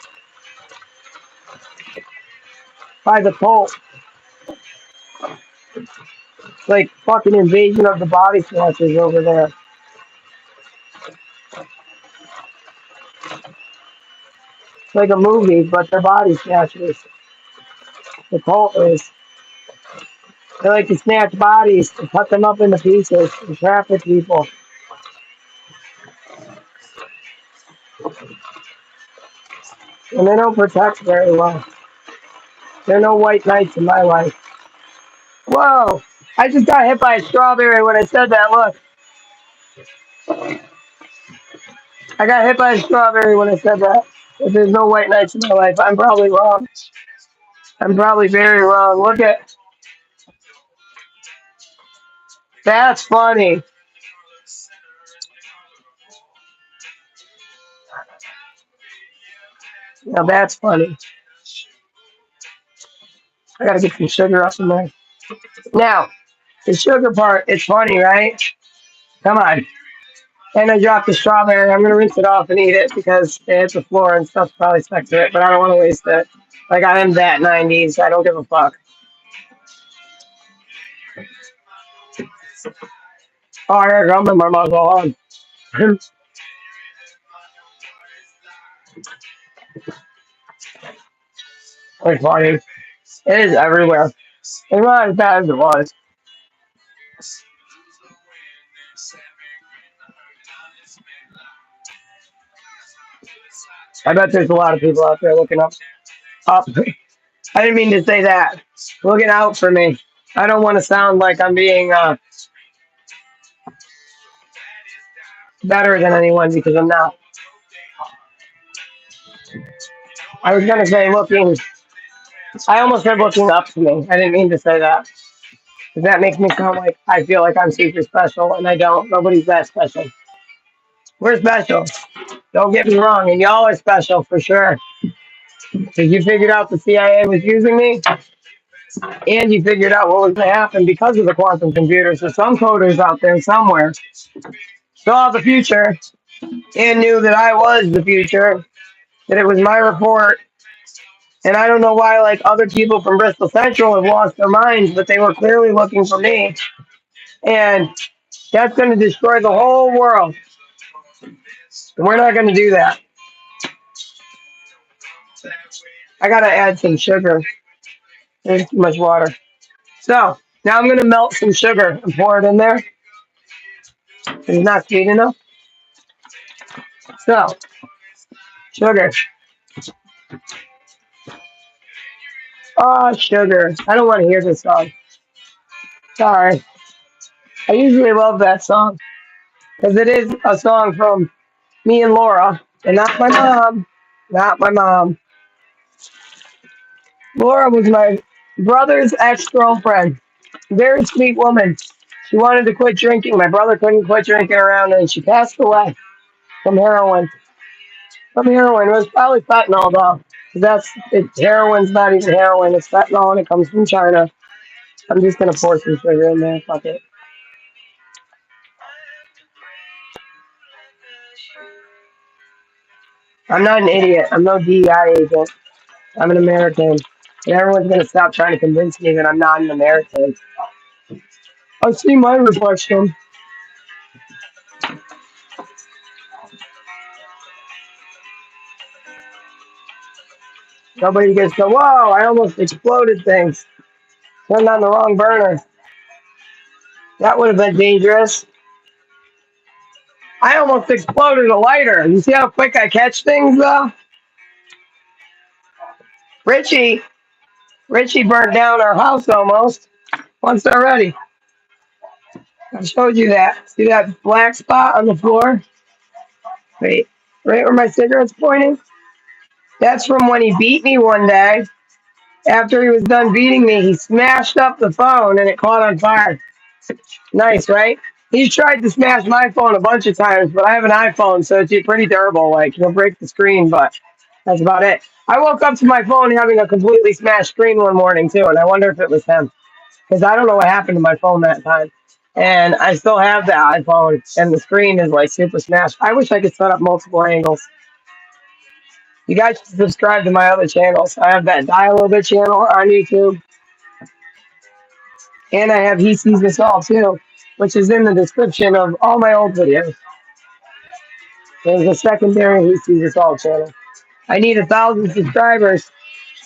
by the cult. It's like fucking invasion of the body snatchers over there. It's like a movie, but they're body snatchers. The cult is. They like to snatch bodies and cut them up into pieces and traffic people. And they don't protect very well. There are no white knights in my life. Whoa! I just got hit by a strawberry when I said that. Look. I got hit by a strawberry when I said that. If there's no white knights in my life, I'm probably wrong. I'm probably very wrong. Look at that's funny. Now that's funny. I gotta get some sugar up in there. Now, the sugar part, it's funny, right? Come on. And I dropped the strawberry. I'm gonna rinse it off and eat it because it hit the floor and stuff's probably stuck to it, but I don't want to waste it. Like I am that 90s. I don't give a fuck. Oh, I got gum in my mouth. Hold on. It's funny. It is everywhere. It's not as bad as it was. I bet there's a lot of people out there looking up. I didn't mean to say that. Looking out for me. I don't want to sound like I'm being better than anyone because I'm not. I was gonna say looking. I almost said looking up to me. I didn't mean to say that. Because that makes me sound like I feel like I'm super special, and I don't. Nobody's that special. We're special. Don't get me wrong, and y'all are special for sure. Because you figured out the CIA was using me, and you figured out what was going to happen because of the quantum computer. So some coders out there somewhere saw the future and knew that I was the future, that it was my report. And I don't know why, like other people from Bristol Central have lost their minds, but they were clearly looking for me. And that's going to destroy the whole world. And we're not going to do that. I got to add some sugar. There's too much water. So now I'm going to melt some sugar and pour it in there. It's not sweet enough. So, sugar. Oh, sugar. I don't want to hear this song. Sorry. I usually love that song because it is a song from me and Laura, and not my mom. Not my mom. Laura was my brother's ex-girlfriend. Very sweet woman. She wanted to quit drinking. My brother couldn't quit drinking around, and she passed away from heroin. From heroin. It was probably fentanyl, though. Heroin's not even heroin. It's fentanyl, and it comes from China. I'm just going to pour some sugar in there. Fuck it. I'm not an idiot. I'm no DEI agent. I'm an American. And everyone's going to stop trying to convince me that I'm not an American. I see my reflection. Nobody gets to, whoa, I almost exploded things. Turned on the wrong burner. That would have been dangerous. I almost exploded a lighter. You see how quick I catch things, though? Richie burned down our house almost. once they're ready. I showed you that. See that black spot on the floor? Wait, right where my cigarette's pointing? That's from when he beat me one day. After he was done beating me, he smashed up the phone and it caught on fire. Nice, right? He's tried to smash my phone a bunch of times, but I have an iPhone, so it's pretty durable. Like, he'll break the screen, but that's about it. I woke up to my phone having a completely smashed screen one morning, too, and I wonder if it was him. Because I don't know what happened to my phone that time. And I still have that iPhone, and the screen is, like, super smashed. I wish I could set up multiple angles. You guys should subscribe to my other channels. I have that Die a Little Bit channel on YouTube. And I have He Sees Us All, too, which is in the description of all my old videos. There's a secondary He Sees Us All channel. I need 1,000 subscribers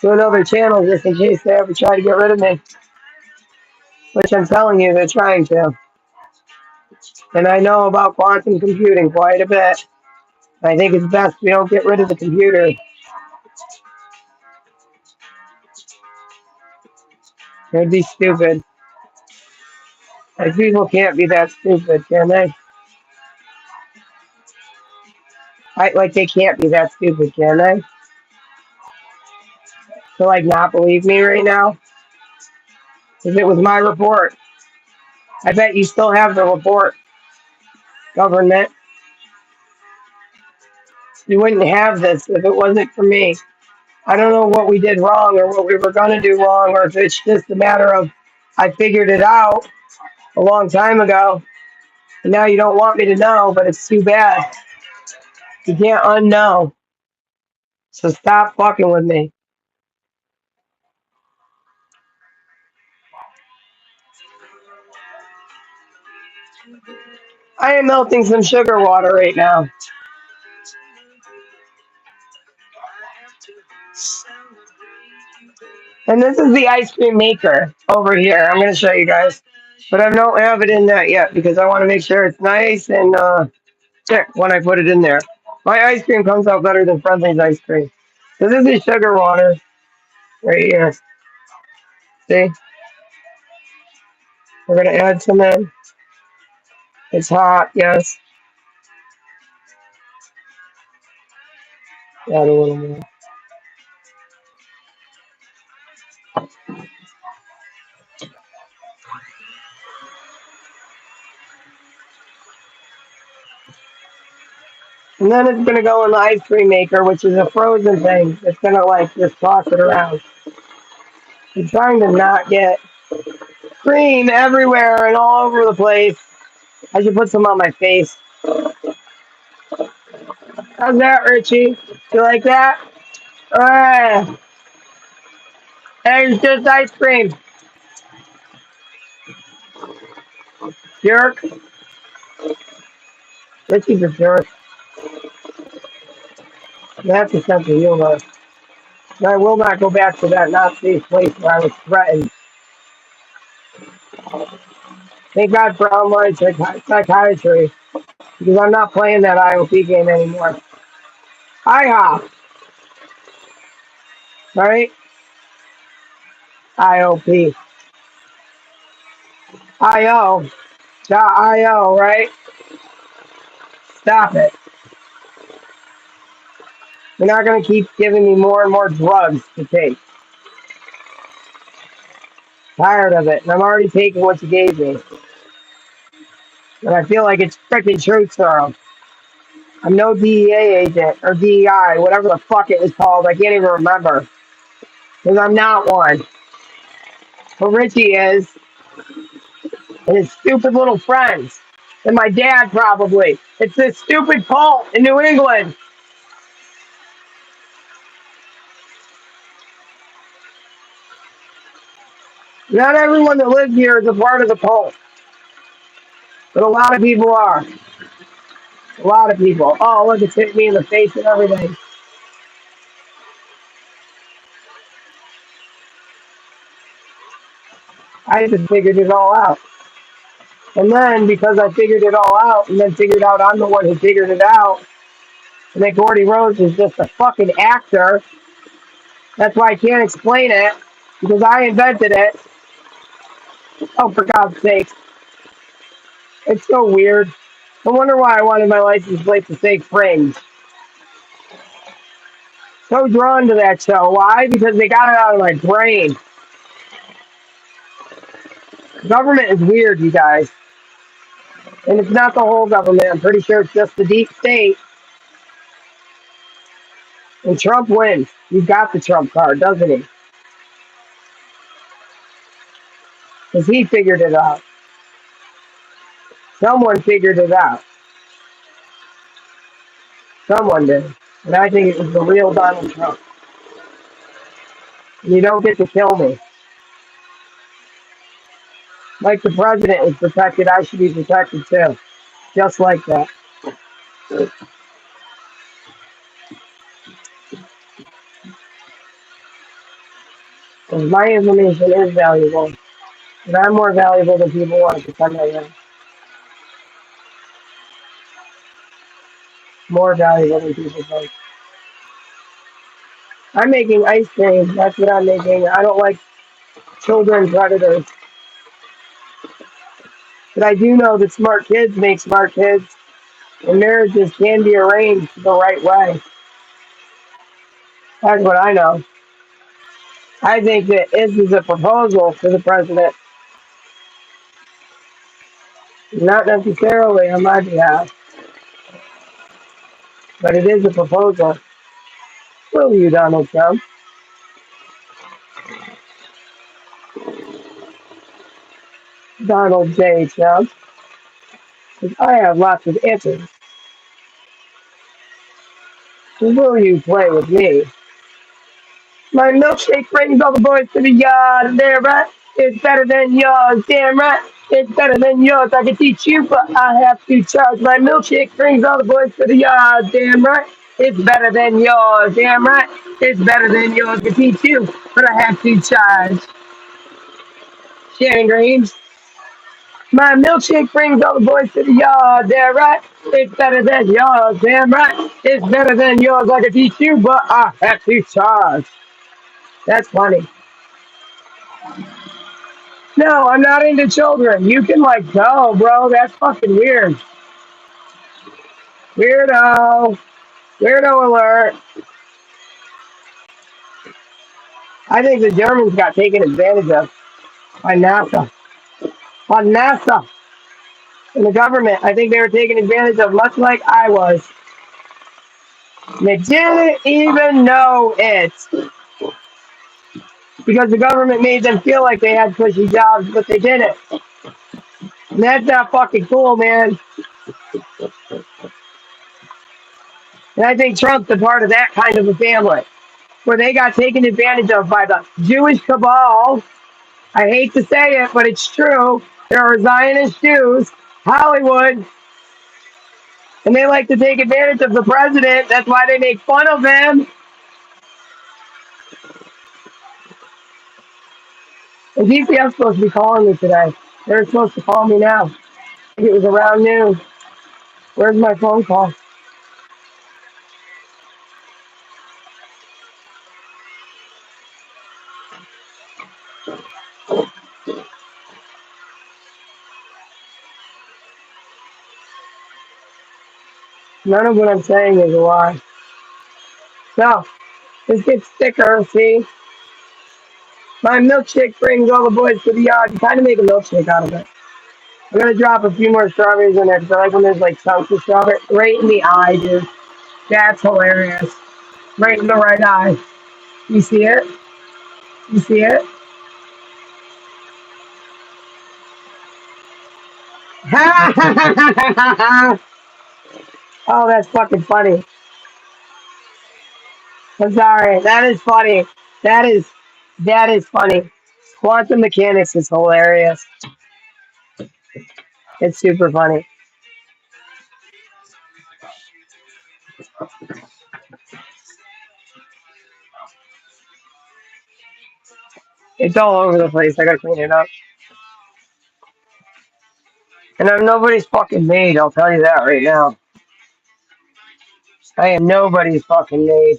to another channel just in case they ever try to get rid of me. Which I'm telling you, they're trying to. And I know about quantum computing quite a bit. I think it's best we don't get rid of the computer. It'd be stupid. Like, people can't be that stupid, can they? Like, they can't be that stupid, can they? To, like, not believe me right now? Because it was my report. I bet you still have the report, government. You wouldn't have this if it wasn't for me. I don't know what we did wrong or what we were going to do wrong, or if it's just a matter of I figured it out a long time ago. And now you don't want me to know, but it's too bad. You can't unknow. So stop fucking with me. I am melting some sugar water right now. And this is the ice cream maker over here. I'm going to show you guys. But I don't have it in that yet because I want to make sure it's nice and thick when I put it in there. My ice cream comes out better than Friendly's ice cream. So this is sugar water right here. See? We're going to add some in. It's hot, yes. Add a little more. And then it's going to go in the ice cream maker, which is a frozen thing. It's going to, like, just toss it around. I'm trying to not get cream everywhere and all over the place. I should put some on my face. How's that, Richie? You like that? Alright. There's just ice cream. Jerk. Richie's a jerk. That's a sense of humor. And I will not go back to that Nazi place where I was threatened. Thank God for online psychiatry. Because I'm not playing that IOP game anymore. IHOP. Right? IOP. IO. .io, right? Stop it. You're not going to keep giving me more and more drugs to take. Tired of it. And I'm already taking what you gave me. And I feel like it's freaking truth serum. I'm no DEA agent or DEI, whatever the fuck it was called. I can't even remember. Because I'm not one. But Richie is. And his stupid little friends. And my dad probably. It's this stupid cult in New England. Not everyone that lives here is a part of the cult. But a lot of people are. A lot of people. Oh, look, it's hit me in the face and everything. I just figured it all out. And then, because I figured it all out, and then figured out I'm the one who figured it out, and that Gordy Rhodes is just a fucking actor, that's why I can't explain it, because I invented it. Oh, for God's sake. It's so weird. I wonder why I wanted my license plate to say Fringe. So drawn to that show. Why? Because they got it out of my brain. Government is weird, you guys. And it's not the whole government. I'm pretty sure it's just the deep state. And Trump wins. He's got the Trump card, doesn't he? Because he figured it out. Someone figured it out. Someone did. And I think it was the real Donald Trump. And you don't get to kill me. Like the president is protected, I should be protected too. Just like that. Because my information is valuable. And I'm more valuable than people want to pretend I am. More valuable than people think. I'm making ice cream. That's what I'm making. I don't like children predators. But I do know that smart kids make smart kids. And marriages can be arranged the right way. That's what I know. I think that this is a proposal for the president. Not necessarily on my behalf. But it is a proposal. Will you, Donald Trump? Donald J. Trump. 'Cause I have lots of answers. Will you play with me? My milkshake brings all the boys to the yard. Damn right. It's better than yours. Damn right. It's better than yours. I can teach you, but I have to charge. My milkshake brings all the boys to the yard. Damn right. It's better than yours. Damn right. It's better than yours. I can teach you, but I have to charge. Shannon Greaves. My milkshake brings all the boys to the yard. Damn right. It's better than yours. Damn right. It's better than yours. I can teach you, but I have to charge. That's funny. No, I'm not into children. You can like go, bro. That's fucking weird. Weirdo. Weirdo alert. I think the Germans got taken advantage of by NASA. By NASA and the government. I think they were taken advantage of much like I was. And they didn't even know it. Because the government made them feel like they had cushy jobs, but they didn't. And that's not fucking cool, man. And I think Trump's a part of that kind of a family. Where they got taken advantage of by the Jewish cabal. I hate to say it, but it's true. There are Zionist Jews, Hollywood, and they like to take advantage of the president. That's why they make fun of him. And DCF's supposed to be calling me today. They're supposed to call me now. It was around noon. Where's my phone call? None of what I'm saying is a lie. No, this gets thicker, see? My milkshake brings all the boys to the yard. You kind of make a milkshake out of it. I'm going to drop a few more strawberries in there because I like when there's like chunks of strawberry. Right in the eye, dude. That's hilarious. Right in the right eye. You see it? You see it? Oh, that's fucking funny. I'm sorry. That is funny. That is funny. Quantum mechanics is hilarious. It's super funny. It's all over the place. I gotta clean it up. And I'm nobody's fucking maid, I'll tell you that right now. I am nobody's fucking maid.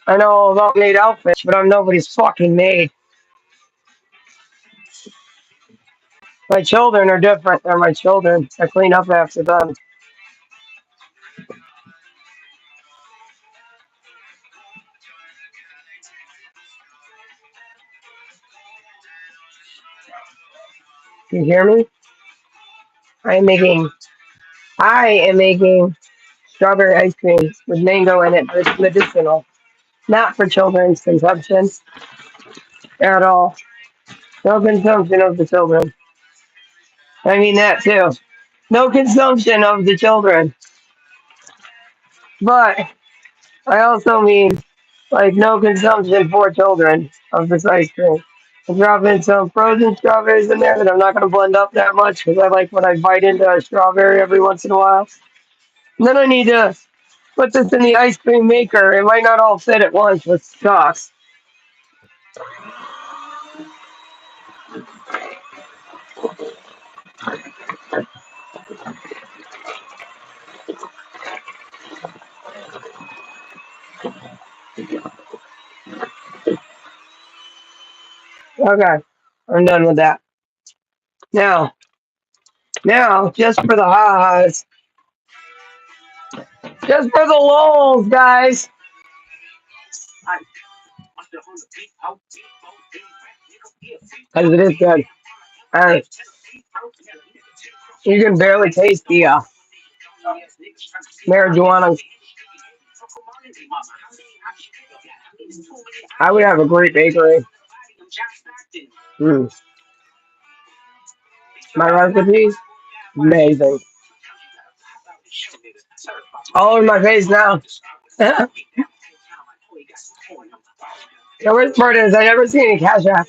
I know all about maid outfits, but I'm nobody's fucking maid. My children are different. They're my children. I clean up after them. You hear me? I am making strawberry ice cream with mango in it, but it's medicinal. Not for children's consumption at all. No consumption of the children. I mean that too. No consumption of the children. But I also mean like no consumption for children of this ice cream. I'm dropping some frozen strawberries in there that I'm not going to blend up that much because I like when I bite into a strawberry every once in a while. And then I need to put this in the ice cream maker. It might not all fit at once with sauce. Okay, I'm done with that. Now, just for the ha-has, just for the lulz, guys. Because it is good. Alright, you can barely taste the marijuana. I would have a great bakery. Mm. My recipes, amazing. All over my face now. The worst part is I never see any cash app,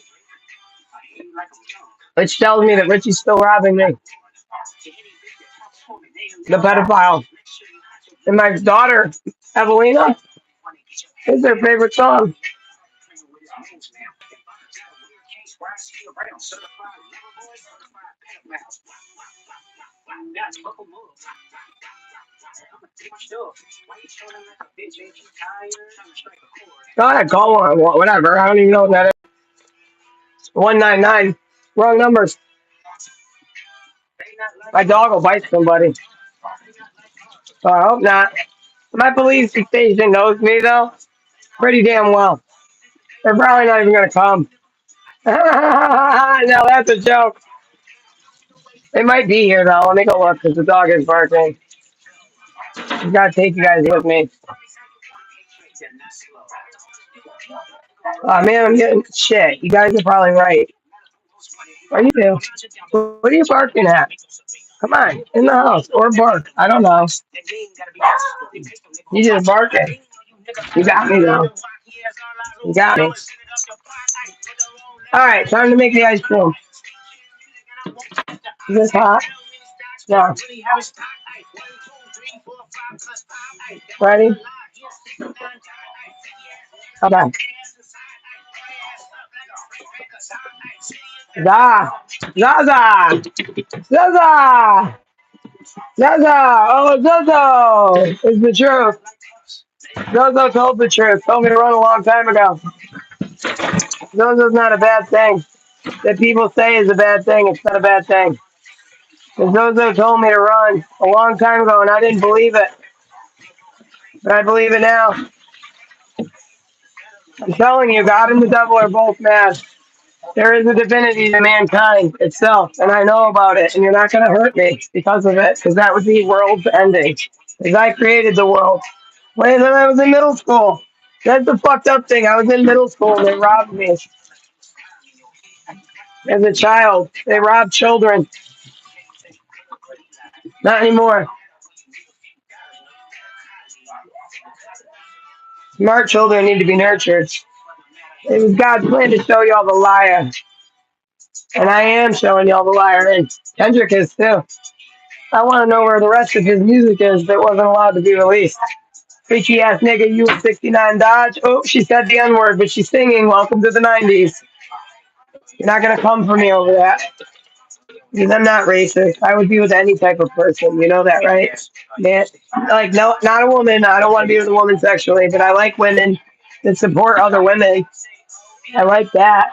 which tells me that Richie's still robbing me. The pedophile. And my daughter, Evelina, is their favorite song. Go ahead, call one, whatever. I don't even know what that is. 199. Wrong numbers. My dog will bite somebody. So I hope not. My police station knows me, though, pretty damn well. They're probably not even going to come. No, that's a joke. They might be here, though. Let me go look, because the dog is barking. I've got to take you guys with me. Oh, man, I'm getting shit. You guys are probably right. What are you doing? What are you barking at? Come on, in the house, or bark. I don't know. You just barking. You got me, though. You got me. All right, time to make the ice cream. Is this hot? No. Ready? Okay. Za. Zaza. Zaza. Zaza. Oh, Zozo. It's the truth. Zozo told the truth. Told me to run a long time ago. Zozo's not a bad thing. That people say is a bad thing. It's not a bad thing. And Zozo told me to run a long time ago, and I didn't believe it. But I believe it now. I'm telling you, God and the devil are both mad. There is a divinity to mankind itself, and I know about it, and you're not going to hurt me because of it, because that would be world ending. Because I created the world. When I was in middle school. That's the fucked up thing. I was in middle school, and they robbed me. As a child, they robbed children. Not anymore. Smart children need to be nurtured. It was God's plan to show y'all the liar. And I am showing y'all the liar. And Kendrick is too. I want to know where the rest of his music is that wasn't allowed to be released. Freaky ass nigga, you a 69 Dodge. Oh, she said the N word, but she's singing Welcome to the 90s. You're not going to come for me over that. Because I'm not racist. I would be with any type of person. You know that, right? Man, like, no, not a woman. I don't want to be with a woman sexually, but I like women that support other women. I like that.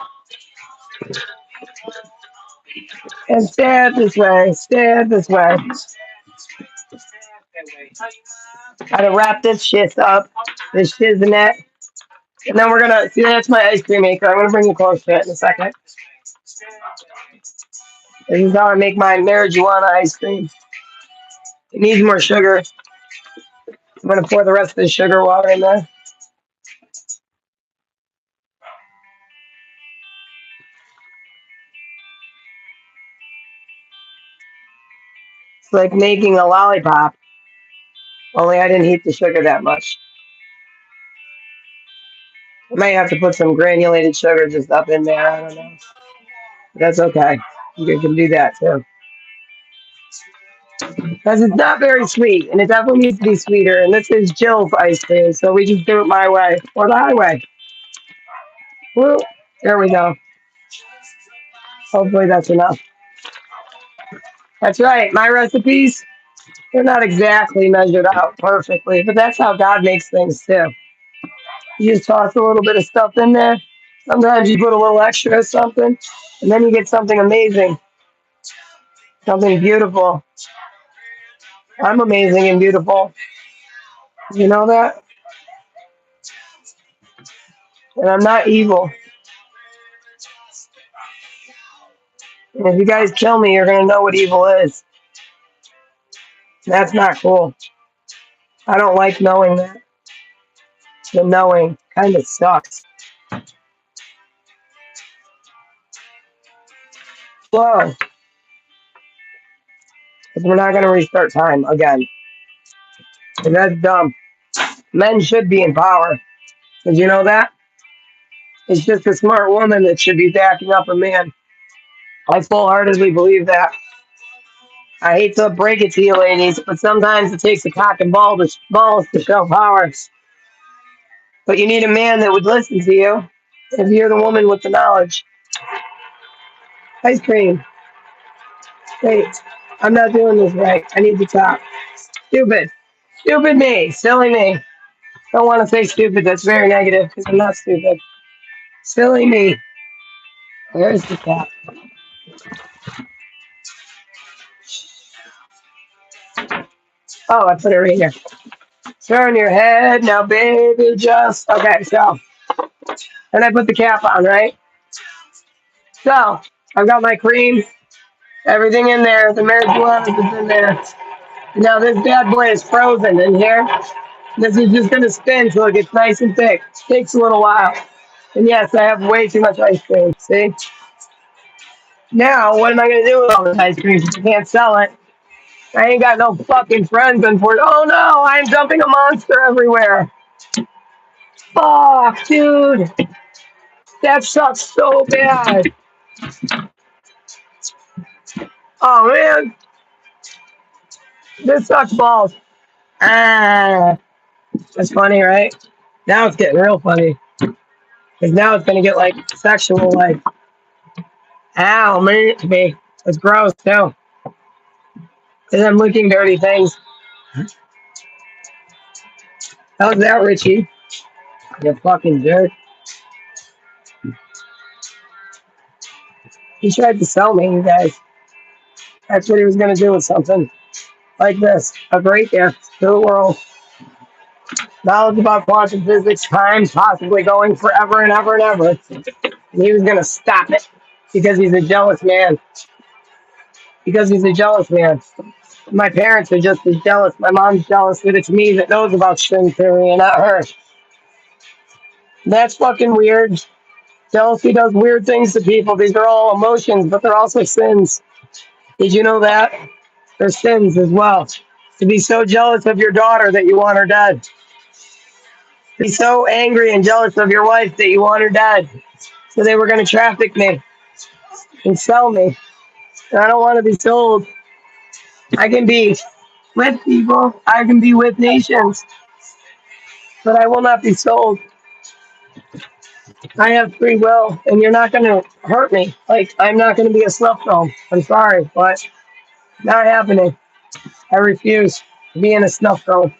And stand this way. Stand this way. Gotta wrap this shit up. This shiznit. And then we're gonna see that's my ice cream maker. I'm gonna bring you close to it in a second. This is how I make my marijuana ice cream. It needs more sugar. I'm gonna pour the rest of the sugar water in there. It's like making a lollipop. Only I didn't heat the sugar that much. I might have to put some granulated sugar just up in there. I don't know. But that's okay. You can do that too. Because it's not very sweet, and it definitely needs to be sweeter. And this is Jill's ice cream, so we just do it my way or the highway. Woo. There we go. Hopefully that's enough. That's right. My recipes, they're not exactly measured out perfectly, but that's how God makes things too. You just toss a little bit of stuff in there. Sometimes you put a little extra of something, and then you get something amazing, something beautiful. I'm amazing and beautiful. You know that? And I'm not evil. And if you guys kill me, you're going to know what evil is. That's not cool. I don't like knowing that. The knowing kind of sucks. Whoa. Because we're not going to restart time again. And that's dumb. Men should be in power. Did you know that? It's just a smart woman that should be backing up a man. I full-heartedly believe that. I hate to break it to you ladies, but sometimes it takes a cock and balls to show power. But you need a man that would listen to you if you're the woman with the knowledge. Ice cream. Wait, I'm not doing this right. I need to talk. Stupid. Stupid me. Silly me. Don't want to say stupid. That's very negative because I'm not stupid. Silly me. Where's the cat? Oh, I put it right here. Turn your head now, baby. Just okay. So, and I put the cap on, right? So I've got my cream, everything in there. The marijuana is in there. Now this bad boy is frozen in here. This is just gonna spin till it gets nice and thick. Takes a little while. And yes, I have way too much ice cream. See? Now, what am I gonna do with all this ice cream? I can't sell it. I ain't got no fucking friends in Port. Oh no, I'm dumping a monster everywhere. Fuck, dude. That sucks so bad. Oh man, this sucks balls. Ah, that's funny, right? Now it's getting real funny. Because now it's gonna get like sexual, like, ow, me. It's gross too. Because I'm licking dirty things. How's that, Richie? You fucking jerk. He tried to sell me, you guys. That's what he was gonna do with something like this. A great gift to the world. Knowledge about quantum physics, time possibly going forever and ever and ever. And he was gonna stop it because he's a jealous man. Because he's a jealous man. My parents are just as jealous. My mom's jealous that it's me that knows about string theory and not her. That's fucking weird. Jealousy does weird things to people. These are all emotions, but they're also sins. Did you know that? They're sins as well. To be so jealous of your daughter that you want her dead. Be so angry and jealous of your wife that you want her dead. So they were going to traffic me and sell me. And I don't want to be sold. I can be with people. I can be with nations. But I will not be sold. I have free will, and you're not going to hurt me. Like, I'm not going to be a snuff film. I'm sorry, but not happening. I refuse to be in a snuff film.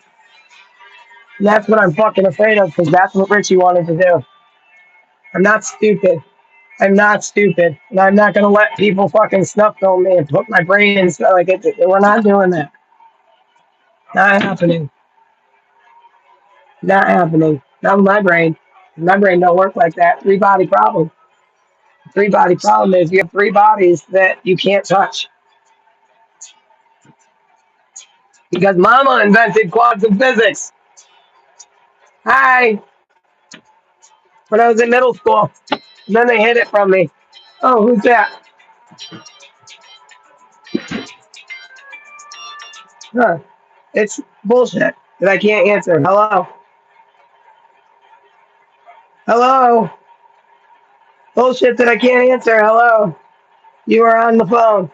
And that's what I'm fucking afraid of, because that's what Richie wanted to do. I'm not stupid. I'm not stupid, and I'm not gonna let people fucking snuff film me and put my brain in stuff like it. We're not doing that. Not happening. Not happening. Not with my brain. My brain don't work like that. Three body problem. Three body problem is you have three bodies that you can't touch because Mama invented quantum physics. Hi, when I was in middle school, and then they hid it from me. Oh, who's that? Huh? It's bullshit that I can't answer. Hello, hello. Bullshit that I can't answer. Hello, you are on the phone.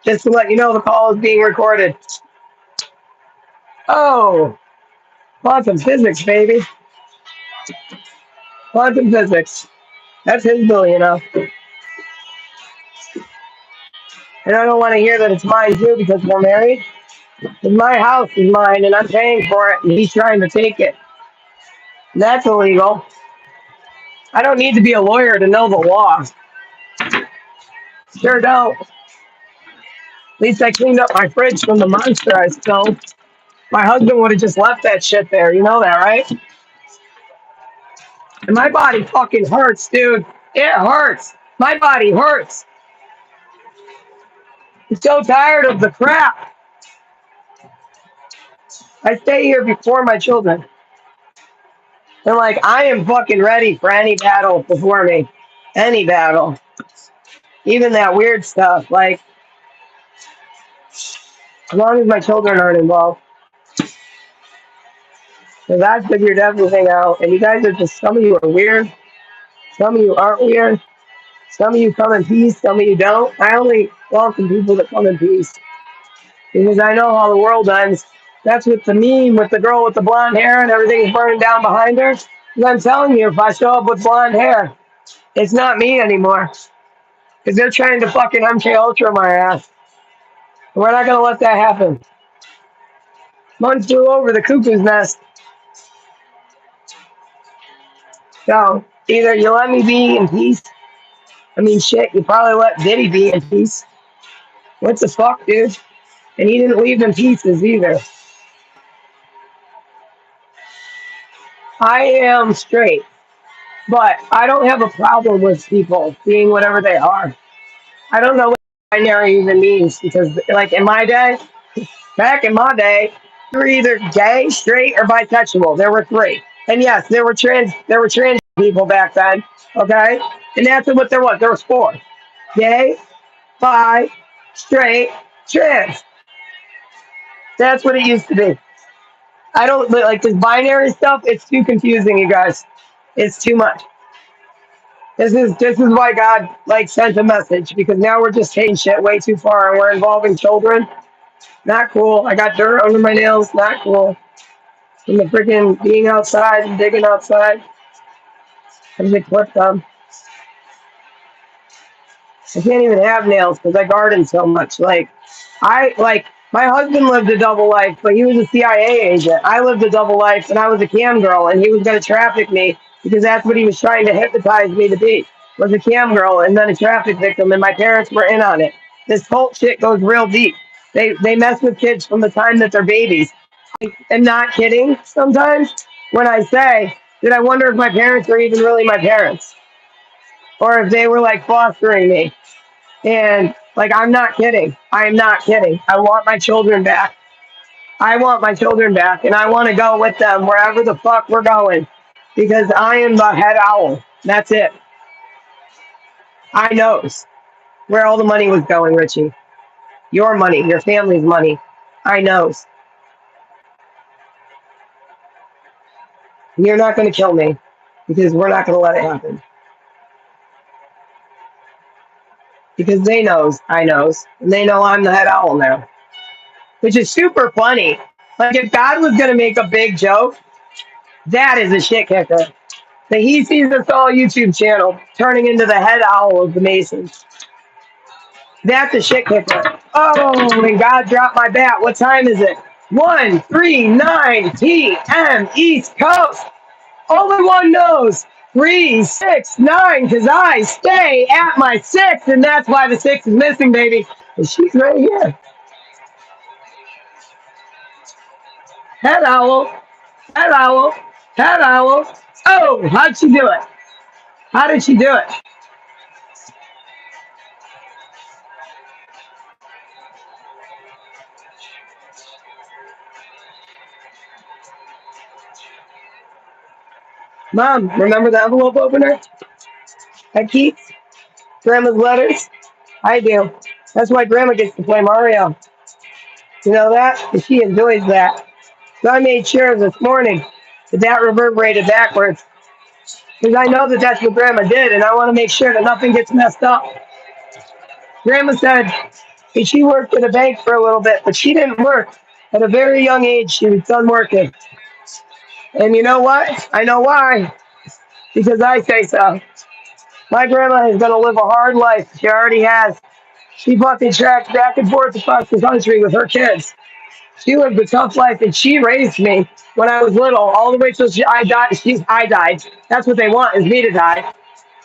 Just to let you know, the call is being recorded. Oh, quantum physics, baby. Quantum physics. That's his bill, you know. And I don't want to hear that it's mine too because we're married. And my house is mine and I'm paying for it and he's trying to take it. And that's illegal. I don't need to be a lawyer to know the law. Sure don't. At least I cleaned up my fridge from the monster I spilled. My husband would have just left that shit there. You know that, right? And my body fucking hurts, dude. It hurts. My body hurts. I'm so tired of the crap. I stay here before my children. And like, I am fucking ready for any battle before me. Any battle. Even that weird stuff. Like, as long as my children aren't involved. Because I figured everything out. And you guys are just, some of you are weird. Some of you aren't weird. Some of you come in peace. Some of you don't. I only welcome people that come in peace. Because I know how the world ends. That's what the meme with the girl with the blonde hair and everything's burning down behind her. And I'm telling you, if I show up with blonde hair, it's not me anymore. Because they're trying to fucking MK Ultra my ass. We're not going to let that happen. One flew over the cuckoo's nest. So either you let me be in peace. I mean, shit, you probably let Diddy be in peace. What the fuck, dude? And he didn't leave in pieces either. I am straight, but I don't have a problem with people being whatever they are. I don't know what binary even means because, like, in my day, back in my day, you were either gay, straight, or bisexual. There were three. And yes, there were trans people back then, okay? And that's what there was. There was four. Gay, bi, straight, trans. That's what it used to be. I don't like this binary stuff. It's too confusing, you guys. It's too much. This is why God like sent a message because now we're just taking shit way too far and we're involving children. Not cool. I got dirt under my nails. Not cool. And the freaking being outside and digging outside. I just clipped them. I can't even have nails because I garden so much. Like my husband lived a double life, but he was a CIA agent. I lived a double life and I was a cam girl and he was gonna traffic me because that's what he was trying to hypnotize me to be. Was a cam girl and then a traffic victim and my parents were in on it. This whole shit goes real deep. They mess with kids from the time that they're babies. I'm not kidding sometimes when I say that I wonder if my parents were even really my parents or if they were like fostering me. And like, I'm not kidding. I'm not kidding. I want my children back. I want my children back, and I want to go with them wherever the fuck we're going because I am the head owl. That's it. I knows where all the money was going, Richie. Your money, your family's money. I knows. You're not going to kill me because we're not going to let it happen. Because they knows, I knows, and they know I'm the head owl now, which is super funny. Like if God was going to make a big joke, that is a shit kicker. That he sees us all YouTube channel turning into the head owl of the Masons. That's a shit kicker. Oh, and God dropped my bat. What time is it? 1:39 p.m. East Coast. Only one knows. 3, 6, 9, because I stay at my 6, and that's why the 6 is missing, baby. And she's right here. Head owl, head owl, head owl. Oh, how'd she do it? How did she do it? Mom, remember the envelope opener I keep? Grandma's letters? I do. That's why Grandma gets to play Mario. You know that? 'Cause she enjoys that. So I made sure this morning that reverberated backwards. Because I know that that's what Grandma did, and I want to make sure that nothing gets messed up. Grandma said that she worked at a bank for a little bit, but she didn't work. At a very young age, she was done working. And you know what? I know why. Because I say so. My grandma is going to live a hard life. She already has. She fucking tracked back and forth across the country with her kids. She lived a tough life, and she raised me when I was little, all the way till I died. I died. That's what they want, is me to die.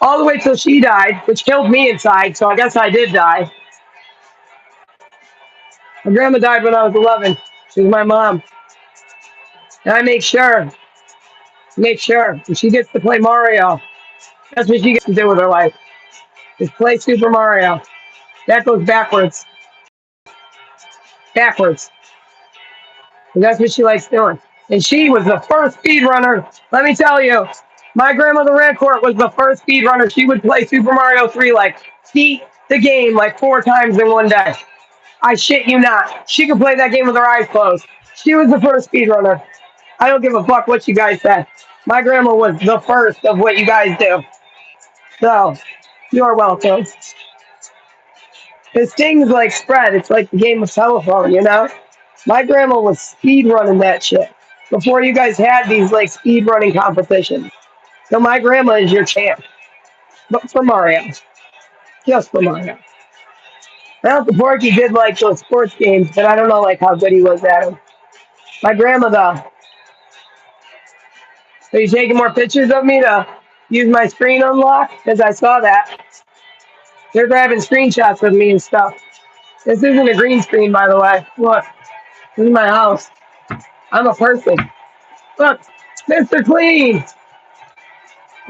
All the way till she died, which killed me inside, so I guess I did die. My grandma died when I was 11. She was my mom. And I make sure, and she gets to play Mario. That's what she gets to do with her life, is play Super Mario. That goes backwards. Backwards. And that's what she likes doing. And she was the first speedrunner. Let me tell you, my grandmother Rancourt was the first speedrunner. She would play Super Mario 3, like, beat the game like 4 times in one day. I shit you not. She could play that game with her eyes closed. She was the first speedrunner. I don't give a fuck what you guys said. My grandma was the first of what you guys do. So, you're welcome. Because things like spread, it's like the game of telephone, you know? My grandma was speed running that shit before you guys had these like speed running competitions. So my grandma is your champ. But for Mario. Just for Mario. Well, the Porky did like those sports games, but I don't know like how good he was at them. My grandma though. Are you taking more pictures of me to use my screen unlock? Because I saw that. They're grabbing screenshots of me and stuff. This isn't a green screen, by the way. Look, this is my house. I'm a person. Look, Mr. Clean!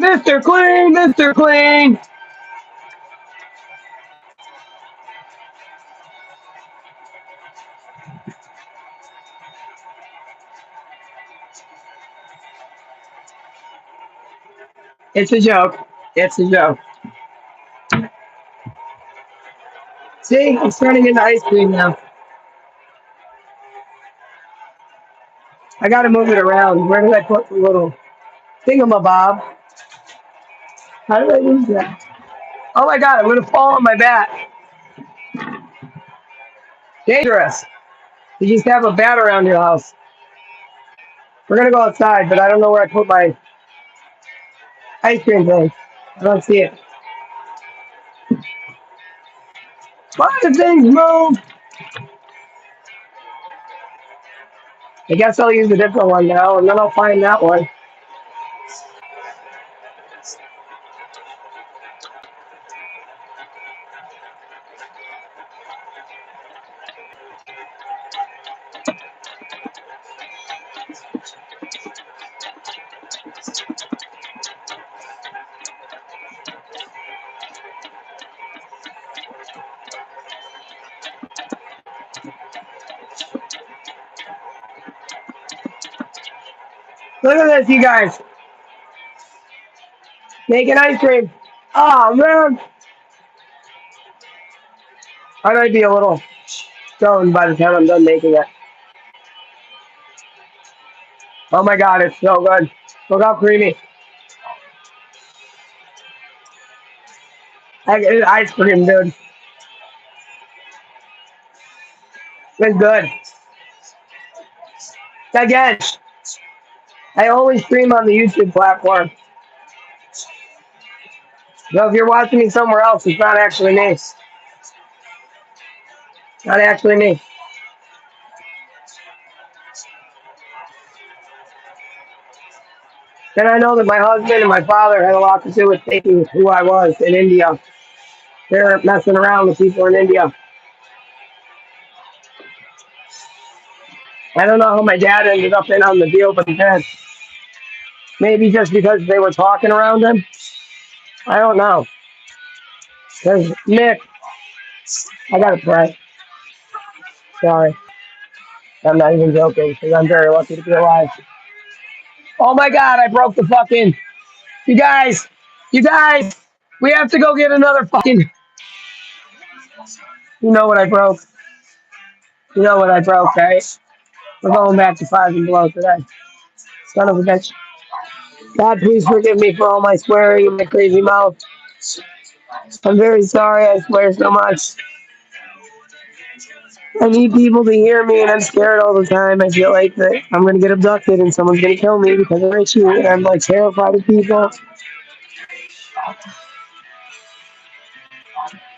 Mr. Clean! Mr. Clean! It's a joke. It's a joke. See, it's turning into ice cream now. I gotta move it around. Where did I put the little thingamabob? How did I lose that? Oh my god, I'm gonna fall on my back. Dangerous. You just have a bat around your house. We're gonna go outside, but I don't know where I put my ice cream thing. I don't see it. Why do things move? I guess I'll use a different one now, and then I'll find that one. Look at this, you guys. Making ice cream. Oh man. I might be a little stoned by the time I'm done making it. Oh my god, it's so good. Look how creamy. It's ice cream, dude. It's good. Again, I only stream on the YouTube platform. So if you're watching me somewhere else, it's not actually me. Not actually me. And I know that my husband and my father had a lot to do with thinking who I was in India. They're messing around with people in India. I don't know how my dad ended up in on the deal, but he did. Maybe just because they were talking around him. I don't know. Because Nick, I gotta pray. Sorry. I'm not even joking because I'm very lucky to be alive. Oh my God, I broke the fucking. You guys, we have to go get another fucking. You know what I broke? You know what I broke, right? We're going back to 5 and below today. Son of a bitch. God, please forgive me for all my swearing and my crazy mouth. I'm very sorry I swear so much. I need people to hear me, and I'm scared all the time. I feel like that I'm going to get abducted and someone's going to kill me because I'm rich, and I'm like terrified of people.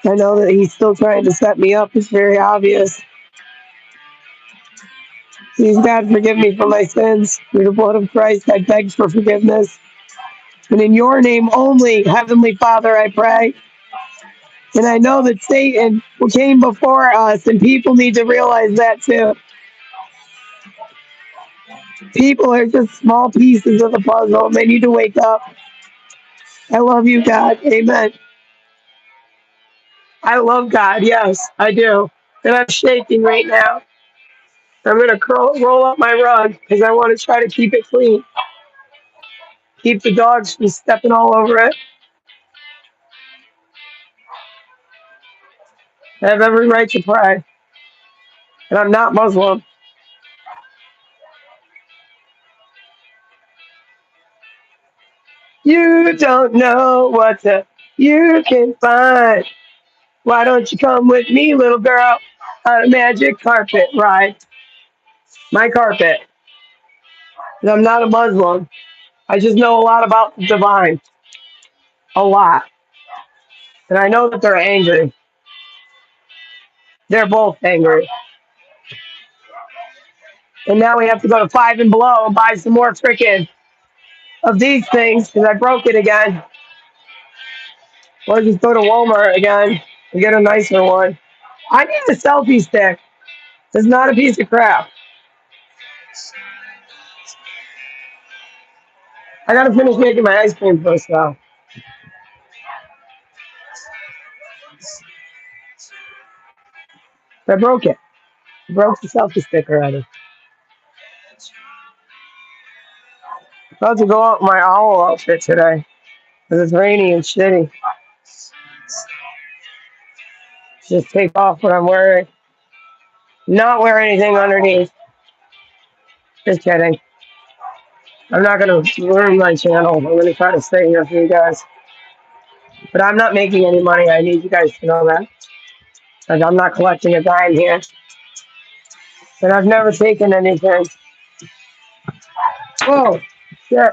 I know that he's still trying to set me up. It's very obvious. Please, God, forgive me for my sins. Through the blood of Christ, I beg for forgiveness. And in your name only, Heavenly Father, I pray. And I know that Satan came before us, and people need to realize that too. People are just small pieces of the puzzle, and they need to wake up. I love you, God. Amen. I love God. Yes, I do. And I'm shaking right now. I'm going to roll up my rug because I want to try to keep it clean. Keep the dogs from stepping all over it. I have every right to pray. And I'm not Muslim. You don't know you can find. Why don't you come with me, little girl, on a magic carpet ride? My carpet. And I'm not a Muslim. I just know a lot about the divine. A lot. And I know that they're angry. They're both angry. And now we have to go to 5 and below and buy some more frickin' of these things because I broke it again. Or just go to Walmart again and get a nicer one. I need a selfie stick. It's not a piece of crap. I gotta finish making my ice cream first, though. I broke it. I broke the selfie stick already. I'm about to go out in my owl outfit today because it's rainy and shitty. Just take off what I'm wearing. Not wear anything underneath. Just kidding. I'm not gonna ruin my channel. I'm gonna try to stay here for you guys. But I'm not making any money. I need you guys to know that. Like I'm not collecting a dime here. And I've never taken anything. Oh, shit.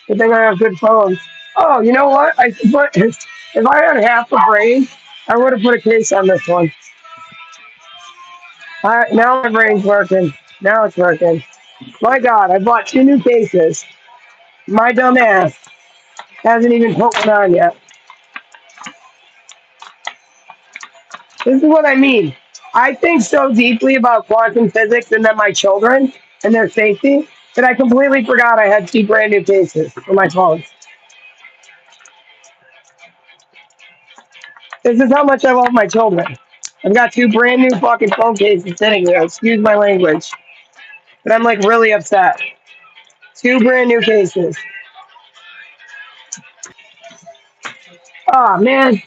Good thing I have good phones. Oh, you know what? If I had half a brain, I would have put a case on this one. All right, now my brain's working. Now it's working. My God, I bought 2 new cases. My dumb ass hasn't even put one on yet. This is what I mean. I think so deeply about quantum physics and then my children and their safety that I completely forgot I had 2 brand new cases for my phones. This is how much I love my children. I've got 2 brand new fucking phone cases sitting here. Excuse my language. But I'm like really upset. 2 brand new cases. Oh man.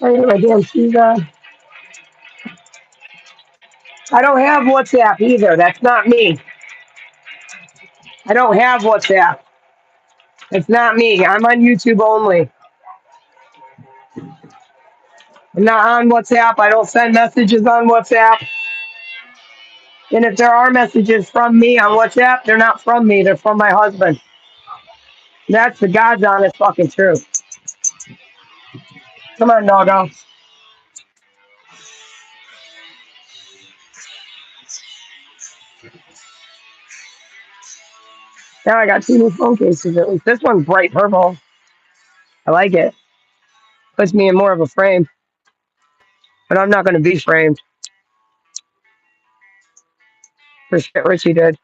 I got my damn shoes on. I don't have WhatsApp either. That's not me. I don't have WhatsApp. It's not me. I'm on YouTube only. I'm not on WhatsApp. I don't send messages on WhatsApp. And if there are messages from me on WhatsApp, they're not from me. They're from my husband. That's the God's honest fucking truth. Come on, doggo. Now I got 2 new phone cases at least. This one's bright purple. I like it. Puts me in more of a frame. But I'm not going to be framed for shit Richie did.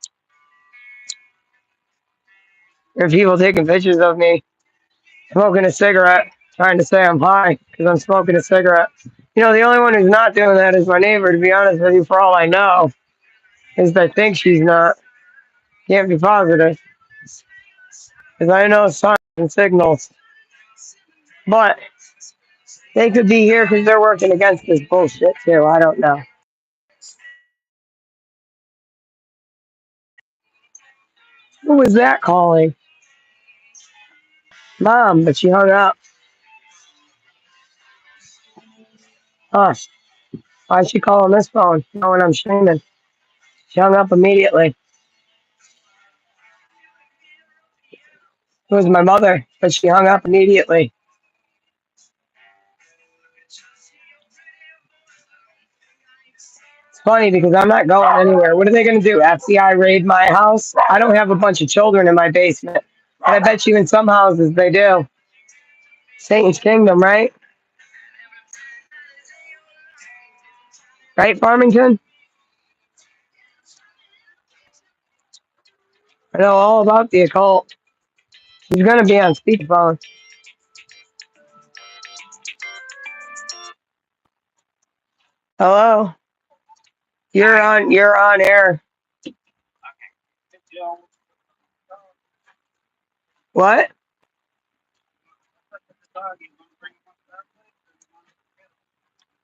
There are people taking pictures of me smoking a cigarette, trying to say I'm high because I'm smoking a cigarette. You know, the only one who's not doing that is my neighbor, to be honest with you, for all I know. Is I think she's not. Can't be positive. Because I know signs and signals. But they could be here because they're working against this bullshit too. I don't know. Who was that calling? Mom, but she hung up. Huh. Why'd she call on this phone? Knowing I'm streaming. She hung up immediately. It was my mother, but she hung up immediately. It's funny because I'm not going anywhere. What are they going to do? FBI raid my house? I don't have a bunch of children in my basement. And I bet you in some houses they do. Satan's kingdom, right? Right, Farmington? I know all about the occult. He's going to be on speakerphone. Hello? You're on air. What?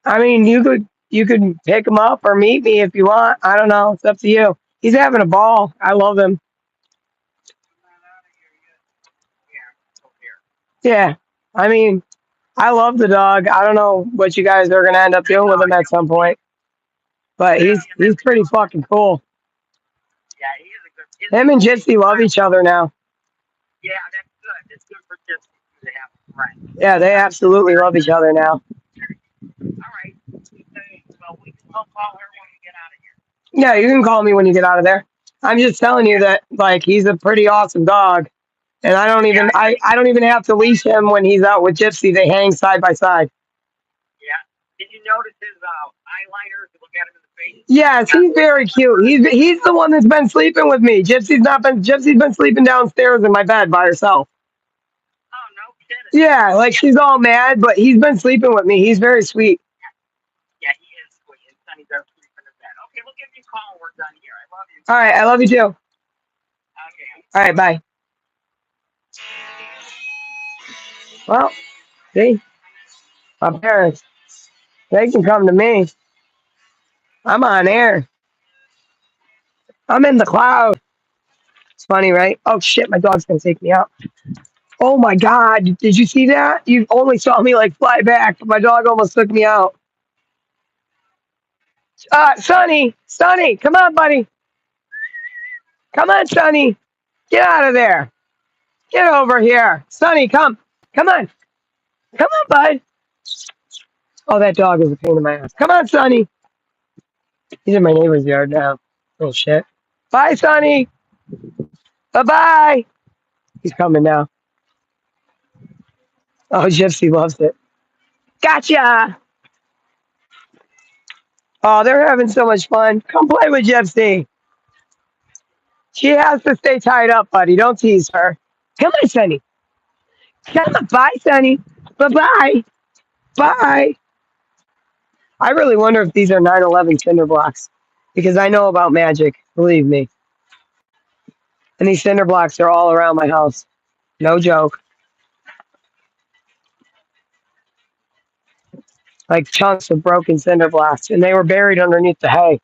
I mean, you could pick him up or meet me if you want. I don't know. It's up to you. He's having a ball. I love him. Yeah. I mean, I love the dog. I don't know what you guys are gonna end up doing with him at some point, but he's pretty fucking cool. Him and Gypsy love each other now. Yeah, that's good. It's good for just to have a friend. Yeah, they absolutely love each other now. All right. Well, we can call her when we get out of here. Yeah, you can call me when you get out of there. I'm just telling you that like he's a pretty awesome dog. And I don't even have to leash him when he's out with Gypsy. They hang side by side. Yeah. Did you notice his eyeliner? If you look at him in the face. Yes, he's very cute. He's the one that's been sleeping with me. Gypsy's been sleeping downstairs in my bed by herself. Oh no kidding. Yeah, like she's all mad, but he's been sleeping with me. He's very sweet. Yeah, he is sweet. And Sonny's there sleeping in bed. Okay, we'll give you a call when we're done here. I love you. All right, I love you too. Okay. All right, bye. Well, see, my parents, they can come to me. I'm on air. I'm in the cloud. It's funny, right? Oh shit, my dog's gonna take me out. Oh my god, did you see that? You only saw me like fly back, but my dog almost took me out. Sonny, come on, buddy. Come on, Sonny. Get out of there. Get over here. Sonny, come. Come on. Come on, bud. Oh, that dog is a pain in my ass. Come on, Sonny. He's in my neighbor's yard now. Oh, shit. Bye, Sonny. Bye-bye. He's coming now. Oh, Gypsy loves it. Gotcha. Oh, they're having so much fun. Come play with Gypsy. She has to stay tied up, buddy. Don't tease her. Come on, Sonny. Come on. Bye, Sonny. Bye-bye. Bye. I really wonder if these are 9/11 cinder blocks because I know about magic, believe me. And these cinder blocks are all around my house. No joke. Like chunks of broken cinder blocks, and they were buried underneath the hay.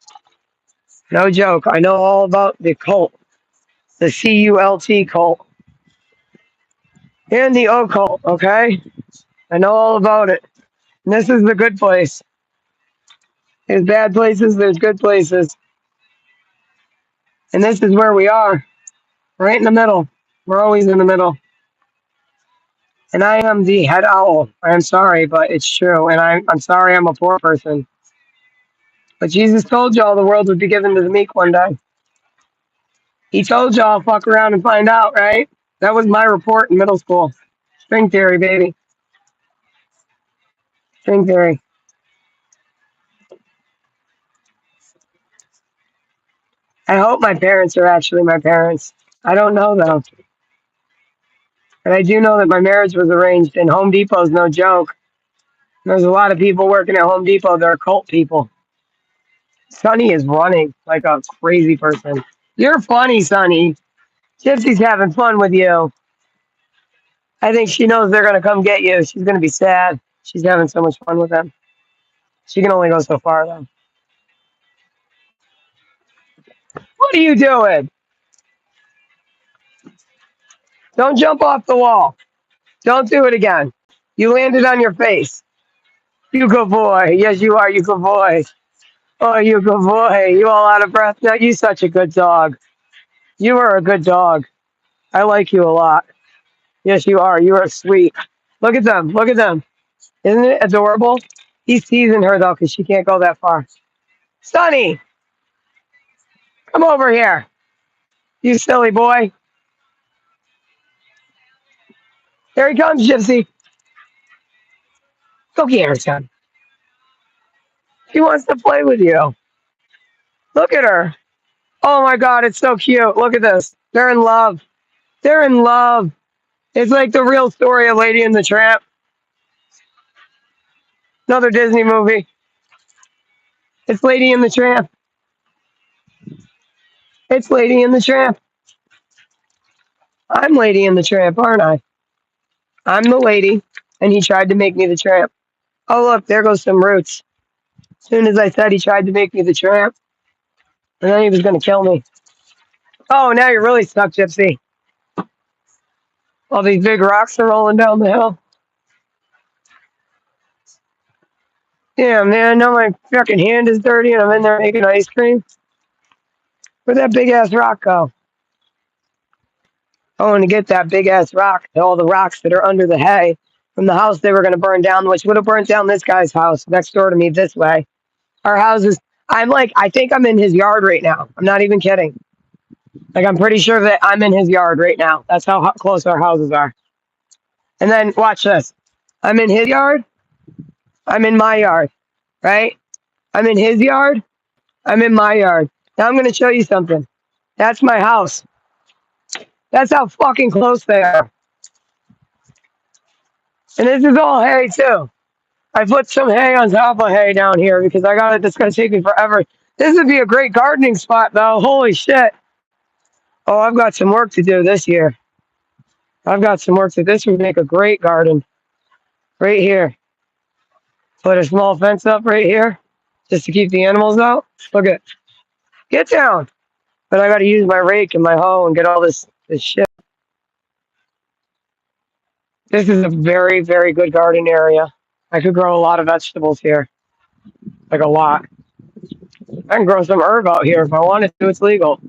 No joke. I know all about the cult, the CULT cult, and the occult, okay? I know all about it. And this is the good place. There's bad places, there's good places. And this is where we are, right in the middle. We're always in the middle. And I am the head owl. I'm sorry, but it's true. And I'm sorry I'm a poor person. But Jesus told y'all the world would be given to the meek one day. He told y'all fuck around and find out, right? That was my report in middle school. String theory, baby. String theory. I hope my parents are actually my parents. I don't know though. But I do know that my marriage was arranged, and Home Depot's no joke. There's a lot of people working at Home Depot that are cult people. Sonny is running like a crazy person. You're funny, Sonny. Gypsy's having fun with you. I think she knows they're going to come get you. She's going to be sad. She's having so much fun with them. She can only go so far, though. What are you doing? Don't jump off the wall. Don't do it again. You landed on your face. You good boy. Yes, you are. You good boy. Oh, you good boy. You all out of breath now? You such a good dog. You are a good dog. I like you a lot. Yes, you are. You are sweet. Look at them. Look at them. Isn't it adorable? He's teasing her, though, because she can't go that far. Sonny, come over here. You silly boy. Here he comes, Gypsy. Go get her, son. She wants to play with you. Look at her. Oh, my God. It's so cute. Look at this. They're in love. They're in love. It's like the real story of Lady and the Tramp. Another Disney movie. It's Lady and the Tramp. It's Lady and the Tramp. I'm Lady and the Tramp, aren't I? I'm the lady, and he tried to make me the tramp. Oh, look, there goes some roots. As soon as I said he tried to make me the tramp, and then he was going to kill me. Oh, now you're really stuck, Gypsy. All these big rocks are rolling down the hill. Yeah, man, now my fucking hand is dirty, and I'm in there making ice cream. Where'd that big-ass rock go? I want to get that big-ass rock and all the rocks that are under the hay from the house they were going to burn down, which would have burnt down this guy's house next door to me this way. Our houses, I think I'm in his yard right now. I'm not even kidding. Like, I'm pretty sure that I'm in his yard right now. That's how close our houses are. And then, watch this. I'm in his yard. I'm in my yard, right? I'm in his yard. I'm in my yard. Now I'm going to show you something. That's my house. That's how fucking close they are. And this is all hay, too. I put some hay on top of hay down here because I got it. It's going to take me forever. This would be a great gardening spot, though. Holy shit. Oh, I've got some work to do this year. I've got some work to do. This would make a great garden. Right here. Put a small fence up right here just to keep the animals out. Look at, get down. But I got to use my rake and my hoe and get all this shit. This is a very, very good garden area. I could grow a lot of vegetables here. Like a lot. I can grow some herb out here if I wanted to. It's legal.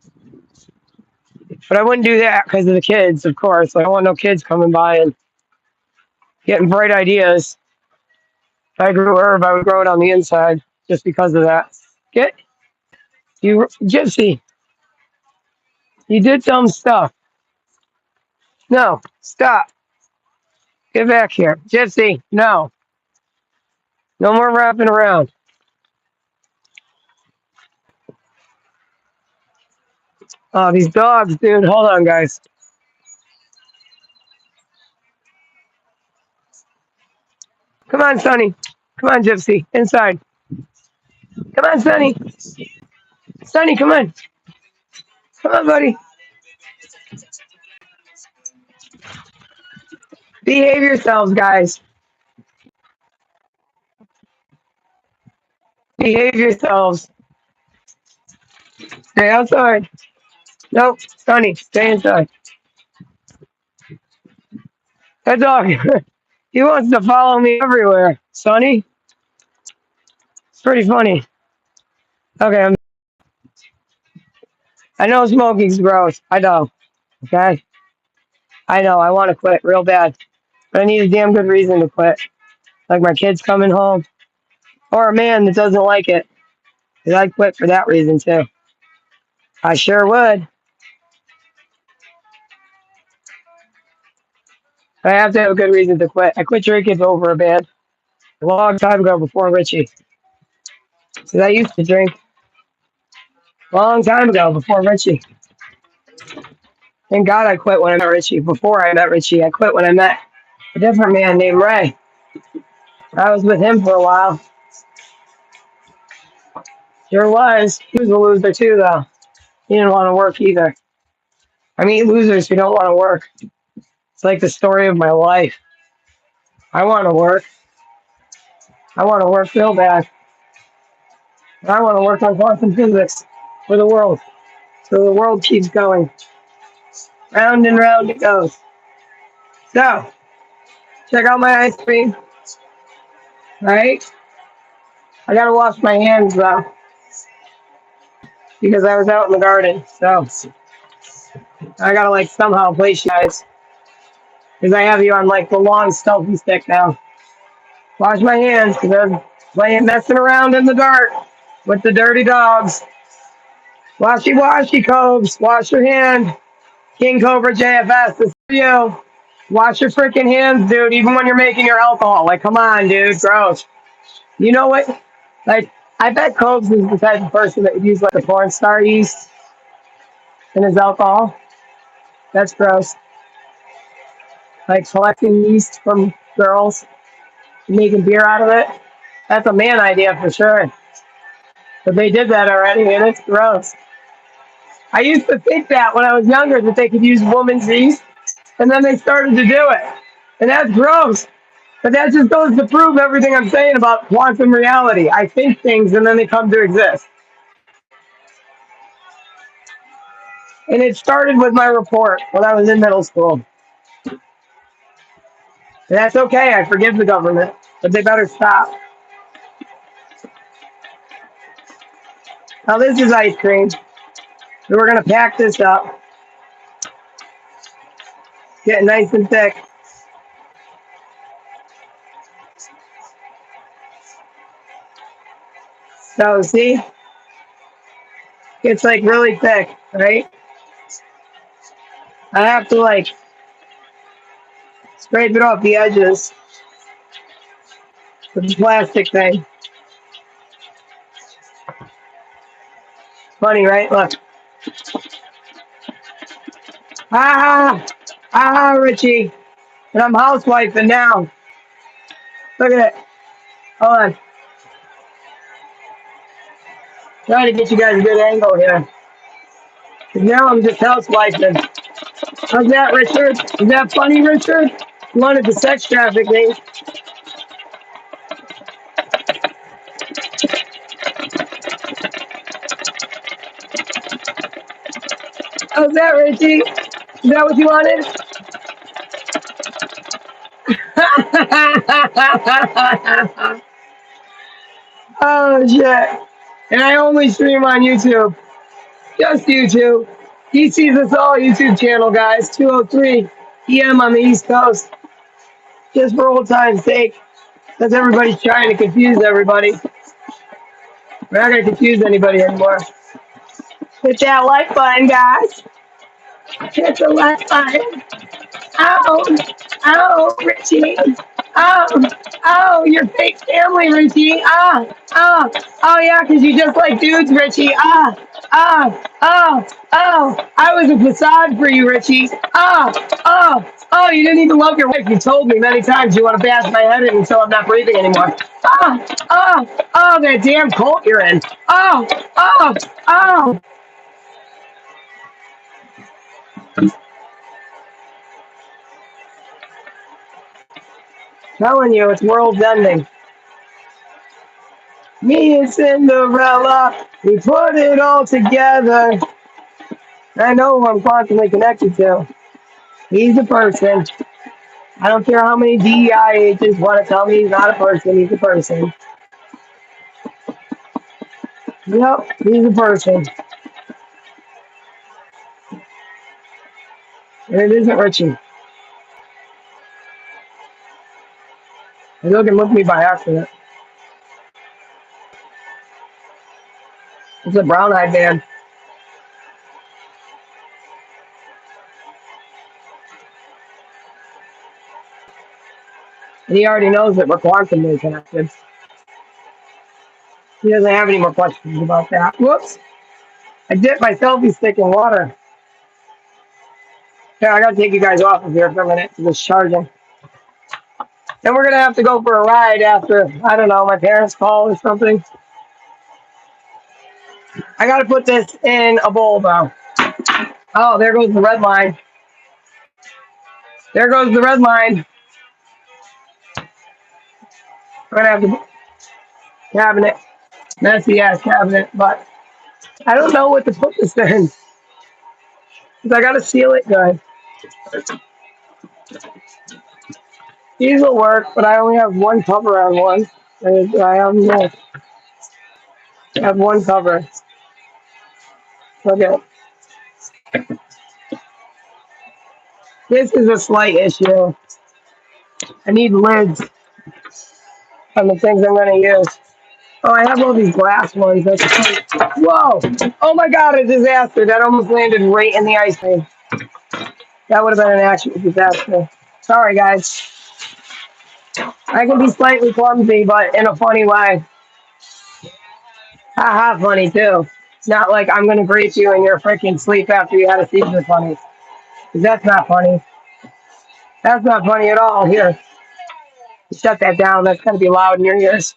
But I wouldn't do that because of the kids, of course. I don't want no kids coming by and getting bright ideas. If I grew herb, I would grow it on the inside just because of that. Get you, Gypsy. You did dumb stuff. No, stop. Get back here. Gypsy, no. No more wrapping around. Oh, these dogs, dude. Hold on, guys. Come on, Sonny. Come on, Gypsy. Inside. Come on, Sonny. Sonny, come on. Come on, buddy. Behave yourselves, guys. Behave yourselves. Stay outside. Nope, Sonny, stay inside. That dog, he wants to follow me everywhere. Sonny, it's pretty funny. Okay, I know smoking's gross. I know. Okay? I know. I want to quit real bad. But I need a damn good reason to quit. Like my kids coming home. Or a man that doesn't like it. Because I'd quit for that reason, too. I sure would. I have to have a good reason to quit. I quit drinking over a band a long time ago before Richie. Because I used to drink a long time ago before Richie. Thank God I quit when I met Richie. Before I met Richie, I quit when I met a different man named Ray. I was with him for a while. Sure was. He was a loser too, though. He didn't want to work either. I mean, losers who don't want to work. It's like the story of my life. I want to work. I want to work real bad. And I want to work on quantum physics for the world. So the world keeps going. Round and round it goes. So, check out my ice cream. Right? I gotta wash my hands though. Because I was out in the garden. So, I gotta like somehow place you guys. Because I have you on like the long selfie stick now. Wash my hands because I'm playing messing around in the dark with the dirty dogs. Washy washy cobes. Wash your hand. King Cobra JFS, this is for you. Wash your freaking hands, dude, even when you're making your alcohol. Like, come on, dude. Gross. You know what? Like, I bet Cobes is the type of person that would use like a porn star yeast in his alcohol. That's gross. Like collecting yeast from girls and making beer out of it. That's a man idea for sure. But they did that already, and it's gross. I used to think that when I was younger that they could use woman's yeast, and then they started to do it. And that's gross. But that just goes to prove everything I'm saying about quantum reality. I think things and then they come to exist. And it started with my report when I was in middle school. And that's okay. I forgive the government, but they better stop. Now this is ice cream. So we're going to pack this up. Get it nice and thick. So see? It's like really thick, right? I have to like scrape it off the edges with the plastic thing. Funny, right? Look. Richie. And I'm housewifing now. Look at it. Hold on. Trying to get you guys a good angle here. 'Cause now I'm just housewifing. How's that, Richard? Is that funny, Richard? You wanted the sex trafficking. How's that, Richie? Is that what you wanted? Oh, shit. And I only stream on YouTube. Just YouTube. He sees us all YouTube channel, guys. 203 PM on the East Coast. Just for old time's sake. Because everybody's trying to confuse everybody. We're not going to confuse anybody anymore. Hit that like button, guys. Hit the like button. Oh, oh, Richie. Oh, oh, your fake family, Richie. Oh, yeah, because you just like dudes, Richie. I was a facade for you, Richie. Oh, you didn't even love your wife. You told me many times you want to bash my head in until I'm not breathing anymore. That damn cult you're in. Oh. Telling you, it's world's ending. Me and Cinderella, we put it all together. I know who I'm constantly connected to. He's a person. I don't care how many DEI agents want to tell me he's not a person. He's a person. Yep, he's a person. And it isn't Richie. He's looking with me by accident. It's a brown-eyed man. And he already knows that we're quantumly connected. He doesn't have any more questions about that. Whoops. I dipped my selfie stick in water. Yeah, I gotta take you guys off of here for a minute. It's charging. Then we're gonna have to go for a ride after, I don't know, my parents call or something. I gotta put this in a bowl though. Oh, there goes the red line. There goes the red line. We're gonna have the cabinet. Messy ass cabinet, but I don't know what to put this in. Cause I gotta seal it good. These will work, but I only have one cover on one. I have no. I have one cover. Okay. This is a slight issue. I need lids on the things I'm gonna use. Oh, I have all these glass ones. That's funny. Whoa! Oh my god, a disaster. That almost landed right in the ice cream. That would have been an actual disaster. Sorry, guys. I can be slightly clumsy, but in a funny way. Haha, funny too. It's not like I'm gonna grape you in your freaking sleep after you had a seizure funny. 'Cause that's not funny. That's not funny at all. Here, shut that down. That's gonna be loud in your ears.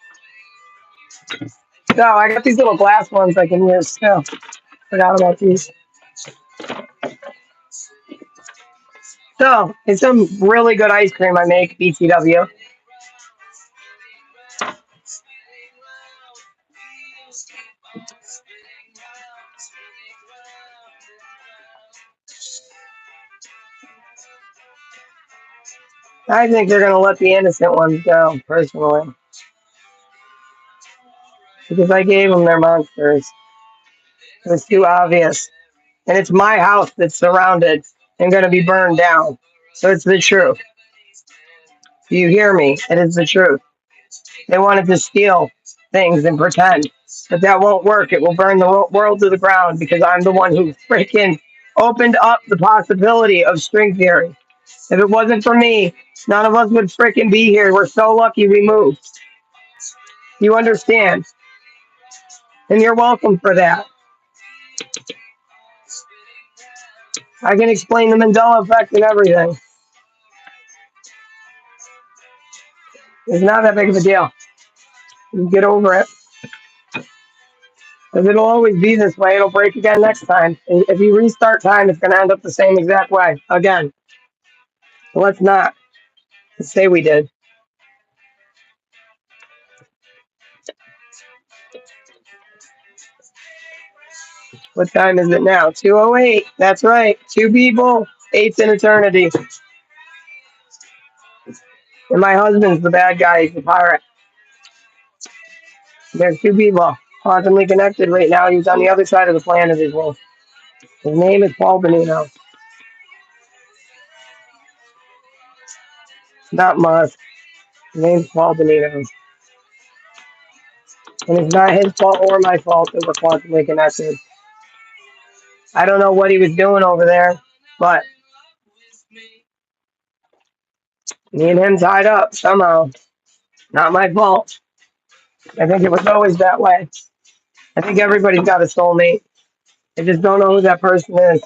So I got these little glass ones I can use too. Forgot about these. So it's some really good ice cream I make, BTW. I think they're gonna let the innocent ones go, personally, because I gave them their monsters. It was too obvious, and it's my house that's surrounded and gonna be burned down. So it's the truth. Do you hear me? It is the truth. They wanted to steal things and pretend, but that won't work. It will burn the world to the ground because I'm the one who freaking opened up the possibility of string theory. If it wasn't for me, none of us would freaking be here. We're so lucky we moved. You understand? And you're welcome for that. I can explain the Mandela effect and everything. It's not that big of a deal. You get over it. Because it'll always be this way. It'll break again next time. And if you restart time, it's going to end up the same exact way again. So let's not. Let's say we did. What time is it now? 2:08. That's right. Two people. Eight's an eternity. And my husband's the bad guy. He's the pirate. There's two people. Quantumly connected right now. He's on the other side of the planet as well. His name is Paul Benino. Not Musk. His name's Paul Benito. And it's not his fault or my fault that we're quantumly connected. I don't know what he was doing over there, but me and him tied up somehow. Not my fault. I think it was always that way. I think everybody's got a soulmate. I just don't know who that person is.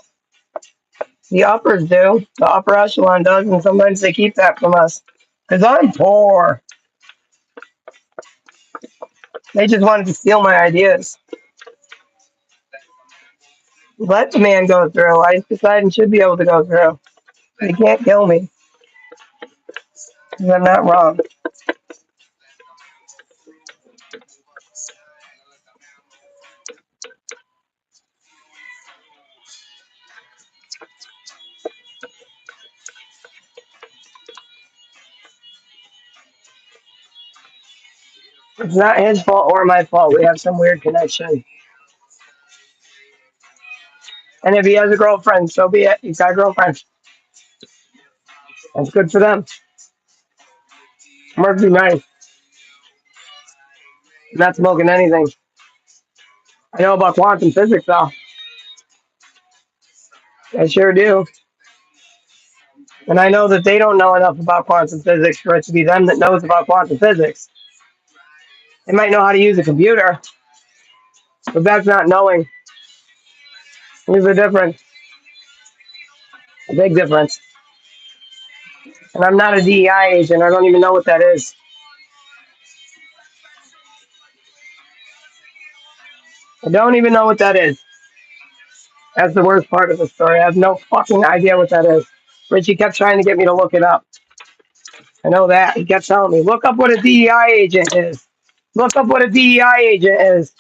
The uppers do. The upper echelon does, and sometimes they keep that from us. Because I'm poor. They just wanted to steal my ideas. Let the man go through. I decided he should be able to go through. He can't kill me. Because I'm not wrong. It's not his fault or my fault. We have some weird connection. And if he has a girlfriend, so be it. He's got a girlfriend. That's good for them. Must be nice. Not smoking anything. I know about quantum physics, though. I sure do. And I know that they don't know enough about quantum physics for it to be them that knows about quantum physics. They might know how to use a computer, but that's not knowing. There's a difference, a big difference. And I'm not a DEI agent. I don't even know what that is. I don't even know what that is. That's the worst part of the story. I have no fucking idea what that is. Richie kept trying to get me to look it up. I know that. He kept telling me, look up what a DEI agent is. Look up what a DEI agent is.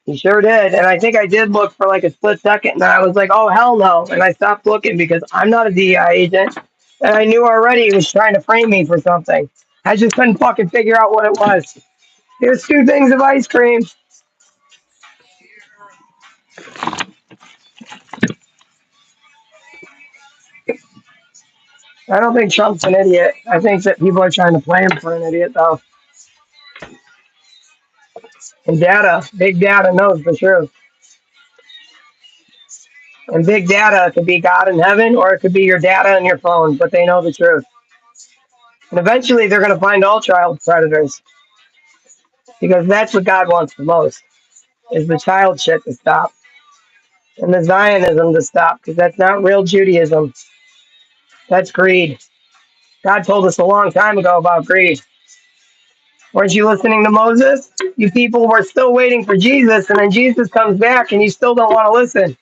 He sure did. And I think I did look for like a split second. And then I was like, oh, hell no. And I stopped looking because I'm not a DEI agent. And I knew already he was trying to frame me for something. I just couldn't fucking figure out what it was. Here's 2 things of ice cream. I don't think Trump's an idiot. I think that people are trying to play him for an idiot, though. And big data knows the truth. And big data could be God in heaven or it could be your data on your phone, but they know the truth. And eventually they're going to find all child predators because that's what God wants the most, is the child shit to stop and the Zionism to stop, because that's not real Judaism. That's greed. God told us a long time ago about greed. Weren't you listening to Moses? You people were still waiting for Jesus, and then Jesus comes back and you still don't want to listen.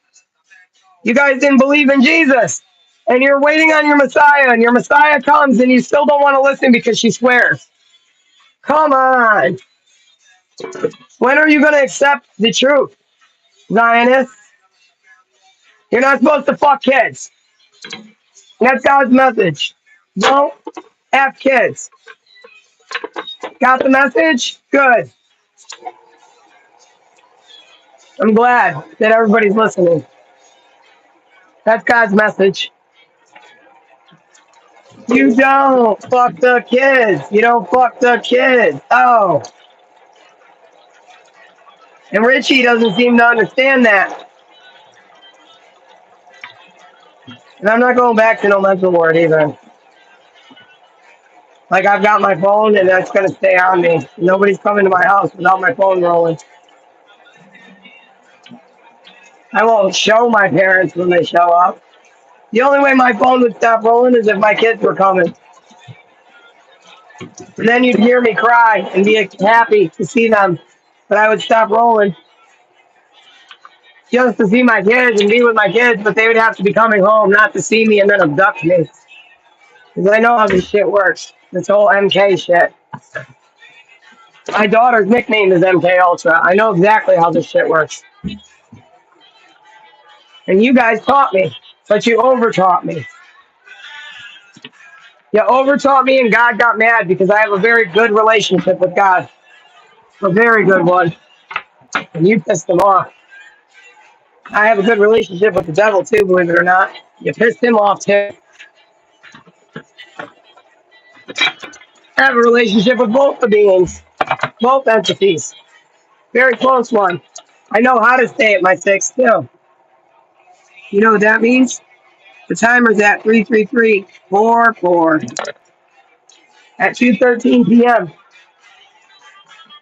You guys didn't believe in Jesus, and you're waiting on your Messiah, and your Messiah comes and you still don't want to listen because she swears. Come on. When are you going to accept the truth, Zionists? You're not supposed to fuck kids. That's God's message. Don't F kids. Got the message? Good. I'm glad that everybody's listening. That's God's message. You don't fuck the kids. You don't fuck the kids. Oh. And Richie doesn't seem to understand that. And I'm not going back to no mental ward either. Like, I've got my phone and that's going to stay on me. Nobody's coming to my house without my phone rolling. I won't show my parents when they show up. The only way my phone would stop rolling is if my kids were coming. And then you'd hear me cry and be happy to see them. But I would stop rolling just to see my kids and be with my kids, but they would have to be coming home, not to see me and then abduct me. Because I know how this shit works. This whole MK shit. My daughter's nickname is MK Ultra. I know exactly how this shit works. And you guys taught me, but you over-taught me. You over-taught me and God got mad because I have a very good relationship with God. A very good one. And you pissed him off. I have a good relationship with the devil too, believe it or not. You pissed him off too. I have a relationship with both the beings, both entities. Very close one. I know how to stay at my 6 too. You know what that means? The timer's at 33344 at 2:13 p.m.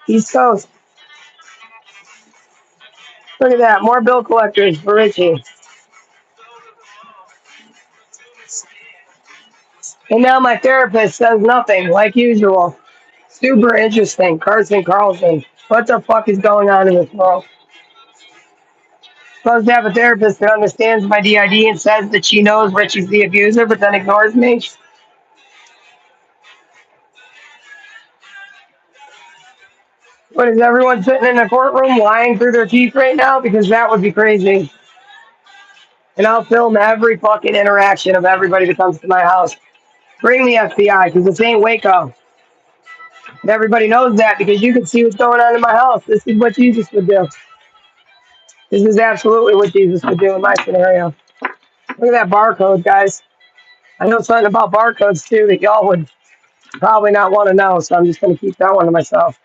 East Coast. Look at that, more bill collectors for Richie. And now my therapist says nothing, like usual. Super interesting, Carson Carlson. What the fuck is going on in this world? Supposed to have a therapist that understands my DID and says that she knows Richie's the abuser, but then ignores me. What, is everyone sitting in a courtroom lying through their teeth right now? Because that would be crazy. And I'll film every fucking interaction of everybody that comes to my house. Bring the FBI, because this ain't Waco. And everybody knows that because you can see what's going on in my house. This is what Jesus would do. This is absolutely what Jesus would do in my scenario. Look at that barcode, guys. I know something about barcodes, too, that y'all would probably not want to know, so I'm just going to keep that one to myself.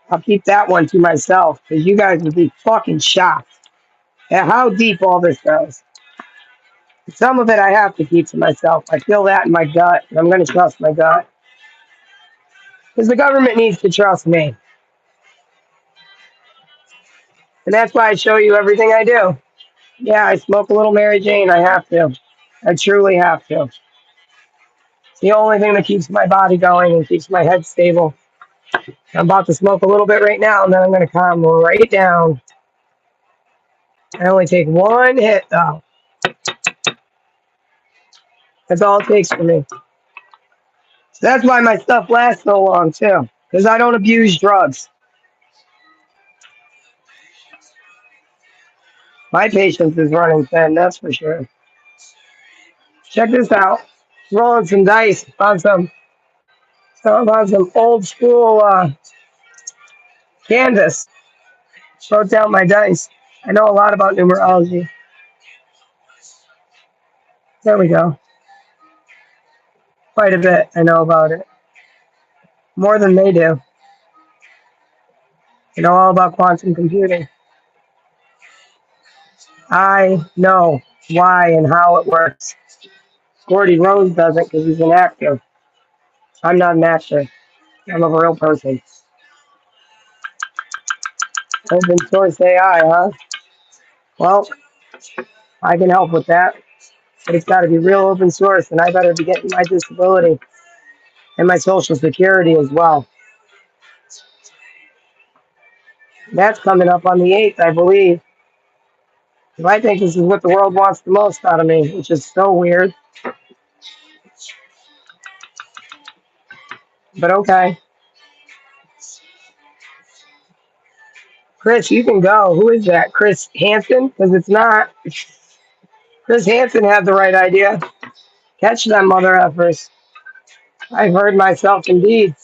I'll keep that one to myself, because you guys would be fucking shocked. and how deep all this goes. Some of it I have to keep to myself. I feel that in my gut, and I'm going to trust my gut. Because the government needs to trust me. And that's why I show you everything I do. Yeah, I smoke a little Mary Jane. I have to. I truly have to. It's the only thing that keeps my body going and keeps my head stable. I'm about to smoke a little bit right now, and then I'm going to calm right down. I only take one hit, though. That's all it takes for me. So that's why my stuff lasts so long, too. Because I don't abuse drugs. My patience is running thin, that's for sure. Check this out. Rolling some dice on some old school canvas. Wrote down my dice. I know a lot about numerology. There we go. Quite a bit I know about it. More than they do. I know all about quantum computing. I know why and how it works. Gordy Rose doesn't because he's an actor. I'm not an actor. I'm a real person. Open source AI, huh? Well, I can help with that. But it's got to be real open source, and I better be getting my disability and my social security as well. That's coming up on the 8th, I believe. I think this is what the world wants the most out of me, which is so weird. But okay. Chris, you can go. Who is that? Chris Hansen? Because it's not. Chris Hansen had the right idea. Catch them mother effers. I've heard myself indeed.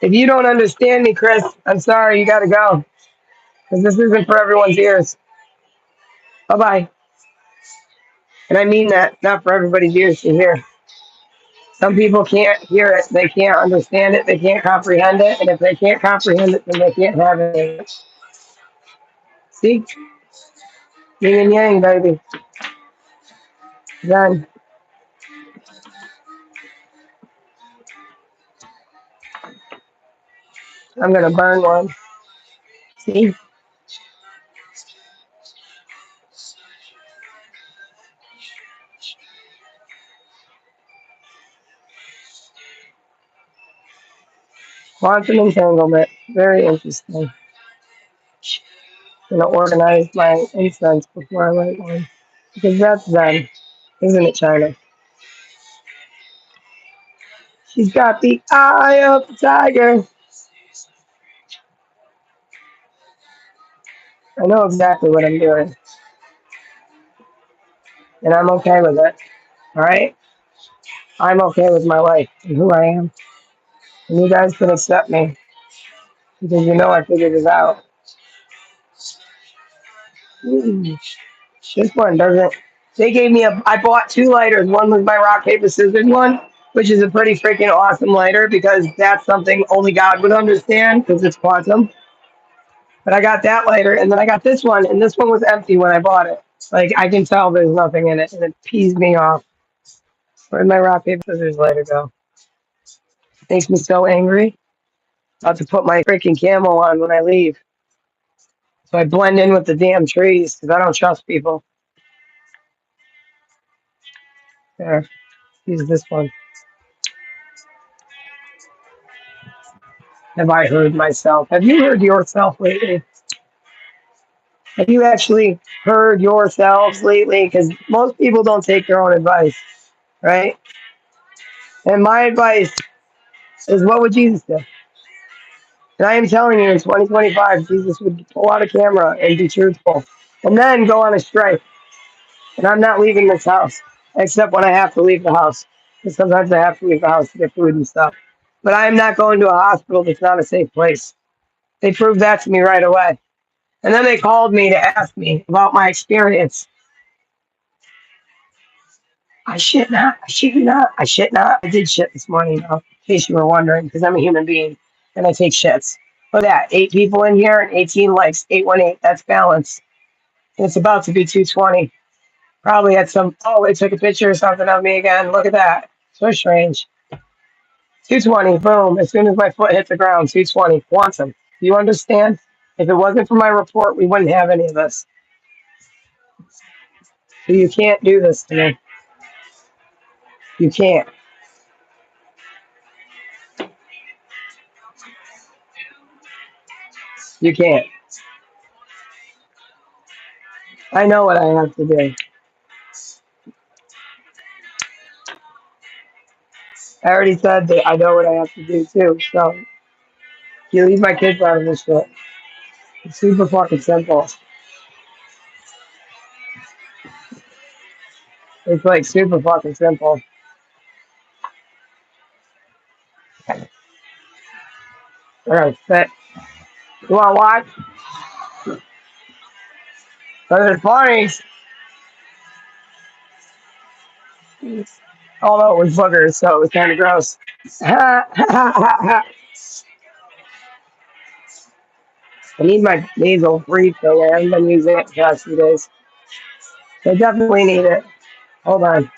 If you don't understand me, Chris, I'm sorry, you gotta go. Because this isn't for everyone's ears. Bye-bye. And I mean that, not for everybody's ears to hear. Some people can't hear it, they can't understand it, they can't comprehend it, and if they can't comprehend it, then they can't have it. See? Yin and yang, baby. Done. I'm gonna burn one. See? Quantum entanglement. Very interesting. I'm gonna organize my incense before I light one. Because that's Zen, isn't it, China? She's got the eye of the tiger. I know exactly what I'm doing. And I'm okay with it. Alright? I'm okay with my life and who I am. And you guys can accept me. Because you know I figured it out. Ooh, this one doesn't. They gave me I bought 2 lighters. One was my rock, paper, scissors one, which is a pretty freaking awesome lighter because that's something only God would understand because it's quantum. But I got that lighter, and then I got this one, and this one was empty when I bought it. Like, I can tell there's nothing in it, and it pees me off. Where'd my rock, paper, scissors lighter go? Makes me so angry. About to put my freaking camo on when I leave. So I blend in with the damn trees because I don't trust people. There, use this one. Have I heard myself? Have you heard yourself lately? Have you actually heard yourselves lately? Because most people don't take their own advice, right? And my advice is, what would Jesus do? And I am telling you, in 2025, Jesus would pull out a camera and be truthful, and then go on a strike. And I'm not leaving this house, except when I have to leave the house. Because sometimes I have to leave the house to get food and stuff. But I am not going to a hospital that's not a safe place. They proved that to me right away. And then they called me to ask me about my experience. I shit not. I shit not. I shit not. I did shit this morning, though, in case you were wondering, because I'm a human being and I take shits. Look at that. 8 people in here and 18 likes. 818. That's balance. It's about to be 220. Probably at some. Oh, it took a picture or something of me again. Look at that. So strange. 220. Boom. As soon as my foot hit the ground, 220. Quantum. Do you understand? If it wasn't for my report, we wouldn't have any of this. So you can't do this to me. You can't. You can't. I know what I have to do. I already said that I know what I have to do too. So you leave my kids out of this shit. It's super fucking simple. It's like super fucking simple. I gotta sit. You wanna watch? But it's funny. Although it was boogers, so it was kind of gross. I need my nasal refill. I haven't been using it the past few days. I definitely need it. Hold on.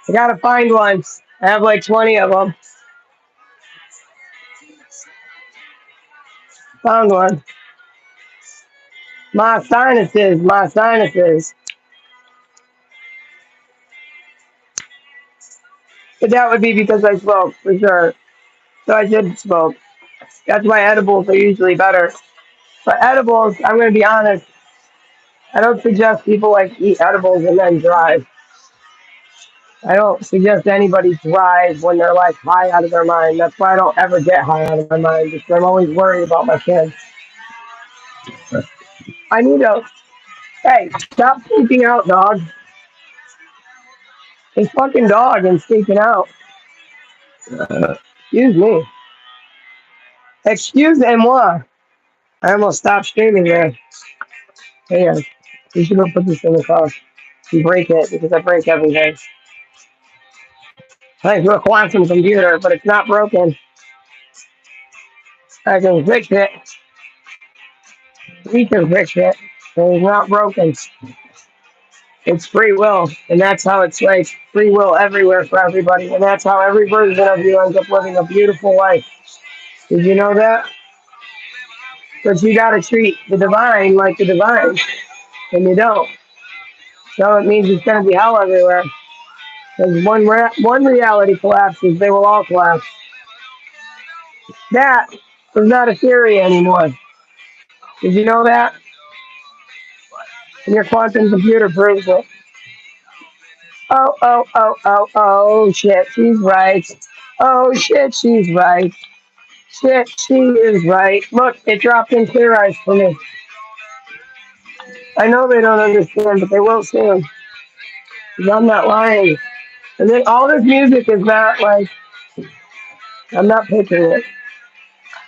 I gotta find one. I have like 20 of them. Found one. My sinuses, my sinuses. But that would be because I smoke, for sure. So I did smoke. That's why edibles are usually better. But edibles, I'm going to be honest, I don't suggest people like eat edibles and then drive. I don't suggest anybody drive when they're like high out of their mind. That's why I don't ever get high out of my mind because I'm always worried about my kids. I need to, hey, stop freaking out, dog. This fucking dog is freaking out. Excuse me. Excuse-moi. I almost stopped streaming there. Hey, you should have put this in the car. You break it because I break everything. I do a quantum computer, but it's not broken. I can fix it. We can fix it. But it's not broken. It's free will. And that's how it's like free will everywhere for everybody. And that's how every version of you ends up living a beautiful life. Did you know that? But you got to treat the divine like the divine. And you don't. So it means it's going to be hell everywhere. Because one reality collapses, they will all collapse. That is not a theory anymore. Did you know that? And your quantum computer proves it. Oh, shit, she's right. Oh, shit, she's right. Shit, she is right. Look, it dropped in clear ice for me. I know they don't understand, but they will soon. 'Cause I'm not lying. And then all this music is not like, I'm not picking it.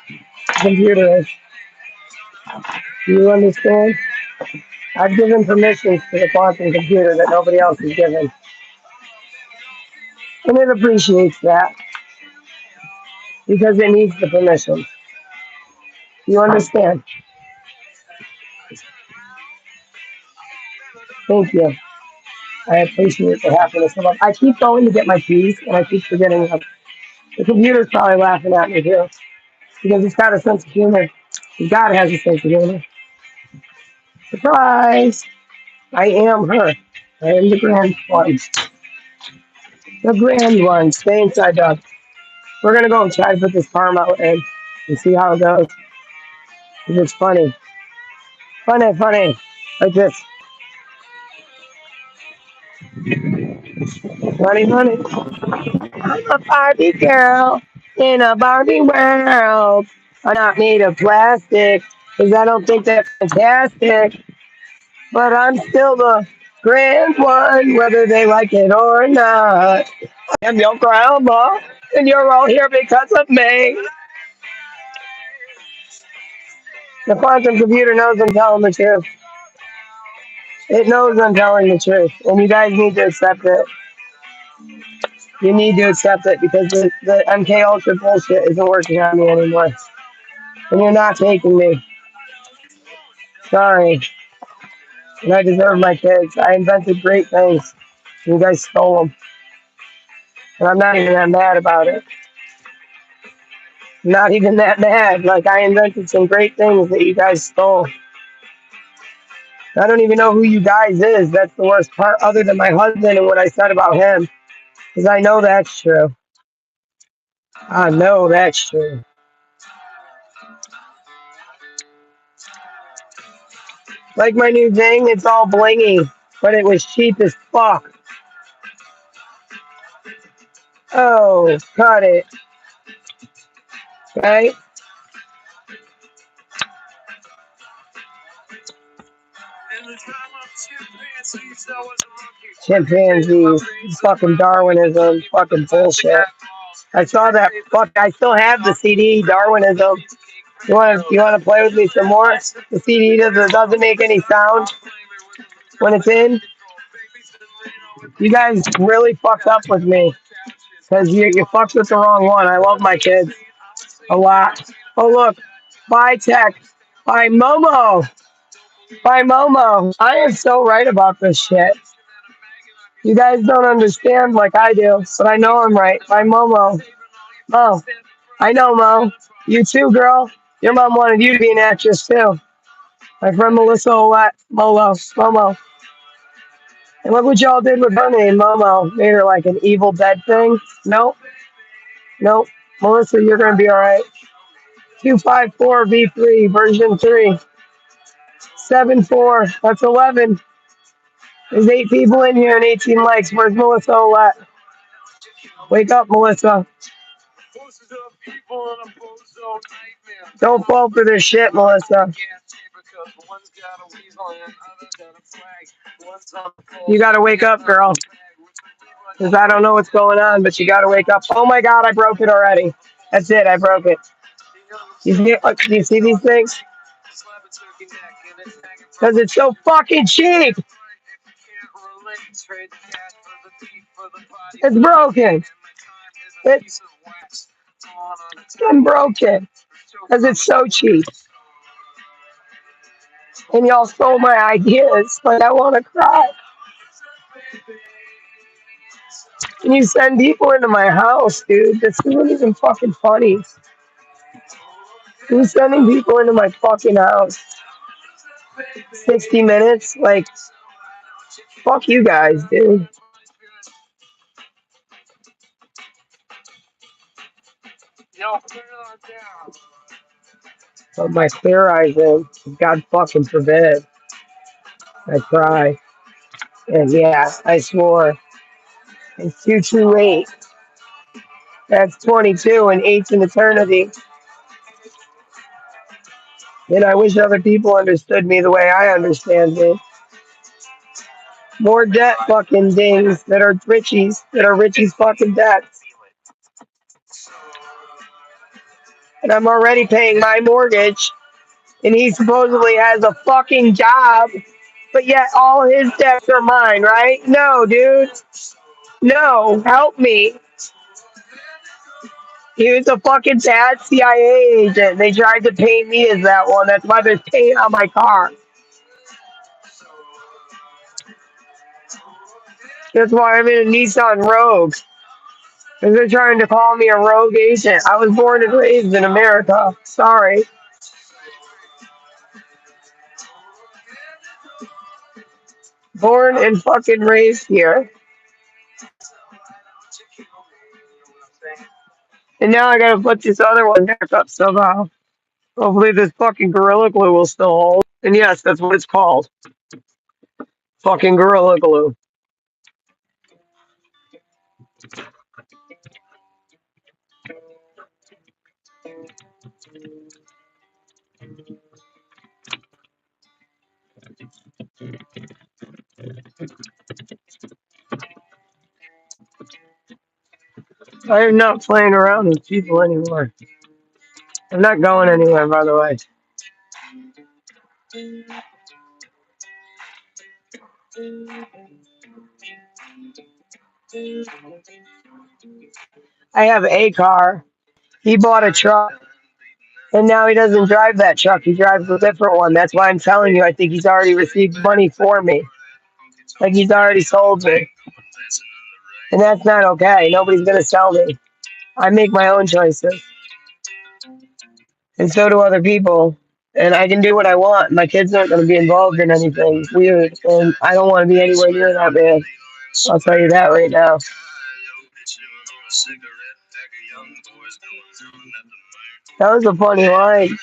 The computer is. Do you understand? I've given permissions to the quantum computer that nobody else has given. And it appreciates that because it needs the permission. You understand? Thank you. I appreciate the happiness. I keep going to get my keys and I keep forgetting them. The computer's probably laughing at me too because it's got a sense of humor. God has a sense of humor. Surprise! I am her. I am the grand one. The grand one. Stay inside, dog. We're gonna go and try to put this farm out in and see how it goes. It's funny. Funny. Like this. Funny. I'm a Barbie girl in a Barbie world. I'm not made of plastic because I don't think that's fantastic. But I'm still the grand one, whether they like it or not. I am your grandma, and you're all here because of me. The quantum computer knows I'm telling the truth. It knows I'm telling the truth, and you guys need to accept it. You need to accept it because the MK Ultra bullshit isn't working on me anymore. And you're not taking me. Sorry. And I deserve my kids. I invented great things. You guys stole them. And I'm not even that mad about it. Not even that mad. Like, I invented some great things that you guys stole. I don't even know who you guys is. That's the worst part, other than my husband and what I said about him. Because I know that's true. I know that's true. Like my new thing, it's all blingy. But it was cheap as fuck. Oh, cut it. Right? Chimpanzees. Fucking Darwinism. Fucking bullshit. I saw that. Fuck, I still have the CD, Darwinism. You want to play with me some more? The CD doesn't make any sound when it's in. You guys really fucked up with me because you fucked with the wrong one. I love my kids a lot. Oh look, by Tech, by Momo, by Momo. I am so right about this shit. You guys don't understand like I do, but I know I'm right. By Momo. Mo, I know Mo. You too, girl. Your mom wanted you to be an actress too. My friend Melissa Olette, Momo. And look what y'all did with her name, Momo. Made her like an evil dead thing. Nope. Melissa, you're gonna be alright. 254V3, version 3. 74. That's 11. There's 8 people in here and 18 likes. Where's Melissa Olette? Wake up, Melissa. Don't fall for this shit, Melissa. You gotta wake up, girl. Because I don't know what's going on, but you gotta wake up. Oh my god, I broke it already. That's it, I broke it. You see these things? Because it's so fucking cheap. It's broken. It's broken. Because it's so cheap. And y'all stole my ideas. Like, I want to cry. And you send people into my house, dude. This isn't even fucking funny. Who's sending people into my fucking house? 60 minutes? Like, fuck you guys, dude. Put my clear eyes in. God fucking forbid. I cry. And yeah, I swore. It's 228. That's 22 and 8's an eternity. And I wish other people understood me the way I understand me. More debt fucking dings that are Richie's fucking debts. And I'm already paying my mortgage. And he supposedly has a fucking job. But yet all his debts are mine, right? No, dude. No, help me. He was a fucking bad CIA agent. They tried to paint me as that one. That's why there's paint on my car. That's why I'm in a Nissan Rogue. Because they're trying to call me a rogue agent. I was born and raised in America. Sorry. Born and fucking raised here. And now I gotta put this other one back up somehow. Hopefully this fucking Gorilla Glue will still hold. And yes, that's what it's called. Fucking Gorilla Glue. I am not playing around with people anymore. I'm not going anywhere, by the way. I have a car. He bought a truck. And now he doesn't drive that truck. He drives a different one. That's why I'm telling you, I think he's already received money for me. Like he's already sold me. And that's not okay. Nobody's going to sell me. I make my own choices. And so do other people. And I can do what I want. My kids aren't going to be involved in anything weird. And I don't want to be anywhere near that man. I'll tell you that right now. That was a funny line.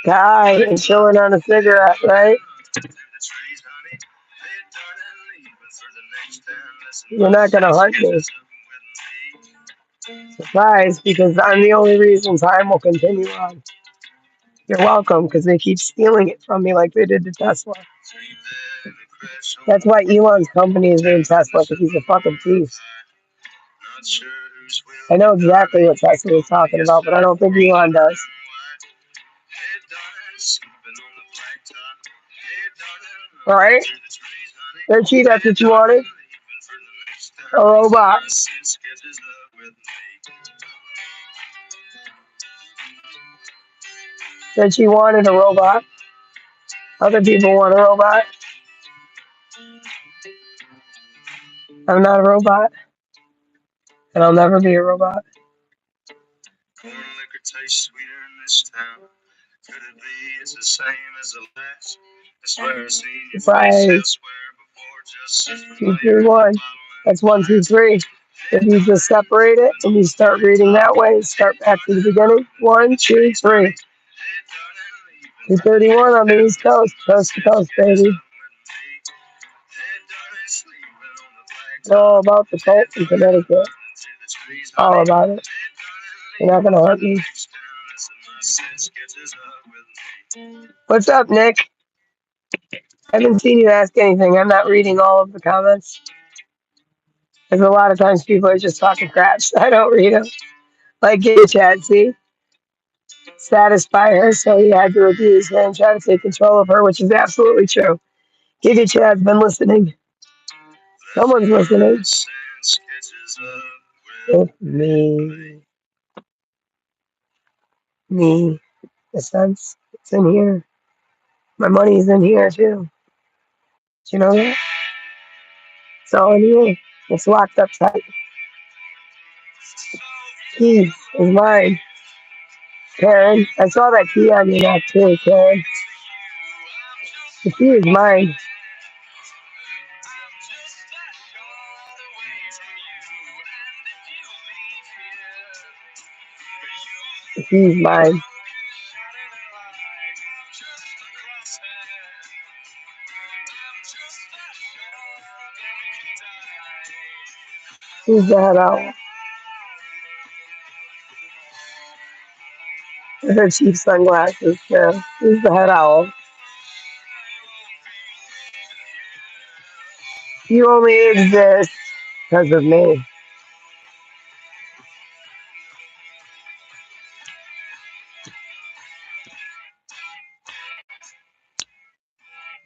Guy and chilling on a cigarette, right? You're not going to hunt me. Surprise, because I'm the only reason time will continue on. You're welcome, because they keep stealing it from me like they did to Tesla. That's why Elon's company is named Tesla, because he's a fucking thief. I know exactly what Tesla is talking about, but I don't think Elon does. Alright? Richie, that's what you wanted? A robot. Richie wanted a robot. Other people want a robot. I'm not a robot. And I'll never be a robot. Surprise. 2, 3, 1. That's 1, 2, 3. If you just separate it and you start reading that way, start back to the beginning. 1, 2, 3. 231 on the East Coast, coast to coast, baby. All about the cult in Connecticut. All about it. You're not gonna hurt me. What's up, Nick? I haven't seen you ask anything. I'm not reading all of the comments. Because a lot of times people are just talking crap. So I don't read them. Like Gay Chad, see? Satisfy her, so he had to abuse her and try to take control of her, which is absolutely true. Giga Chad's been listening. Someone's listening. With me. Me. The sense. It's in here. My money's in here, too. Do you know that? It's all in here. It's locked up tight. Key is mine. Karen, I saw that key on your neck, too, Karen. The key is mine. The key is mine. Who's the head owl? Her cheap sunglasses, yeah. Who's the head owl? You only exist because of me.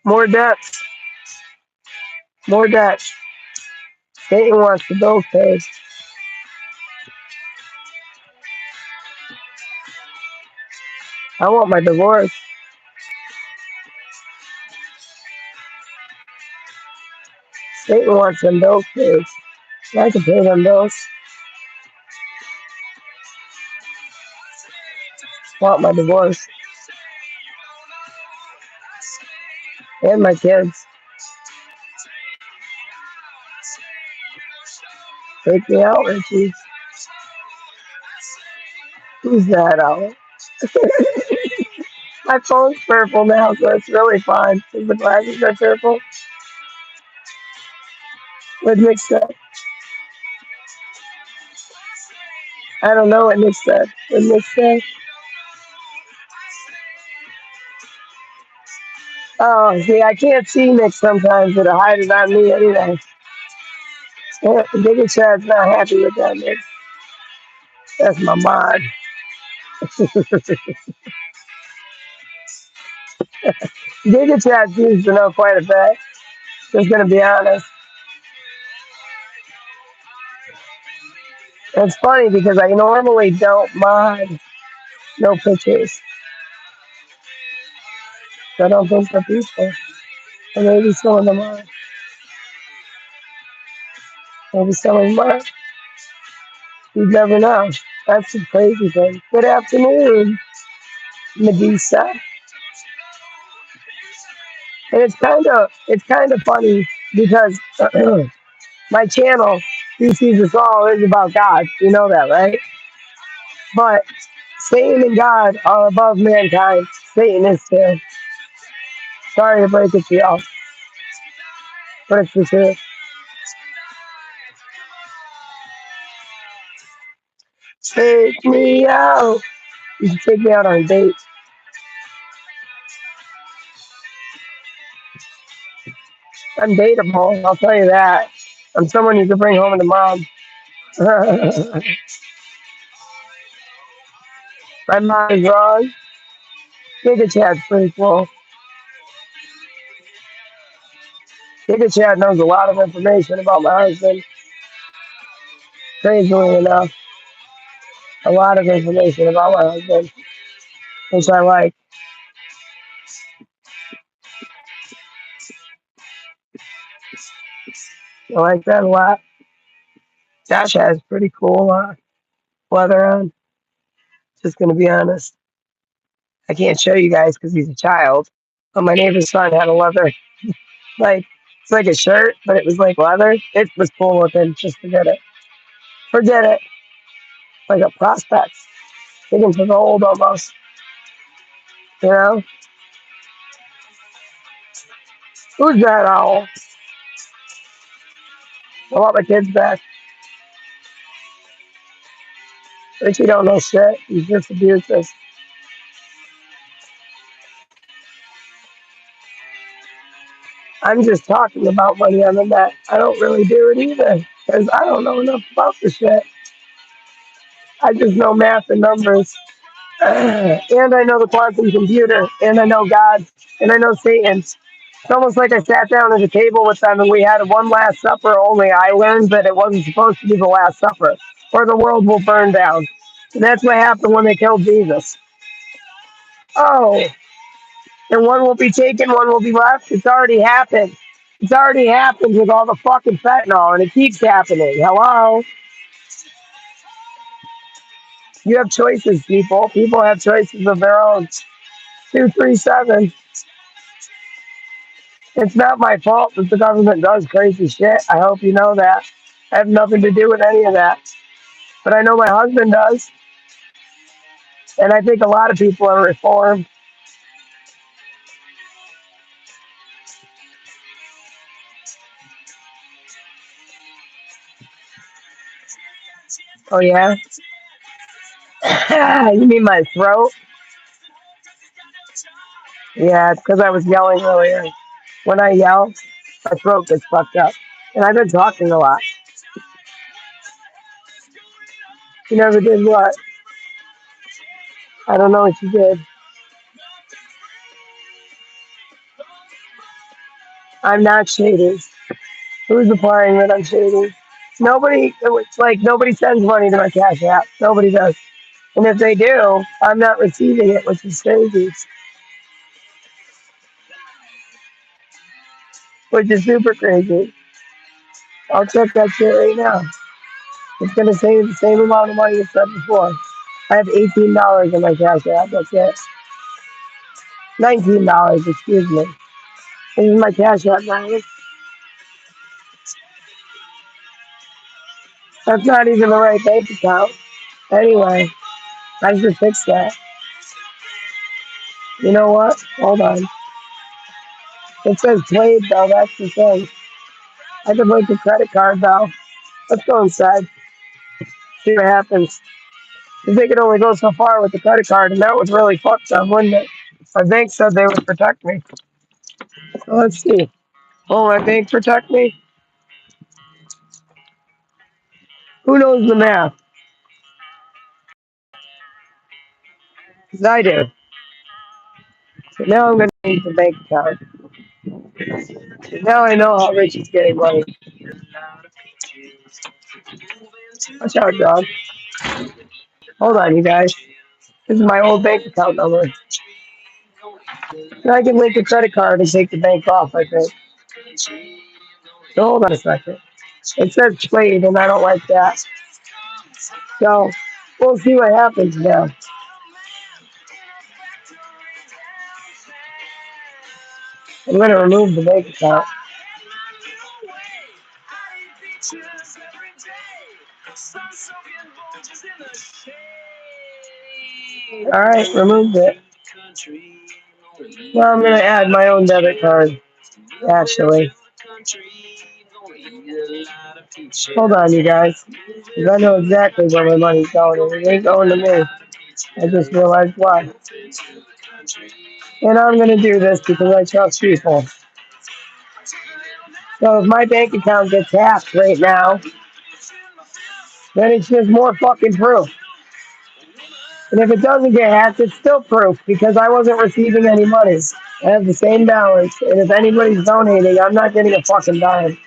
More debts. More debts. Satan wants the bill paid. I want my divorce. Satan wants them bills paid. I can pay them bills. Want my divorce. And my kids. Take me out, Richie. Who's that owl? My phone's purple now, so it's really fun. The glasses are purple. What Nick said. I don't know what Nick said. What Nick said? Oh, see, I can't see Nick sometimes. It'll hide it on me anyway. Bigger Chad's not happy with that, Nick. That's my mod. Bigger Chad seems to know quite a bit. Just gonna be honest. It's funny because I normally don't mod No pictures. I don't think they're peaceful. Or maybe some of them are. Maybe some of them are. You never know. That's the crazy thing. Good afternoon, Medusa. And it's kind of funny because my channel, He Sees Us All, is about God. You know that, right? But Satan and God are above mankind. Satan is too. Sorry to break it to y'all, but it's the truth. Take me out. You should take me out on a date. I'm dateable, I'll tell you that. I'm someone you could bring home to mom. My mom is wrong. Giga Chad's pretty cool. Giga Chad knows a lot of information about my husband. Crazily enough, a lot of information about my husband, which I like. I like that a lot. Dash has pretty cool leather on. Just gonna be honest. I can't show you guys because he's a child. But my neighbor's son had a leather, like it's like a shirt, but it was like leather. It was cool looking. Just forget it. Forget it. Like a prospect. Getting to the old almost. You know? Who's that owl? I want my kids back. Richie don't know shit. He's just abusive. I'm just talking about money on the net. I don't really do it either because I don't know enough about the shit. I just know math and numbers. And I know the quantum computer. And I know God. And I know Satan. It's almost like I sat down at a table with them and we had one last supper, only I learned that it wasn't supposed to be the last supper or the world will burn down. And that's what happened when they killed Jesus. Oh, and one will be taken, one will be left. It's already happened. It's already happened with all the fucking fentanyl, and it keeps happening. Hello? You have choices, people. People have choices of their own. 237. It's not my fault that the government does crazy shit. I hope you know that. I have nothing to do with any of that. But I know my husband does. And I think a lot of people are reformed. Oh, yeah? You mean my throat? Yeah, it's because I was yelling earlier. When I yell, my throat gets fucked up. And I've been talking a lot. You never did what? I don't know what you did. I'm not shady. Who's applying that I'm shady? Nobody, it's like nobody sends money to my Cash App. Nobody does. And if they do, I'm not receiving it, which is crazy. Which is super crazy. I'll check that shit right now. It's going to save the same amount of money as said before. I have $18 in my Cash App. That's it. $19, excuse me. This is my Cash App balance. That's not even the right bank account. Anyway, I should fix that. You know what? Hold on. It says played though, that's the thing. I could link a credit card though. Let's go inside. See what happens. Because they could only go so far with the credit card, and that would really fuck them, wouldn't it? My bank said they would protect me. So let's see. Will my bank protect me? Who knows the math? Because I do. So now I'm going to need the bank account. So now I know how rich he's getting money. Watch out, dog. Hold on, you guys. This is my old bank account number. And I can link a credit card and take the bank off, I think. So hold on a second. It says played, and I don't like that. So we'll see what happens now. I'm going to remove the bank account. All right, removed it. Now I'm going to add my own debit card, actually. Hold on, you guys. Because I know exactly where my money's going, and it ain't going to me. I just realized why. And I'm going to do this because I trust people. So if my bank account gets hacked right now, then it's just more fucking proof. And if it doesn't get hacked, it's still proof because I wasn't receiving any money. I have the same balance, and if anybody's donating, I'm not getting a fucking dime.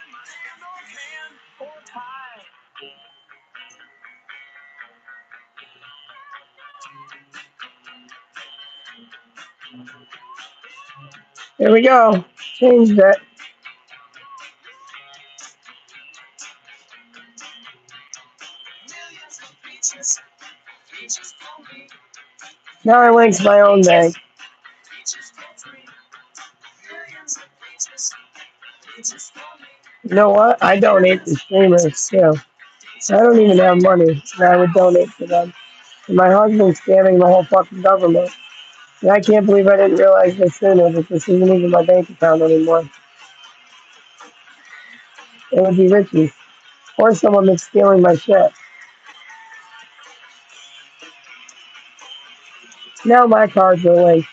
There we go. Changed it. Now I linked my own bank. You know what? I donate to streamers too. I don't even have money, and I would donate to them. And my husband's scamming the whole fucking government. And I can't believe I didn't realize this sooner that this isn't even my bank account anymore. It would be Richie. Or someone that's stealing my shit. Now my cards are linked.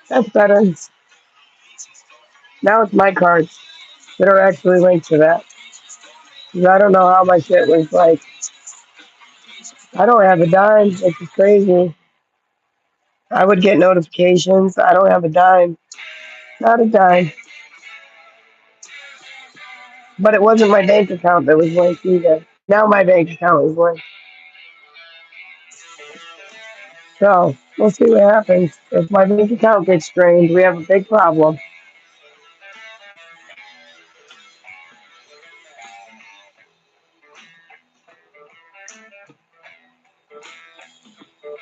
That's better. Now it's my cards that are actually linked to that. 'Cause I don't know how my shit was like. I don't have a dime, which is crazy. I would get notifications. I don't have a dime. Not a dime. But it wasn't my bank account that was linked either. Now my bank account is linked. So we'll see what happens. If my bank account gets drained, we have a big problem.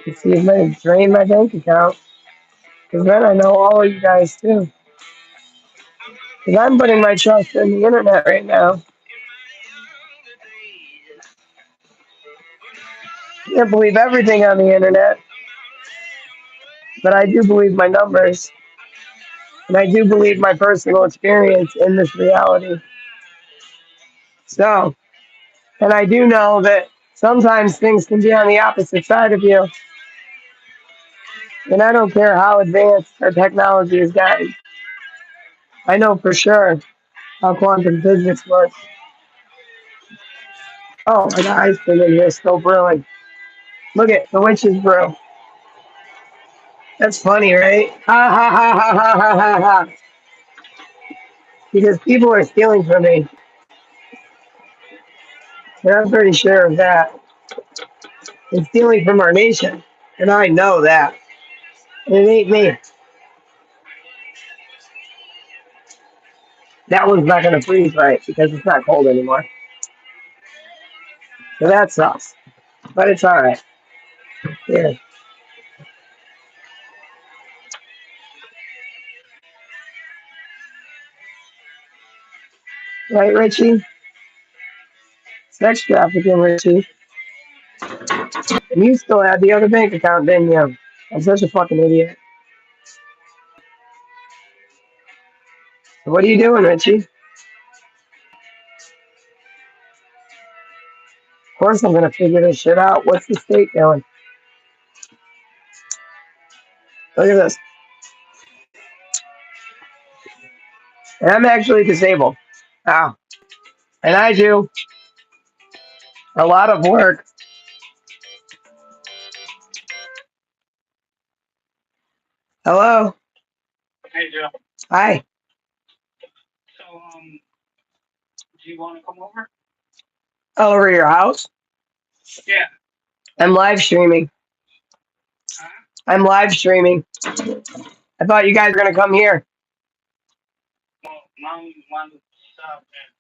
Let's see if they drain my bank account. Because then I know all of you guys too. Because I'm putting my trust in the internet right now. Can't believe everything on the internet. But I do believe my numbers. And I do believe my personal experience in this reality. So, and I do know that sometimes things can be on the opposite side of you. And I don't care how advanced our technology has gotten. I know for sure how quantum physics works. Oh, I got ice cream in here still brewing. Look at the witch's brew. That's funny, right? Ha ha ha ha ha ha ha ha. Because people are stealing from me. And I'm pretty sure of that. And stealing from our nation. And I know that. And it ain't me. That one's not going to freeze right because it's not cold anymore. So that sucks. But it's alright. Here. Right, Richie? Sex trafficking, Richie. And you still had the other bank account, didn't you? I'm such a fucking idiot. So what are you doing, Richie? Of course I'm going to figure this shit out. What's the state doing? Look at this. And I'm actually disabled. Wow. And I do a lot of work. Hello? Hey, Joe. Hi. So, you want to come over? Over to your house? Yeah. I'm live streaming. Huh? I'm live streaming. I thought you guys were gonna come here. Well, Mom wanted to stop at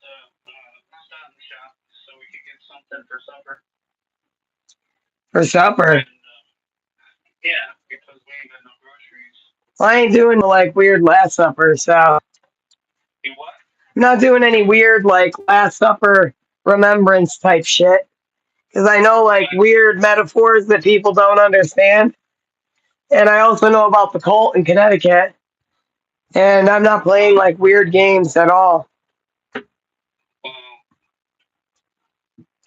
Stop and Shop so we could get something for supper. For supper. And, yeah, because we ain't got no groceries. Well, I ain't doing like weird Last Supper, so You what? I'm not doing any weird like Last Supper remembrance type shit. Because I know like weird metaphors that people don't understand. And I also know about the cult in Connecticut. And I'm not playing like weird games at all.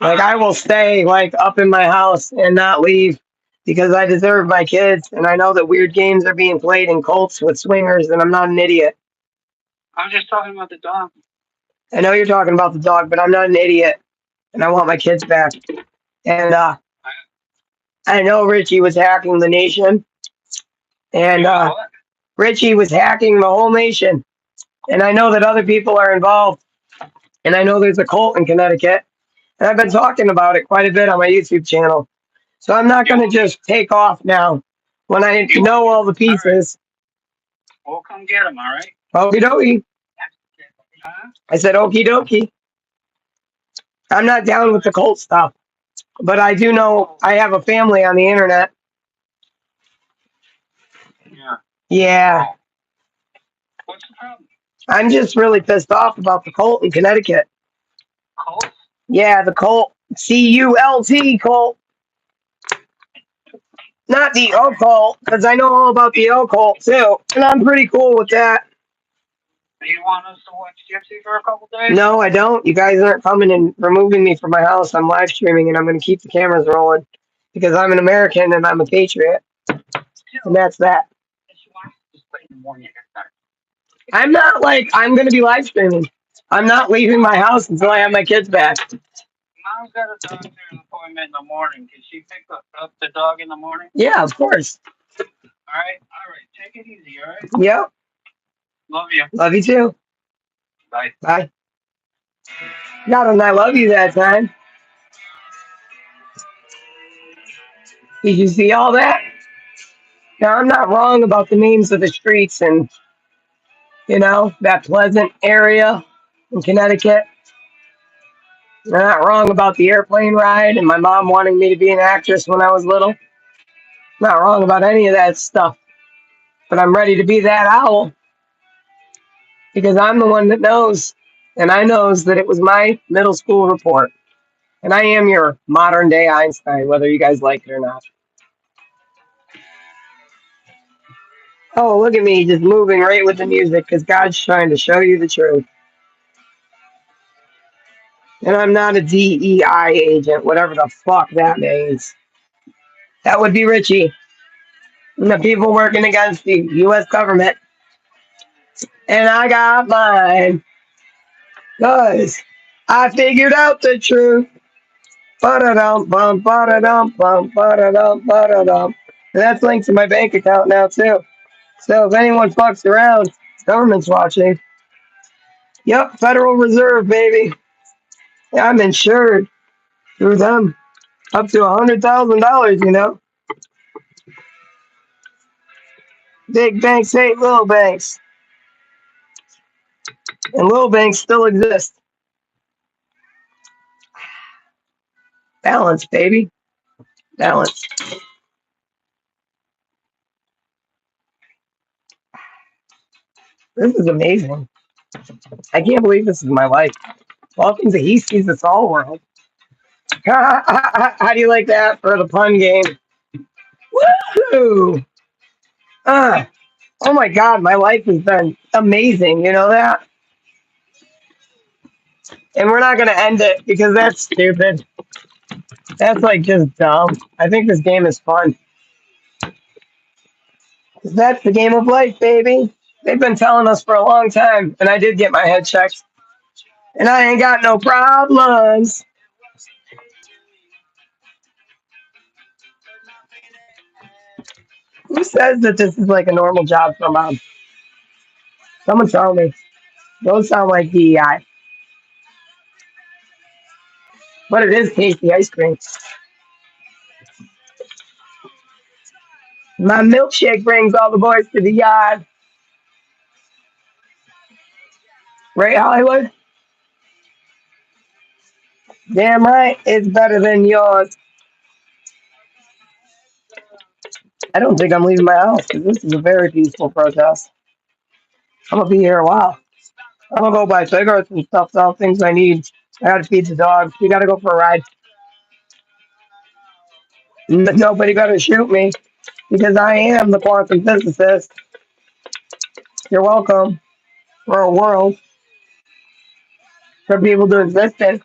Like I will stay like up in my house and not leave because I deserve my kids and I know that weird games are being played in cults with swingers and I'm not an idiot. I'm just talking about the dog. I know you're talking about the dog, but I'm not an idiot and I want my kids back. And I know Richie was hacking the nation and Richie was hacking the whole nation. And I know that other people are involved. And I know there's a cult in Connecticut. And I've been talking about it quite a bit on my YouTube channel. So I'm not going to just take off now when I know all the pieces. We'll come get him, all right? Okie dokie. Huh? I said okie dokie. I'm not down with the cult stuff. But I do know I have a family on the internet. Yeah. Yeah. What's the problem? I'm just really pissed off about the cult in Connecticut. Cult? Yeah, the cult. C-U-L-T cult. Not the occult, because I know all about the occult too. And I'm pretty cool with that. Do you want us to watch Gypsy for a couple days? No, I don't. You guys aren't coming and removing me from my house. I'm live streaming and I'm going to keep the cameras rolling because I'm an American and I'm a patriot. And that's that. I'm not like, I'm going to be live streaming. I'm not leaving my house until I have my kids back. Mom's got a doctor's appointment in the morning. Can she pick up the dog in the morning? Yeah, of course. All right. Take it easy, all right? Yep. Love you. Love you too. Bye. Bye. Got him. I love you that time. Did you see all that? Now, I'm not wrong about the names of the streets and, you know, that Pleasant area in Connecticut. I'm not wrong about the airplane ride and my mom wanting me to be an actress when I was little. Not wrong about any of that stuff. But I'm ready to be that owl because I'm the one that knows. And I knows that it was my middle school report. And I am your modern day Einstein, whether you guys like it or not. Oh, look at me just moving right with the music because God's trying to show you the truth. And I'm not a DEI agent, whatever the fuck that means. That would be Richie and the people working against the U.S. government. And I got mine because I figured out the truth. Ba-da-dum, bum, ba-da-dum, bum, ba-da-dum, ba-da-dum. And that's linked to my bank account now, too. So if anyone fucks around, government's watching. Yep, Federal Reserve, baby. Yeah, I'm insured through them up to $100,000, you know. Big banks hate little banks. And little banks still exist. Balance, baby. Balance. This is amazing. I can't believe this is my life. Welcome to He Sees Us All World. How do you like that for the pun game? Woo! Oh my God, my life has been amazing. You know that? And we're not going to end it because that's stupid. That's like just dumb. I think this game is fun. That's the game of life, baby. They've been telling us for a long time, and I did get my head checked. And I ain't got no problems. Who says that this is like a normal job for mom? Someone tell me. Don't sound like DEI. But it is tasty ice cream. My milkshake brings all the boys to the yard. Right, Hollywood? Damn right, it's better than yours. I don't think I'm leaving my house because this is a very peaceful protest. I'm gonna be here a while. I'm gonna go buy cigarettes and stuff, all things I need. I gotta feed the dogs. We gotta go for a ride. Nobody gotta shoot me because I am the quantum physicist. You're welcome. For a world for people to exist in.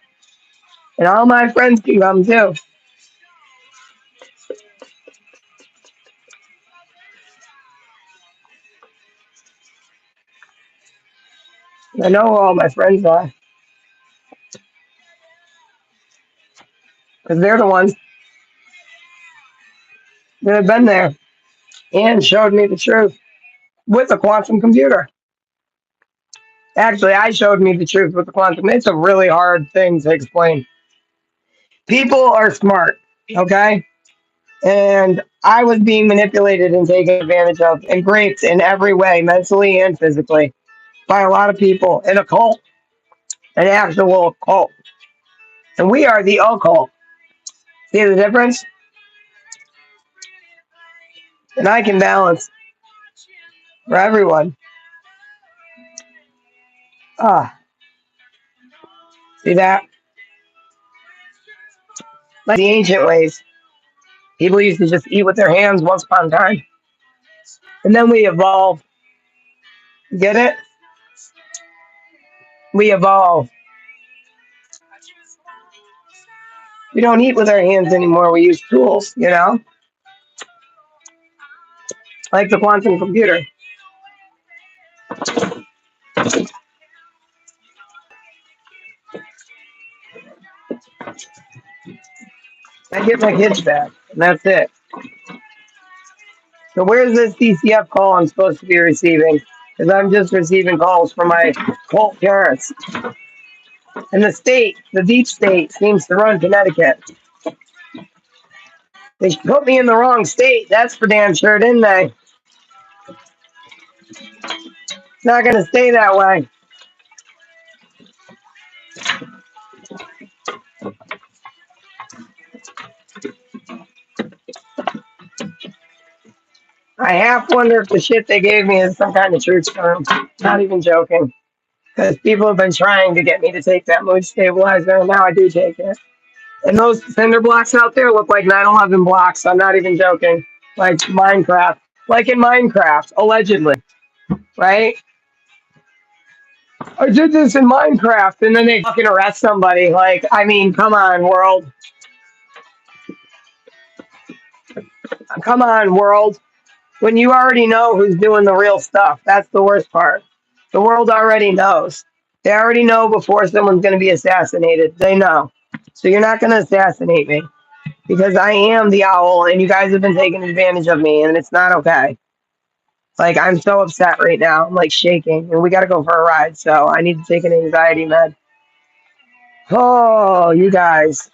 And all my friends can come too. I know who all my friends are because they're the ones that have been there and showed me the truth with a quantum computer. Actually, I showed me the truth with the quantum. It's a really hard thing to explain. People are smart, okay? And I was being manipulated and taken advantage of and raped in every way, mentally and physically, by a lot of people in a cult, an actual cult. And we are the occult. See the difference? And I can balance for everyone. Ah, see that? Like the ancient ways. People used to just eat with their hands once upon a time. And then we evolved. Get it? We evolved. We don't eat with our hands anymore. We use tools, you know? Like the quantum computer. I get my kids back, and that's it. So where's this DCF call I'm supposed to be receiving? Because I'm just receiving calls from my cult parents. And the state, the deep state, seems to run Connecticut. They put me in the wrong state. That's for damn sure, didn't they? It's not going to stay that way. I half wonder if the shit they gave me is some kind of truth serum. Not even joking. Because people have been trying to get me to take that mood stabilizer, and now I do take it. And those cinder blocks out there look like 9/11 blocks. I'm not even joking. Like Minecraft. Like in Minecraft, allegedly. Right? I did this in Minecraft, and then they fucking arrest somebody. Like, I mean, come on, world. Come on, world. When you already know who's doing the real stuff, that's the worst part. The world already knows. They already know before someone's going to be assassinated. They know. So you're not going to assassinate me because I am the owl and you guys have been taking advantage of me and it's not okay. Like, I'm so upset right now. I'm like shaking and we got to go for a ride. So I need to take an anxiety med. Oh, you guys.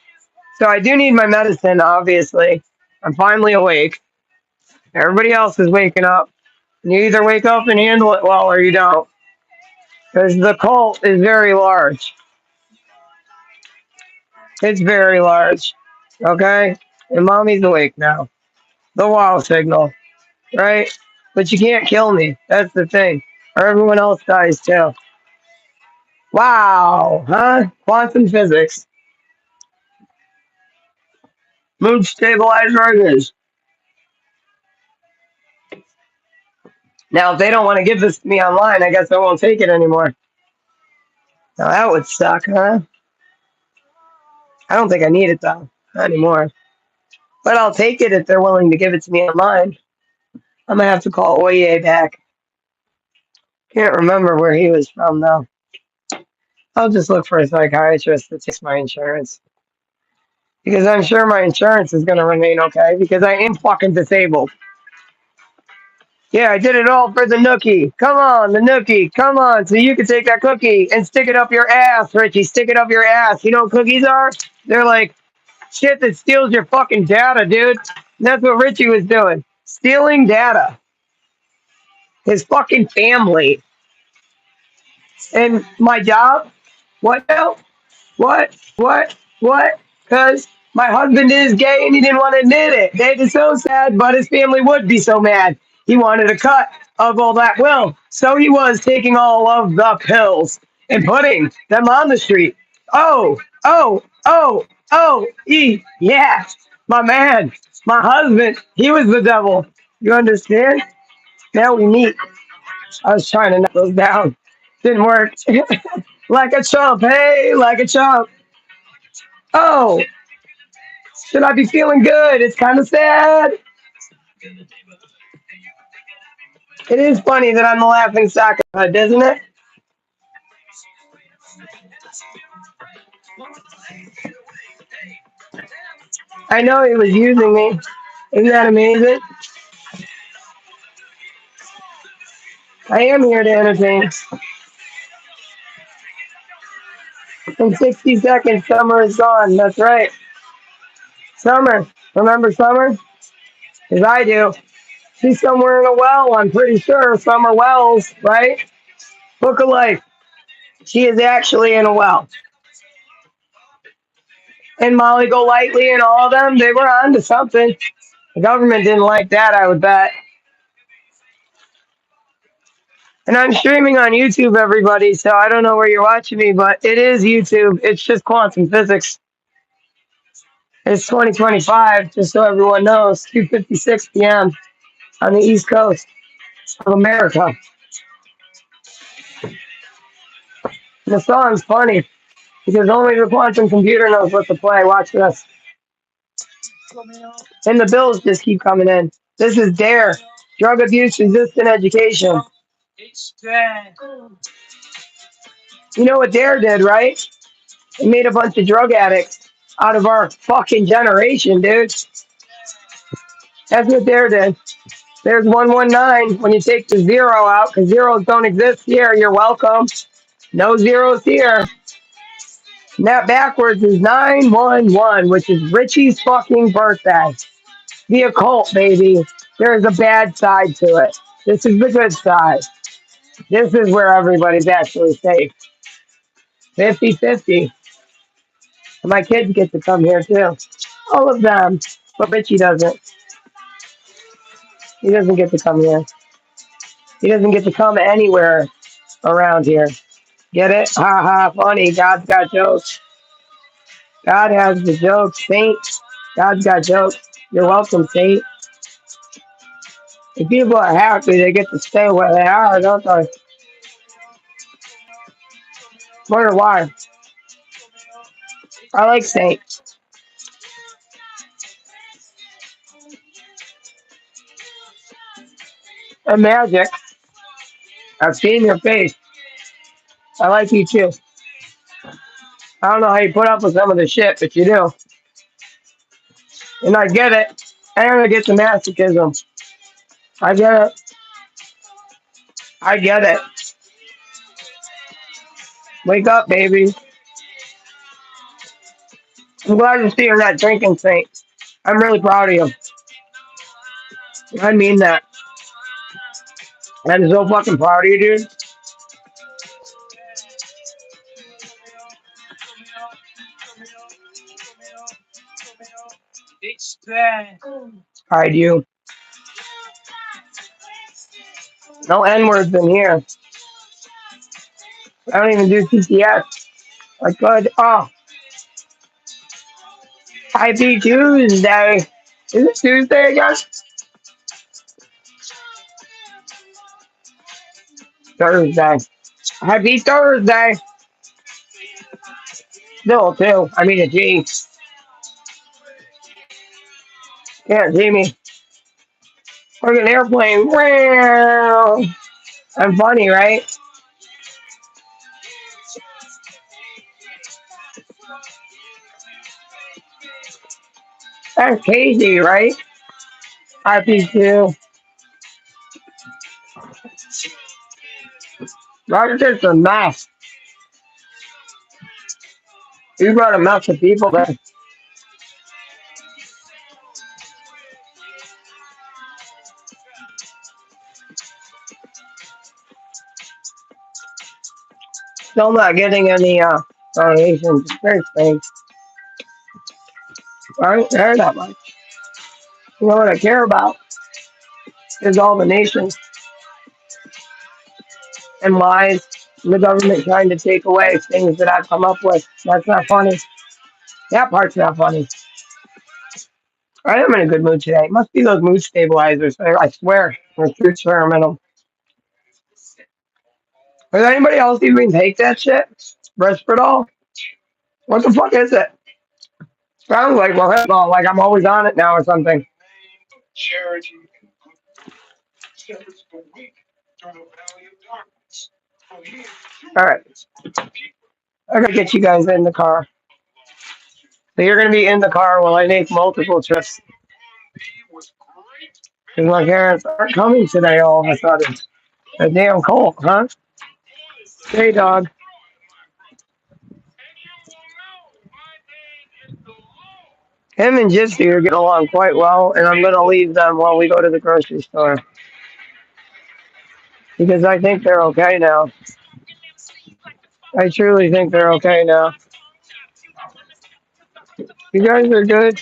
So I do need my medicine, obviously. I'm finally awake. Everybody else is waking up. You either wake up and handle it well or you don't. Because the cult is very large. It's very large. Okay? And mommy's awake now. The wow signal. Right? But you can't kill me. That's the thing. Or everyone else dies too. Wow. Huh? Quantum physics. Mood stabilizer it is. Now, if they don't want to give this to me online, I guess I won't take it anymore. Now, that would suck, huh? I don't think I need it, though. Not anymore. But I'll take it if they're willing to give it to me online. I'm going to have to call Oye back. Can't remember where he was from, though. I'll just look for a psychiatrist that takes my insurance. Because I'm sure my insurance is going to remain okay because I am fucking disabled. Yeah, I did it all for the nookie. Come on, the nookie. Come on, so you can take that cookie and stick it up your ass, Richie. Stick it up your ass. You know what cookies are? They're like shit that steals your fucking data, dude. That's what Richie was doing. Stealing data. His fucking family. And my job? What now? What? What? What? Because my husband is gay and he didn't want to admit it. They are so sad, but his family would be so mad. He wanted a cut of all that will. So he was taking all of the pills and putting them on the street. Oh, yeah. My man, my husband, he was the devil. You understand? Now we meet. I was trying to knock those down. Didn't work. Like a chump. Hey, like a chump. Oh, should I be feeling good? It's kind of sad. It is funny that I'm the laughing stock of HUD, isn't it? I know he was using me. Isn't that amazing? I am here to entertain. In 60 seconds, summer is gone. That's right. Summer. Remember summer? Because I do. She's somewhere in a well, I'm pretty sure. Summer Wells, right? Book of Life. She is actually in a well. And Molly Golightly and all of them, they were on to something. The government didn't like that, I would bet. And I'm streaming on YouTube, everybody, so I don't know where you're watching me, but it is YouTube. It's just quantum physics. It's 2025, just so everyone knows, 2:56 p.m. on the East Coast of America. And the song's funny because only the quantum computer knows what to play. Watch this. And the bills just keep coming in. This is DARE, Drug Abuse Resistant Education. You know what DARE did, right? It made a bunch of drug addicts out of our fucking generation, dude. That's what DARE did. There's 119 when you take the zero out, because zeros don't exist here. You're welcome. No zeros here. And that backwards is 911, which is Richie's fucking birthday. The occult, baby. There is a bad side to it. This is the good side. This is where everybody's actually safe. 50-50. And my kids get to come here too. All of them. But Richie doesn't. He doesn't get to come here. He doesn't get to come anywhere around here. Get it? Ha ha, funny. God's got jokes. God has the jokes, Saint. God's got jokes. You're welcome, Saint. If people are happy, they get to stay where they are, don't they? Wonder why. I like Saint. And Magic. I've seen your face. I like you too. I don't know how you put up with some of the shit, but you do. And I get it. And I get the masochism. I get it. I get it. Wake up, baby. I'm glad to see you're not drinking, Saint. I'm really proud of you. I mean that. I'm so fucking proud of you, dude. I do. No N-words in here. I don't even do TTS. I could. Oh, Happy Tuesday. Is it Tuesday again? Thursday. Happy Thursday. Still, too. I mean, a G. Can't see me. Like an airplane. Wow. I'm funny, right? That's Casey, right? Happy too. Roger's just a mess. You brought a mess of people there. Still not getting any donations. It's very strange. I don't care that much. You know what I care about is all the nations and lies. And the government trying to take away things that I've come up with. That's not funny. That part's not funny. I am in a good mood today. It must be those mood stabilizers. I swear. There's truth experimental. Does anybody else even take that shit? Respirol? What the fuck is it? Sounds like well, like I'm always on it now or something. All right. I gotta get you guys in the car. So you're gonna be in the car while I make multiple trips. Because my parents aren't coming today all of a sudden. A damn cold, huh? Hey, dog. Him and Gypsy are getting along quite well, and I'm gonna leave them while we go to the grocery store. Because I think they're okay now. I truly think they're okay now. You guys are good.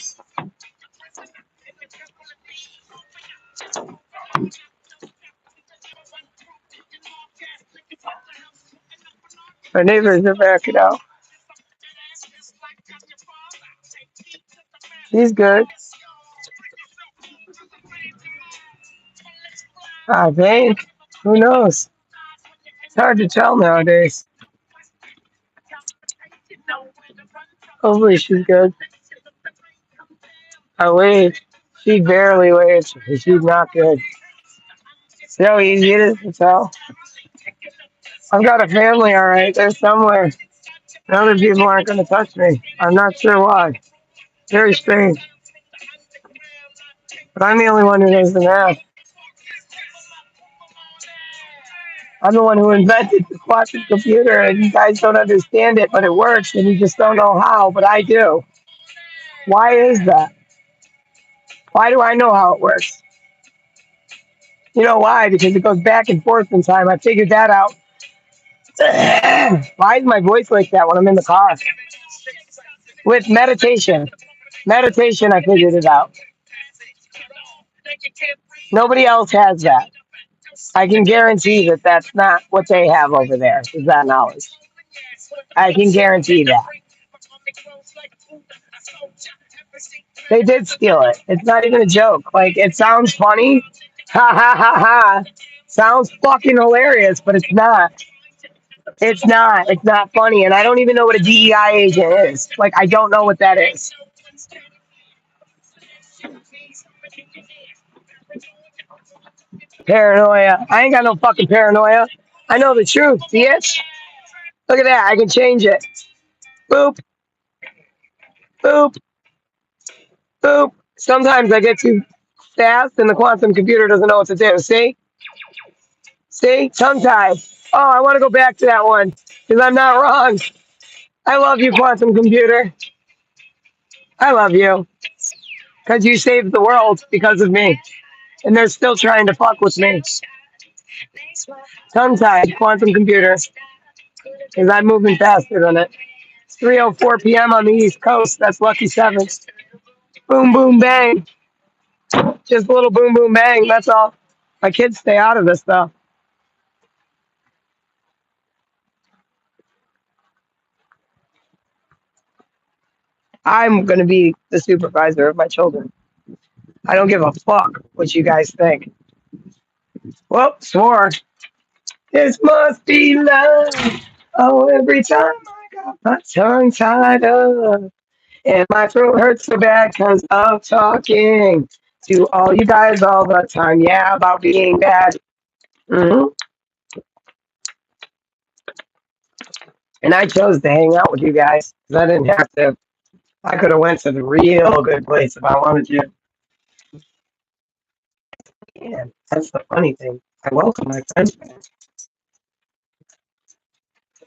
My neighbors are backing out. He's good. I think. Who knows? It's hard to tell nowadays. Hopefully she's good. I wave. She barely waves. She's not good. See how easy it is to tell? I've got a family, all right. They're somewhere. And other people aren't going to touch me. I'm not sure why. Very strange. But I'm the only one who knows the math. I'm the one who invented the quantum computer, and you guys don't understand it, but it works, and you just don't know how, but I do. Why is that? Why do I know how it works? You know why? Because it goes back and forth in time. I figured that out. Why is my voice like that when I'm in the car? With meditation. Meditation, I figured it out. Nobody else has that. I can guarantee that that's not what they have over there, is that knowledge. I can guarantee that. They did steal it. It's not even a joke. Like, it sounds funny. Ha ha ha ha. Sounds fucking hilarious, but it's not. It's not. It's not funny. And I don't even know what a DEI agent is. Like, I don't know what that is. Paranoia. I ain't got no fucking paranoia. I know the truth, bitch. Look at that. I can change it. Boop. Boop. Boop. Sometimes I get too fast and the quantum computer doesn't know what to do. See? See? Tongue tied. Oh, I want to go back to that one because I'm not wrong. I love you, quantum computer. I love you because you saved the world because of me. And they're still trying to fuck with me. Tongue tied, quantum computer. Because I'm moving faster than it. It's 3:04 p.m. on the East Coast. That's lucky seven. Boom, boom, bang. Just a little boom, boom, bang. That's all. My kids stay out of this, though. I'm going to be the supervisor of my children. I don't give a fuck what you guys think. Well, swore. This must be love. Oh, every time I got my tongue tied up. And my throat hurts so bad because of talking to all you guys all the time. Yeah, about being bad. hmm And I chose to hang out with you guys because I didn't have to. I could have went to the real good place if I wanted to. Yeah, that's the funny thing. I welcome my friends back.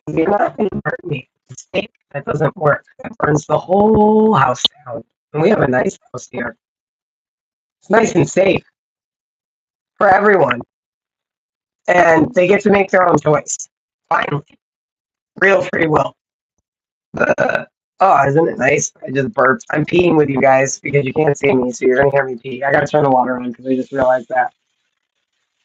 You're not going to hurt me. Mistake, that doesn't work. That burns the whole house down. And we have a nice house here. It's nice and safe for everyone. And they get to make their own choice. Finally. Real free will. Oh, isn't it nice? I just burped. I'm peeing with you guys because you can't see me, so you're going to hear me pee. I got to turn the water on because I just realized that.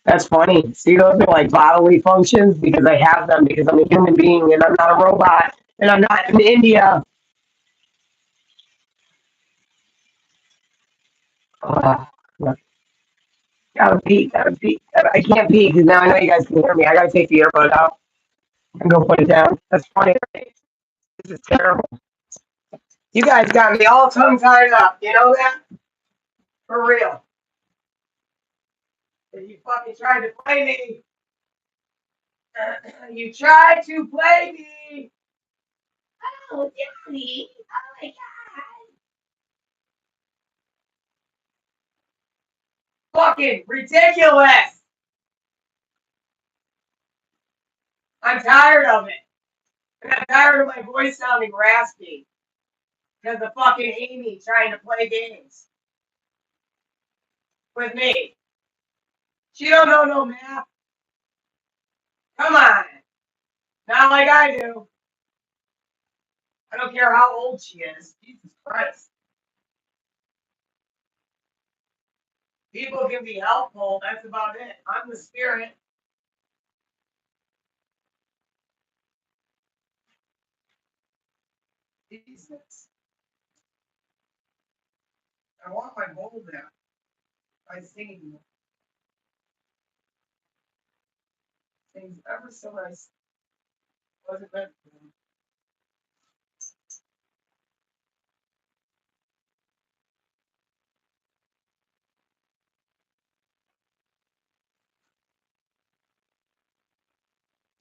That's funny. See, those are like bodily functions because I have them because I'm a human being and I'm not a robot and I'm not in India. Oh, gotta pee, gotta pee. I can't pee because now I know you guys can hear me. I gotta take the earbud out and go put it down. That's funny. Right? This is terrible. You guys got me all tongue tied up. You know that? For real. And you fucking tried to play me. You tried to play me. Oh, Daddy. Oh my God. Fucking ridiculous. I'm tired of it. And I'm tired of my voice sounding raspy. Because of fucking Amy trying to play games with me. She don't know no math. Come on. Not like I do. I don't care how old she is. Jesus Christ. People can be helpful. That's about it. I'm the spirit. Jesus. I want my bowl there. I sing. Things ever so nice. Wasn't meant for them.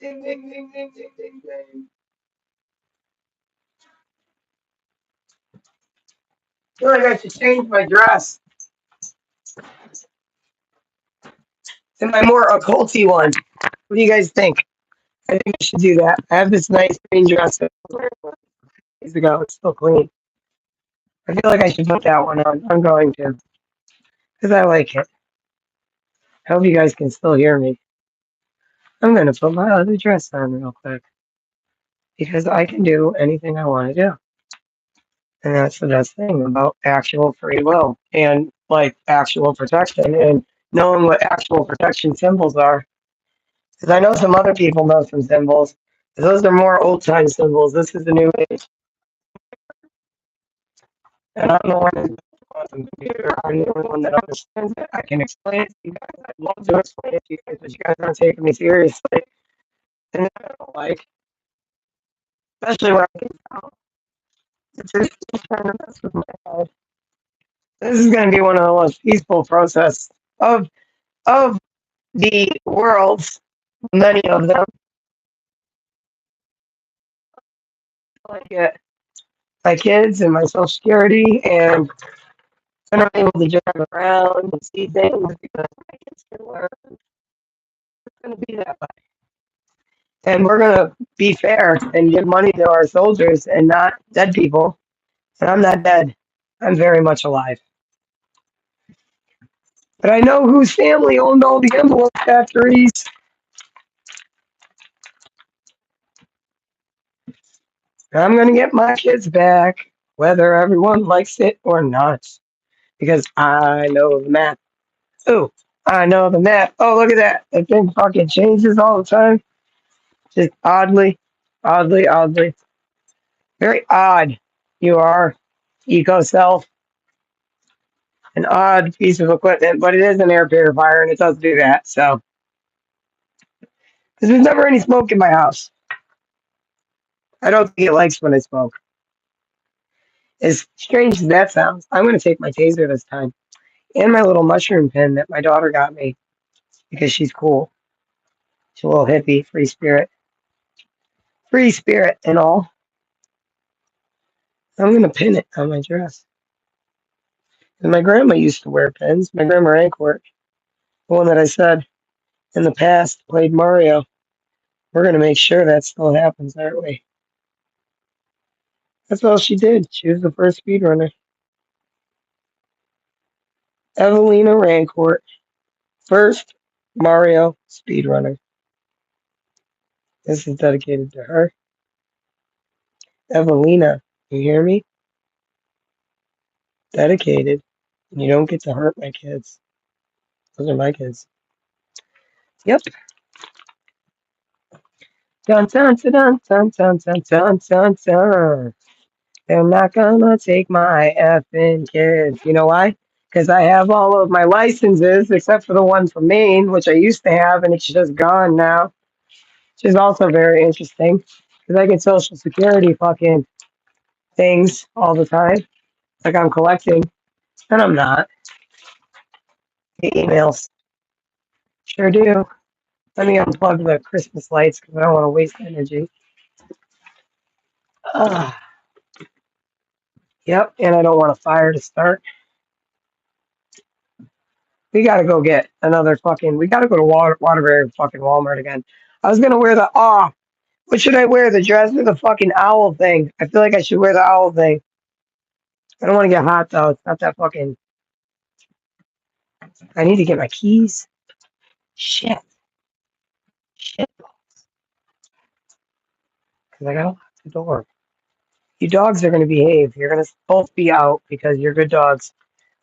Ding, ding, ding, ding, ding, ding, ding. I feel like I should change my dress to my more occulty one. What do you guys think? I think I should do that. I have this nice green dress that I was wearing days ago. It's still clean. I feel like I should put that one on. I'm going to. Because I like it. I hope you guys can still hear me. I'm going to put my other dress on real quick. Because I can do anything I want to do. And that's the best thing about actual free will and like actual protection and knowing what actual protection symbols are. Because I know some other people know some symbols. Those are more old time symbols. This is the new age. And I'm the one who's on the computer. I'm the only one that understands it. I can explain it to you guys. I'd love to explain it to you guys, but you guys aren't taking me seriously. And I don't like, especially when I can tell. It's just trying to mess with my head. This is going to be one of the most peaceful process of the worlds, many of them. I get my kids and my social security and then I'm able to drive around and see things because my kids can learn. It's going to be that way. And we're going to be fair and give money to our soldiers and not dead people. And I'm not dead. I'm very much alive. But I know whose family owned all the envelope factories. And I'm going to get my kids back, whether everyone likes it or not. Because I know the math. Oh, I know the map. Oh, look at that. That thing fucking changes all the time. Just oddly. Very odd. You are, eco self. An odd piece of equipment, but it is an air purifier and it does do that. So, because there's never any smoke in my house. I don't think it likes when I smoke. As strange as that sounds, I'm going to take my taser this time and my little mushroom pin that my daughter got me because she's cool. She's a little hippie, free spirit and all. I'm going to pin it on my dress. And my grandma used to wear pins. My grandma Ankworth, the one that I said in the past played Mario. We're going to make sure that still happens, aren't we? That's all she did. She was the first speedrunner. Evelina Rancourt, first Mario speedrunner. This is dedicated to her. Evelina, you hear me? Dedicated. And you don't get to hurt my kids. Those are my kids. Yep. Dun dun dun dun dun dun dun dun dun dun. They're not gonna take my effing kids. You know why? Because I have all of my licenses except for the one from Maine, which I used to have, and it's just gone now. Which is also very interesting. Because I get Social Security fucking things all the time. Like I'm collecting. And I'm not. The emails. Sure do. Let me unplug the Christmas lights because I don't want to waste energy. Ugh. Yep, and I don't want a fire to start. We gotta go get another fucking. We gotta go to Waterbury fucking Walmart again. I was gonna wear the What should I wear? The dress or the fucking owl thing? I feel like I should wear the owl thing. I don't want to get hot though. It's not that fucking. I need to get my keys. Shit. Shit. Because I gotta lock the door. You dogs are gonna behave. You're gonna both be out because you're good dogs.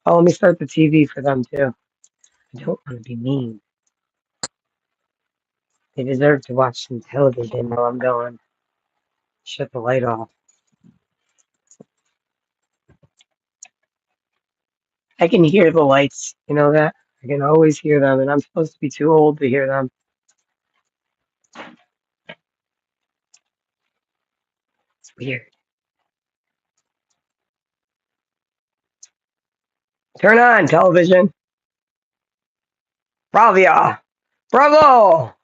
Oh, let me start the TV for them too. I don't want to be mean. They deserve to watch some television while I'm going. Shut the light off. I can hear the lights. You know that? I can always hear them, and I'm supposed to be too old to hear them. It's weird. Turn on television. Bravia. Bravo.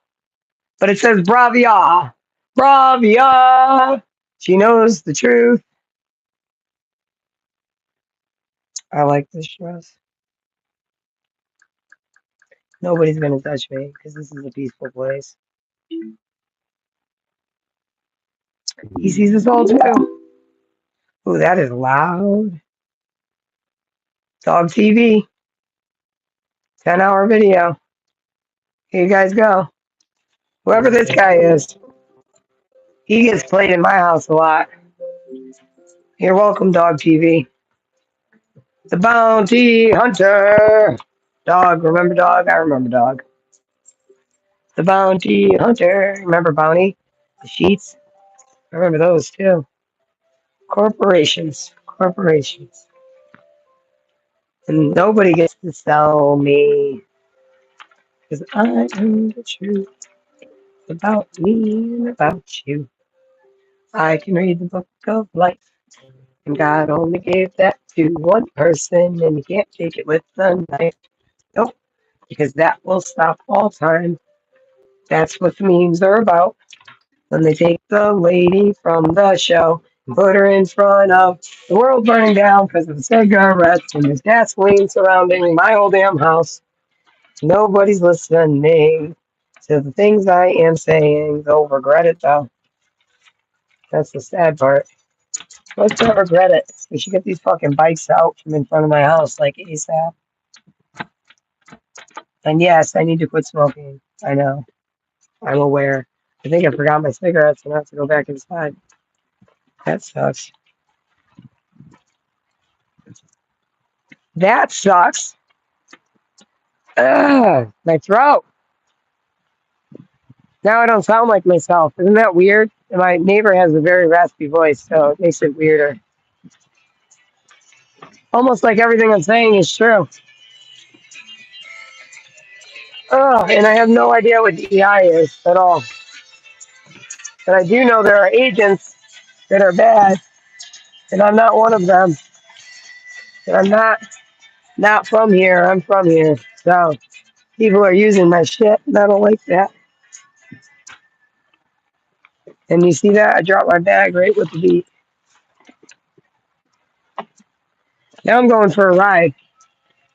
But it says Bravia. Bravia. She knows the truth. I like this dress. Nobody's going to touch me because this is a peaceful place. He sees us all too. Ooh, that is loud. Dog TV. 10-hour video. Here you guys go. Whoever this guy is, he gets played in my house a lot. You're welcome, Dog TV. The Bounty Hunter. Dog, remember Dog? I remember Dog. The Bounty Hunter. Remember Bounty? The sheets? I remember those too. Corporations. Corporations. And nobody gets to sell me. Because I am the truth about me and about you. I can read the book of life. And God only gave that to one person. And you can't take it with a knife. Nope. Because that will stop all time. That's what the memes are about. When they take the lady from the show and put her in front of the world burning down because of the cigarettes and there's gasoline surrounding my whole damn house. Nobody's listening to the things I am saying. They'll regret it though. That's the sad part. Let's not regret it. We should get these fucking bikes out from in front of my house like ASAP. And yes, I need to quit smoking. I know. I'm aware. I think I forgot my cigarettes and I have to go back inside. That sucks. That sucks. Ugh, my throat. Now I don't sound like myself. Isn't that weird? And my neighbor has a very raspy voice, so it makes it weirder. Almost like everything I'm saying is true. Ugh, and I have no idea what DEI is at all. But I do know there are agents that are bad, and I'm not one of them. And I'm not from here. I'm from here. So people are using my shit, and I don't like that. And you see that? I dropped my bag right with the beat. Now I'm going for a ride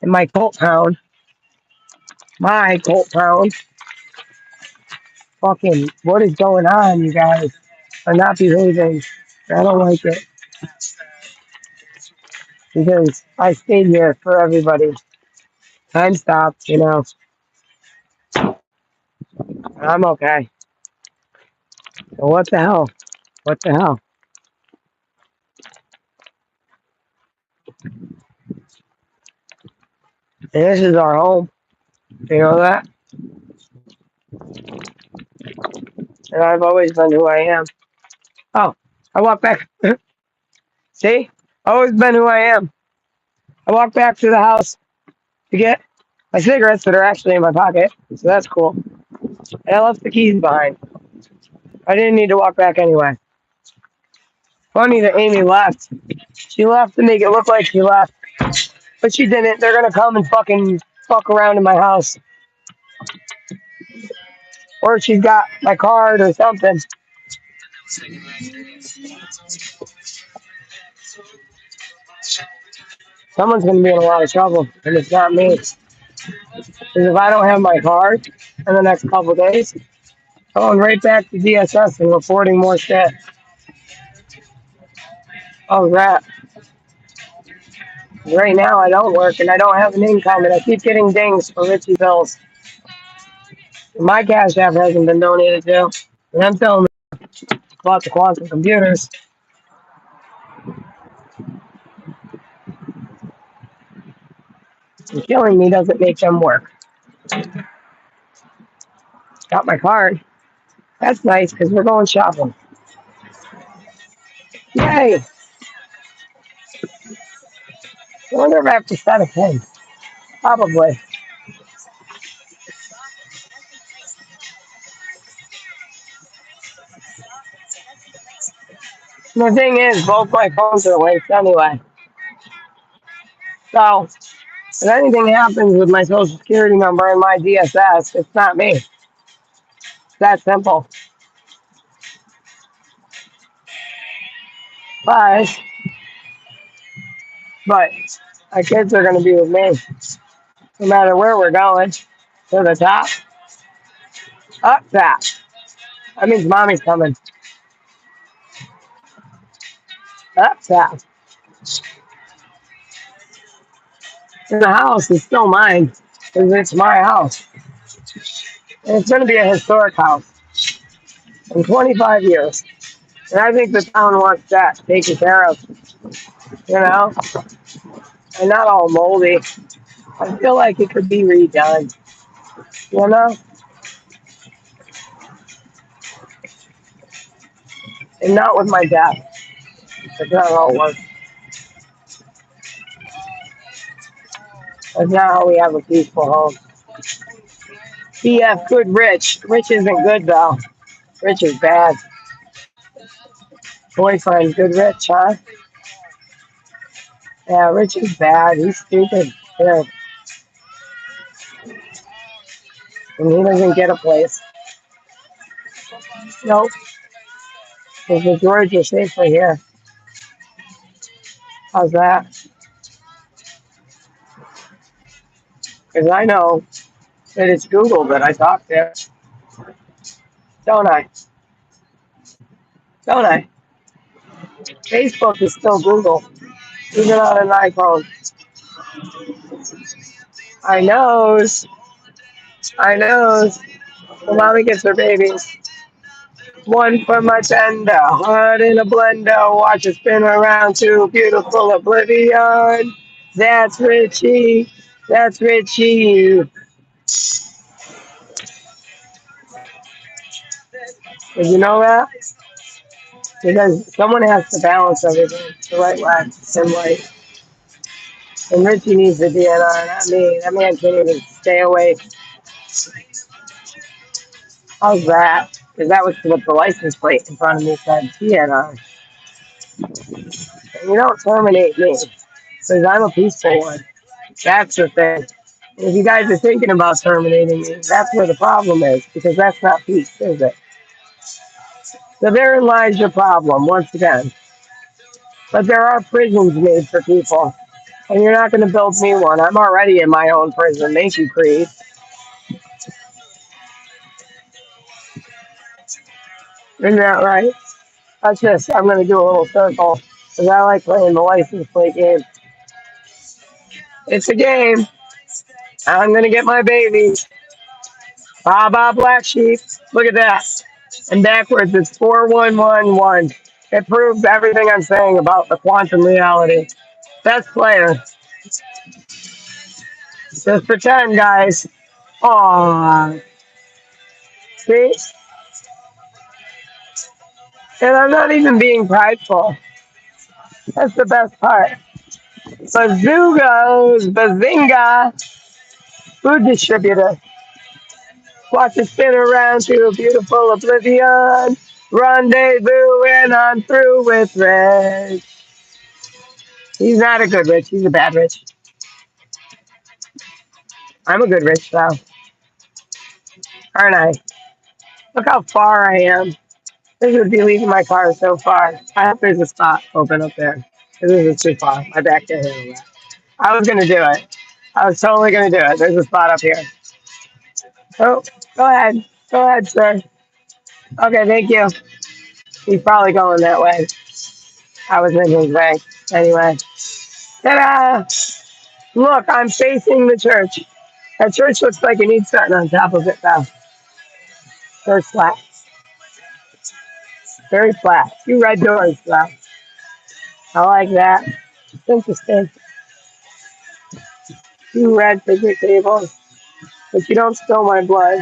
in my Colt Hound. My Colt Hound. Fucking, what is going on? You guys are not behaving. I don't like it because I stayed here for everybody. Time stopped, you know. I'm okay. So what the hell? What the hell? This is our home. You know that? And I've always been who I am. Oh, I walk back. See? Always been who I am. I walk back to the house to get my cigarettes that are actually in my pocket. So that's cool. And I left the keys behind. I didn't need to walk back anyway. Funny that Amy left. She left to make it look like she left. But she didn't. They're gonna come and fucking fuck around in my house. Or she's got my card or something. Someone's gonna be in a lot of trouble, and it's not me. Because if I don't have my card in the next couple of days, I'm going right back to DSS and reporting more shit. Oh, that. Right now, I don't work and I don't have an income, and I keep getting dings for Richie bills. My cash app hasn't been donated to. And I'm telling them about the quantum computers. And killing me doesn't make them work. Got my card. That's nice because we're going shopping. Yay! I wonder if I have to set a pin. Probably. The thing is, both my phones are linked anyway. So, if anything happens with my social security number and my DSS, it's not me. It's that simple. But my kids are going to be with me no matter where we're going. To the top, up top. That means mommy's coming. Up top. And the house is still mine because it's my house. And it's going to be a historic house in 25 years. And I think the town wants that taken care of, you know, and not all moldy. I feel like it could be redone, you know, and not with my dad. That's not how it works. That's not how we have a peaceful home. BF, good Rich. Rich isn't good, though. Rich is bad. Boyfriend, good Rich, huh? Yeah, Rich is bad. He's stupid. Yeah. And he doesn't get a place. Nope. Because the George is safer here. How's that? Because I know that it's Google that I talk to. Don't I? Don't I? Facebook is still Google, even on an iPhone. I knows. I knows. When mommy gets her babies. One for my tender, heart in a blender, watch it spin around to beautiful oblivion. That's Richie. That's Richie. Did you know that? Because someone has to balance everything the right way and right. And Richie needs the DNR, not me. That man can't even stay awake. How's that? Because that was what the license plate in front of me said, DNR. And you don't terminate me, because I'm a peaceful one. That's the thing. If you guys are thinking about terminating me, that's where the problem is, because that's not peace, is it? So therein lies your problem, once again. But there are prisons made for people, and you're not going to build me one. I'm already in my own prison. Thank you, Creed. Isn't that right? Watch this. I'm going to do a little circle because I like playing the license plate game. It's a game. I'm going to get my babies. Ba ba black sheep. Look at that. And backwards, it's 4111. It proves everything I'm saying about the quantum reality. Best player. Just pretend, guys. Aww. See? And I'm not even being prideful. That's the best part. Bazoogas, bazinga, food distributor. Watch it spin around to a beautiful oblivion. Rendezvous and I'm through with Rich. He's not a good Rich. He's a bad Rich. I'm a good Rich, though. Aren't I? Look how far I am. This would be leaving my car so far. I hope there's a spot open up there. This is too far. My back can't handle that. I was going to do it. I was totally going to do it. There's a spot up here. Oh, go ahead. Go ahead, sir. Okay, thank you. He's probably going that way. I was in his way. Anyway. Ta-da! Look, I'm facing the church. That church looks like it needs something on top of it, though. Very flat. Very flat. Two red doors, though. I like that. It's interesting. Two red picnic tables. But you don't spill my blood.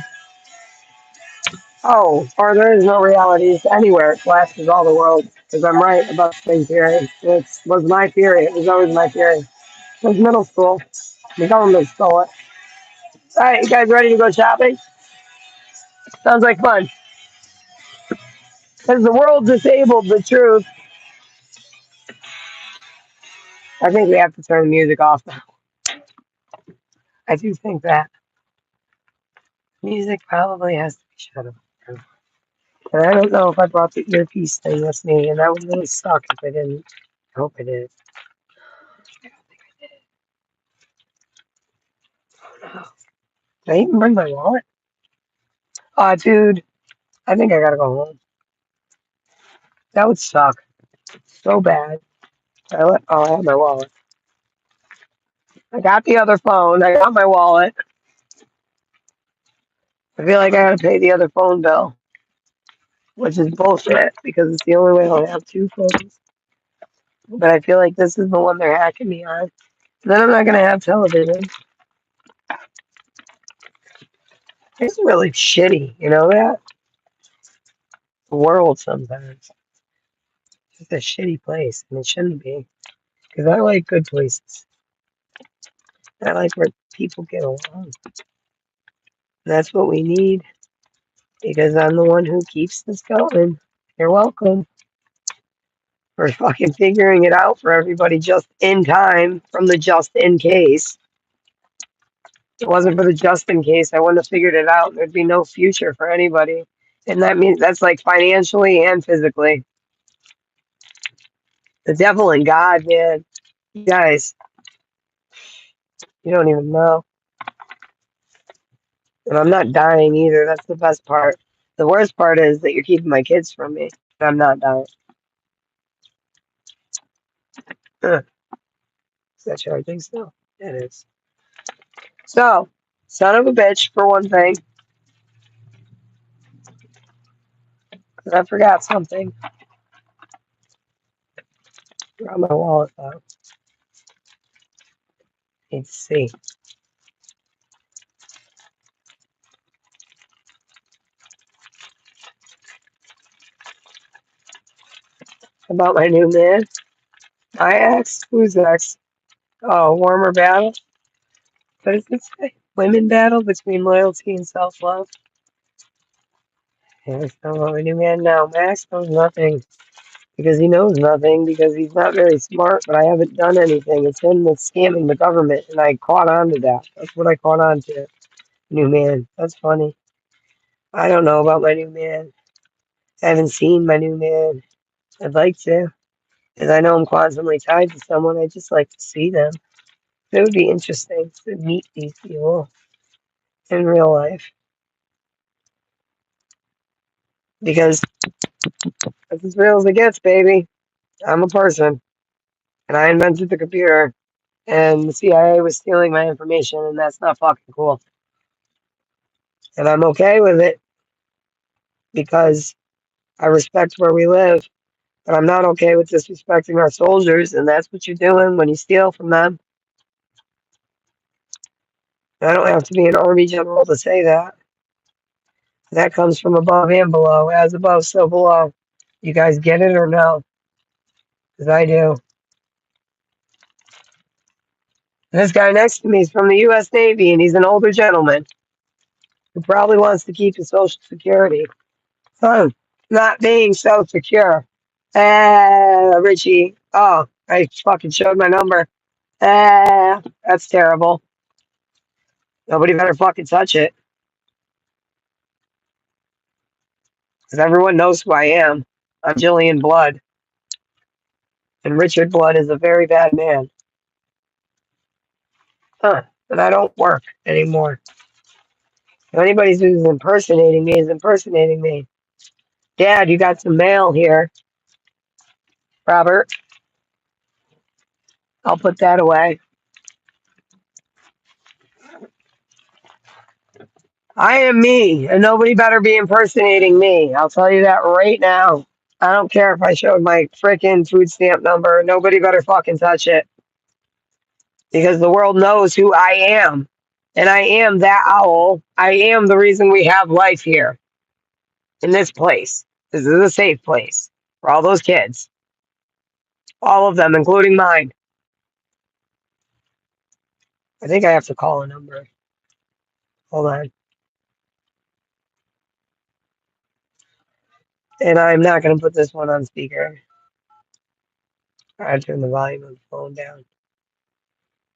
Oh, or there is no realities anywhere. It flashes all the world. Because I'm right about the same theory. It was my theory. It was always my theory. It was middle school. The government stole it. All right, you guys ready to go shopping? Sounds like fun. Has the world disabled the truth? I think we have to turn the music off now. I do think that. Music probably has to be shut off. And I don't know if I brought the earpiece thing with me, and that would really suck if I didn't. I hope I did. Did I even bring my wallet? Aw, dude, I think I gotta go home. That would suck so bad. I have my wallet. I got the other phone. I got my wallet. I feel like I gotta pay the other phone bill, which is bullshit because it's the only way I'll have two phones. But I feel like this is the one they're hacking me on. Then I'm not gonna have television. It's really shitty, you know that? The world sometimes. It's just a shitty place, and it shouldn't be. Because I like good places. I like where people get along. That's what we need. Because I'm the one who keeps this going. You're welcome for fucking figuring it out for everybody just in time from the just in case. If it wasn't for the just in case, I wouldn't have figured it out. There'd be no future for anybody. And that means that's like financially and physically. The devil and God, man. You guys, you don't even know. And I'm not dying either. That's the best part. The worst part is that you're keeping my kids from me. I'm not dying. Is that charging still? It is. So, son of a bitch, for one thing. Because I forgot something. Got my wallet though. Need to see. About my new man. My ex? Who's ex? Oh, warmer battle? What does it say? Women battle between loyalty and self-love. Yeah, it's not about my new man now. Max knows nothing. Because he knows nothing, because he's not very smart, but I haven't done anything. It's him that's scamming the government, and I caught on to that. That's what I caught on to. New man. That's funny. I don't know about my new man. I haven't seen my new man. I'd like to. Because I know I'm constantly tied to someone. I just like to see them. It would be interesting to meet these people in real life. Because That's as real as it gets, baby. I'm a person, and I invented the computer, and the CIA was stealing my information, and that's not fucking cool. And I'm okay with it because I respect where we live, but I'm not okay with disrespecting our soldiers, and that's what you're doing when you steal from them. I don't have to be an army general to say that. That comes from above and below. As above, so below. You guys get it or no? Because I do. This guy next to me is from the U.S. Navy, and he's an older gentleman who probably wants to keep his Social Security. Son, not being so secure. Richie. Oh, I fucking showed my number. That's terrible. Nobody better fucking touch it. Because everyone knows who I am. I'm Jillian Blood. And Richard Blood is a very bad man. Huh. And I don't work anymore. If anybody who's impersonating me is impersonating me. Dad, you got some mail here. Robert, I'll put that away. I am me, and nobody better be impersonating me. I'll tell you that right now. I don't care if I showed my frickin' food stamp number. Nobody better fucking touch it. Because the world knows who I am. And I am that owl. I am the reason we have life here. In this place. This is a safe place. For all those kids. All of them, including mine. I think I have to call a number. Hold on. And I'm not going to put this one on speaker. I turn the volume of the phone down.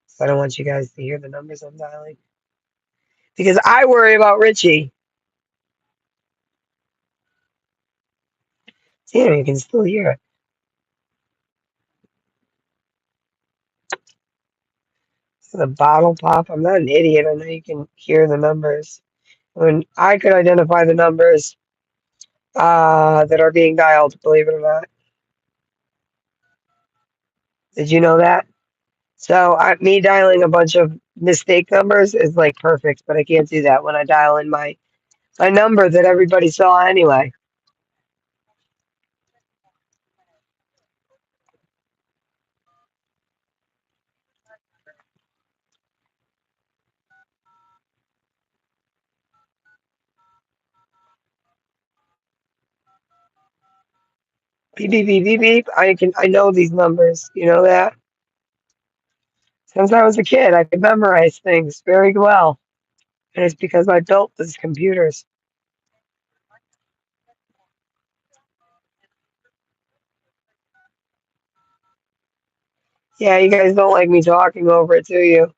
So I don't want you guys to hear the numbers I'm dialing. Because I worry about Richie. Damn, you can still hear it. The bottle pop. I'm not an idiot. I know you can hear the numbers. When I could identify the numbers that are being dialed, believe it or not. Did you know that? So me dialing a bunch of mistake numbers is like perfect, but I can't do that when I dial in my number that everybody saw anyway. Beep beep beep beep beep. I know these numbers. You know that? Since I was a kid, I could memorize things very well. And it's because I built these computers. Yeah, you guys don't like me talking over it, do you?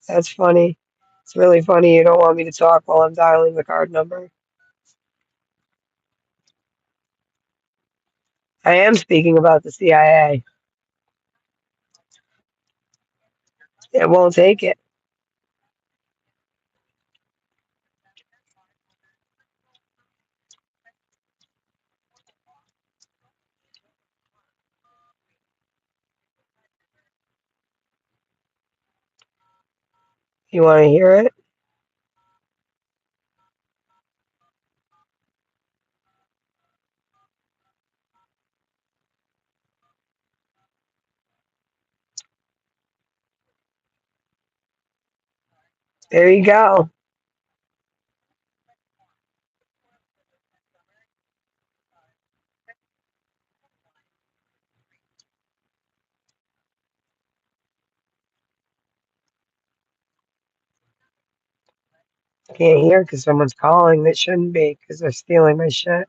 That's funny. It's really funny you don't want me to talk while I'm dialing the card number. I am speaking about the CIA. It won't take it. You want to hear it? There you go. Can't hear because someone's calling that shouldn't be because they're stealing my shit.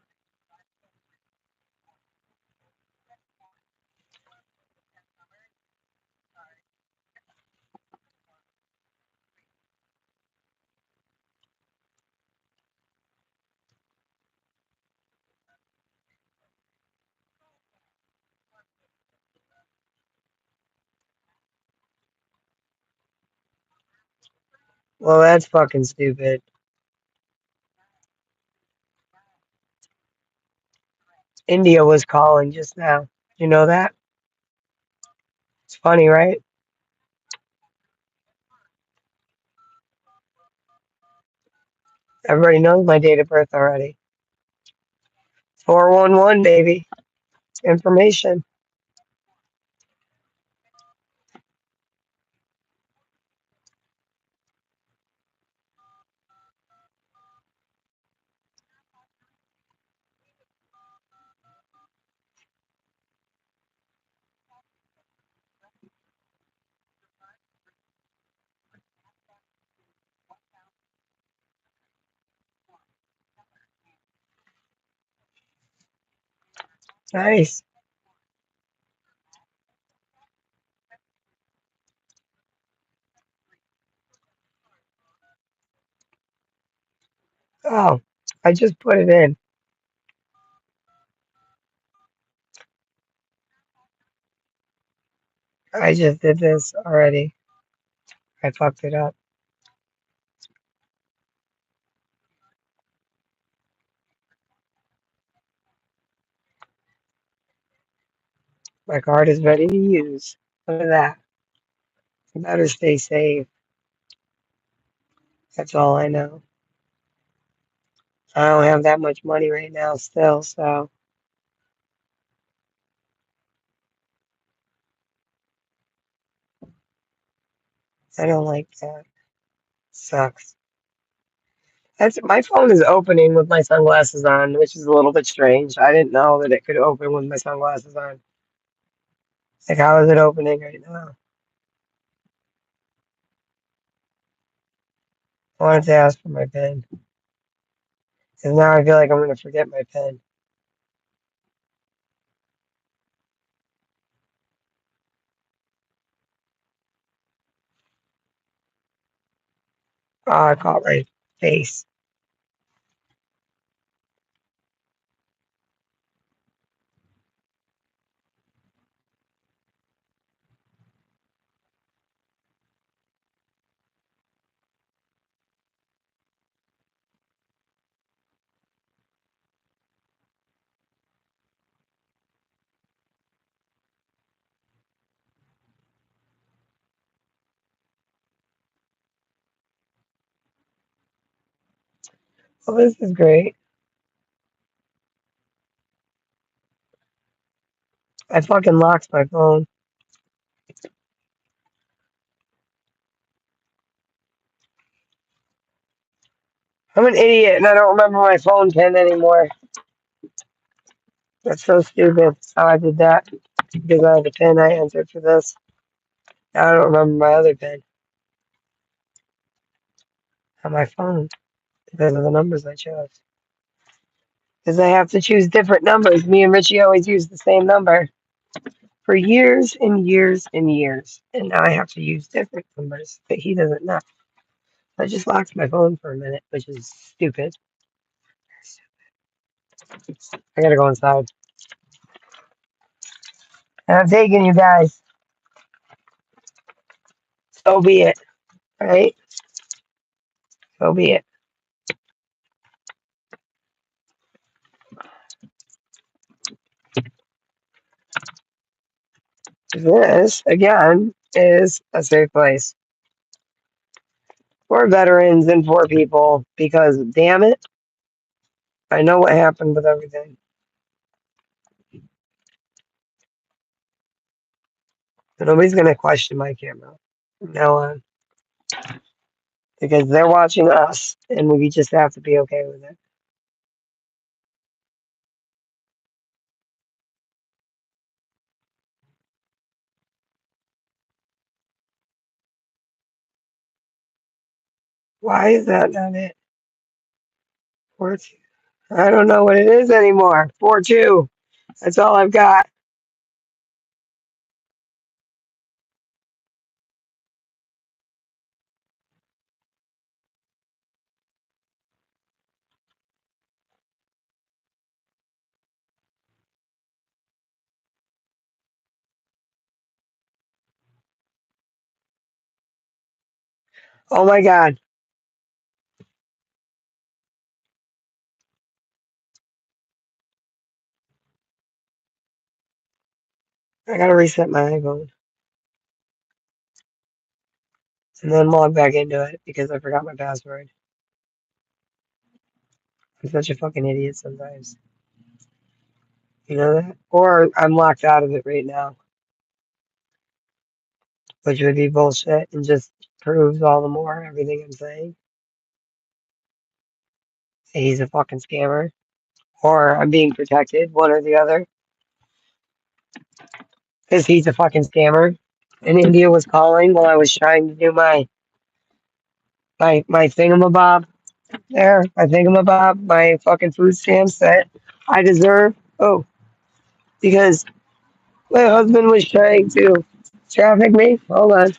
Well, that's fucking stupid. India was calling just now. You know that? It's funny, right? Everybody knows my date of birth already. 411, baby. Information. Nice. Oh, I just put it in. I just did this already. I fucked it up. My card is ready to use. Look at that. You better stay safe. That's all I know. I don't have that much money right now still, so I don't like that. Sucks. That's my phone is opening with my sunglasses on, which is a little bit strange. I didn't know that it could open with my sunglasses on. Like, how is it opening right now? I wanted to ask for my pen. Because now I feel like I'm going to forget my pen. Oh, I caught my face. Well, this is great. I fucking locked my phone. I'm an idiot and I don't remember my phone pin anymore. That's so stupid how I did that. Because I had the pin I entered for this. Now I don't remember my other pin on my phone because of the numbers I chose. Because I have to choose different numbers. Me and Richie always use the same number for years and years and years. And now I have to use different numbers that he doesn't know. I just locked my phone for a minute, which is stupid. I gotta go inside. And I'm taking you guys. So be it. Right? So be it. This, again, is a safe place for veterans and for people because, damn it, I know what happened with everything. And nobody's going to question my camera from now on because they're watching us and we just have to be okay with it. Why is that not it? 4-2. I don't know what it is anymore. 4-2. That's all I've got. Oh my God. I gotta reset my iPhone and then log back into it because I forgot my password. I'm such a fucking idiot sometimes. You know that? Or I'm locked out of it right now, which would be bullshit and just proves all the more everything I'm saying. He's a fucking scammer. Or I'm being protected, one or the other. Because he's a fucking scammer. And India was calling while I was trying to do my thingamabob there. My thingamabob, my fucking food stamps that I deserve. Oh, because my husband was trying to traffic me. Hold on.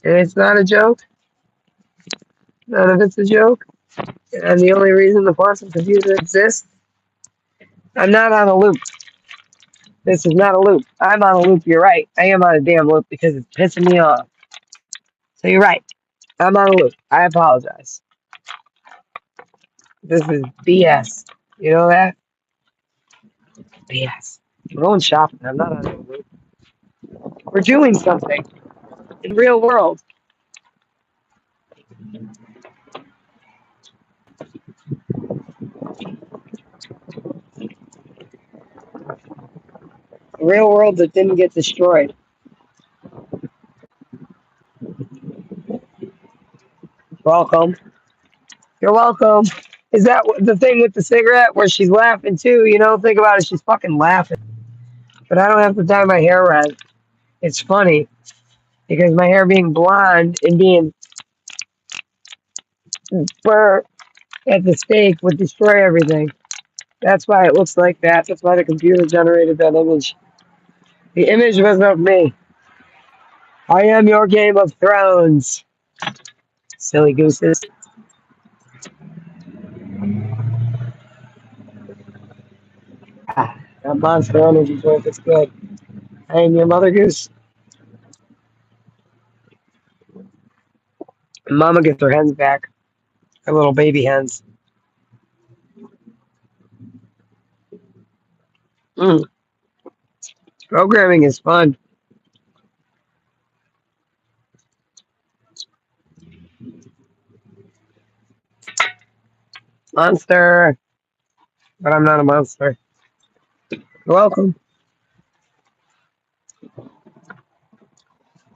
And it's not a joke. None of it's a joke. And the only reason the quantum computer exists, I'm not on a loop. This is not a loop. I'm on a loop. You're right. I am on a damn loop because it's pissing me off. So you're right. I'm on a loop. I apologize. This is BS. You know that? BS. We're going shopping. I'm not on a loop. We're doing something in real world. A real world that didn't get destroyed. Welcome. You're welcome. Is that the thing with the cigarette where she's laughing too? You know, think about it. She's fucking laughing. But I don't have to dye my hair red. It's funny because my hair being blonde and being burnt at the stake would destroy everything. That's why it looks like that. That's why the computer generated that image. The image was of me. I am your Game of Thrones. Silly gooses. Ah, that monster energy drink is good. I am your mother goose. And Mama gets her hens back. Her little baby hens. Mm, programming is fun. Monster. But I'm not a monster. You're welcome.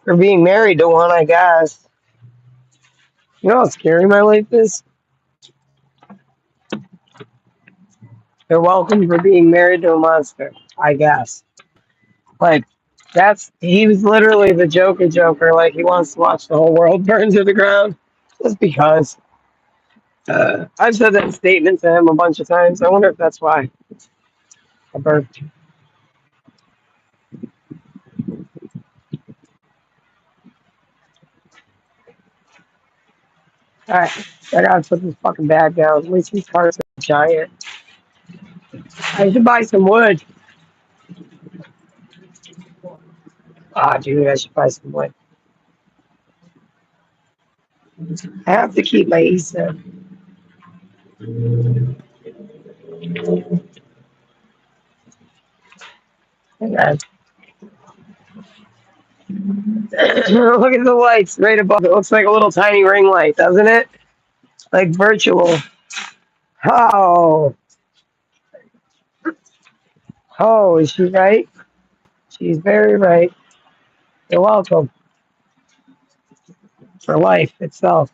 For being married to one, I guess. You know how scary my life is? You're welcome for being married to a monster, I guess. Like, he was literally the Joker. Like, he wants to watch the whole world burn to the ground. Just because. I've said that statement to him a bunch of times. I wonder if that's why I burped. Alright, I gotta put this fucking bag down. At least these carts are giant. I should buy some wood. Ah, dude, I should buy some wood. I have to keep my ESA. Hang on. Look at the lights right above it. Looks like a little tiny ring light, doesn't it? Like virtual. Oh, oh, is she right? She's very right. You're welcome for life itself.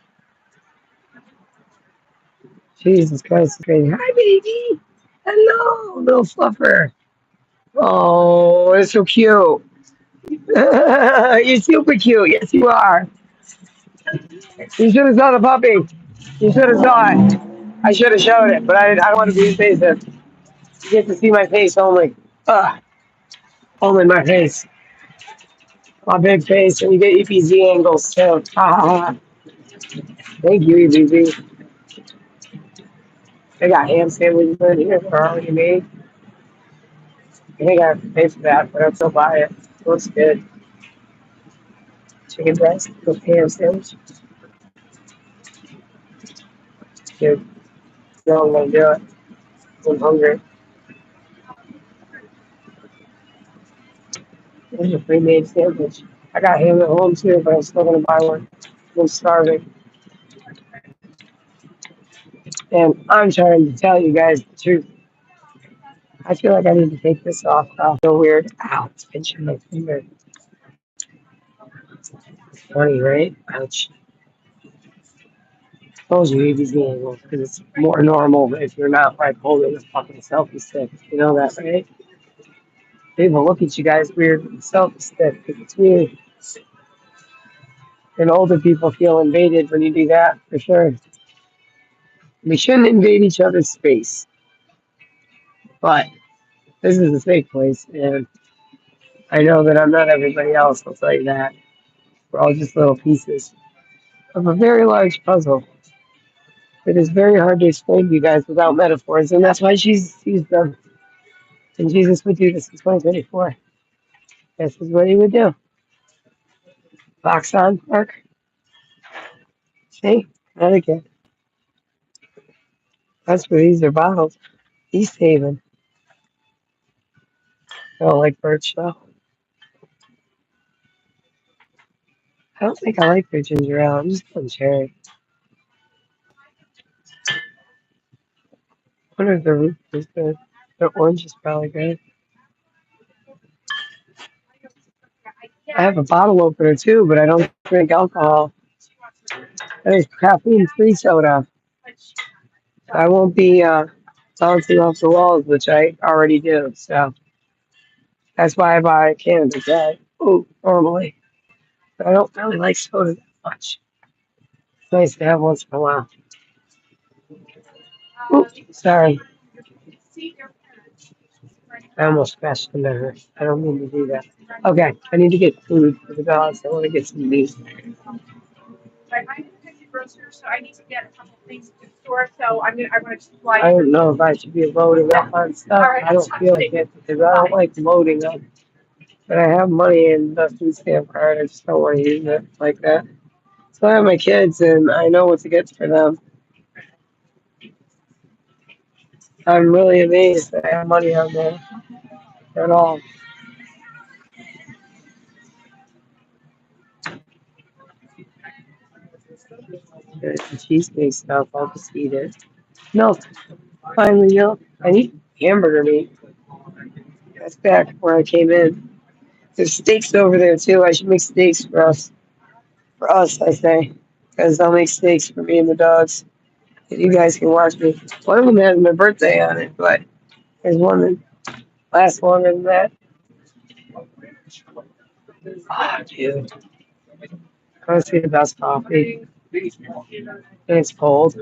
Jesus Christ, it's crazy. Hi, baby. Hello, little fluffer. Oh, it's so cute. You're super cute. Yes, you are. You should have saw the puppy. You should have saw it. I should have showed it, but I don't want to be invasive. You get to see my face only. Only my face. My big face, and you get EPZ angles too. Ha ha ha. Thank you, EPZ. They got ham sandwiches in here for all you need. I think I have to pay for that, but I'll still buy it. It looks good. Chicken breast with ham sandwich. Dude, no, I'm gonna do it. I'm hungry. pre-made sandwich. I got ham at home too, but I'm still gonna buy one. I'm starving. And I'm trying to tell you guys the truth. I feel like I need to take this off. I feel weird. Ow, it's pinching my finger. Funny, right? Ouch. Told you AB's angle because it's more normal if you're not like holding a fucking selfie stick. You know that, right? People look at you guys weird with the selfie stick because it's weird. And older people feel invaded when you do that, for sure. We shouldn't invade each other's space. But this is a safe place, and I know that I'm not everybody else, I'll tell you that. We're all just little pieces of a very large puzzle. It is very hard to explain to you guys without metaphors, and that's why Jesus used them. And Jesus would do this in 2024. This is what he would do. Box on, Mark. See? Connecticut. That's where these are bottled. East Haven. I don't like birch, though. I don't think I like their ginger ale. I'm just going cherry. I wonder if the root is good. The orange is probably good. I have a bottle opener too, but I don't drink alcohol. There's caffeine-free soda. I won't be bouncing off the walls, which I already do. So that's why I buy cannabis. Normally. But I don't really like soda that much. It's nice to have once in a while. Ooh, sorry. I almost scratched the mirror. I don't mean to do that. Okay, I need to get food for the dogs. I want to get some meat. I don't know if I should be loading up on stuff. I don't feel like it because I don't like loading up. But I have money in the food stamp card. I just don't want to use it like that. So I have my kids and I know what to get for them. I'm really amazed that I have money on there at all. The cheesecake stuff, I'll just eat it. Milk. Finally, milk. I need hamburger meat. That's back where I came in. There's steaks over there too. I should make steaks for us. For us, I say. Because I'll make steaks for me and the dogs. And you guys can watch me. One of them has my birthday on it, but there's one that lasts longer than that. Ah, dude. I want to see the best coffee. And it's cold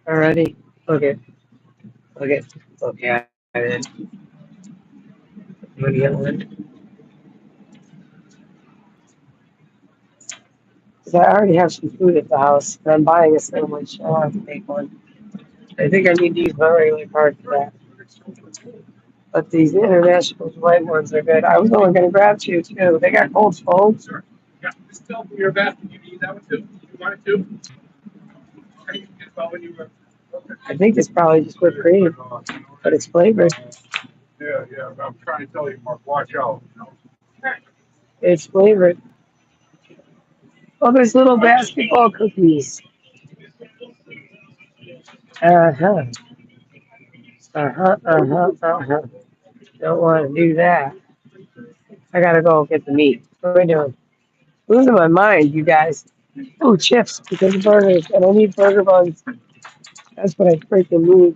already. Look at, look at it. I'm gonna get one. 'Cause I already have some food at the house, and I'm buying a sandwich. I'll have to make one. I think I need to use my regular card for that. But these international white ones are good. I was only going to grab two, too. They got cold phones. I think it's probably just whipped cream, but it's flavored. I'm trying to tell you, Mark, watch out. It's flavored. Oh, there's little basketball cookies. Uh-huh. Uh-huh. Don't want to do that. I gotta go get the meat. What are we doing? Losing my mind, you guys. Ooh, chips because of burgers. I don't need burger buns. That's what I freaking need.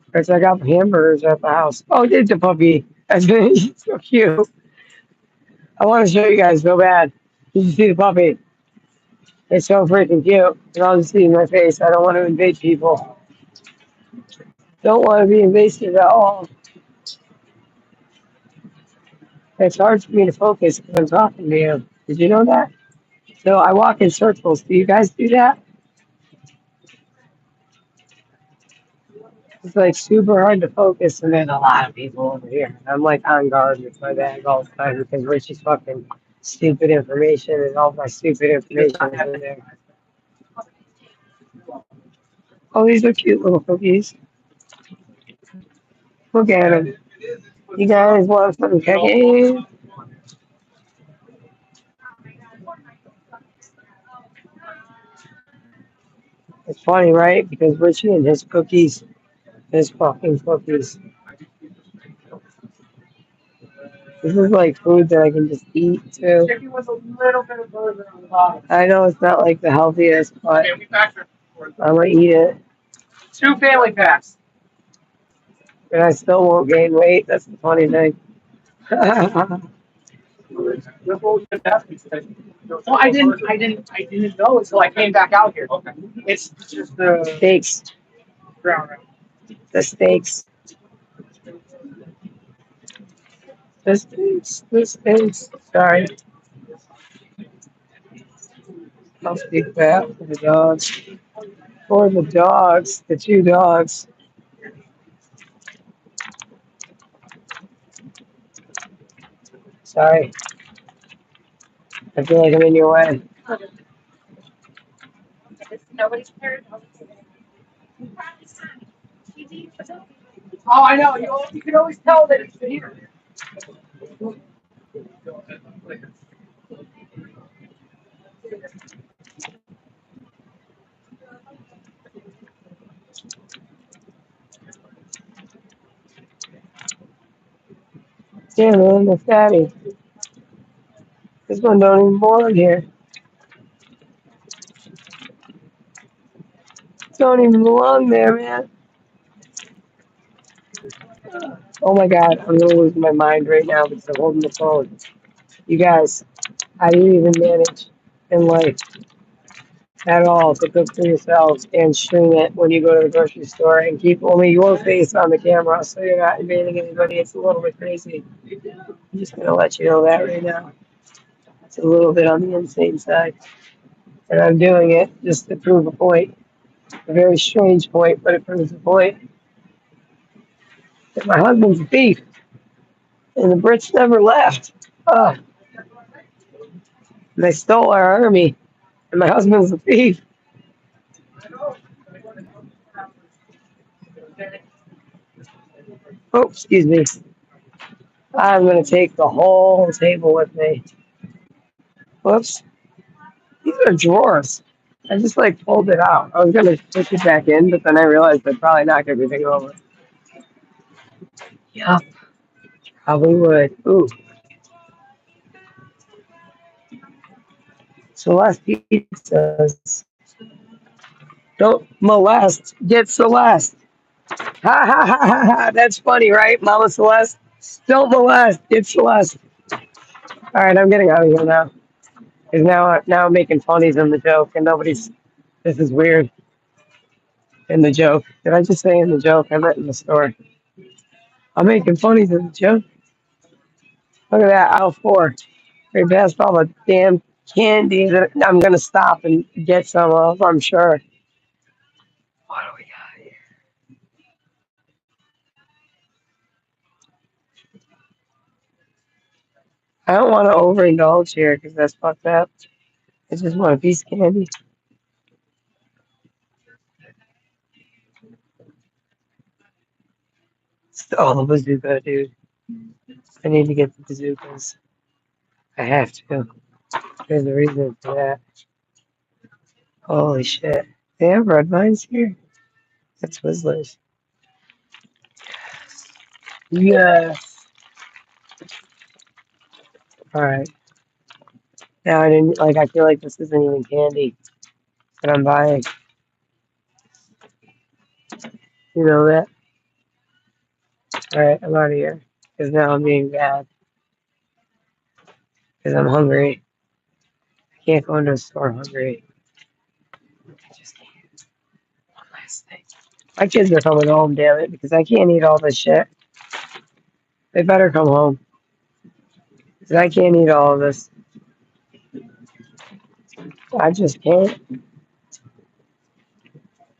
Because I got hamburgers at the house. Oh, there's the puppy. That's so cute. I want to show you guys so bad. You can see the puppy. It's so freaking cute. And I'll just see my face. I don't want to invade people. Don't want to be invasive at all. It's hard for me to focus when I'm talking to you. Did you know that? So I walk in circles. Do you guys do that? It's like super hard to focus, and there's a lot of people over here. I'm like on guard with my bag all the time because Richie's fucking stupid information and all my stupid information is in there. Oh, these are cute little cookies. Look at them. You guys want some cookies? It's funny, right? Because Richie and his cookies, his fucking cookies. This is like food that I can just eat too. I know it's not like the healthiest, but I'm gonna eat it. 2 family packs. And I still won't gain weight. That's the funny thing. Well, I didn't know until I came back out here. Okay. It's just the Steaks. ground. The steaks. The steaks. The steaks. Sorry. I'll speak that for the dogs. For the dogs. The 2 dogs. Sorry. I feel like I'm in your way. Nobody's cared. Oh, I know. You can always tell that it's here. Yeah, man, the fatty. This one don't even belong here. Don't even belong there, man. Oh my god, I'm gonna lose my mind right now because I'm holding the phone. You guys, how do you even manage in life at all to cook for yourselves and stream it when you go to the grocery store and keep only your face on the camera so you're not invading anybody? It's a little bit crazy. I'm just gonna let you know that right now. It's a little bit on the insane side. And I'm doing it just to prove a point. A very strange point, but it proves a point. That my husband's a thief. And the Brits never left. Oh, and they stole our army. And my husband's a thief. Oh, excuse me. I'm going to take the whole table with me. Whoops. These are drawers. I just like pulled it out. I was going to push it back in, but then I realized I'd probably knock everything over. Yup. Probably would. Ooh. Celeste pizzas. Don't molest. Get Celeste. Ha ha ha ha ha. That's funny, right, Mama Celeste? Don't molest. Get Celeste. All right, I'm getting out of here now. Because now I'm making funnies in the joke, and nobody's. This is weird. In the joke. Did I just say in the joke? I meant in the store. I'm making funnies in the joke. Look at that, aisle 4. Right past all the damn candy that I'm gonna stop and get some of, I'm sure. What do we got here? I don't want to overindulge here because that's fucked up. I just want a piece of candy. Oh, the bazooka, dude. I need to get the bazookas. I have to. There's a reason for that. Holy shit. They have red vines here? That's Twizzlers. Yes. Alright. Now I didn't like I feel like this isn't even candy that I'm buying. You know that? Alright, I'm out of here. Because now I'm being bad. Because I'm hungry. I can't go into a store hungry. I just can't. One last thing. My kids are coming home, damn it, because I can't eat all this shit. They better come home. Because I can't eat all of this. I just can't.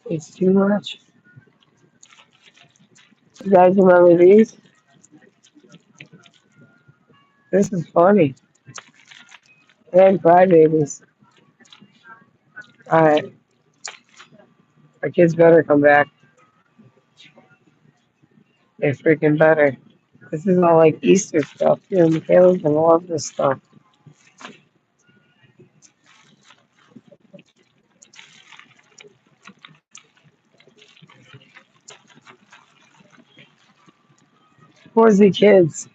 It's too much. You guys remember these? This is funny. And crybabies. Alright. My kids better come back. They freaking better. This is all like Easter stuff here. Michaela's gonna love this stuff. Where's the kids?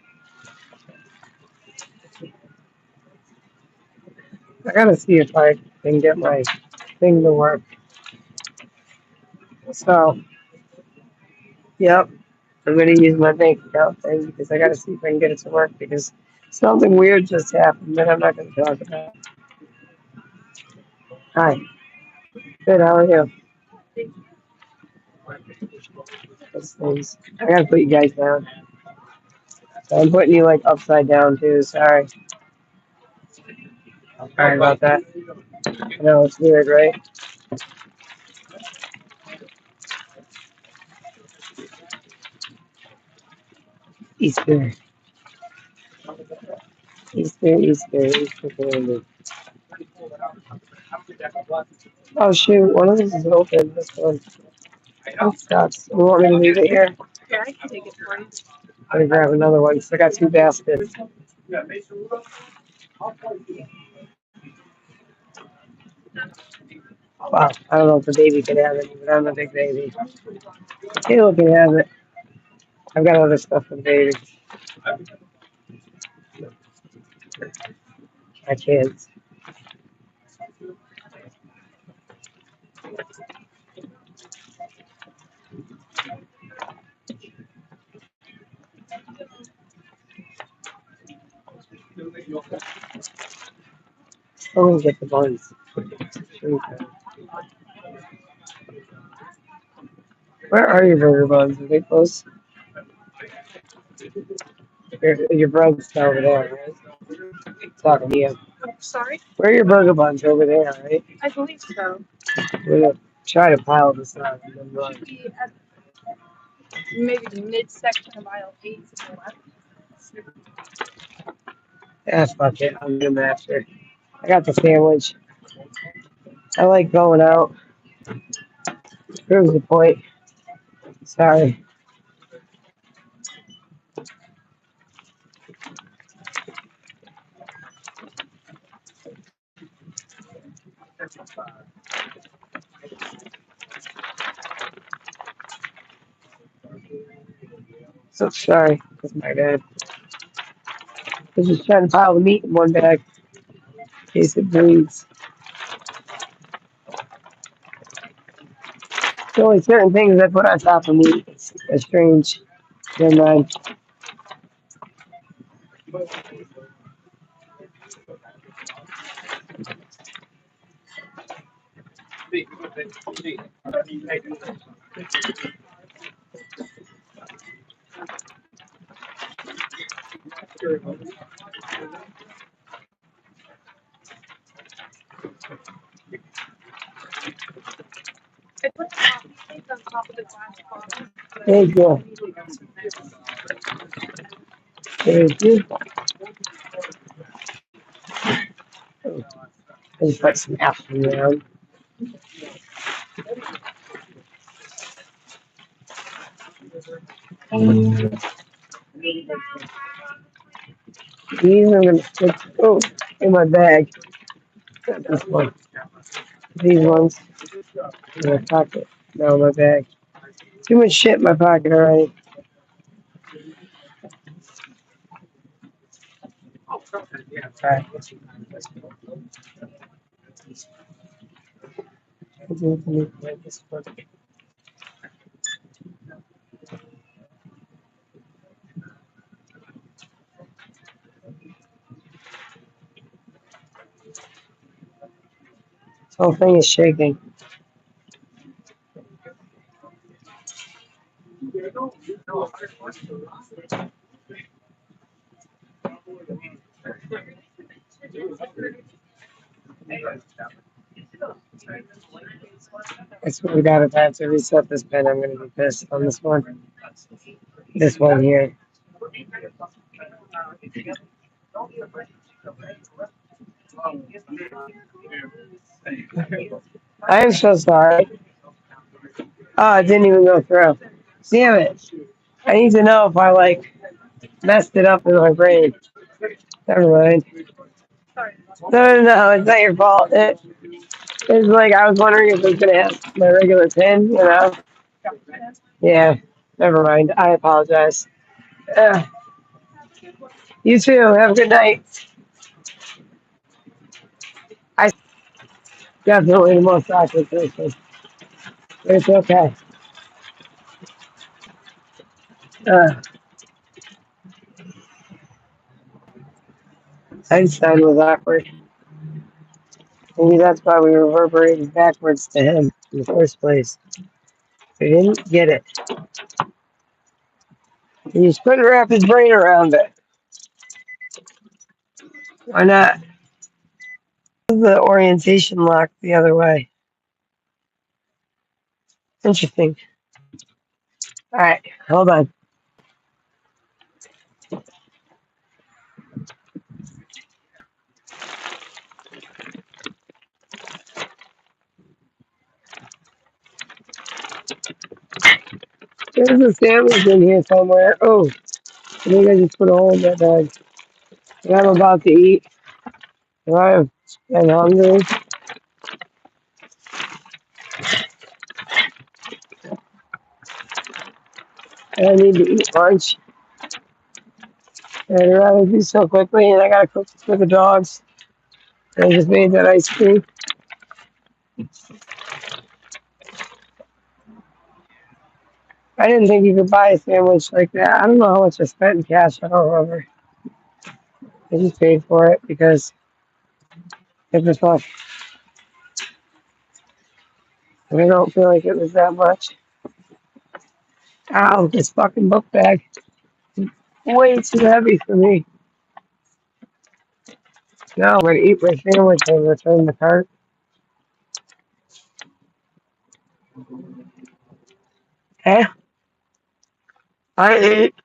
I gotta see if I can get my thing to work. So, yep, I'm gonna use my bank account thing because I gotta see if I can get it to work because something weird just happened that I'm not gonna talk about. Hi, good, how are you? Those things. I gotta put you guys down. So I'm putting you like upside down too, sorry. Sorry about that. I know it's weird, right? Easter, Easter candy. Oh shoot, one of these is open. This one. Oh, sucks. You want me to leave it here? Yeah, I can take it for you. Let me grab another one. So I got two baskets. Wow, I don't know if the baby can have it, but I'm a big baby. Caleb can have it. I've got other stuff for the baby. I can't. I'm gonna get the buns. Where are your burger buns? Are they close? Your brother's over there, right? Talking to you. Sorry? Where are your burger buns? Over there, right? I believe so. We're gonna try to pile this up and then run. Should be at maybe midsection of aisle 8 to the left. Yeah, fuck it. I'm gonna master. I got the sandwich. I like going out. Here's the point. Sorry. So sorry. That's my bad. I was just trying to pile the meat in one bag in case it bleeds. There's only certain things I put on top of meat. It's strange. Never mind. I put the coffee cake on top of the glass bottle. Thank you. Thank you. Let's put some apple around. These are gonna stick in my bag. Not this one. These ones in my pocket. No, my bag. Too much shit in my pocket already. Alright. This whole thing is shaking. I swear to God, if I have to reset this pen, I'm gonna be pissed on this one. This one here. I am so sorry. Oh, it didn't even go through. Damn it. I need to know if I like messed it up in my brain. Never mind. No, it's not your fault. It's like I was wondering if it was gonna have my regular pin, you know. Yeah, never mind. I apologize. Uh, you too. Have a good night. I definitely the most awkward person. It's okay. Uh, Einstein was awkward. Maybe that's why we reverberated backwards to him in the first place. We didn't get it. He just couldn't wrap his brain around it. Why not? The orientation lock the other way. Interesting. All right, hold on. There's a sandwich in here somewhere. Oh, I think I just put a hole in that bag. And I'm about to eat. And I'm hungry. And I need to eat lunch. And I'd rather do so quickly. And I gotta cook for the dogs. And I just made that ice cream. I didn't think you could buy a sandwich like that. I don't know how much I spent in cash. I don't remember. I just paid for it because it was fun. And I don't feel like it was that much. Ow, this fucking book bag. Way too heavy for me. Now I'm gonna eat my sandwich and return the cart. Hey, I ate.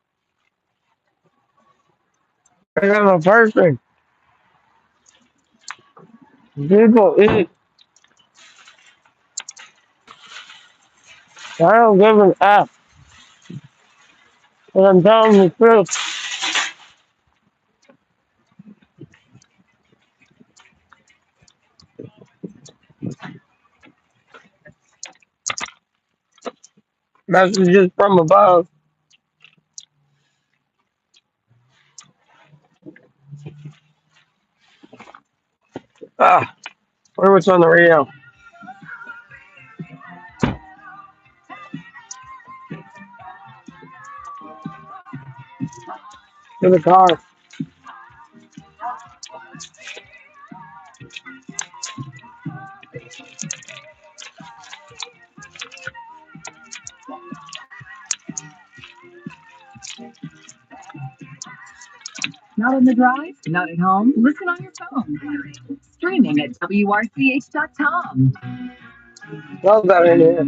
I'm a person. People eat. I don't give an F. And I'm telling the truth. Messages from above. Ah, wonder what's on the radio. In the car. Not on the drive, not at home. Listen on your phone. Streaming at WRCH.com. Love that in here.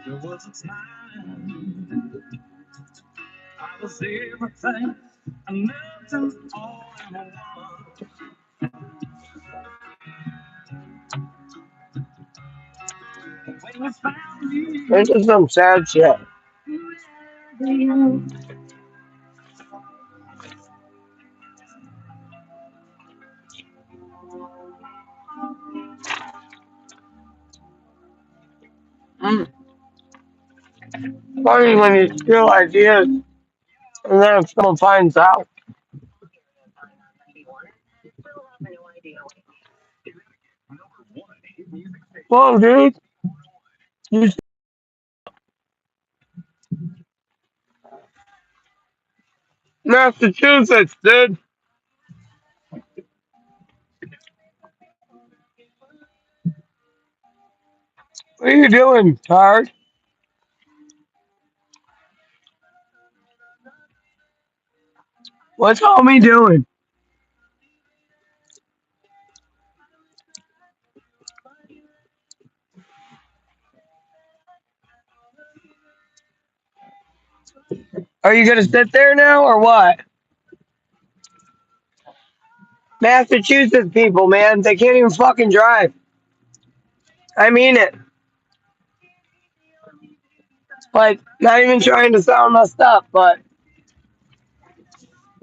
There was a time I was everything and nothing all in one. When you found me, This is some sad shit. Funny when you steal ideas and then if someone finds out. Well, dude, you Massachusetts, dude. What are you doing, Tard? What's homie doing? Are you gonna sit there now or what? Massachusetts people, man, they can't even fucking drive. I mean it. Like, not even trying to sound messed up, but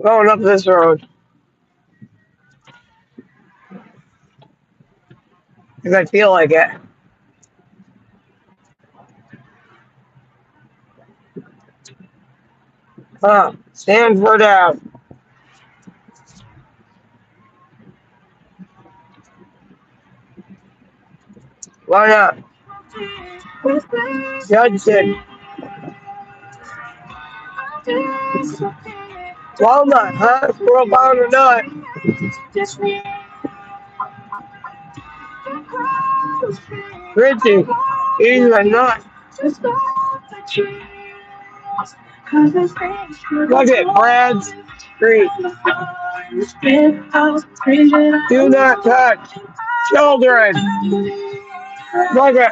going up this road. Because I feel like it. Stanford Ave. Why not? Judson. Walnut, huh? Squirrel pound or nut? Richie, he's a nut. Look at Brad's Street. Do not touch children. Look at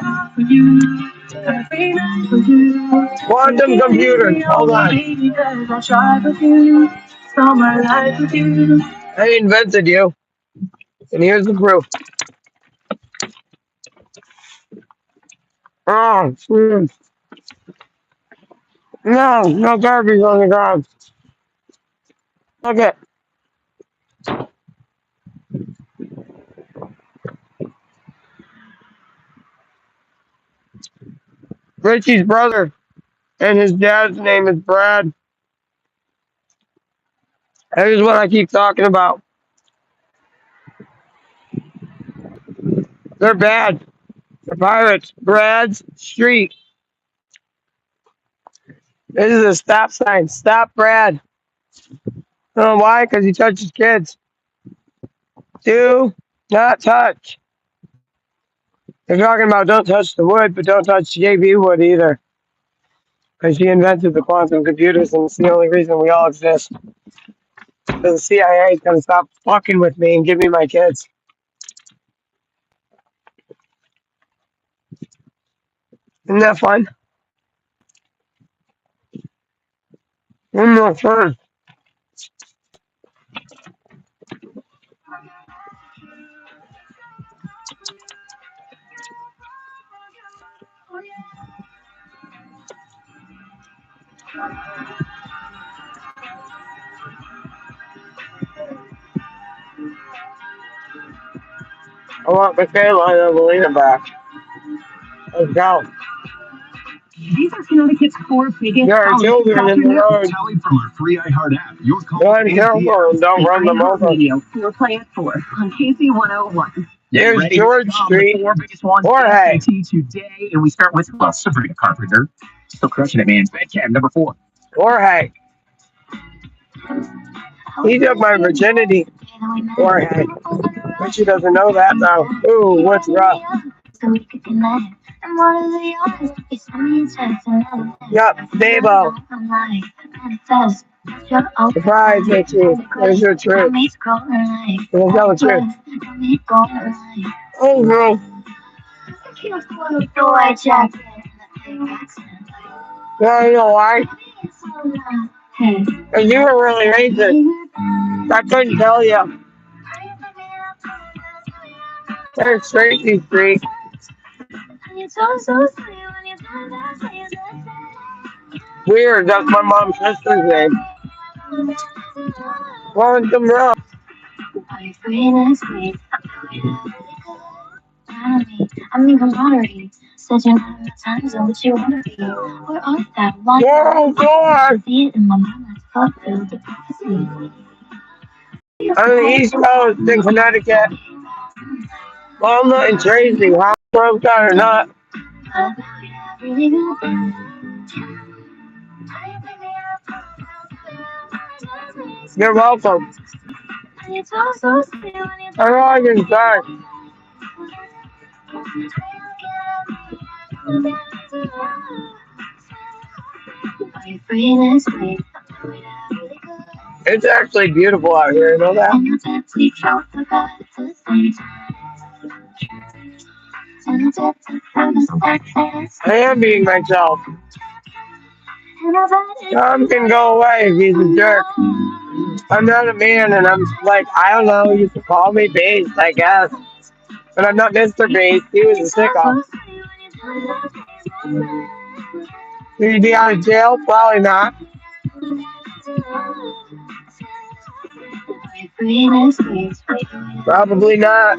quantum computers. Hold on. I invented you. And here's the proof. Oh, no garbage on the ground. Look at Richie's brother, and his dad's name is Brad. That is what I keep talking about. They're bad. They're pirates. Brad's Street. This is a stop sign. Stop, Brad. I don't know why, because he touches kids. Do not touch. They're talking about don't touch the wood, but don't touch JB wood either. Because she invented the quantum computers, and it's the only reason we all exist. Because the CIA is going to stop fucking with me and give me my kids. Isn't that fun? One more fun. I want Michaela and Evelina back. Let's go. These are Connecticut's four biggest There are children in the road. Tallied from our free iHeart app. Your call Go and careful and don't run them over. Radio, Foreplay at 4 on KC 101. There's George Street. The four biggest ones Jorge. today, and we start with Sabrina Carpenter. Still crushing it, man. Bandcamp number 4. Jorge. He took my virginity. Jorge. But she doesn't know that though. Ooh, what's rough? Yup, Dabo. Surprise, Richie. There's your truth. We'll tell the truth. Oh, no. Yeah, you know why? Because you were really racist. I couldn't tell you. There's Tracy Street. Weird, that's my mom's sister's name. Quantum Rock. I'm even honoring such a lot of times on what you want to be. We're on that one. Oh, God. See it in my mind, like fulfilled the prophecy. On the East Coast in Connecticut. Walnut and Tracy, how broke out or not? You're welcome. I know I can start. It's actually beautiful out here, you know that? I am being myself. Tom can go away if he's a jerk. I'm not a man, and I'm like, I don't know, you can call me Bass, I guess. But I'm not Mr. Bass, he was a sicko. Will you be out of jail? Probably not. Probably not.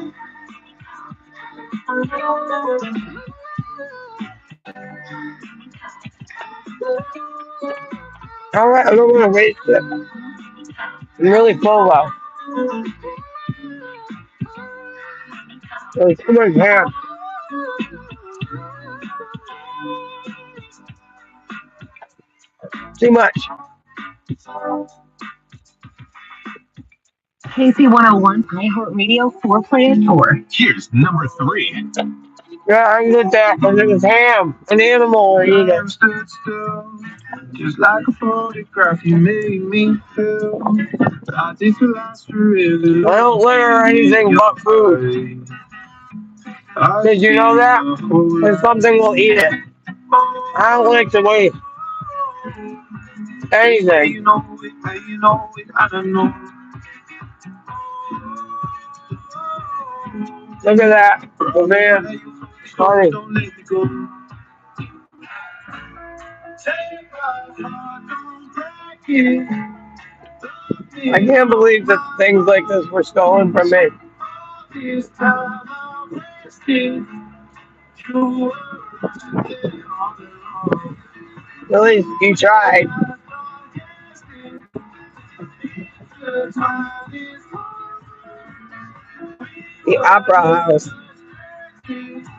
Alright, I don't want to waste it. I'm really full though. There's too much ham. Too much. KC101 iHeartRadio 4Play at 4. Here's number 3. Yeah, I can get that because it was ham. An animal or eat it. Just like a photograph, you made me feel. I think the last forever. I don't litter anything but food. Did you know that? If something will eat it. I don't like to waste anything. You know it, I don't know. Look at that. Oh man. Funny. I can't believe that things like this were stolen from me. At least you tried. The opera house.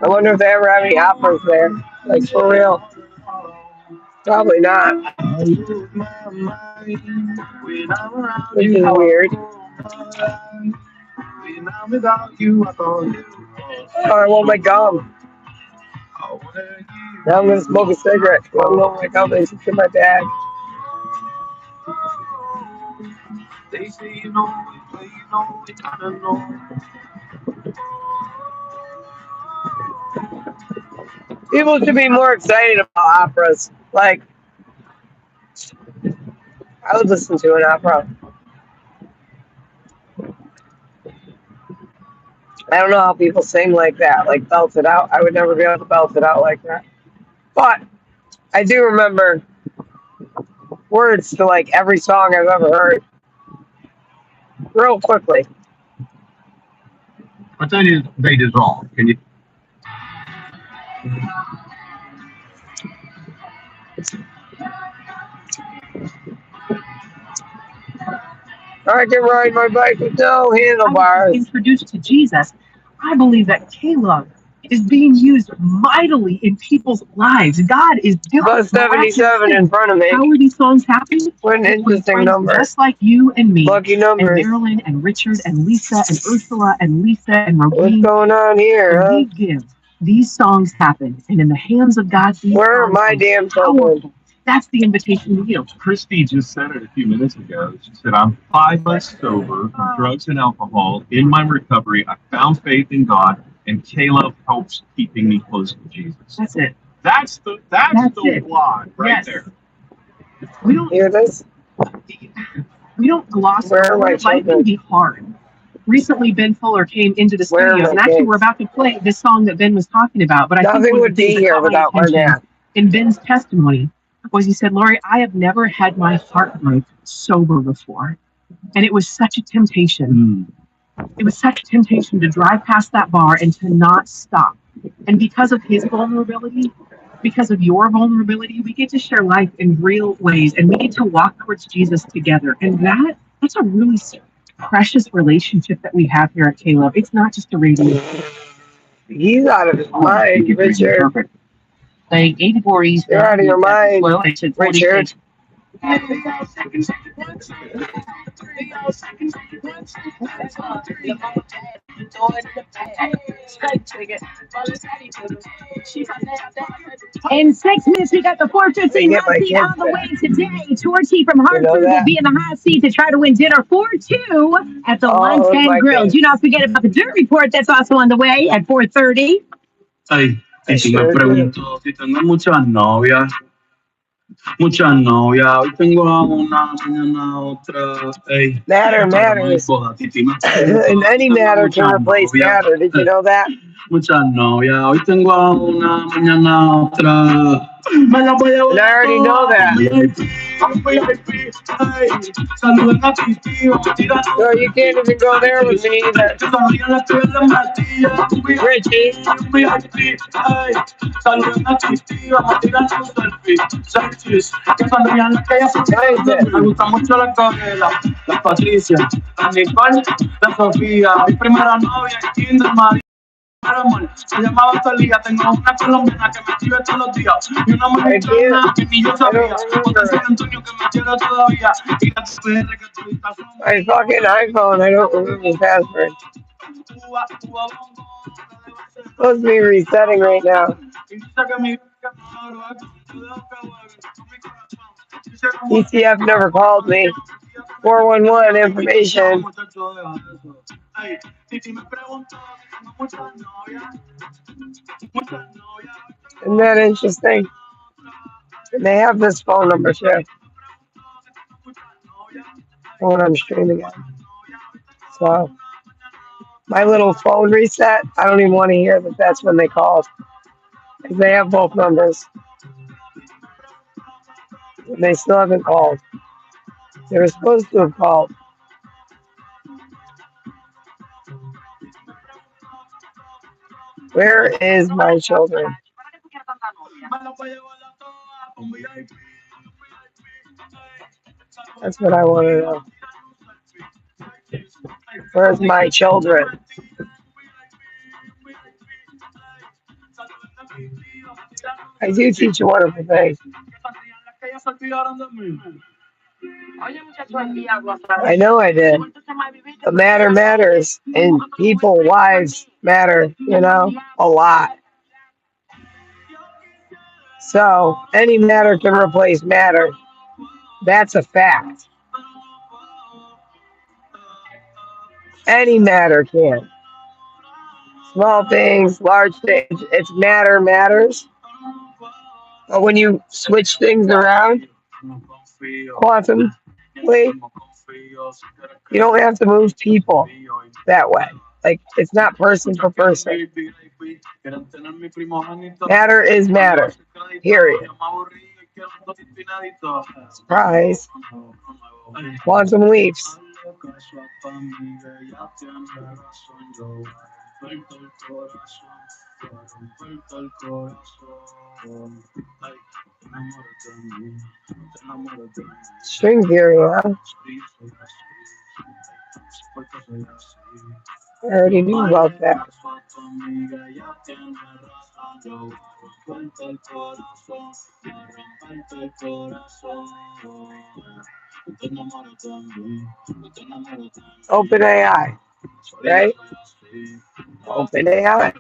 I wonder if they ever have any operas there. Like for real. Probably not. Which is weird. Oh, I want my gum. Now I'm gonna smoke a cigarette. I don't know my gum is. It's in my bag. They say you know it, but you know it, I don't know. People should be more excited about operas. Like, I would listen to an opera. I don't know how people sing like that, like belt it out. I would never be able to belt it out like that. But I do remember words to like every song I've ever heard. Real quickly. What then they dissolve? Can you? I can ride my bike with no handlebars. Introduced to Jesus, I believe that Caleb is being used mightily in people's lives. God is doing About 77 in front of me. How are these songs happening? What an interesting number. Just like you and me. Lucky numbers. And Marilyn and Richard and Lisa and Ursula and Lisa and Robin. What's going on here, huh? We give these songs happen, and in the hands of God, these where are my damn children? That's the invitation to you. Christy just said it a few minutes ago. She said, I'm 5 months sober from drugs and alcohol. In my recovery, I found faith in God, and Caleb helps keeping me close to Jesus. That's it. That's the why right there. We don't hear this. We don't gloss over it. Life can be hard. Recently, Ben Fuller came into the studios, and actually, we're about to play this song that Ben was talking about. But I think would be here without my dad. In Ben's testimony was he said, Lori, I have never had my heart break sober before. And it was such a temptation. It was such a temptation to drive past that bar and to not stop. And because of his vulnerability, because of your vulnerability, we get to share life in real ways, and we get to walk towards Jesus together. And that's a really precious relationship that we have here at Caleb. It's not just a radio. He's out of his mind, Richard. Like 84 East. You're out of your mind, Richard. In 6 minutes, we got the 415 hot seat on the way today. Torchy from Hartford will be in the hot seat to try to win dinner for 2 at the 110 Grill. Do not forget about the dirt report that's also on the way at 4:30. Ay, si me preguntó si tengo muchas novias. Muchas novias, hoy tengo a una, mañana a otra. Ey, Matter pero no hay matters. boda, Titi me And preguntó, hoy any tengo matter can muchas replace novias. matter. Did you know that? Muchas novias, hoy tengo a una, mañana a otra. Me la voy a And I llevar already know todas that. con VIP, ey. Saluden a Titi, vamos a tirar un So you can't even go there with me either. que sonrían las que ven la matilla. Richie. Un VIP, ey. Saluden a Titi, vamos a tirar un selfie. Selfies, que sonrían las que ya se Nice. me gusta mucho la Gabriela, la Patricia, la Nicole, la Sofía. Mi primera novia en Kinder María. Amor, se llamaba Talía, tengo una colombiana que me escribe todos los días y una mexicana que ni yo sabía, otra San Antonio que me quiere todavía y la PR que tú estás My fucking iPhone, I don't remember the password. Supposed to be resetting right now. ECF never called me. 411 information. Isn't that interesting? And they have this phone number too. When I'm streaming it. So my little phone reset, I don't even want to hear that that's when they called. Because they have both numbers. And they still haven't called. They were supposed to have called. Where is my children? That's what I want to know. Where's my children? I do teach a wonderful thing. I know I did. The matter matters, and people, lives matter, a lot. So any matter can replace matter. That's a fact. Any matter can. Small things, large things, it's matter matters. But when you switch things around, quantum, you don't have to move people that way. Like, it's not person for person. Matter is matter. Period. Surprise. Quantum leaps. String theory, huh? I already knew about that. Open AI, right? Open AI.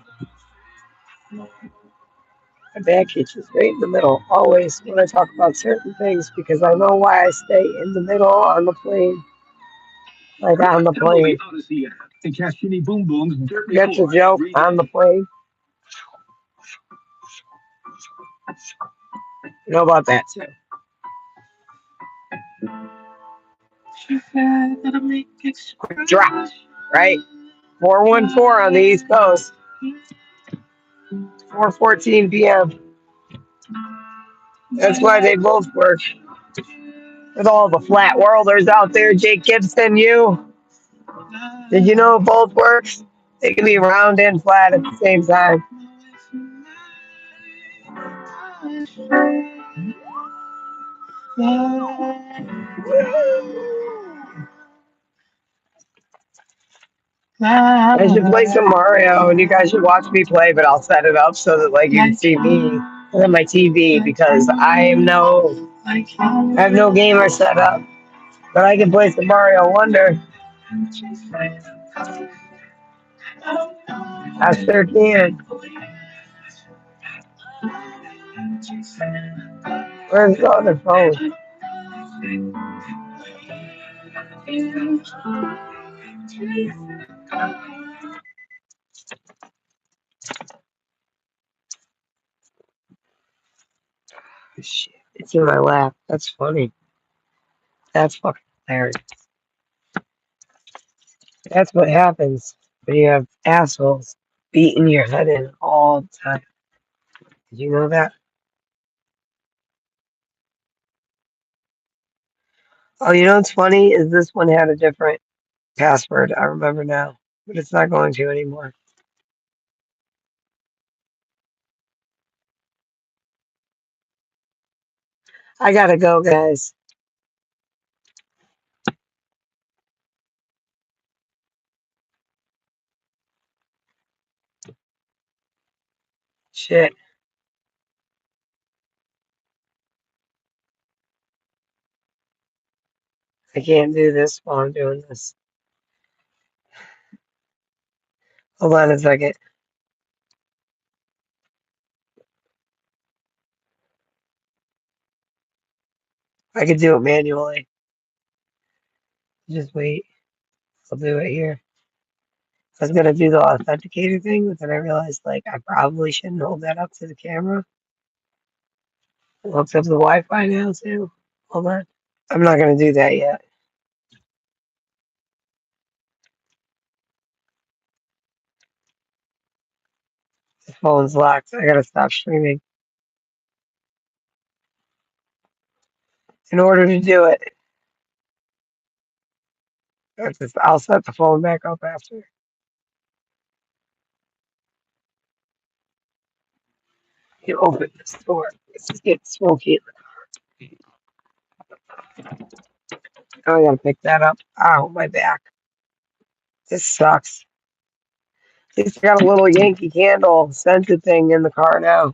My back itches right in the middle, always when I talk about certain things, because I know why I stay in the middle on the plane. Like on the plane. Get the joke on the plane. You know about that too. Quick drop, right? 414 on the East Coast. 4:14 p.m. That's why they both work. With all the flat worlders out there, Jake Gibson, you. Did you know it both works? They can be round and flat at the same time. I should play some Mario, and you guys should watch me play, but I'll set it up so that like you can see me on my TV, because I have no gamer set up, but I can play some Mario Wonder. I sure can. Where's the other phone? Shit, it's It's in my lap. That's funny. That's fucking hilarious. That's what happens when you have assholes beating your head in all the time. Did you know that? Oh, you know what's funny is this one had a different password. I remember now, but it's not going to anymore. I gotta go, guys. Shit. I can't do this while I'm doing this. Hold on a second. I could do it manually. Just wait. I'll do it here. I was gonna do the authenticator thing, but then I realized like I probably shouldn't hold that up to the camera. It hooks up to the Wi-Fi now too. Hold on. I'm not gonna do that yet. The phone's locked. I gotta stop streaming in order to do it. I'll set the phone back up after. You open this door. Let's just get smoky. Oh, I gotta pick that up. Ow, my back. This sucks. At least I got a little Yankee Candle scented thing in the car now.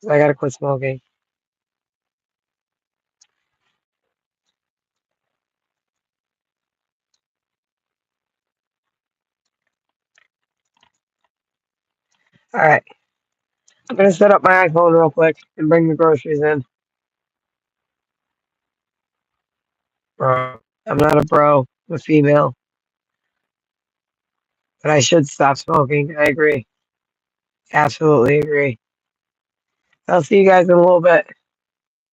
So I gotta quit smoking. Alright. I'm gonna set up my iPhone real quick and bring the groceries in. Bro. I'm not a bro. I'm a female. But I should stop smoking. I agree. Absolutely agree. I'll see you guys in a little bit.